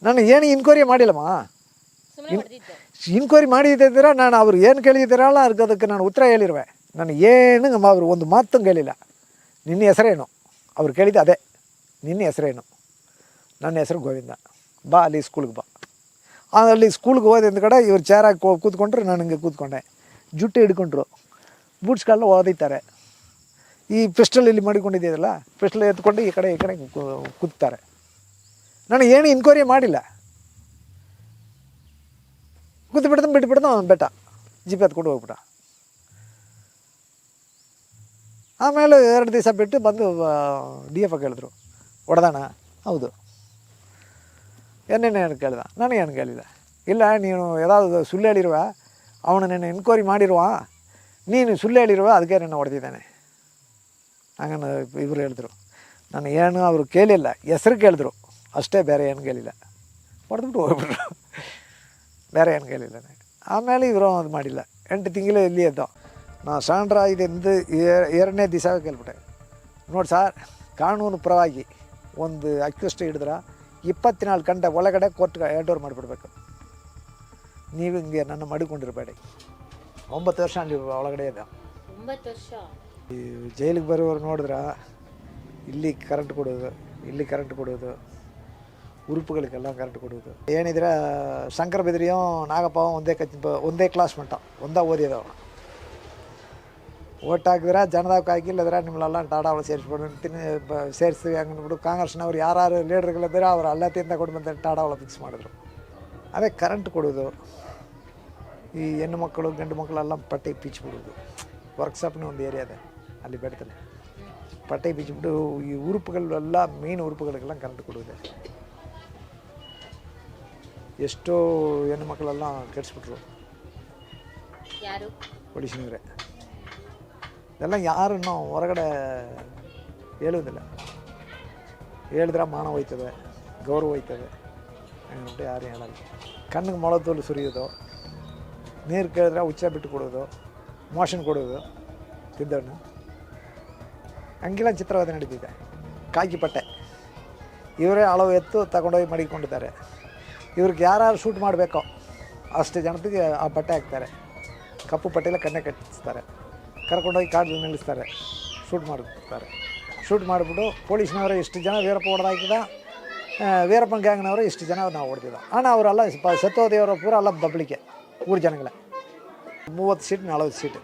ನಾನು ಏನು ಇನ್ಕ್ವೈರಿ ಮಾಡಿಲ್ಲಮ್ಮ. ಇನ್ಕ್ವೈರಿ ಮಾಡಿದ್ದಿದ್ದೀರ ನಾನು ಅವ್ರು ಏನು ಕೇಳಿದ್ದೀರಲ್ಲ ಅದಕ್ಕೆ ನಾನು ಉತ್ತರ ಹೇಳಿರುವೆ. ನಾನು ಏನು ಅವರು ಒಂದು ಮಾತಂಗೆ ಹೇಳಿಲ್ಲ. ನಿನ್ನ ಹೆಸರೇನು ಅವ್ರು ಕೇಳಿದ್ದೆ ಅದೇ. ನಿನ್ನ ಹೆಸರೇನು? ನನ್ನ ಹೆಸರು ಗೋವಿಂದ. ಬಾ ಅಲ್ಲಿ ಸ್ಕೂಲ್ಗೆ ಬಾ. ಅಲ್ಲಿ ಸ್ಕೂಲ್ಗೆ ಹೋದ ಕಡೆ ಇವ್ರು ಚೇರಾಗಿ ಕೂತ್ಕೊಂಡ್ರು. ನಾನು ಹಿಂಗೆ ಕೂತ್ಕೊಂಡೆ. ಜುಟ್ಟು ಹಿಡ್ಕೊಂಡ್ರು. ಬೂಟ್ಸ್ಗಳನ್ನ ಓದಿತಾರೆ. ಈ ಪಿಸ್ಟಲ್ ಇಲ್ಲಿ ಮಾಡಿಕೊಂಡಿದ್ದೀರಲ್ಲ ಪಿಸ್ಟಲ್ ಎತ್ಕೊಂಡು ಈ ಕಡೆ ಕೂತ್ತಾರೆ. ನಾನು ಏನು ಇನ್ಕ್ವೈರಿ ಮಾಡಿಲ್ಲ. ಬಿಟ್ಬಿಡ್ದು ಅವ್ನು ಬೆಟ್ಟ ಜೀಪ್ ಎತ್ಕೊಂಡು ಹೋಗ್ಬಿಟ್ಟ. ಆಮೇಲೆ 2 ದಿವಸ ಬಿಟ್ಟು ಬಂದು DF ಕೇಳಿದ್ರು, ಹೊಡೆದಾನ? ಹೌದು. ಏನೇನು ಕೇಳ್ದ? ನನಗೇನು ಕೇಳಿಲ್ಲ. ಇಲ್ಲ ನೀನು ಯಾವುದು ಸುಳ್ಳು ಹೇಳಿರುವ, ಅವನು ನಿನ್ನ ಎನ್ಕ್ವೈರಿ ಮಾಡಿರುವ, ನೀನು ಸುಳ್ಳು ಹೇಳಿರುವ, ಅದಕ್ಕೆ ನನ್ನ ಹೊಡೆದಿದ್ದಾನೆ ಹಂಗನ ಇವರು ಹೇಳಿದ್ರು. ನಾನು ಏನು ಅವರು ಕೇಳಿಲ್ಲ, ಹೆಸರು ಕೇಳಿದ್ರು ಅಷ್ಟೇ, ಬೇರೆ ಏನು ಕೇಳಿಲ್ಲ. ಹೊಡೆದ್ಬಿಟ್ಟು ಹೋಗ್ಬಿಟ್ರು, ಬೇರೆ ಏನು ಕೇಳಿಲ್ಲ. ಆಮೇಲೆ ಇವರು ಅದು ಮಾಡಿಲ್ಲ. 8 ತಿಂಗಳು ಇಲ್ಲಿ ಎದ್ದೋ. ನಾ ಸಣ್ಣರಾಗಿದ್ದು 2ನೇ ದಿವಸ ಕೇಳ್ಬಿಟ್ಟೆ, ನೋಡಿ ಸರ್ ಕಾನೂನು ಪರವಾಗಿ ಒಂದು ಅಕ್ಯೂಸ್ಟ್ ಹಿಡಿದ್ರೆ 24 ಗಂಟೆ ಒಳಗಡೆ ಕೋರ್ಟ್ಗೆ ಹ್ಯಾಂಡ್ ಓವರ್ ಮಾಡಿಬಿಡ್ಬೇಕು. ನೀವು ಹಿಂಗೆ ನನ್ನ ಮಾಡಿಕೊಂಡಿರಬೇಡಿ. 9 ವರ್ಷ ಅಲ್ಲಿ ಒಳಗಡೆ ಇದ್ದ. 9 ವರ್ಷ ಈ ಜೈಲಿಗೆ ಬರೋರು ನೋಡಿದ್ರೆ ಇಲ್ಲಿ ಕರೆಂಟ್ ಕೊಡೋದು, ಇಲ್ಲಿ ಕರೆಂಟ್ ಕೊಡೋದು, ಉರುಪುಗಳಿಗೆಲ್ಲ ಕರೆಂಟ್ ಕೊಡೋದು. ಏನಿದ್ರೆ ಶಂಕರ ಬೆದರಿಯೋ ನಾಗಪ್ಪ ಒಂದೇ ಕ್ಲಾಸ್ ಮಟ್ಟ ಓದಿದವ. ಓಟ್ ಹಾಕಿದ್ರೆ ಜನದಾಗ ಹಾಕಿಲ್ಲದ್ರೆ ನಿಮ್ಮಳೆಲ್ಲ ಟಾಡಾವಳ ಸೇರಿಸಿ ಹಂಗನ್ಬಿಟ್ಟು ಕಾಂಗ್ರೆಸ್ನವ್ರು ಯಾರು ಲೀಡರ್ಗಳಿದ್ದಾರೆ ಅವ್ರು ಅಲ್ಲತ್ತಿಂದ ಕೊಟ್ಟು ಬಂದು ಟಾಡಾವಳ ಫಿಕ್ಸ್ ಮಾಡಿದ್ರು. ಅದೇ ಕರೆಂಟ್ ಕೊಡೋದು, ಈ ಹೆಣ್ಣು ಮಕ್ಕಳು ಗಂಡು ಮಕ್ಕಳೆಲ್ಲ ಪಟ್ಟಿ ಬಿಚ್ಚಿಬಿಡೋದು. ವರ್ಕ್ಶಾಪ್ನ ಒಂದು ಏರಿಯಾ ಇದೆ ಅಲ್ಲಿ ಬೆಡ್ತಾನೆ, ಪಟ್ಟಿ ಬಿಚ್ಚಿಬಿಟ್ಟು ಈ ಉರುಪುಗಳೆಲ್ಲ ಮೇನ್ ಉರುಪುಗಳಿಗೆಲ್ಲ ಕರೆಂಟ್ ಕೊಡೋದೆ. ಎಷ್ಟೋ ಹೆಣ್ಣು ಮಕ್ಕಳೆಲ್ಲ ಕೆಡಿಸ್ಬಿಟ್ರು ಪೊಲೀಸ್ನವರೇ. ಇದೆಲ್ಲ ಯಾರನ್ನು ಹೊರಗಡೆ ಹೇಳೋದಿಲ್ಲ. ಹೇಳಿದ್ರೆ ಮಾನ ಹೋಯ್ತದೆ, ಗೌರವ ಹೋಯ್ತದೆ ಅಂದ್ಬಿಟ್ಟು ಯಾರು ಹೇಳಲ್ಲ. ಕಣ್ಣಿಗೆ ಮೊಳದೋಲು ಸುರಿಯೋದು, ನೀರು ಕೇಳಿದ್ರೆ ಉಚ್ಚ ಬಿಟ್ಟು ಕೊಡೋದು, ಮೋಷನ್ ಕೊಡೋದು ತಿದ್ದಣ್ಣು. ಹಂಗೆಲ್ಲ ಚಿತ್ರವಾದ ನಡೀತಿದೆ. ಕಾಕಿ ಪಟ್ಟೆ ಇವರೇ ಅಳವು ಎತ್ತು ತಗೊಂಡೋಗಿ ಮಡಿಕೊಂಡಿದ್ದಾರೆ. ಇವ್ರಿಗೆ ಯಾರು ಶೂಟ್ ಮಾಡಬೇಕೋ ಅಷ್ಟು ಜನತೆಗೆ ಆ ಬಟ್ಟೆ ಹಾಕ್ತಾರೆ, ಕಪ್ಪು ಪಟ್ಟೆಲ್ಲ ಕಣ್ಣೆ ಕಟ್ಟಿಸ್ತಾರೆ, ಕರ್ಕೊಂಡೋಗಿ ಕಾಡಲ್ಲಿ ನಿಲ್ಲಿಸ್ತಾರೆ, ಶೂಟ್ ಮಾಡಿಬಿಡ್ತಾರೆ. ಶೂಟ್ ಮಾಡಿಬಿಟ್ಟು ಪೊಲೀಸ್ನವರು ಇಷ್ಟು ಜನ ವೀರಪ್ಪ ಹೊಡೆದಾಕಿದ, ವೀರಪ್ಪನ ಗ್ಯಾಂಗ್ನವರು ಇಷ್ಟು ಜನ ನಾವು ಹೊಡೆದಿದ್ದ. ಅಣ್ಣ ಅವರೆಲ್ಲ ಸತ್ತೋದೇವರ ಪೂರ ಎಲ್ಲ ಪಬ್ಲಿಕ್ಕೆ, ಊರು ಜನಗಳೇ. 30 ಸೀಟ್ 40 ಸೀಟ್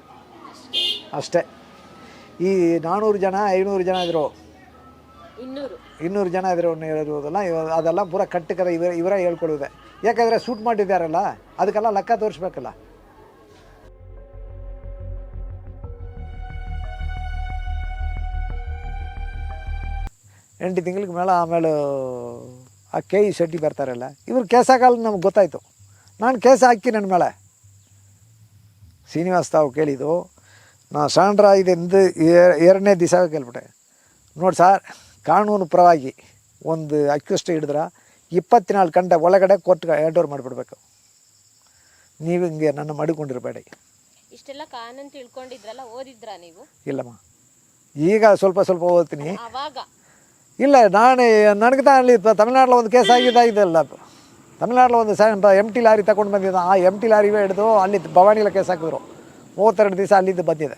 ಅಷ್ಟೇ. ಈ 400 ಜನ 500 ಜನ ಇದ್ರು, 200 ಜನ ಇದ್ರು ಹೇಳಿರುವುದಲ್ಲ, ಅದೆಲ್ಲ ಪೂರ ಕಟ್ಟಕರ ಇವರೇ ಹೇಳ್ಕೊಳ್ಳುವುದೇ. ಯಾಕಂದರೆ ಶೂಟ್ ಮಾಡಿದ್ದಾರಲ್ಲ, ಅದಕ್ಕೆಲ್ಲ ಲೆಕ್ಕ ತೋರಿಸ್ಬೇಕಲ್ಲ. ಎಂಟು ತಿಂಗಳಿಗೆ ಮೇಲೆ ಆಮೇಲೆ ಆ ಕೆ ಇ ಶೆಟ್ಟಿ ಬರ್ತಾರಲ್ಲ, ಇವ್ರು ಕೇಸ್ ಹಾಕಲ್ಲ. ನಮ್ಗೆ ಗೊತ್ತಾಯಿತು. ನಾನು ಕೇಸ್ ಹಾಕಿ ನನ್ನ ಮೇಲೆ ಶ್ರೀನಿವಾಸ್ ತಾವು ಕೇಳಿದ್ದು, ನಾ ಸಾಂಡ್ರ ಇದೆಂದು 2ನೇ ದಿವಸ ಕೇಳ್ಬಿಟ್ಟೆ. ನೋಡಿ ಸರ್, ಕಾನೂನು ಪರವಾಗಿ ಒಂದು ಅಕ್ಯೂಸ್ಟ್ ಹಿಡಿದ್ರೆ 24 ಗಂಟೆ ಒಳಗಡೆ ಕೋರ್ಟ್ಗೆ ಹ್ಯಾಂಡ್ ಓವರ್ ಮಾಡಿಬಿಡ್ಬೇಕು. ನೀವು ಹಿಂಗೆ ನನ್ನ ಮಡಿಕೊಂಡಿರಬೇಡಿ. ಇಷ್ಟೆಲ್ಲ ಕಾನೂನು ತಿಳ್ಕೊಂಡಿದ್ರಲ್ಲ, ಓದಿದ್ರಾ ನೀವು? ಇಲ್ಲಮ್ಮ, ಈಗ ಸ್ವಲ್ಪ ಸ್ವಲ್ಪ ಓದ್ತೀನಿ. ಅವಾಗ ಇಲ್ಲ, ನನಗೆ ಅಲ್ಲಿ ತಮಿಳ್ನಾಡಲ್ಲಿ ಒಂದು ಕೇಸ್ ಆಗಿದ್ದಾಗಿದ್ದಲ್ಲ. ತಮಿಳ್ನಾಡಲ್ಲಿ ಒಂದು MT ಲಾರಿ ತಗೊಂಡು ಬಂದಿದ್ದ. ಆ MT ಲಾರಿವೇ ಹಿಡಿದು ಅಲ್ಲಿ ಭವಾನಿಲ ಕೇಸ್ ಹಾಕಿದ್ರು. 32 ದಿವಸ ಅಲ್ಲಿದ್ದು ಬಂದಿದೆ.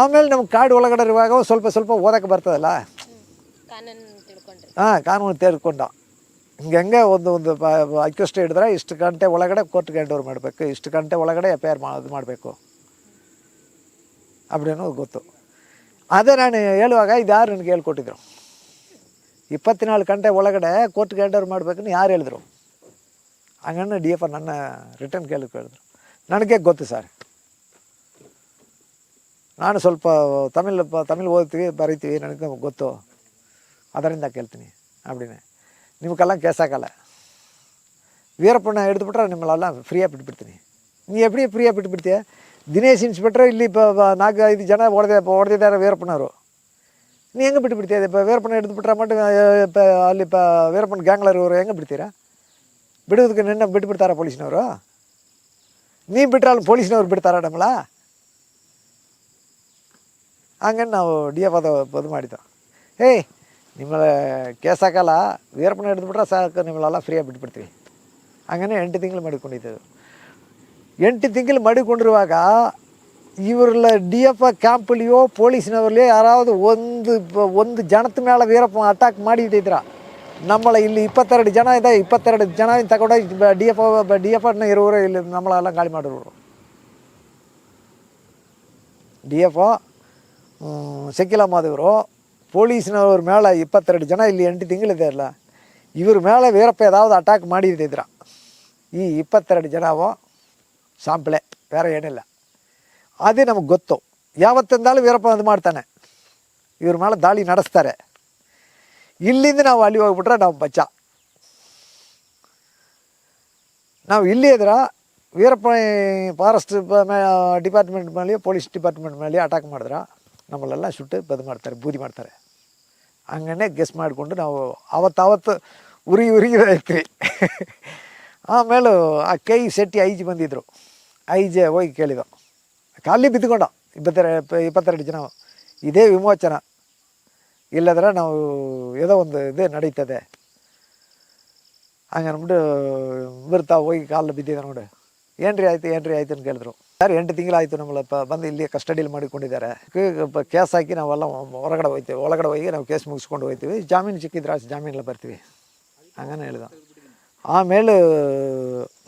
ಆಮೇಲೆ ನಮ್ಗೆ ಕಾಡು ಒಳಗಡೆ ಇರುವಾಗ ಸ್ವಲ್ಪ ಸ್ವಲ್ಪ ಓದಕ್ಕೆ ಬರ್ತದಲ್ಲ. ಕಾನೂನು ತಿಳ್ಕೊಂಡ. ಹಿಂಗೆ ಒಂದು ಅಕ್ಯೂಸ್ಟ್ ಹಿಡಿದ್ರೆ ಇಷ್ಟು ಗಂಟೆ ಒಳಗಡೆ ಕೋರ್ಟ್ಗೆ ಹ್ಯಾಂಡ್ ಓವರ್ ಮಾಡಬೇಕು, ಇಷ್ಟು ಗಂಟೆ ಒಳಗಡೆ FIR ಮಾಡಬೇಕು அப்படிನ್ನೋ ಗೊತ್ತು. ಅದೇ ನಾನು ಹೇಳುವಾಗ ಇದು ಯಾರು ನನಗೆ ಹೇಳ್ಕೊಟ್ಟಿದ್ರು. 24 ಗಂಟೆ ಒಳಗಡೆ ಕೋರ್ಟ್ಗೆ ಹ್ಯಾಂಡ್ ಓವರ್ ಮಾಡಬೇಕನ್ನು ಯಾರು ಹೇಳಿದ್ರು? ಹಂಗನ್ನು DF ನನ್ನ ರಿಟರ್ನ್ ಕೇಳಿದ್ರು. ನನಗೆ ಗೊತ್ತು ಸರ್, ನಾನು ಸ್ವಲ್ಪ ತಮಿಳ್ ಓದ್ತೀವಿ, ಬರೀತೀವಿ, ನನಗೆ ಗೊತ್ತು, ಅದರಿಂದ ಕೇಳ್ತೀನಿ. அப்படின்னே ನಿಮಗೆಲ್ಲ ಕೇಸ್ ಹಾಕಲ್ಲ. ವೀರಪ್ಪನ ಹಿಡಿದುಬಿಟ್ರೆ ನಿಮ್ಮಳೆಲ್ಲ ಫ್ರೀಯಾಗಿ ಬಿಟ್ಬಿಡ್ತೀನಿ. ನೀ ಎಪ್ಪಡಿ ಫ್ರೀಯಾಗಿ ಬಿಟ್ಬಿಡ್ತೀಯ? ದಿನೇಶ್ ಇನ್ಸ್ಪೆಕ್ಟ್ರ್ ಇಲ್ಲಿ 4-5 ಜನ ಹೊಡೆದಿದ್ದಾರೆ ವೀರಪ್ಪನವರು. ನೀ ಹೆಂಗೆ ಬಿಟ್ಬಿಡ್ತೀಯ? ವೀರಪ್ಪನ ಹಿಡಿದುಬಿಟ್ರೆ ಮಟ್ಟ ಅಲ್ಲಿ ವೀರಪ್ಪನ ಗ್ಯಾಂಗ್ಲರ್ ಹೆಂಗೆ ಬಿಡ್ತೀರಾ? ಬಿಡೋದಕ್ಕೆ ನಿನ್ನ ಬಿಟ್ಬಿಡ್ತಾರ ಪೊಲೀಸ್ನವರು? ನೀವು ಬಿಟ್ರೆ ಅಲ್ಲಿ ಪೊಲೀಸ್ನವ್ರು ಬಿಡ್ತಾರ ನಮ್ಮಳ? ಹಂಗಂದು ನಾವು DF ಅದು ಮಾಡಿದ್ದು. ಏಯ್, ನಿಮ್ಮ ಕೇಸ್ ಹಾಕಲ್ಲ, ವೀರಪ್ಪನ ಹಿಡಿದುಬಿಟ್ರೆ ಸಾಕು, ನಿಮ್ಮಳೆಲ್ಲ ಫ್ರೀಯಾಗಿ ಬಿಟ್ಬಿಡ್ತೀವಿ. ಹಂಗನೇ 8 ತಿಂಗಳು ಮಾಡಿಕೊಂಡಿದ್ದೆವು. 8 ತಿಂಗಳು ಮಾಡಿಕೊಂಡಿರುವಾಗ ಇವರೆಲ್ಲ DF ಕ್ಯಾಂಪಲ್ಲಿಯೋ ಪೊಲೀಸ್ನವರಲ್ಲಿ ಯಾರಾவது ಒಂದು ಜನದ ಮೇಲೆ ವೀರಪ್ಪ ಅಟ್ಯಾಕ್ ಮಾಡಿಟ್ಟಿದ್ರ. நம்மளை ಇಲ್ಲಿ 22 ಜನ ಇದೆ, 22 ಜನ ತಗೊಂಡೋಗಿ DF ಇರೋರು ಇಲ್ಲಿ நம்மಳೆಲ್ಲ ಗಾಳಿ ಮಾಡಿರೋರು. DF ಶಕೀಲ ಮಾದೇವರು ಪೊಲೀಸ್ನವ್ರ ಮೇಲೆ 22 ಜನ ಇಲ್ಲಿ 8 ತಿಂಗಳಿದೆ ಅಲ್ಲ, ಇವ್ರ ಮೇಲೆ ವೀರಪ್ಪ ಯಾವ್ದು ಅಟ್ಯಾಕ್ ಮಾಡಿದ್ದಿದ್ರ. ಈ 22 ಜನವೋ ಸಾಂಪ್ಳೆ, ಬೇರೆ ಏನಿಲ್ಲ. ಅದೇ ನಮಗೆ ಗೊತ್ತು. ಯಾವತ್ತಿಂದಾಲು ವೀರಪ್ಪ ಅದು ಮಾಡ್ತಾನೆ, ಇವ್ರ ಮೇಲೆ ದಾಳಿ ನಡೆಸ್ತಾರೆ. ಇಲ್ಲಿಂದ ನಾವು ಅಲ್ಲಿ ಹೋಗ್ಬಿಟ್ರೆ ನಾವು ಬಚ್ಚ. ನಾವು ಇಲ್ಲಿ ಇದ್ರೆ ವೀರಪ್ಪ ಫಾರೆಸ್ಟ್ ಡಿಪಾರ್ಟ್ಮೆಂಟ್ ಮೇಲೆ, ಪೊಲೀಸ್ ಡಿಪಾರ್ಟ್ಮೆಂಟ್ ಮೇಲೆ ಅಟ್ಯಾಕ್ ಮಾಡಿದ್ರೆ ನಮ್ಮಲ್ಲೆಲ್ಲ ಸುಟ್ಟು ಬದು ಮಾಡ್ತಾರೆ, ಬೂದಿ ಮಾಡ್ತಾರೆ. ಹಂಗನ್ನೇ ಗೆಸ್ ಮಾಡಿಕೊಂಡು ನಾವು ಅವತ್ತು ಉರಿದಾಯ್ತೀವಿ. ಆಮೇಲೆ ಆ ಕೆ ಇ ಶೆಟ್ಟಿ ಐಜ್ ಬಂದಿದ್ದರು. ಐಜೆ ಹೋಗಿ ಕೇಳಿದ, ಖಾಲಿ ಬಿದ್ದುಕೊಂಡ 22 ಜನ. ಇದೇ ವಿಮೋಚನ, ಇಲ್ಲದ್ರೆ ನಾವು ಏನೋ ಒಂದು ಇದೇ ನಡೀತದೆ ಹಂಗೆ ಅಂದ್ಬಿಟ್ಟು ಬರ್ತಾವೆ. ಹೋಗಿ ಕಾಲು ಬಿದ್ದಿದೆ ನೋಡಿ, ಏನ್ರಿ ಆಯ್ತು ಅಂತ ಕೇಳಿದ್ರು. ಸರ್ 8 ತಿಂಗಳಾಯಿತು ನಮ್ಮಲ್ಲ ಬಂದು ಇಲ್ಲಿ ಕಸ್ಟಡಿಯಲ್ಲಿ ಮಾಡಿಕೊಂಡಿದ್ದಾರೆ. ಕೇಸ್ ಹಾಕಿ ನಾವೆಲ್ಲ ಹೊರಗಡೆ ಹೋಗ್ತೀವಿ, ಒಳಗಡೆ ಹೋಗಿ ನಾವು ಕೇಸ್ ಮುಗಿಸ್ಕೊಂಡು ಹೋಗ್ತೀವಿ. ಜಾಮೀನು ಸಿಕ್ಕಿದ್ರೆ ಅಷ್ಟು ಜಾಮೀನೆಲ್ಲ ಬರ್ತೀವಿ ಹಂಗನೇ ಹೇಳ್ದ. ಆಮೇಲೆ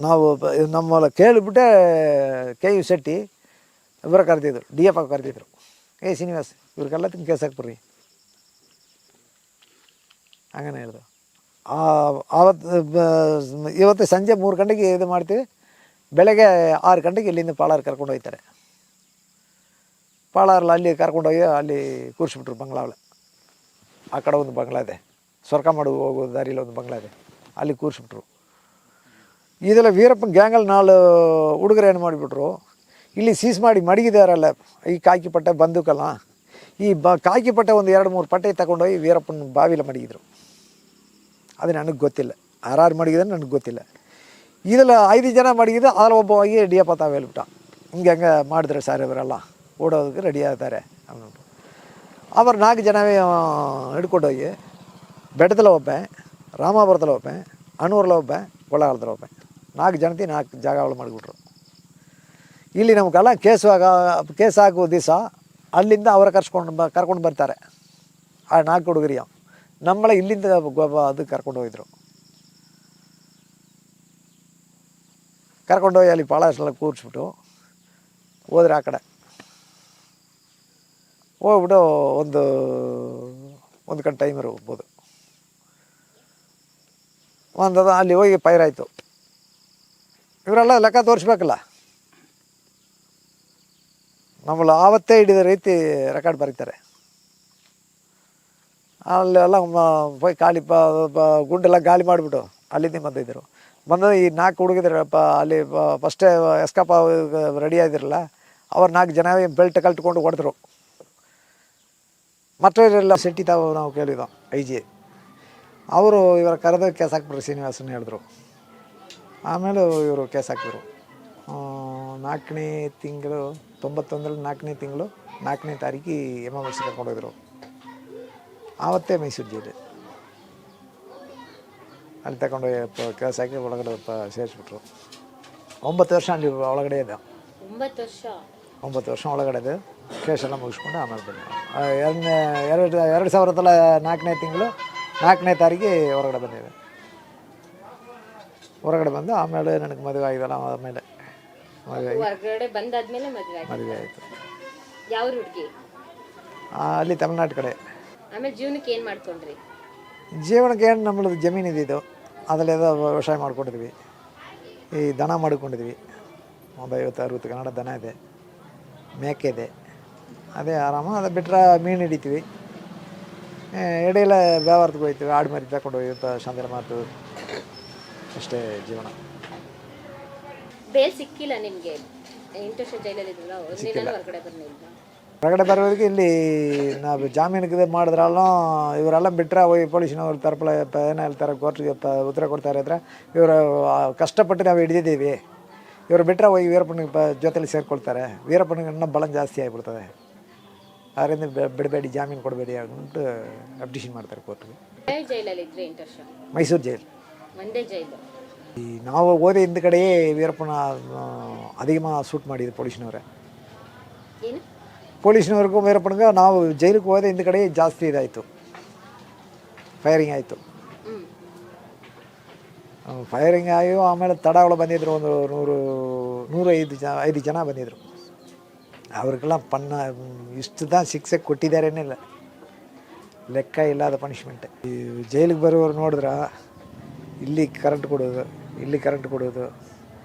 ನಾವು ನಮ್ಮಲ್ಲ ಕೇಳಿಬಿಟ್ಟೆ ಕೆ ಯು ಶೆಟ್ಟಿ ಇವರ ಕರೆದಿದ್ರು, DF ಕರೆದಿದ್ರು. ಶ್ರೀನಿವಾಸ್ ಇವ್ರಿಗೆಲ್ಲ ತಿಂದು ಕೇಸ್ ಹಾಕ್ಬಿಡ್ರಿ ಹಂಗನೇ ಹೇಳ್ದು. ಇವತ್ತು ಸಂಜೆ 3 ಗಂಟೆಗೆ ಇದು ಮಾಡ್ತೀವಿ, ಬೆಳಗ್ಗೆ 6 ಗಂಟೆಗೆ ಇಲ್ಲಿಂದ ಪಾಳಾರ್ ಕರ್ಕೊಂಡು ಹೋಗ್ತಾರೆ. ಪಾಳಾರಲ್ಲಿ ಅಲ್ಲಿ ಕರ್ಕೊಂಡೋಗಿ ಅಲ್ಲಿ ಕೂರಿಸ್ಬಿಟ್ರು ಬಂಗ್ಲಾವಳೆ. ಆ ಕಡೆ ಒಂದು ಬಂಗ್ಲಾ ಇದೆ, ಸ್ವರ್ಗ ಮಾಡು ಹೋಗೋ ದಾರಿಯಲ್ಲಿ ಒಂದು ಬಂಗ್ಲಾ ಇದೆ, ಅಲ್ಲಿ ಕೂರಿಸ್ಬಿಟ್ರು. ಇದೆಲ್ಲ ವೀರಪ್ಪನ ಗ್ಯಾಂಗಲ್ಲಿ 4 ಹುಡುಗರು ಏನು ಮಾಡಿಬಿಟ್ರು, ಇಲ್ಲಿ ಸೀಸ್ ಮಾಡಿ ಮಡಗಿದಾರಲ್ಲ ಈ ಕಾಕಿ ಪಟ್ಟೆ ಬಂದೂಕಲ್ಲ, ಈ ಕಾಕಿ ಪಟ್ಟೆ ಒಂದು 2-3 ಪಟ್ಟೆ ತಗೊಂಡೋಗಿ ವೀರಪ್ಪನ ಬಾವಿಲ ಮಡಗಿದ್ರು. ಅದು ನನಗೆ ಗೊತ್ತಿಲ್ಲ, ಯಾರು ಮಡಗಿದ್ರೆ ನನಗೆ ಗೊತ್ತಿಲ್ಲ. இதில் 5 ಜನ ಮಡಗಿದ್ದು அதில் ಒಬ್ಬ ಹೋಗಿ ಡಿಯಪ್ಪ ತಾವು ಹೇಳ್ಬಿಟ್ಟ ಹಿಂಗೆ ಮಾಡಿದ್ರೆ ಸರ್ ಇವರೆಲ್ಲ ಓಡೋದಕ್ಕೆ ರೆಡಿ ಆಗ್ತಾರೆ ಅಂದ್ಬಿಟ್ಟು ಅವರು 4 ಜನವೇ ಹಿಡ್ಕೊಂಡೋಗಿ ಬೆಟ್ಟದಲ್ಲಿ ಒಬ್ಬೆ, ರಾಮಾಪುರದಲ್ಲಿ ಒಬ್ಬೆ, ಅಣೂರಲ್ಲಿ ಒಬ್ಬೆ, ಕೊಳ್ಳಗಾಲದಲ್ಲಿ ಒಬ್ಬೆ, 4 ಜನತೆ 4 ಜಾಗಗಳು ಮಾಡಿಬಿಟ್ರು. ಇಲ್ಲಿ ನಮಗೆಲ್ಲ ಕೇಸ್ ಹಾಕೋ ದಿವಸ ಅಲ್ಲಿಂದ ಅವರ ಕರ್ಕೊಂಡು ಬರ್ತಾರೆ ಆ 4 ಹುಡುಗರಿಯ ನಮ್ಮಳೆ ಇಲ್ಲಿಂದ ಅದು ಕರ್ಕೊಂಡು ಹೋಗಿದ್ರು. ಕರ್ಕೊಂಡೋಗಿ ಅಲ್ಲಿ ಪಾಳಷ್ಟೆಲ್ಲ ಕೂರಿಸ್ಬಿಟ್ಟು ಹೋದ್ರೆ ಆ ಕಡೆ ಹೋಗ್ಬಿಟ್ಟು ಒಂದು ಗಂಟೆ ಟೈಮರು ಹೋಗ್ಬೋದು. ಅಲ್ಲಿ ಹೋಗಿ ಪೈರಾಯಿತು. ಇವರೆಲ್ಲ ಲೆಕ್ಕ ತೋರಿಸ್ಬೇಕಲ್ಲ, ನಮ್ಮಲ್ಲಿ ಆವತ್ತೇ ಹಿಡಿದ ರೀತಿ ರೆಕಾರ್ಡ್ ಬರೀತಾರೆ. ಅಲ್ಲೆಲ್ಲ ಹೋಗಿ ಖಾಲಿ ಗುಂಡೆಲ್ಲ ಗಾಲಿ ಮಾಡಿಬಿಟ್ಟು ಅಲ್ಲಿಂದ ಬಂದಿದ್ದರು. ಈ 4 ಹುಡುಗಿದ್ರಪ್ಪ ಅಲ್ಲಿ ಫಸ್ಟೇ ಎಸ್ಕಪ್ಪ ರೆಡಿ ಆಗಿದ್ರಲ್ಲ, ಅವ್ರು 4 ಜನ ಬೆಲ್ಟ್ ಕಲ್ತ್ಕೊಂಡು ಹೊಡೆದ್ರು. ಮತ್ತವರೆಲ್ಲ ಸೆಟ್ಟಿ ತಾವು ನಾವು ಕೇಳಿದ್ದೋ IG ಅವರು ಇವರ ಕರೆದ ಕೇಸ್ ಹಾಕ್ಬಿಟ್ರು. ಶ್ರೀನಿವಾಸನ್ ಹೇಳಿದ್ರು. ಆಮೇಲೆ ಇವರು ಕೇಸ್ ಹಾಕಿದ್ರು. 4ನೇ ತಿಂಗಳು 91ರಲ್ಲಿ 4ನೇ ತಿಂಗಳು 4ನೇ ತಾರೀಕು MMS ಕರ್ಕೊಂಡೋಗಿದ್ರು. ಆವತ್ತೇ ಮೈಸೂರು ಜೈಲು ಅಲ್ಲಿ ತಗೊಂಡು ಕೇಸ್ ಹಾಕಿ ಒಳಗಡೆ ಸೇರಿಸ್ಬಿಟ್ರು. 9 ವರ್ಷ ಅಲ್ಲಿ ಒಳಗಡೆ ಇದೆ. 9 ವರ್ಷ ಒಳಗಡೆ ಇದೆ. ಕೇಸೆಲ್ಲ ಮುಗಿಸ್ಕೊಂಡು ಆಮೇಲೆ ಬಂದೆ. 2004ನೇ ತಿಂಗಳು 4ನೇ ತಾರೀಕು ಹೊರಗಡೆ ಬಂದಿದೆ. ಹೊರಗಡೆ ಬಂದು ಆಮೇಲೆ ನನಗೆ ಮದುವೆ ಆಗಿದಲ್ಲ. ಆಮೇಲೆ ಮದುವೆ ಆಯಿತು. ಯಾವ ಹುಡುಗಿ? ಅಲ್ಲಿ ತಮಿಳ್ನಾಡು ಕಡೆ. ಆಮೇಲೆ ಜೀವನಕ್ಕೆ ಏನು ಮಾಡ್ಕೊಂಡ್ರಿ? ಜೀವನಕ್ಕೆ ಏನು ನಮ್ಮದು ಜಮೀನು ಇದ್ದಿದ್ದು ಅದರಲ್ಲೆಲ್ಲ ವ್ಯವಸಾಯ ಮಾಡ್ಕೊಂಡಿದ್ವಿ. ಈ ದನ ಮಾಡ್ಕೊಂಡಿದ್ವಿ. ಒಂದು 50-60 ಕನ್ನಡ ದನ ಇದೆ, ಮೇಕೆ ಇದೆ. ಅದೇ ಆರಾಮ. ಅದು ಬಿಟ್ಟರೆ ಮೀನು ಹಿಡಿತೀವಿ, ಎಡೆಯೆಲ್ಲ ವ್ಯವಹಾರಕ್ಕೆ ಹೋಗ್ತೀವಿ. ಆಡು ಮರಿ ತಗೊಂಡು ಹೋಗಿ ಸಂದರೆ ಮಾತು, ಅಷ್ಟೇ ಜೀವನ. ಬೇಲ್ ಸಿಕ್ಕಿಲ್ಲ ನಿಮಗೆ? 8 ವರ್ಷ ಜೈಲಲ್ಲಿ ಇದ್ರಲ್ಲ, ಹೊರಗಡೆ ಬರೋರಿಗೆ ಇಲ್ಲಿ ನಾವು ಜಾಮೀನಿಗೆ ಮಾಡಿದ್ರಲ್ಲ. ಇವರೆಲ್ಲ ಬಿಟ್ಟರೆ ಹೋಗಿ ಪೊಲೀಸ್ನವ್ರು ತರಪಲ ಏನು ಹೇಳ್ತಾರೆ, ಕೋರ್ಟ್ಗೆ ಉತ್ತರ ಕೊಡ್ತಾರೆ ಅಂದರೆ ಇವರು ಕಷ್ಟಪಟ್ಟು ನಾವು ಹಿಡಿದಿದ್ದೀವಿ. ಇವರು ಬಿಟ್ಟರೆ ಹೋಗಿ ವೀರಪ್ಪನಿಗೆ ಜೊತೆಲಿ ಸೇರಿಕೊಳ್ತಾರೆ. ವೀರಪ್ಪನಿಗೆ ಇನ್ನೂ ಬಲ ಜಾಸ್ತಿ ಆಗಿಬಿಡ್ತದೆ. ಅದರಿಂದ ಬಿಡಬೇಡಿ, ಜಾಮೀನು ಕೊಡಬೇಡಿ ಅಂದ್ಬಿಟ್ಟು ಅಬ್ಡಿಷನ್ ಮಾಡ್ತಾರೆ ಕೋರ್ಟ್ಗೆ. ಮೈಸೂರು ಜೈಲು. ಈ ನಾವು ಓದಿ ಹಿಂದ ಕಡೆಯೇ ವೀರಪ್ಪನ ಅಧಿಕமாக ಶೂಟ್ ಮಾಡಿದ್ರು ಪೊಲೀಸ್ನವರೇ. ಪೊಲೀಸ್ನವ್ರಿಗೂ ವೀರಪ್ಪನಿಗೆ ನಾವು ಜೈಲಿಗೆ ಹೋದ ಹಿಂದ ಕಡೆ ಜಾಸ್ತಿ ಇದಾಯಿತು, ಫೈರಿಂಗ್ ಆಯಿತು. ಫೈರಿಂಗ್ ಆಗಿ ಆಮೇಲೆ ತಡಗಳು ಬಂದಿದ್ದರು. ಒಂದು 105 ಜನ ಬಂದಿದ್ದರು. ಅವ್ರಿಗೆಲ್ಲ ಇಷ್ಟು ಶಿಕ್ಷೆ ಕೊಟ್ಟಿದ್ದಾರೇನಿಲ್ಲ, ಲೆಕ್ಕ ಇಲ್ಲದ ಪನಿಷ್ಮೆಂಟ್. ಈ ಜೈಲಿಗೆ ಬರೋರು ನೋಡಿದ್ರೆ ಇಲ್ಲಿ ಕರೆಂಟ್ ಕೊಡೋದು, ಇಲ್ಲಿ ಕರೆಂಟ್ ಕೊಡೋದು,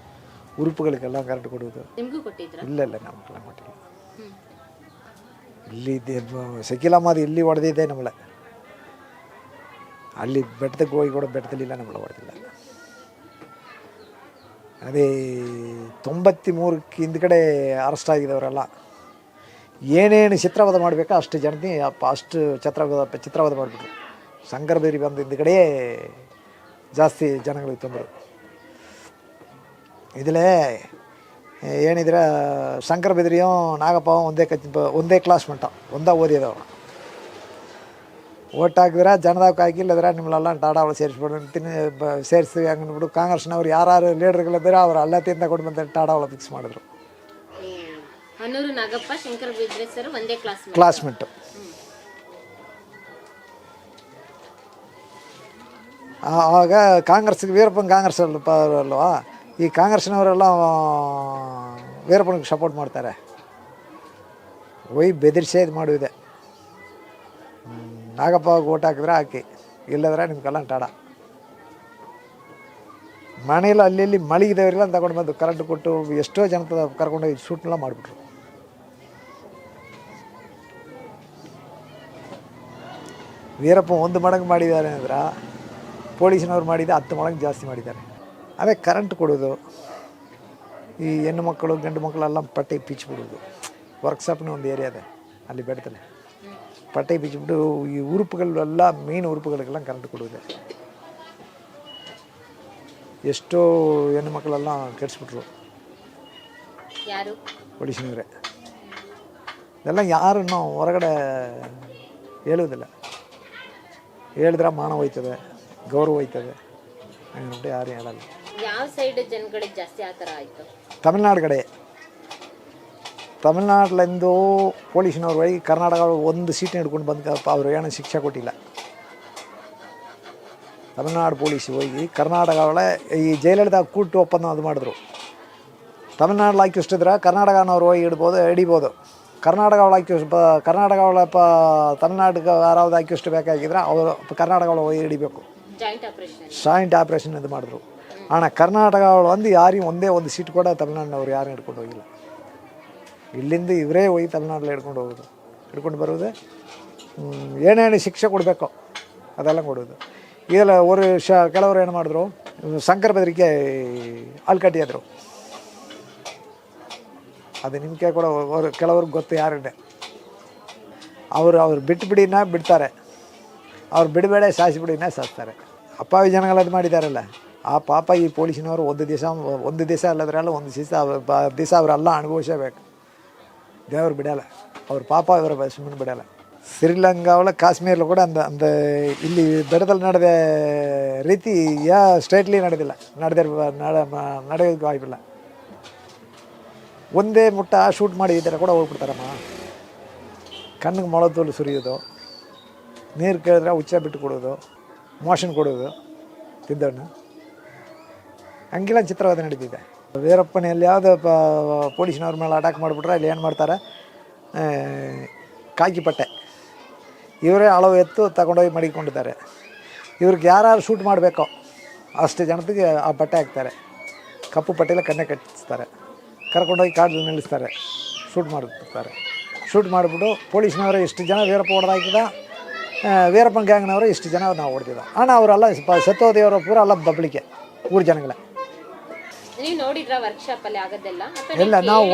ಉರುಪುಗಳಿಗೆಲ್ಲ ಕರೆಂಟ್ ಕೊಡೋದು. ಇಲ್ಲ ನಮಗೆಲ್ಲ ಕೊಟ್ಟಿಲ್ಲ. ಇಲ್ಲಿ ಸಕಿಲಮ್ಮದು ಇಲ್ಲಿ ಹೊಡೆದಿದ್ದೆ ನಮ್ಮಳೆ. ಅಲ್ಲಿ ಬೆಟ್ಟಕ್ಕೆ ಹೋಗಿ ಕೂಡ ಬೆಟ್ಟದಲ್ಲಿಲ್ಲ, ನಮ್ಮಳೆ ಹೊಡೆದಿಲ್ಲ. ಅದೇ 93ಕ್ಕೆ ಹಿಂದ್ಗಡೆ ಅರೆಸ್ಟ್ ಆಗಿದವರೆಲ್ಲ ಏನೇನು ಚಿತ್ರವಧ ಮಾಡಬೇಕೋ ಅಷ್ಟು ಜನತೆ ಅಷ್ಟು ಚಿತ್ರವಧ ಮಾಡಿಬಿಟ್ರು. ಶಂಕರಬೇರಿ ಬಂದು ಹಿಂದ್ಗಡೆ ಜಾಸ್ತಿ ಜನಗಳಿಗೆ ತಂದರು. ಇದಲ್ಲೇ ಏನಿದ್ರೆ ಶಂಕರ ಬೆದರಿಯೋ ನಾಗಪ್ಪ ಒಂದೇ ಕ್ಲಾಸ್ ಮಟ್ಟ ಓದಿದವ. ಓಟ್ ಹಾಕಿದ್ರೆ ಜನದಾಗ ಹಾಕಿಲ್ಲದ್ರೆ ನಿಮ್ಮಳೆಲ್ಲ ಟಾಡಾವಳು ಸೇರಿಸ್ಬಿಟ್ಟು ಸೇರಿಸಿ ಹಂಗನ್ಬಿಟ್ಟು ಕಾಂಗ್ರೆಸ್ನವ್ರು ಯಾರು ಲೀಡರ್ಗಳಿದ್ದಾರೆ ಅವ್ರು ಅಲ್ಲ ತಿಂದ ಕೊಟ್ಟು ಬಂದ ಟಾಡಾವಳ ಫಿಕ್ಸ್ ಮಾಡಿದ್ರು. ಕ್ಲಾಸ್ಮೇಟ್. ಆಗ ಕಾಂಗ್ರೆಸ್ಗೆ ವೀರಪ್ಪನ ಕಾಂಗ್ರೆಸ್ ಅಲ್ವಾ, ಈ ಕಾಂಗ್ರೆಸ್ನವರೆಲ್ಲ ವೀರಪ್ಪನಿಗೆ ಸಪೋರ್ಟ್ ಮಾಡ್ತಾರೆ. ಬೆದರಿಸೇ ಇದು ಮಾಡುವುದೇ. ನಾಗಪ್ಪ ಓಟ್ ಹಾಕಿದ್ರೆ ಹಾಕಿ, ಇಲ್ಲದ್ರೆ ನಿಮ್ಗೆಲ್ಲ ಟಾಡ. ಮನೇಲಿ ಅಲ್ಲಿ ಮಳಿಗಿದವರೆಲ್ಲ ತಗೊಂಡು ಬಂದು ಕರೆಂಟ್ ಕೊಟ್ಟು ಎಷ್ಟೋ ಜನ ಕರ್ಕೊಂಡೋಗಿ ಶೂಟ್ನೆಲ್ಲ ಮಾಡಿಬಿಟ್ರು. ವೀರಪ್ಪ 1 ಮಡಂಗು ಮಾಡಿದ್ದಾರೆ ಅಂದ್ರೆ ಪೊಲೀಸ್ನವ್ರು ಮಾಡಿದ 10 ಮಡಂಗು ಜಾಸ್ತಿ ಮಾಡಿದ್ದಾರೆ. ಅದೇ ಕರೆಂಟ್ ಕೊಡೋದು, ಈ ಹೆಣ್ಣು ಮಕ್ಕಳು ಗಂಡು ಮಕ್ಕಳೆಲ್ಲ ಪಟ್ಟೆ ಪಿಚ್ಬಿಡೋದು. ವರ್ಕ್ಶಾಪ್ನ ಒಂದು ಏರಿಯಾ ಇದೆ ಅಲ್ಲಿ ಬೆಟ್ಟದಲ್ಲಿ, ಪಟ್ಟೆ ಪಿಚ್ಬಿಟ್ಟು ಈ ಉರುಪುಗಳೆಲ್ಲ ಮೇನ್ ಉರುಪುಗಳಿಗೆಲ್ಲ ಕರೆಂಟ್ ಕೊಡೋದೆ. ಎಷ್ಟೋ ಹೆಣ್ಣು ಮಕ್ಕಳೆಲ್ಲ ಕೆಡಿಸ್ಬಿಟ್ರು ಯಾರು ಪೊಲೀಸ್ನವರೇ. ಇದೆಲ್ಲ ಯಾರನ್ನು ಹೊರಗಡೆ ಹೇಳುವುದಿಲ್ಲ. ಹೇಳಿದ್ರೆ ಮಾನ ಹೋಯ್ತದೆ, ಗೌರವ ಹೋಯ್ತದೆ, ಹಂಗಂటే ಯಾರು ಹೇಳಲ್ಲ. ಯಾವ ಸೈಡ್ ಜನಗಳಿಗೆ ಜಾಸ್ತಿ ಆ ಥರ ಆಯಿತು? ತಮಿಳ್ನಾಡು ಕಡೆ. ತಮಿಳ್ನಾಡ್ಲಿಂದು ಪೊಲೀಸ್ನವ್ರು ಹೋಗಿ ಕರ್ನಾಟಕ ಒಂದು ಸೀಟ್ ಹಿಡ್ಕೊಂಡು ಬಂದಪ್ಪ, ಅವರು ಏನೋ ಶಿಕ್ಷೆ ಕೊಟ್ಟಿಲ್ಲ. ತಮಿಳ್ನಾಡು ಪೊಲೀಸ್ ಹೋಗಿ ಕರ್ನಾಟಕ ಒಳಗೆ ಈ ಜಯಲಲಿತಾ ಕೂಟು ಒಪ್ಪಂದ ಅದು ಮಾಡಿದ್ರು. ತಮಿಳ್ನಾಡು ಹಾಕಿಷ್ಟಿದ್ರೆ ಕರ್ನಾಟಕನವ್ರು ಹೋಗಿ ಹಿಡಿಬೋದು. ಕರ್ನಾಟಕ ಒಳಗೆ ಕರ್ನಾಟಕ ಒಳ ತಮಿಳ್ನಾಡಿಗೆ ಯಾರಾவது ಹಾಕಿಷ್ಟು ಬೇಕಾಗಿದ್ರೆ ಅವರು ಕರ್ನಾಟಕ ಒಳಗೆ ಹೋಗಿ ಹಿಡಿಬೇಕು. ಜಾಯಿಂಟ್ ಆಪ್ರೇಷನ್ ಇದು ಮಾಡಿದ್ರು. ஆனால் ಕರ್ನಾಟಕ வந்து ಯಾರಿಗೆ ಒಂದೇ ಒಂದು ಸೀಟ್ ಕೂಡ ತಮಿಳ್ನಾಡಿನವ್ರು ಯಾರು ಹಿಡ್ಕೊಂಡು ಹೋಗಿಲ್ಲ. ಇಲ್ಲಿಂದ ಇವರೇ ಹೋಗಿ ತಮಿಳ್ನಾಡಲ್ಲಿ ಹಿಡ್ಕೊಂಡು ಬರೋದು, ಏನೇನು ಶಿಕ್ಷೆ ಕೊಡಬೇಕು ಅದೆಲ್ಲ ಕೊಡೋದು. ಇದೆಲ್ಲ ಕೆಲವರು ಏನು ಮಾಡಿದ್ರು, ಶಂಕರ ಬೆದರಿಕೆ ಅಲ್ಲಿ ಕಟ್ಟಿದ್ರು. ಅದು ನಿಮಗೆ ಕೂಡ ಕೆಲವ್ರಿಗೆ ಗೊತ್ತು ಯಾರನ್ನೇ. ಅವರು ಬಿಟ್ಟುಬಿಡಿನ ಬಿಡ್ತಾರೆ, ಅವ್ರು ಬಿಡಬೇಡ ಸಾಯಿಸಿಬಿಡಿನ ಸಾಸ್ತಾರೆ. ಅಪ್ಪಾವಿ ಜನಗಳದ್ದು ಮಾಡಿದ್ದಾರಲ್ಲ, ಆ ಪಾಪ ಈ ಪೊಲೀಸಿನವರು ಒಂದು ದಿವಸ ಅಲ್ಲದ್ರಲ್ಲ ಒಂದು ದಿವಸ ಅವರೆಲ್ಲ ಅನುಭವಿಸಬೇಕು. ದೇವರು ಬಿಡಲ್ಲ, ಅವ್ರ ಪಾಪ ಇವರ ಸುಮ್ಮನೆ ಬಿಡಲ್ಲ. ಶ್ರೀಲಂಕಾவில் ಕಾಶ್ಮೀರಲ್ಲಿ ಕೂಡ ಅಂದ ಇಲ್ಲಿ ದಡದಲ್ಲಿ ನಡೆದ ರೀತಿ ಯಾವ ಸ್ಟೇಟ್ಲಿ ನಡೆಯೋದಕ್ಕೆ ವಾಯ್ಪಿಲ್ಲ. ಒಂದೇ ಮುಟ್ಟ ಶೂಟ್ ಮಾಡಿದ್ದಾರೆ ಕೂಡ ಹೋಗ್ಬಿಡ್ತಾರಮ್ಮ. ಕಣ್ಣಿಗೆ ಮೊಳತೋಲು ಸುರಿಯೋದು, ನೀರು ಕೇಳಿದ್ರೆ ಹುಚ್ಚ ಬಿಟ್ಟು ಕೊಡೋದು, ಮೋಷನ್ ಕೊಡೋದು, ತಿದ್ದಣ್ಣು ಹಂಗೆಲ್ಲ ಚಿತ್ರವಾದ ನಡೀತಿದೆ. ವೀರಪ್ಪನಲ್ಲಿ ಯಾವುದೋ ಪೊಲೀಸ್ನವ್ರ ಮೇಲೆ ಅಟ್ಯಾಕ್ ಮಾಡಿಬಿಟ್ರೆ ಇಲ್ಲಿ ಏನು ಮಾಡ್ತಾರೆ, ಕಾಕಿ ಪಟ್ಟೆ ಇವರೇ ಅಳವು ಎತ್ತು ತಗೊಂಡೋಗಿ ಮಡಿಕೊಂಡಿದ್ದಾರೆ. ಇವ್ರಿಗೆ ಯಾರು ಶೂಟ್ ಮಾಡಬೇಕೋ ಅಷ್ಟು ಜನತೆಗೆ ಆ ಬಟ್ಟೆ ಹಾಕ್ತಾರೆ, ಕಪ್ಪು ಪಟ್ಟೆಲ್ಲ ಕಣ್ಣೆ ಕಟ್ಟಿಸ್ತಾರೆ, ಕರ್ಕೊಂಡೋಗಿ ಕಾಡಲ್ಲಿ ನಿಲ್ಲಿಸ್ತಾರೆ, ಶೂಟ್ ಮಾಡಿಬಿಡ್ತಾರೆ. ಶೂಟ್ ಮಾಡಿಬಿಟ್ಟು ಪೊಲೀಸ್ನವರೇ ಇಷ್ಟು ಜನ ವೀರಪ್ಪ ಹೊಡೆದಾಕಿದ, ವೀರಪ್ಪನ ಗ್ಯಾಂಗ್ನವರು ಇಷ್ಟು ಜನ ನಾವು ಹೊಡೆದಿದ್ದ. ಅಣ್ಣ ಅವರೆಲ್ಲ ಸತ್ತೋದೇವರು ಪೂರ ಎಲ್ಲ ಬಬ್ಲಿಕೆ ಊರು ಜನಗಳೇ. ನೀವು ನೋಡಿದ್ರಾ ವರ್ಕ್ಶಾಪ್ ಅಲ್ಲಿ ಆಗೋದೆಲ್ಲ? ಇಲ್ಲ, ನಾವು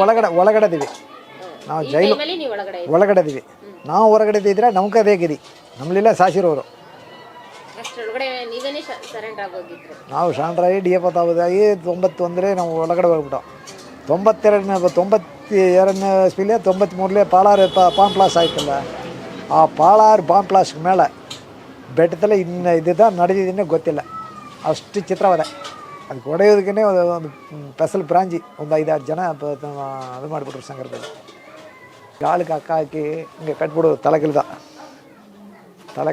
ಒಳಗಡೆದೀವಿ, ನಾವು ಜೈಲು ಒಳಗಡೆದೀವಿ. ನಾವು ಹೊರಗಡೆ ಇದ್ದರೆ ನಮ್ಗೆ ಅದೇ ಗಿರಿ, ನಮ್ಮಲೆಲ್ಲ ಸಾಸಿರೋರು. ನಾವು ಶಾಂಡ್ರಾಗಿ DF ತಾವುದಾಗಿ 91 ನಾವು ಒಳಗಡೆ ಹೋಗ್ಬಿಟ್ಟು 92ನೇ ಇಸ್ವಿಲೇ 93ಲೇ ಪಾಲಾರ್ ಬಾಂಬ್ ಬ್ಲಾಸ್ಟ್ ಆಯ್ತಲ್ಲ. ಆ ಪಾಲಾರ್ ಬಾಂಬ್ ಬ್ಲಾಸ್ಟ್ ಮೇಲೆ ಬೆಟ್ಟದಲ್ಲೇ ಇನ್ನು ಇದ್ದ ನಡೆದಿದ್ದನ್ನೇ ಗೊತ್ತಿಲ್ಲ, ಅಷ್ಟು ಚಿತ್ರವಾದ. ಅದಕ್ಕೆ ಹೊಡೆಯೋದಕ್ಕೇ ಒಂದು ಸ್ಪೆಷಲ್ ಬ್ರಾಂಚಿ ಒಂದು 5-6 ಜನ ಅದು ಮಾಡಿಬಿಟ್ರು ಸಂಘದಲ್ಲಿ. ಕಾಲಿಗೆ ಅಕ್ಕ ಹಾಕಿ ಹಿಂಗೆ ಕಟ್ಬಿಡೋದು, ತಲೆ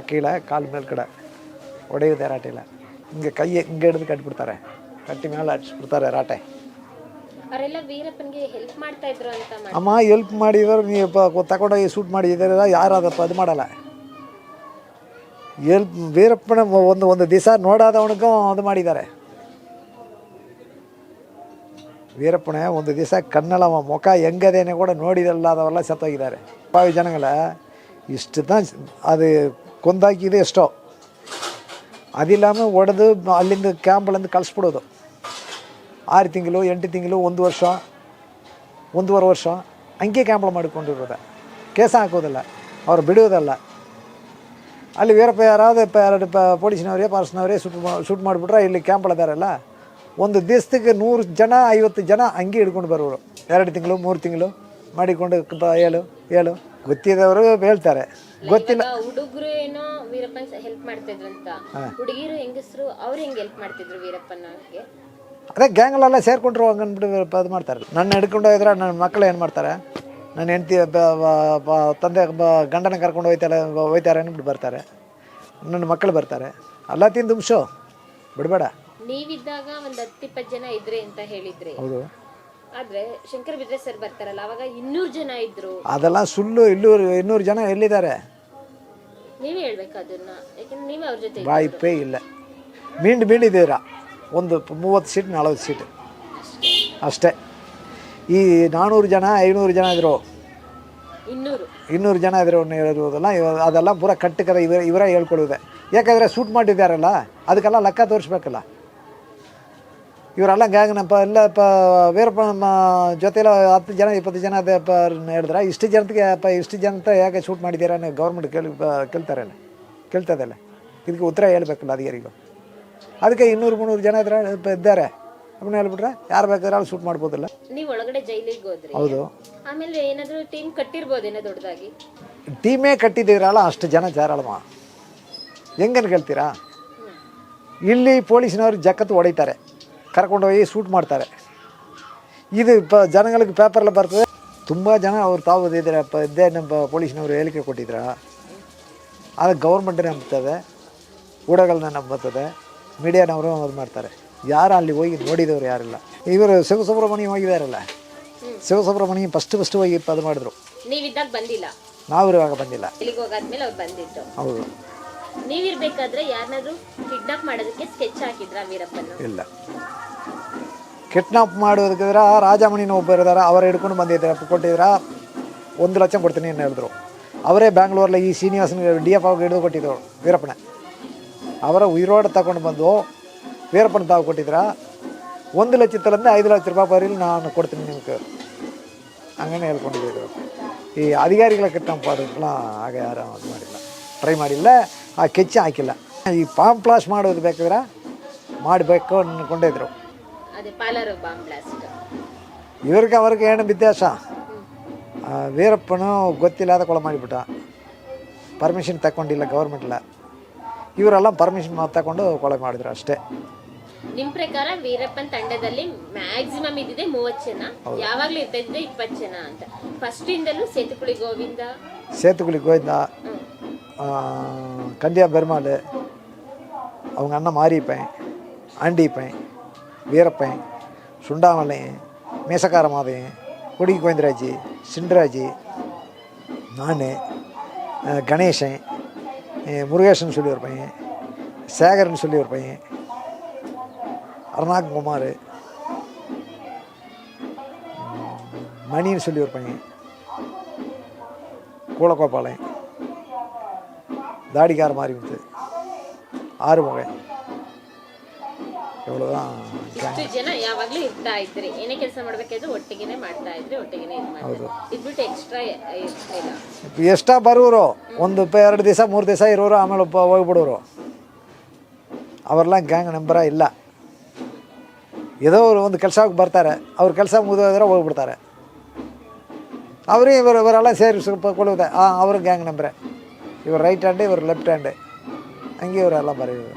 ಕೀಳ ಕಾಲು ಮೇಲೆ ಕಡೆ ಹೊಡೆಯೋದೇ ರಾಟೆ ಇಲ್ಲ. ಹಿಂಗೆ ಕೈ ಹಿಂಗೆ ಹಿಡಿದು ಕಟ್ಬಿಡ್ತಾರೆ, ಕಟ್ಟಿ ಮೇಲೆ ಹಚ್ಬಿಡ್ತಾರೆ ರಾಟೆ. ಅಮ್ಮ ಹೆಲ್ಪ್ ಮಾಡಿದ್ರು, ನೀವು ತಗೊಂಡೋಗಿ ಶೂಟ್ ಮಾಡಿದ್ದೀರ, ಯಾರು ಅದಪ್ಪ ಅದು ಮಾಡಲ್ಲ. ವೀರಪ್ಪನ ಒಂದು ದಿವಸ ನೋಡಾದವನಿಗೂ ಅದು ಮಾಡಿದ್ದಾರೆ. ವೀರಪ್ಪನ ಒಂದು ದಿವಸ ಕಣ್ಣಲ್ಲ ಮುಖ ಹೆಂಗದೇನೆ ಕೂಡ ನೋಡಿದಲ್ಲ, ಅದವೆಲ್ಲ ಸತ್ತೋಗಿದ್ದಾರೆ. ಪಾವಿ ಜನಗಳ ಇಷ್ಟು ಅದು ಕೊಂದಾಕಿದೆ ಎಷ್ಟೋ, ಅದಿಲ್ಲಾமல் ಹೊಡೆದು ಅಲ್ಲಿಂದ ಕ್ಯಾಂಪಲ್ಲಿಂದ ಕಳಿಸ್ಬಿಡೋದು. 6 ತಿಂಗಳು 8 ತಿಂಗಳು 1 ವರ್ಷ 1.5 ವರ್ಷ ಹಂಗೆ ಕ್ಯಾಂಪಲ್ ಮಾಡಿಕೊಂಡಿರೋದು. ಕೇಸ ಹಾಕೋದಿಲ್ಲ, ಅವ್ರು ಬಿಡೋದಲ್ಲ. ಅಲ್ಲಿ ವೀರಪ್ಪ ಯಾರಾவது ಪೊಲೀಸ್ನವರೇ ಫಾರೆಸ್ಟ್ನವರೇ ಶೂಟ್ ಮಾಡಿಬಿಟ್ರೆ ಇಲ್ಲಿ ಕ್ಯಾಂಪಲ್ಲಿದ್ದಾರಲ್ಲ, ಒಂದು ದಿವಸಕ್ಕೆ 100 ಜನ 50 ಜನ ಹಂಗೆ ಹಿಡ್ಕೊಂಡು ಬರೋರು. 2 ತಿಂಗಳು 3 ತಿಂಗಳು ಮಾಡಿಕೊಂಡು ಹೇಳು ಗೊತ್ತಿದ್ದವರು ಹೇಳ್ತಾರೆ, ಗೊತ್ತಿಲ್ಲ. ಹುಡುಗರು ಏನೋ ವೀರಪ್ಪನ್ ಹೆಲ್ಪ್ ಮಾಡ್ತಿದ್ರು ಅಂತ, ಹುಡುಗಿರು ಹೆಂಗಸರು ಅವ್ರು ಹೆಂಗೆ ಹೆಲ್ಪ್ ಮಾಡ್ತಿದ್ರು ವೀರಪ್ಪನಿಗೆ? ಅದೇ ಗ್ಯಾಂಗಲ್ಲೆಲ್ಲ ಸೇರ್ಕೊಂಡ್ರು ಹಂಗನ್ಬಿಟ್ಟು ಅದು ಮಾಡ್ತಾರೆ. ನನ್ನ ಹಿಡ್ಕೊಂಡು ಹೋದ್ರೆ ನನ್ನ ಮಕ್ಕಳು ಏನು ಮಾಡ್ತಾರೆ, ನನ್ನ ಹೆಂಡತಿ ತಂದೆ ಗಂಡನ ಕರ್ಕೊಂಡು ಹೋಯ್ತಾರೆ ಅಂದ್ಬಿಟ್ಟು ಬರ್ತಾರೆ, ನನ್ನ ಮಕ್ಕಳು ಬರ್ತಾರೆ, ಎಲ್ಲ ತಿಂದು ದುಮ್ಸು ಬಿಡಬೇಡ. ನೀವಿದ್ದಾಗ ಒಂದು 10-20 ಜನ ಇದ್ರಿ ಅಂತ ಹೇಳಿದ್ರಿ. ಹೌದು. ಆದ್ರೆ ಶಂಕರ್ ಬಿದ್ರೆ ಸರ್ ಬರ್ತಾರಲ್ಲ, ಅವಾಗ 200 ಜನ ಇದ್ರು. ಅದೆಲ್ಲ ಸುಳ್ಳು. 200 ಜನ ಎಲ್ಲಿದ್ದಾರೆ? ನೀವೇ ಹೇಳ್ಬೇಕು ಅದನ್ನ, ಯಾಕಂದ್ರೆ ನೀವೇ ಅವ್ರ ಜೊತೆ ಬಾಯಿಪೇ ಇಲ್ಲ. ಮೀಂಡಿದ್ದೀರಾ ಒಂದು 30 ಸೀಟ್ 40 ಸೀಟ್ ಅಷ್ಟೇ. ಈ 400 ಜನ 500 ಜನ ಇದ್ರು, 200 ಜನ ಇದ್ರು ಹೇಳಿರೋದಲ್ಲ, ಅದೆಲ್ಲ ಪೂರ ಕಟ್ಟಕರ ಇವರೇ ಹೇಳ್ಕೊಳ್ಳೋದೆ. ಯಾಕಂದರೆ ಶೂಟ್ ಮಾಡಿದ್ದಾರಲ್ಲ, ಅದಕ್ಕೆಲ್ಲ ಲೆಕ್ಕ ತೋರಿಸ್ಬೇಕಲ್ಲ. ಇವರೆಲ್ಲ ಗ್ಯಾಂಗ್ನಪ್ಪ ಎಲ್ಲ ವೀರಪ್ಪ ನಮ್ಮ ಜೊತೆಲ್ಲ 10 ಜನ 20 ಜನ ಹೇಳಿದ್ರೆ ಇಷ್ಟು ಜನತೆ ಯಾಕೆ ಶೂಟ್ ಮಾಡಿದ್ದೀರಾ ಗೌರ್ಮೆಂಟ್ ಕೇಳ್ತಾರಲ್ಲ, ಕೇಳ್ತದಲ್ಲ. ಇದಕ್ಕೆ ಉತ್ತರ ಹೇಳ್ಬೇಕಲ್ಲ ಅದು ಯಾರಿಗೂ. ಅದಕ್ಕೆ 200-300 ಜನ ಇದ್ದಾರೆ. ಸುಮ್ಮನೆ ಹೇಳ್ಬಿಟ್ರೆ ಯಾರು ಬೇಕಾದ್ರೆ ಅಲ್ಲಿ ಶೂಟ್ ಮಾಡ್ಬೋದಿಲ್ಲ. ನೀವು ಒಳಗಡೆ ಜೈಲಿಗೆ ಹೋದ್ರಿ. ಹೌದು. ಆಮೇಲೆ ಏನಾದರೂ ಟೀಮ್ ಕಟ್ಟಿರ್ಬೋದೇನೋ ದೊಡ್ಡದಾಗಿ. ಟೀಮೇ ಕಟ್ಟಿದ್ದೀರಲ್ಲ, ಅಷ್ಟು ಜನ ಧಾರಾಳಮ್ಮ, ಹೆಂಗನ್ನು ಕೇಳ್ತೀರಾ? ಇಲ್ಲಿ ಪೊಲೀಸ್ನವ್ರು ಜಕ್ಕತ್ತು ಹೊಡಿತಾರೆ, ಕರ್ಕೊಂಡೋಗಿ ಶೂಟ್ ಮಾಡ್ತಾರೆ. ಇದು ಜನಗಳಿಗೆ ಪೇಪರೆಲ್ಲ ಬರ್ತದೆ. ತುಂಬ ಜನ ಅವ್ರು ತಾವು ಇದ್ದೇ ನಮ್ಮ ಪೊಲೀಸ್ನವರು ಹೇಳಿಕೆ ಕೊಟ್ಟಿದ್ರ, ಅದು ಗೌರ್ಮೆಂಟೇ ನಂಬ್ತದೆ, ಊಡಗಳನ್ನ ನಂಬುತ್ತದೆ, ಮೀಡಿಯಾನವರು ಅದು ಮಾಡ್ತಾರೆ. ಯಾರು ಅಲ್ಲಿ ಹೋಗಿ ನೋಡಿದವರು ಯಾರಿಲ್ಲ. ಇವರು ಶಿವಸುಬ್ರಹ್ಮಣ್ಯ ಹೋಗಿದಾರಲ್ಲ, ಶಿವಸುಬ್ರಹ್ಮಣ್ಯ ಫಸ್ಟ್ ಹೋಗಿ ಅದು ಮಾಡಿದ್ರು. ನೀವಿದ್ದಾಗ ಬಂದಿಲ್ಲ? ನಾವು ಇರುವಾಗ ಬಂದಿಲ್ಲ. ಇಲ್ಲಿಗೆ ಹೋಗಾದ್ಮೇಲೆ ಅವ್ರು ಬಂದಿತ್ತು. ಹೌದು. ನೀವಿರ್ಬೇಕಾದ್ರೆ ಯಾರನ್ನಾದ್ರೂ ಕಿಡ್ನಾಪ್ ಮಾಡೋದಕ್ಕೆ ಸ್ಕೆಚ್ ಹಾಕಿದ್ರ ವೀರಪ್ಪನ? ಇಲ್ಲ. ಕಿಡ್ನಾಪ್ ಮಾಡೋದಕ್ಕಿದ್ರೆ ರಾಜಮಣಿನ ಒಬ್ಬ ಇರೋದಾರ, ಅವರ ಹಿಡ್ಕೊಂಡು ಬಂದಿದ್ದಾರೆ, ಕೊಟ್ಟಿದ್ರ 1 ಲಕ್ಷ ಕೊಡ್ತೀನಿ ಅಂತ ಹೇಳಿದ್ರು. ಅವರೇ ಬ್ಯಾಂಗ್ಳೂರಲ್ಲಿ ಈ ಶ್ರೀನಿವಾಸನ DF ಆಗಿ ಹಿಡಿದು ಕೊಟ್ಟಿದ್ರು ವೀರಪ್ಪನ. ಅವರ ಉಯಿರೋಡ್ ತಗೊಂಡು ಬಂದು ವೀರಪ್ಪನ ತಾವು ಕೊಟ್ಟಿದ್ರ 1 ಲಕ್ಷದಿಂದ 5 ಲಕ್ಷ ರೂಪಾಯಿ ಬರೀಲಿ ನಾನು ಕೊಡ್ತೀನಿ ನಿಮ್ಗೆ, ಹಂಗನೇ ಹೇಳ್ಕೊಂಡಿದ್ರು. ಈ ಅಧಿಕಾರಿಗಳ ಕಿಡ್ನಾಪ್ ಮಾಡೋದಕ್ಕೆಲ್ಲ ಆಗ ಯಾರು ಅದು ಮಾಡಿಲ್ಲ, ಟ್ರೈ ಮಾಡಿಲ್ಲ, ಆ ಕೆಚ್ಚ ಹಾಕಿಲ್ಲ. ಈ ಬಾಂಬ್ ಬ್ಲಾಸ್ಟ್ ಮಾಡೋದು ಬೇಕಾದ್ರೆ ಮಾಡಬೇಕು ಅಂದ್ಕೊಂಡಿದ್ರು. ಅವ್ರಿಗೆ ಏನು ವ್ಯತ್ಯಾಸ? ವೀರಪ್ಪನು ಗೊತ್ತಿಲ್ಲದ ಕೊಲೆ ಮಾಡಿಬಿಟ್ಟ, ಪರ್ಮಿಷನ್ ತಗೊಂಡಿಲ್ಲ ಗೌರ್ಮೆಂಟ್ಲ. ಇವರೆಲ್ಲ ಪರ್ಮಿಷನ್ ತಗೊಂಡು ಕೊಲೆ ಮಾಡಿದ್ರು ಅಷ್ಟೇ. ನಿಮ್ಮ ಪ್ರಕಾರ ವೀರಪ್ಪನ್ ತಂಡದಲ್ಲಿ ಮ್ಯಾಕ್ಸಿಮಮ್ ಇದ್ದಿದೆ 30 ಜನ, ಯಾವಾಗಲೂ ಇರ್ತಿದ್ದೆ 20 ಜನ ಅಂತ. ಫಸ್ಟ್ ಇಂದಲೂ ಸೇತುಕುಳಿ ಗೋವಿಂದ, கந்தியா பெருமாள், அவங்க அண்ணன் மாரியப்பன், ஆண்டிப்பன், வீரப்பன், சுண்டாமலையன், மீசக்கார மாதையன், கொடி கோவிந்தராஜ், சிண்டராஜ், நான், கணேசன், முருகேசன் சொல்லி ஒரு பையன், சேகரன் சொல்லி ஒரு பையன், அருணாக் குமார், மணின்னு சொல்லி ஒரு பையன், கூலக்கோப்பாளையன், தாடிக்கார மாதிரி வந்து 6 மகன். ಇவ்வளೋதான். ಇಷ್ಟು ಜನ ಯಾವಾಗಲೂ ಇರ್ತಾ ಇದ್ರಿ, ಏನೇ ಕೆಲಸ ಮಾಡಬೇಕಾದ್ರೂ ಒಟ್ಟಿಗೆನೇ ಮಾಡ್ತಾ ಇದ್ರಿ, ಒಟ್ಟಿಗೆನೇ ಇದು ಮಾಡ್ತಾರೆ. ಇದ್ಬಿಟ್ಟು ಎಕ್ಸ್ಟ್ರಾ ಇರ್ತಿಲ್ಲ. ಎಷ್ಟಾ ಬರೋರು 1-2 ದಿವಸ 3 ದಿವಸ ಇರೋರು, ಆಮೇಲೆ ಹೋಗ್ಬಿಡೋರು. ಅವರೆಲ್ಲ ಗ್ಯಾಂಗ್ ನಂಬರ ಇಲ್ಲ. ಏನೋ ಒಂದು ಕೆಲಸಕ್ಕೆ ಬರ್ತಾರೆ, ಅವ್ರ ಕೆಲಸ ಮುಗಿದೋದ್ರೆ ಹೋಗ್ಬಿಡ್ತಾರೆ. ಅವ್ರಿಗೆ ಇವರೆಲ್ಲ ಸೇರಿ ಸ್ವಲ್ಪ ಕೊಡುತ್ತೆ, ಅವ್ರ ಗ್ಯಾಂಗ್ ನಂಬರೇ. ಇವರು ರೈಟ್ ಹ್ಯಾಂಡ್, ಇವರು ಲೆಫ್ಟ್ ಹ್ಯಾಂಡ್, ಹಂಗೆ ಇವರೆಲ್ಲ ಬರೆಯೋದು.